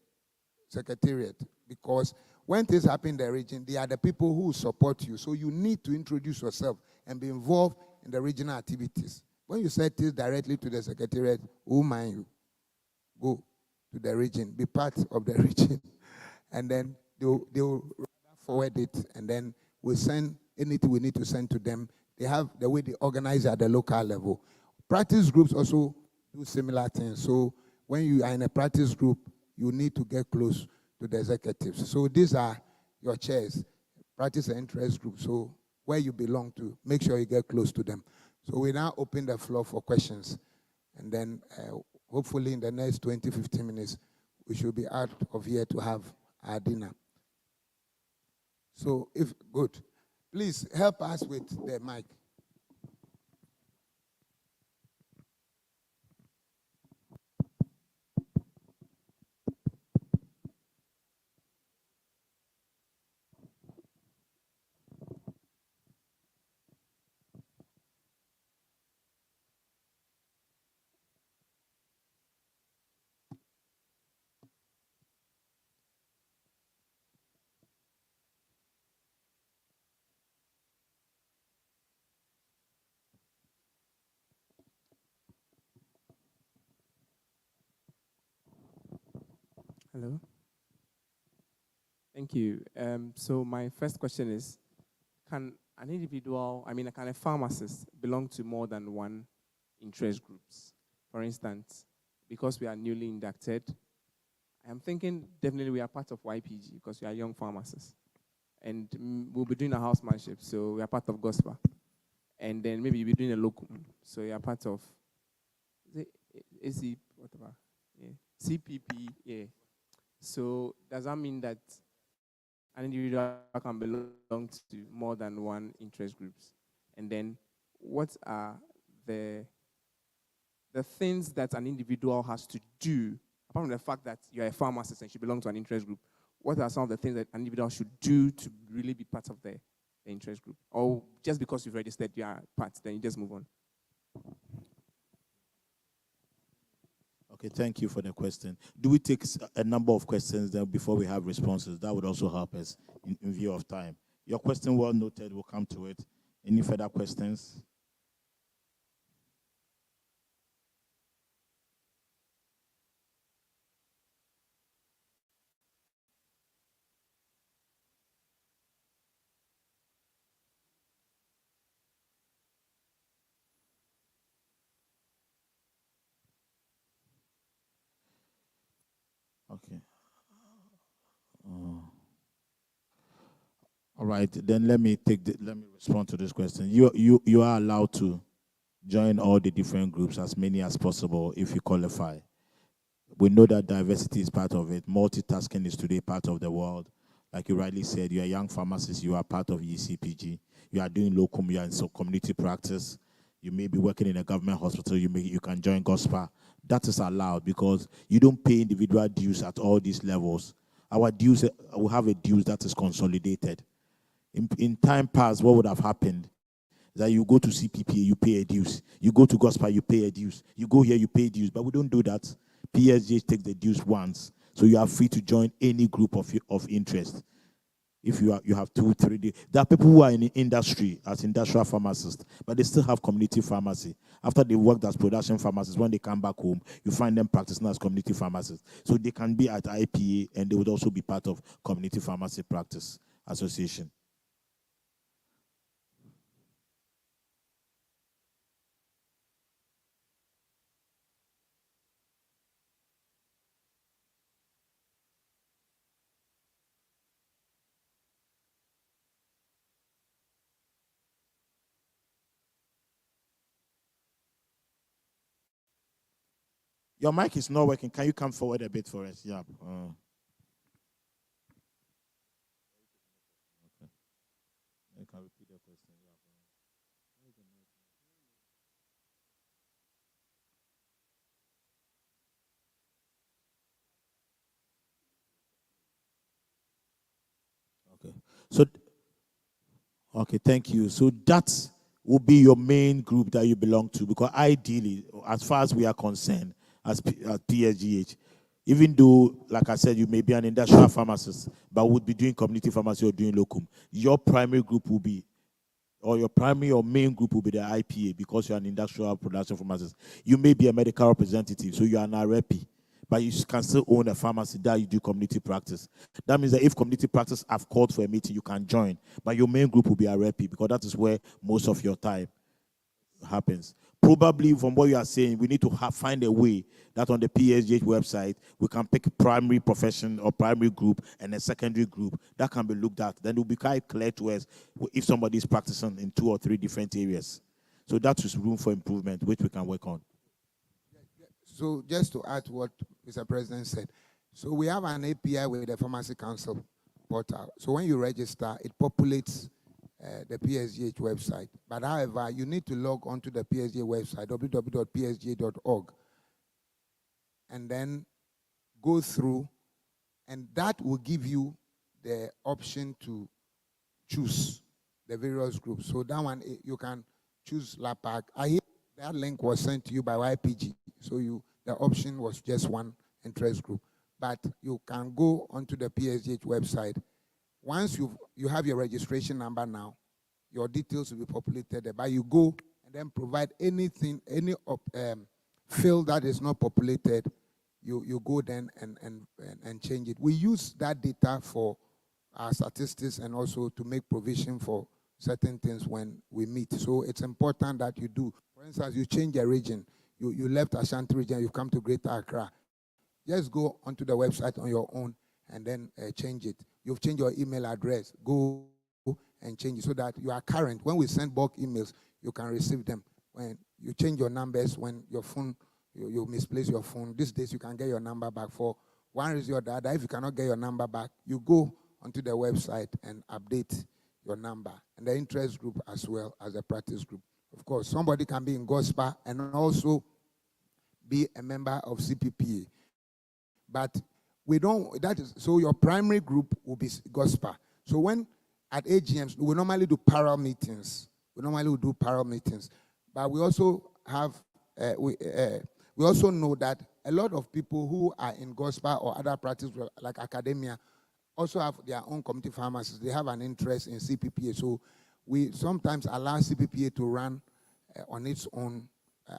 secretariat, because when things happen in the region, they are the people who support you. So you need to introduce yourself and be involved in the regional activities. When you send things directly to the secretariat, who mind you? Go to the region, be part of the region, and then they'll forward it, and then we'll send anything we need to send to them. They have the way they organize at the local level. Practice groups also do similar things. So when you are in a practice group, you need to get close to the executives. So these are your chairs, practice and interest group. So where you belong to, make sure you get close to them. So we now open the floor for questions. And then hopefully in the next 20, 15 minutes, we should be out of here to have our dinner. So if good, please help us with the mic. Hello. Thank you. So my first question is, can an individual, can a pharmacist belong to more than one interest groups? For instance, because we are newly inducted, I'm thinking definitely we are part of YPG because we are young pharmacists. And we'll be doing a housemanship, so we are part of Gospel. And then maybe you'll be doing a locum, so you are part of AC, whatever, yeah. CPP, yeah. So does that mean that an individual can belong to more than one interest groups? And then what are the things that an individual has to do, apart from the fact that you're a pharmacist and you belong to an interest group, what are some of the things that an individual should do to really be part of the interest group? Or just because you've registered you are part, then you just move on? Okay, thank you for the question. Do we take a number of questions then before we have responses? That would also help us in view of time. Your question well noted, we'll come to it. Any further questions? Okay. All right, then let me respond to this question. You are allowed to join all the different groups, as many as possible, if you qualify. We know that diversity is part of it. Multitasking is today part of the world. Like you rightly said, you're a young pharmacist, you are part of ECPG. You are doing locum, you are in some community practice. You may be working in a government hospital, you can join GOSPA. That is allowed because you don't pay individual dues at all these levels. Our dues, we have a dues that is consolidated. In time past, what would have happened is that you go to CPPA, you pay a dues. You go to GOSPA, you pay a dues. You go here, you pay dues. But we don't do that. PSG takes the dues once. So you are free to join any group of interest. If you have 2, 3 days. There are people who are in the industry as industrial pharmacists, but they still have community pharmacy. After they worked as production pharmacists, when they come back home, you find them practicing as community pharmacists. So they can be at IPA, and they would also be part of Community Pharmacy Practice Association. Your mic is not working. Can you come forward a bit for us? Yeah. Okay. You can repeat the question. Okay. So, okay, thank you. So that will be your main group that you belong to, because ideally, as far as we are concerned, as PSGH, even though, like I said, you may be an industrial pharmacist, but would be doing community pharmacy or doing locum, your primary group will be, or your primary or main group will be the IPA, because you're an industrial production pharmacist. You may be a medical representative, so you are an REP, but you can still own a pharmacy that you do community practice. That means that if community practice have called for a meeting, you can join, but your main group will be a REP, because that is where most of your time happens. Probably from what you are saying, we need to find a way that on the PSGH website, we can pick primary profession or primary group and a secondary group that can be looked at. Then it will be quite clear to us if somebody is practicing in 2 or 3 different areas. So that is room for improvement, which we can work on. So just to add to what Mr. President said, so we have an API with the Pharmacy Council portal. So when you register, it populates the PSGH website. But however, you need to log onto the PSGH website, www.psgh.org, and then go through, and that will give you the option to choose the various groups. So that one, you can choose LAPAC. I hear that link was sent to you by YPG, so the option was just one interest group. But you can go onto the PSGH website. Once you have your registration number now, your details will be populated there. But you go and then provide anything, any field that is not populated, you go then and change it. We use that data for our statistics and also to make provision for certain things when we meet. So it's important that you do. For instance, you change a region. You left Ashanti region, you come to Greater Accra. Just go onto the website on your own and then change it. You've changed your email address. Go and change it so that you are current. When we send bulk emails, you can receive them. When you change your numbers, when your phone, you misplace your phone, these days you can get your number back for one reason or the other. If you cannot get your number back, you go onto the website and update your number. And the interest group as well as a practice group. Of course, somebody can be in GOSPA and also be a member of CPPA. But we don't, so your primary group will be GOSPA. So when at AGMs, we normally do parallel meetings. But we also have, we also know that a lot of people who are in GOSPA or other practice like academia also have their own community pharmacists. They have an interest in CPPA. So we sometimes allow CPPA to run on its own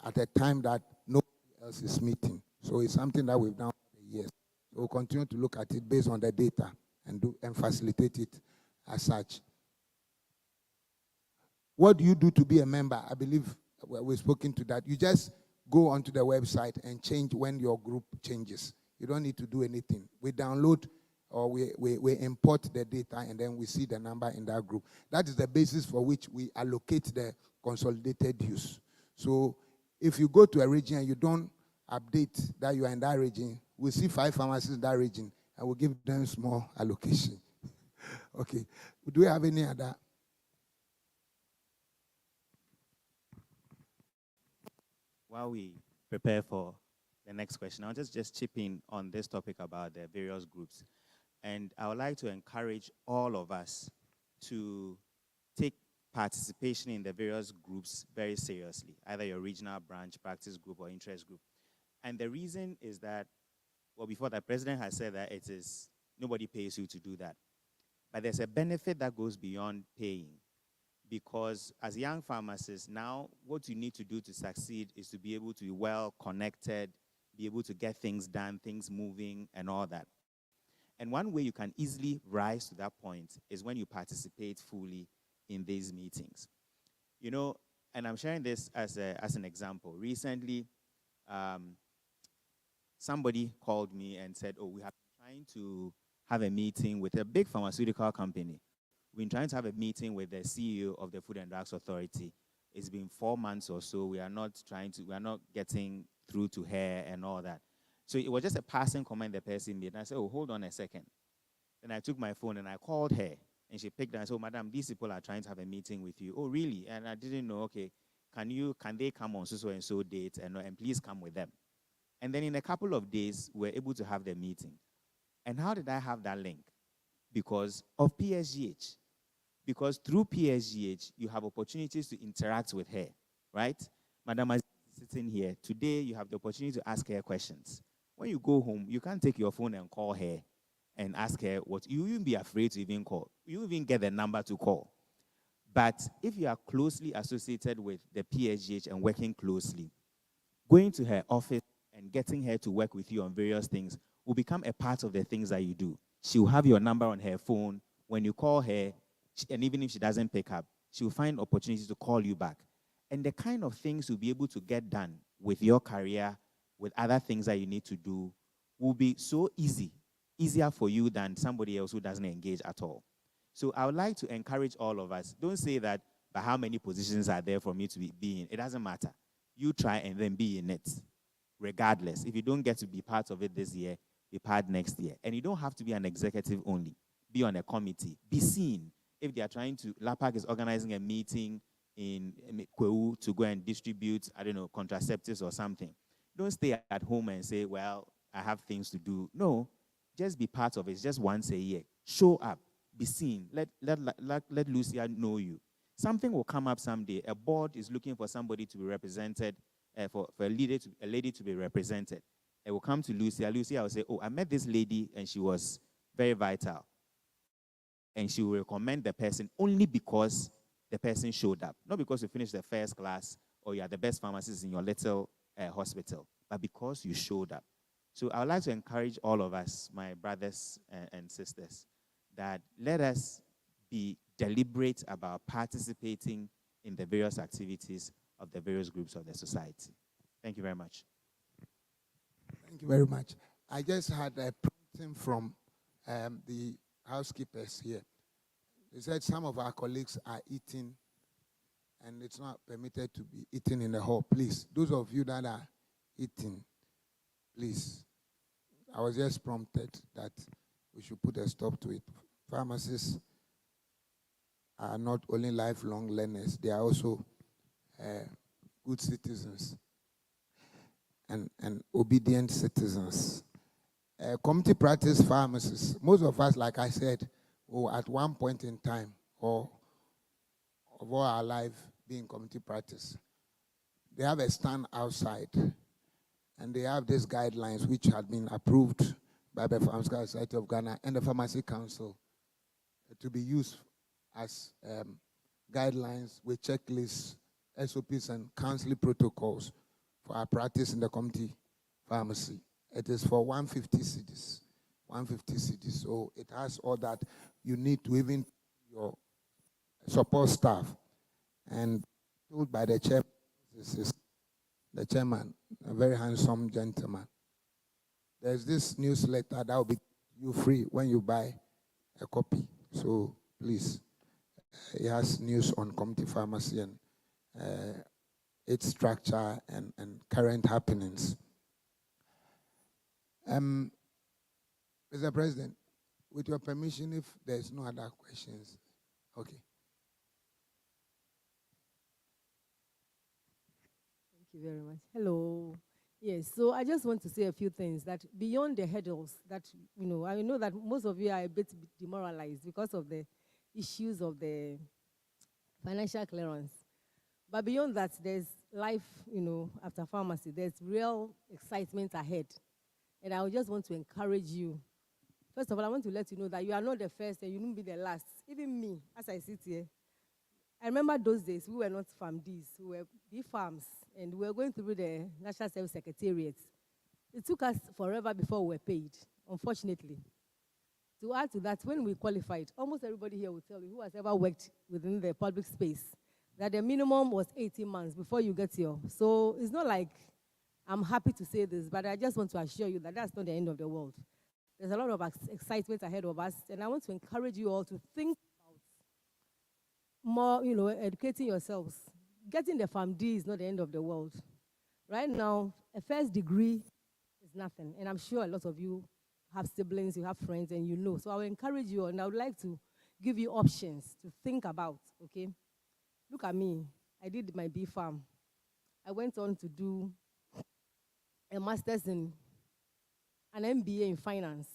at a time that nobody else is meeting. So it's something that we've done for years. So we'll continue to look at it based on the data and facilitate it as such. What do you do to be a member? I believe we've spoken to that. You just go onto the website and change when your group changes. You don't need to do anything. We download or we import the data and then we see the number in that group. That is the basis for which we allocate the consolidated use. So if you go to a region and you don't update that you are in that region, we'll see 5 pharmacists in that region, and we'll give them small allocation. Okay. Do we have any other? While we prepare for the next question, I'll just chip in on this topic about the various groups. And I would like to encourage all of us to take participation in the various groups very seriously, either your regional branch, practice group, or interest group. And the reason is that, well, before the president has said that it is, nobody pays you to do that. But there's a benefit that goes beyond paying. Because as young pharmacists, now what you need to do to succeed is to be able to be well connected, be able to get things done, things moving, and all that. And one way you can easily rise to that point is when you participate fully in these meetings. You know, and I'm sharing this as an example. Recently, somebody called me and said, oh, we have been trying to have a meeting with a big pharmaceutical company. We've been trying to have a meeting with the CEO of the Food and Drugs Authority. It's been 4 months or so. We are not getting through to her and all that. So it was just a passing comment the person made. And I said, oh, hold on a second. Then I took my phone and I called her. And she picked up and said, oh, madam, these people are trying to have a meeting with you. Oh, really? And I didn't know, okay, can they come on so and so date and please come with them. And then in a couple of days, we were able to have the meeting. And how did I have that link? Because of PSGH. Because through PSGH, you have opportunities to interact with her, right? Madam is sitting here. Today, you have the opportunity to ask her questions. When you go home, you can't take your phone and call her and ask her what. You won't be afraid to even call. You even get the number to call. But if you are closely associated with the PSGH and working closely, going to her office and getting her to work with you on various things will become a part of the things that you do. She will have your number on her phone. When you call her, and even if she doesn't pick up, she will find opportunities to call you back. And the kind of things you'll be able to get done with your career, with other things that you need to do, will be so easier for you than somebody else who doesn't engage at all. So I would like to encourage all of us. Don't say that, but how many positions are there for me to be in? It doesn't matter. You try and then be in it, regardless. If you don't get to be part of it this year, be part next year. And you don't have to be an executive only. Be on a committee. Be seen. If they are trying to, LAPAC is organizing a meeting in Kweu to go and distribute, I don't know, contraceptives or something. Don't stay at home and say, well, I have things to do. No, just be part of it. It's just once a year. Show up. Be seen. Let Lucia know you. Something will come up someday. A board is looking for somebody to be represented, for a lady to be represented. It will come to Lucia. Lucia will say, oh, I met this lady and she was very vital. And she will recommend the person only because the person showed up. Not because you finished the first class or you are the best pharmacist in your little hospital, but because you showed up. So I would like to encourage all of us, my brothers and sisters, that let us be deliberate about participating in the various activities of the various groups of the society. Thank you very much. Thank you very much. I just had a prompting from the housekeepers here. They said some of our colleagues are eating and it's not permitted to be eaten in the hall. Please, those of you that are eating, please. I was just prompted that we should put a stop to it. Pharmacists are not only lifelong learners, they are also good citizens and obedient citizens. Community practice pharmacists, most of us, like I said, at one point in time or of all our life being community practice, they have a stand outside and they have these guidelines which had been approved by the Pharmaceutical Society of Ghana and the Pharmacy Council to be used as guidelines with checklists, SOPs, and counseling protocols for our practice in the community pharmacy. It is for 150 cedis. 150 cedis. So it has all that you need to even your support staff. And told by the chairman, this is the chairman, a very handsome gentleman. There's this newsletter that will be you free when you buy a copy. So please, it has news on community pharmacy and its structure and current happenings. Mr. President, with your permission, if there's no other questions, okay. Thank you very much. Hello. Yes, so I just want to say a few things that beyond the hurdles that, I know that most of you are a bit demoralized because of the issues of the financial clearance. But beyond that, there's life, after pharmacy. There's real excitement ahead. And I just want to encourage you. First of all, I want to let you know that you are not the first and you won't be the last. Even me, as I sit here, I remember those days, we were not PharmDs, we were B-Farms, and we were going through the National Service Secretariat. It took us forever before we were paid, unfortunately. To add to that, when we qualified, almost everybody here will tell you who has ever worked within the public space, that the minimum was 18 months before you get your. So it's not like I'm happy to say this, but I just want to assure you that that's not the end of the world. There's a lot of excitement ahead of us, and I want to encourage you all to think more, educating yourselves. Getting the PharmD is not the end of the world. Right now, a first degree is nothing, and I'm sure a lot of you have siblings, you have friends, and you know. So I will encourage you, and I would like to give you options to think about, okay? Look at me. I did my B-Pharm. I went on to do a master's in an MBA in finance,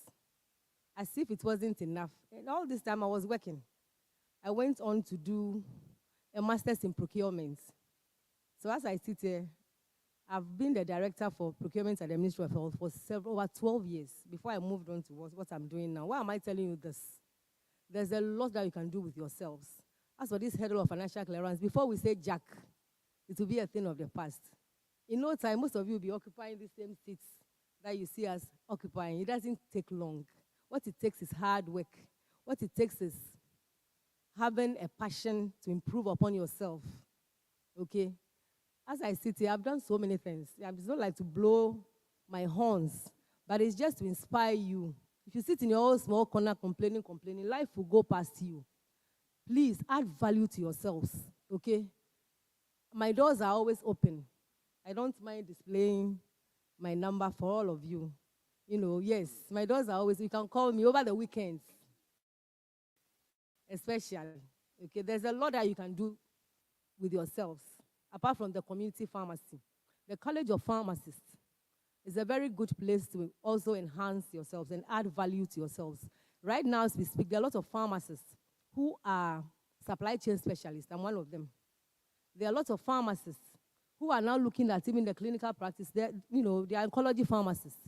as if it wasn't enough. And all this time I was working. I went on to do a master's in procurement. So as I sit here, I've been the director for procurement at the Ministry of Health for over 12 years before I moved on to what I'm doing now. Why am I telling you this? There's a lot that you can do with yourselves. As for this hurdle of financial clearance, before we say jack, it will be a thing of the past. In no time, most of you will be occupying the same seats that you see us occupying. It doesn't take long. What it takes is hard work. What it takes is having a passion to improve upon yourself, okay? As I sit here, I've done so many things. It's not like to blow my horns, but it's just to inspire you. If you sit in your own small corner complaining, life will go past you. Please add value to yourselves, okay? My doors are always open. I don't mind displaying my number for all of you. Yes, my doors are always, you can call me over the weekends, especially, okay? There's a lot that you can do with yourselves, apart from the community pharmacy. The College of Pharmacists is a very good place to also enhance yourselves and add value to yourselves. Right now, as we speak, there are a lot of pharmacists who are supply chain specialists. I'm one of them. There are lots of pharmacists who are now looking at even the clinical practice. They are oncology pharmacists.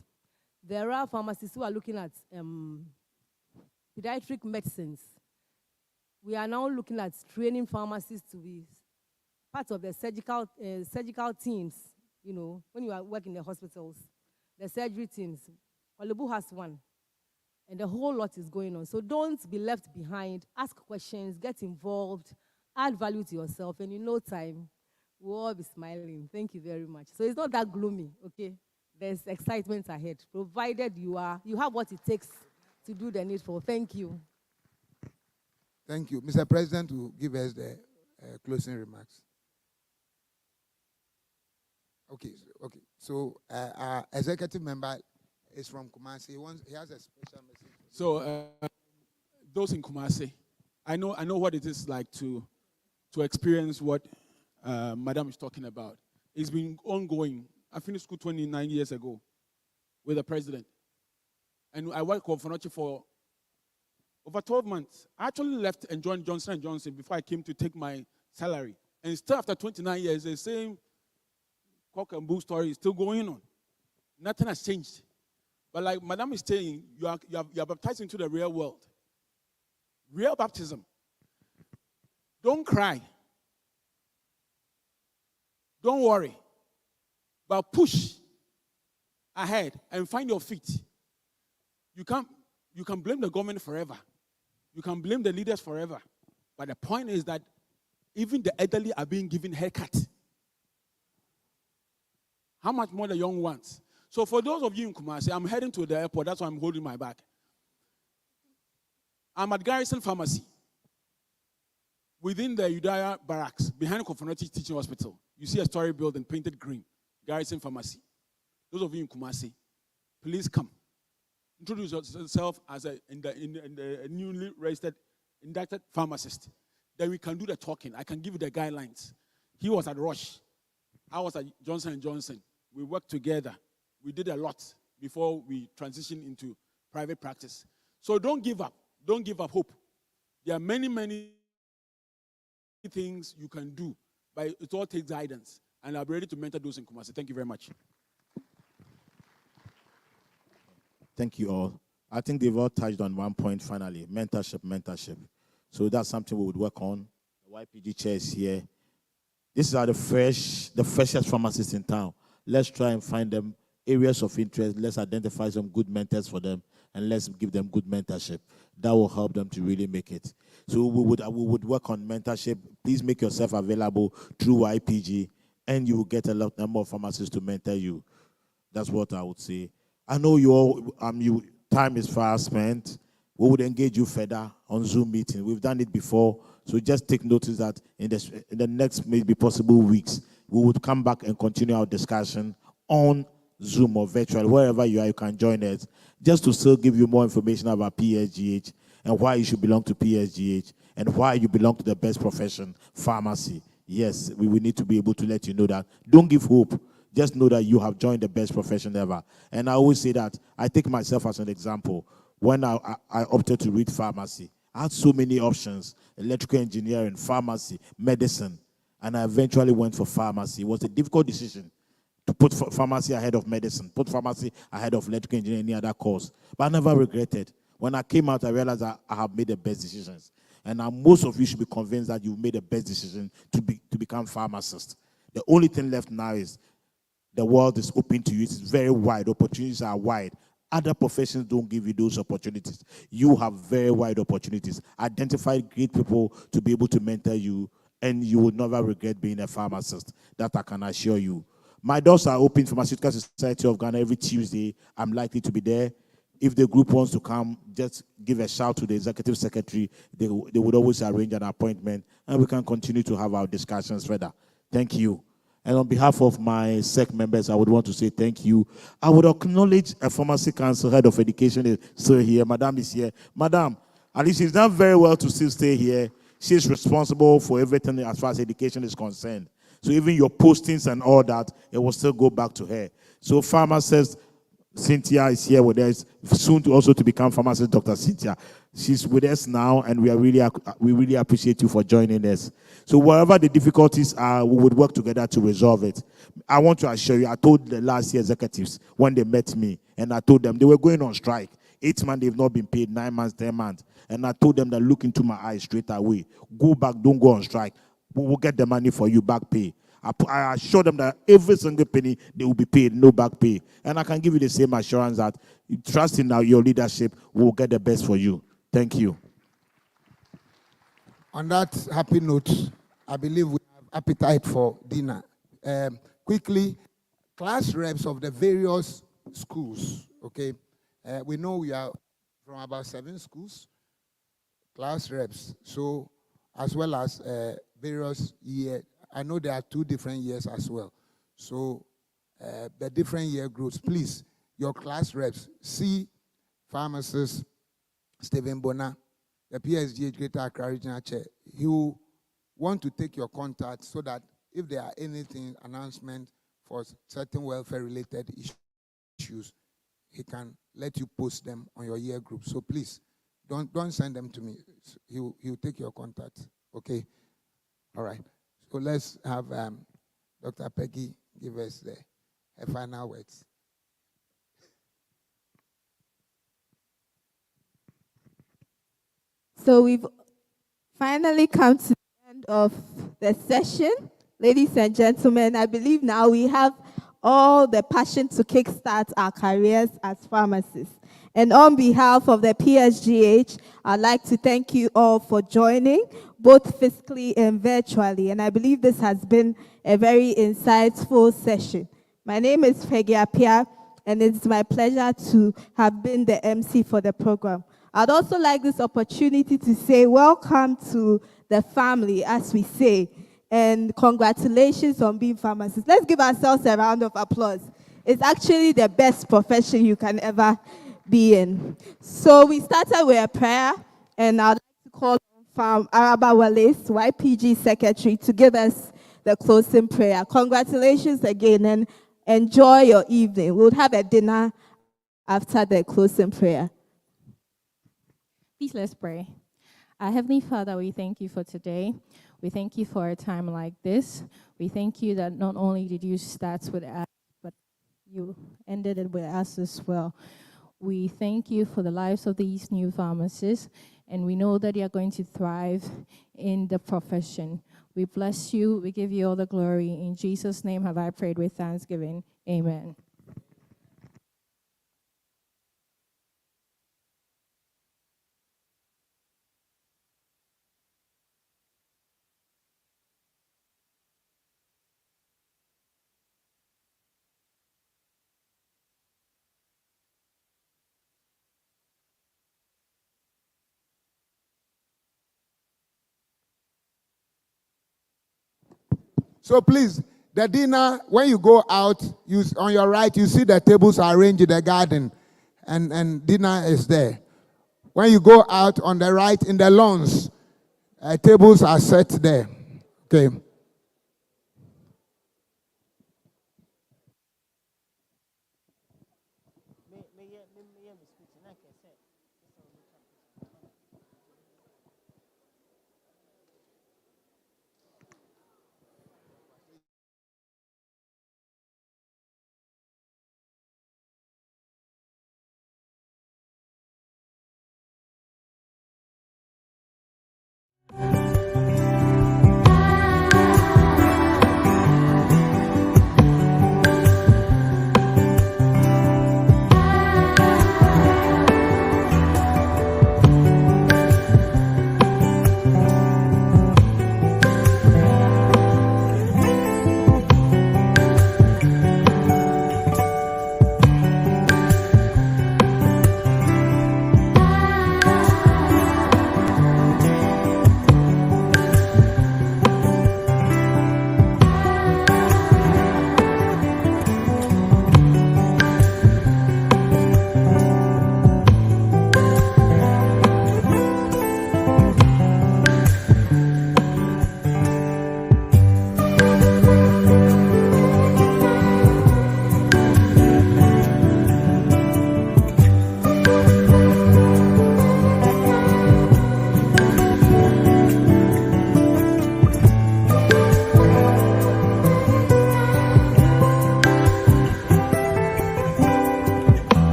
There are pharmacists who are looking at pediatric medicines. We are now looking at training pharmacists to be part of the surgical teams, when you are working in the hospitals, the surgery teams. Kwalebu has one, and the whole lot is going on. So don't be left behind. Ask questions, get involved, add value to yourself, and in no time, we'll all be smiling. Thank you very much. So it's not that gloomy, okay? There's excitement ahead, provided you have what it takes to do the needful. Thank you. Thank you. Mr. President will give us the closing remarks. Okay. So our executive member is from Kumasi. He has a special message. So those in Kumasi, I know what it is like to experience what Madam is talking about. It's been ongoing. I finished school 29 years ago with the president. And I worked for Pharmaceutical for over 12 months. I actually left and joined Johnson & Johnson before I came to take my salary. And still after 29 years, the same cock and bull story is still going on. Nothing has changed. But like Madam is saying, you are baptized into the real world. Real baptism. Don't cry. Don't worry. But push ahead and find your feet. You can blame the government forever. You can blame the leaders forever. But the point is that even the elderly are being given haircuts. How much more the young ones? So for those of you in Kumasi, I'm heading to the airport. That's why I'm holding my bag. I'm at Garrison Pharmacy, within the Udaya Barracks, behind Kofanoti Teaching Hospital. You see a story building painted green, Garrison Pharmacy. Those of you in Kumasi, please come. Introduce yourself as a newly registered inducted pharmacist. Then we can do the talking. I can give you the guidelines. He was at Roche. I was at Johnson & Johnson. We worked together. We did a lot before we transitioned into private practice. So don't give up. Don't give up hope. There are many, many things you can do, but it all takes guidance. And I'll be ready to mentor those in Kumasi. Thank you very much. Thank you all. I think they've all touched on one point finally, mentorship. So that's something we would work on. The YPG chair is here. These are the freshest pharmacists in town. Let's try and find them areas of interest. Let's identify some good mentors for them, and let's give them good mentorship. That will help them to really make it. So we would work on mentorship. Please make yourself available through YPG, and you will get a lot number of pharmacists to mentor you. That's what I would say. I know you all, time is fast spent. We would engage you further on Zoom meeting. We've done it before, so just take notice that in the next maybe possible weeks, we would come back and continue our discussion on Zoom or virtual, wherever you are, you can join us, just to still give you more information about PSGH and why you should belong to PSGH and why you belong to the best profession, pharmacy. Yes, we will need to be able to let you know that. Don't give hope. Just know that you have joined the best profession ever. And I always say that, I take myself as an example. When I opted to read pharmacy, I had so many options: electrical engineering, pharmacy, medicine, and I eventually went for pharmacy. It was a difficult decision to put pharmacy ahead of medicine, put pharmacy ahead of electrical engineering, any other course. But I never regretted. When I came out, I realized that I have made the best decisions. And now most of you should be convinced that you've made the best decision to become pharmacist. The only thing left now is the world is open to you. It's very wide. Opportunities are wide. Other professions don't give you those opportunities. You have very wide opportunities. Identify great people to be able to mentor you, and you will never regret being a pharmacist. That I can assure you. My doors are open. Pharmaceutical Society of Ghana every Tuesday. I'm likely to be there. If the group wants to come, just give a shout to the executive secretary. They would always arrange an appointment, and we can continue to have our discussions further. Thank you. And on behalf of my SEC members, I would want to say thank you. I would acknowledge a Pharmacy Council Head of Education is still here. Madam is here. Madam, at least she's done very well to still stay here. She's responsible for everything as far as education is concerned. So even your postings and all that, it will still go back to her. So Pharmacist Cynthia is here with us, soon to also to become Pharmacist Dr. Cynthia. She's with us now, and we really appreciate you for joining us. So wherever the difficulties are, we would work together to resolve it. I want to assure you, I told the last year executives when they met me, and I told them they were going on strike. 8 months, they've not been paid, 9 months, 10 months. And I told them that look into my eyes straight away. Go back, don't go on strike. We will get the money for you, back pay. I assure them that every single penny, they will be paid, no back pay. And I can give you the same assurance that trust in your leadership, we will get the best for you. Thank you. On that happy note, I believe we have appetite for dinner. Quickly, class reps of the various schools, okay? We know we are from about 7 schools, class reps. So, as well as various year, I know there are 2 different years as well. So, the different year groups, please, your class reps, see Pharmacist Stephen Bona, the PSGH Greater Accra Regional Chair. He will want to take your contact so that if there are anything, announcement for certain welfare-related issues, he can let you post them on your year group. So please, don't send them to me. He'll take your contact. Okay? All right. So let's have Dr. Peggy give us the final words. So we've finally come to the end of the session. Ladies and gentlemen, I believe now we have all the passion to kickstart our careers as pharmacists. And on behalf of the PSGH, I'd like to thank you all for joining, both physically and virtually. And I believe this has been a very insightful session. My name is Peggy Apia, and it's my pleasure to have been the MC for the program. I'd also like this opportunity to say welcome to the family, as we say, and congratulations on being pharmacists. Let's give ourselves a round of applause. It's actually the best profession you can ever be in. So we started with a prayer, and I'd like to call on Araba Wallace, YPG Secretary, to give us the closing prayer. Congratulations again, and enjoy your evening. We'll have a dinner after the closing prayer. Please let's pray. Our Heavenly Father, we thank you for today. We thank you for a time like this. We thank you that not only did you start with us, but you ended it with us as well. We thank you for the lives of these new pharmacists, and we know that they are going to thrive in the profession. We bless you. We give you all the glory. In Jesus' name have I prayed with thanksgiving. Amen. So please, the dinner, when you go out, on your right, you see the tables are arranged in the garden, and dinner is there. When you go out on the right in the lawns, tables are set there. Okay.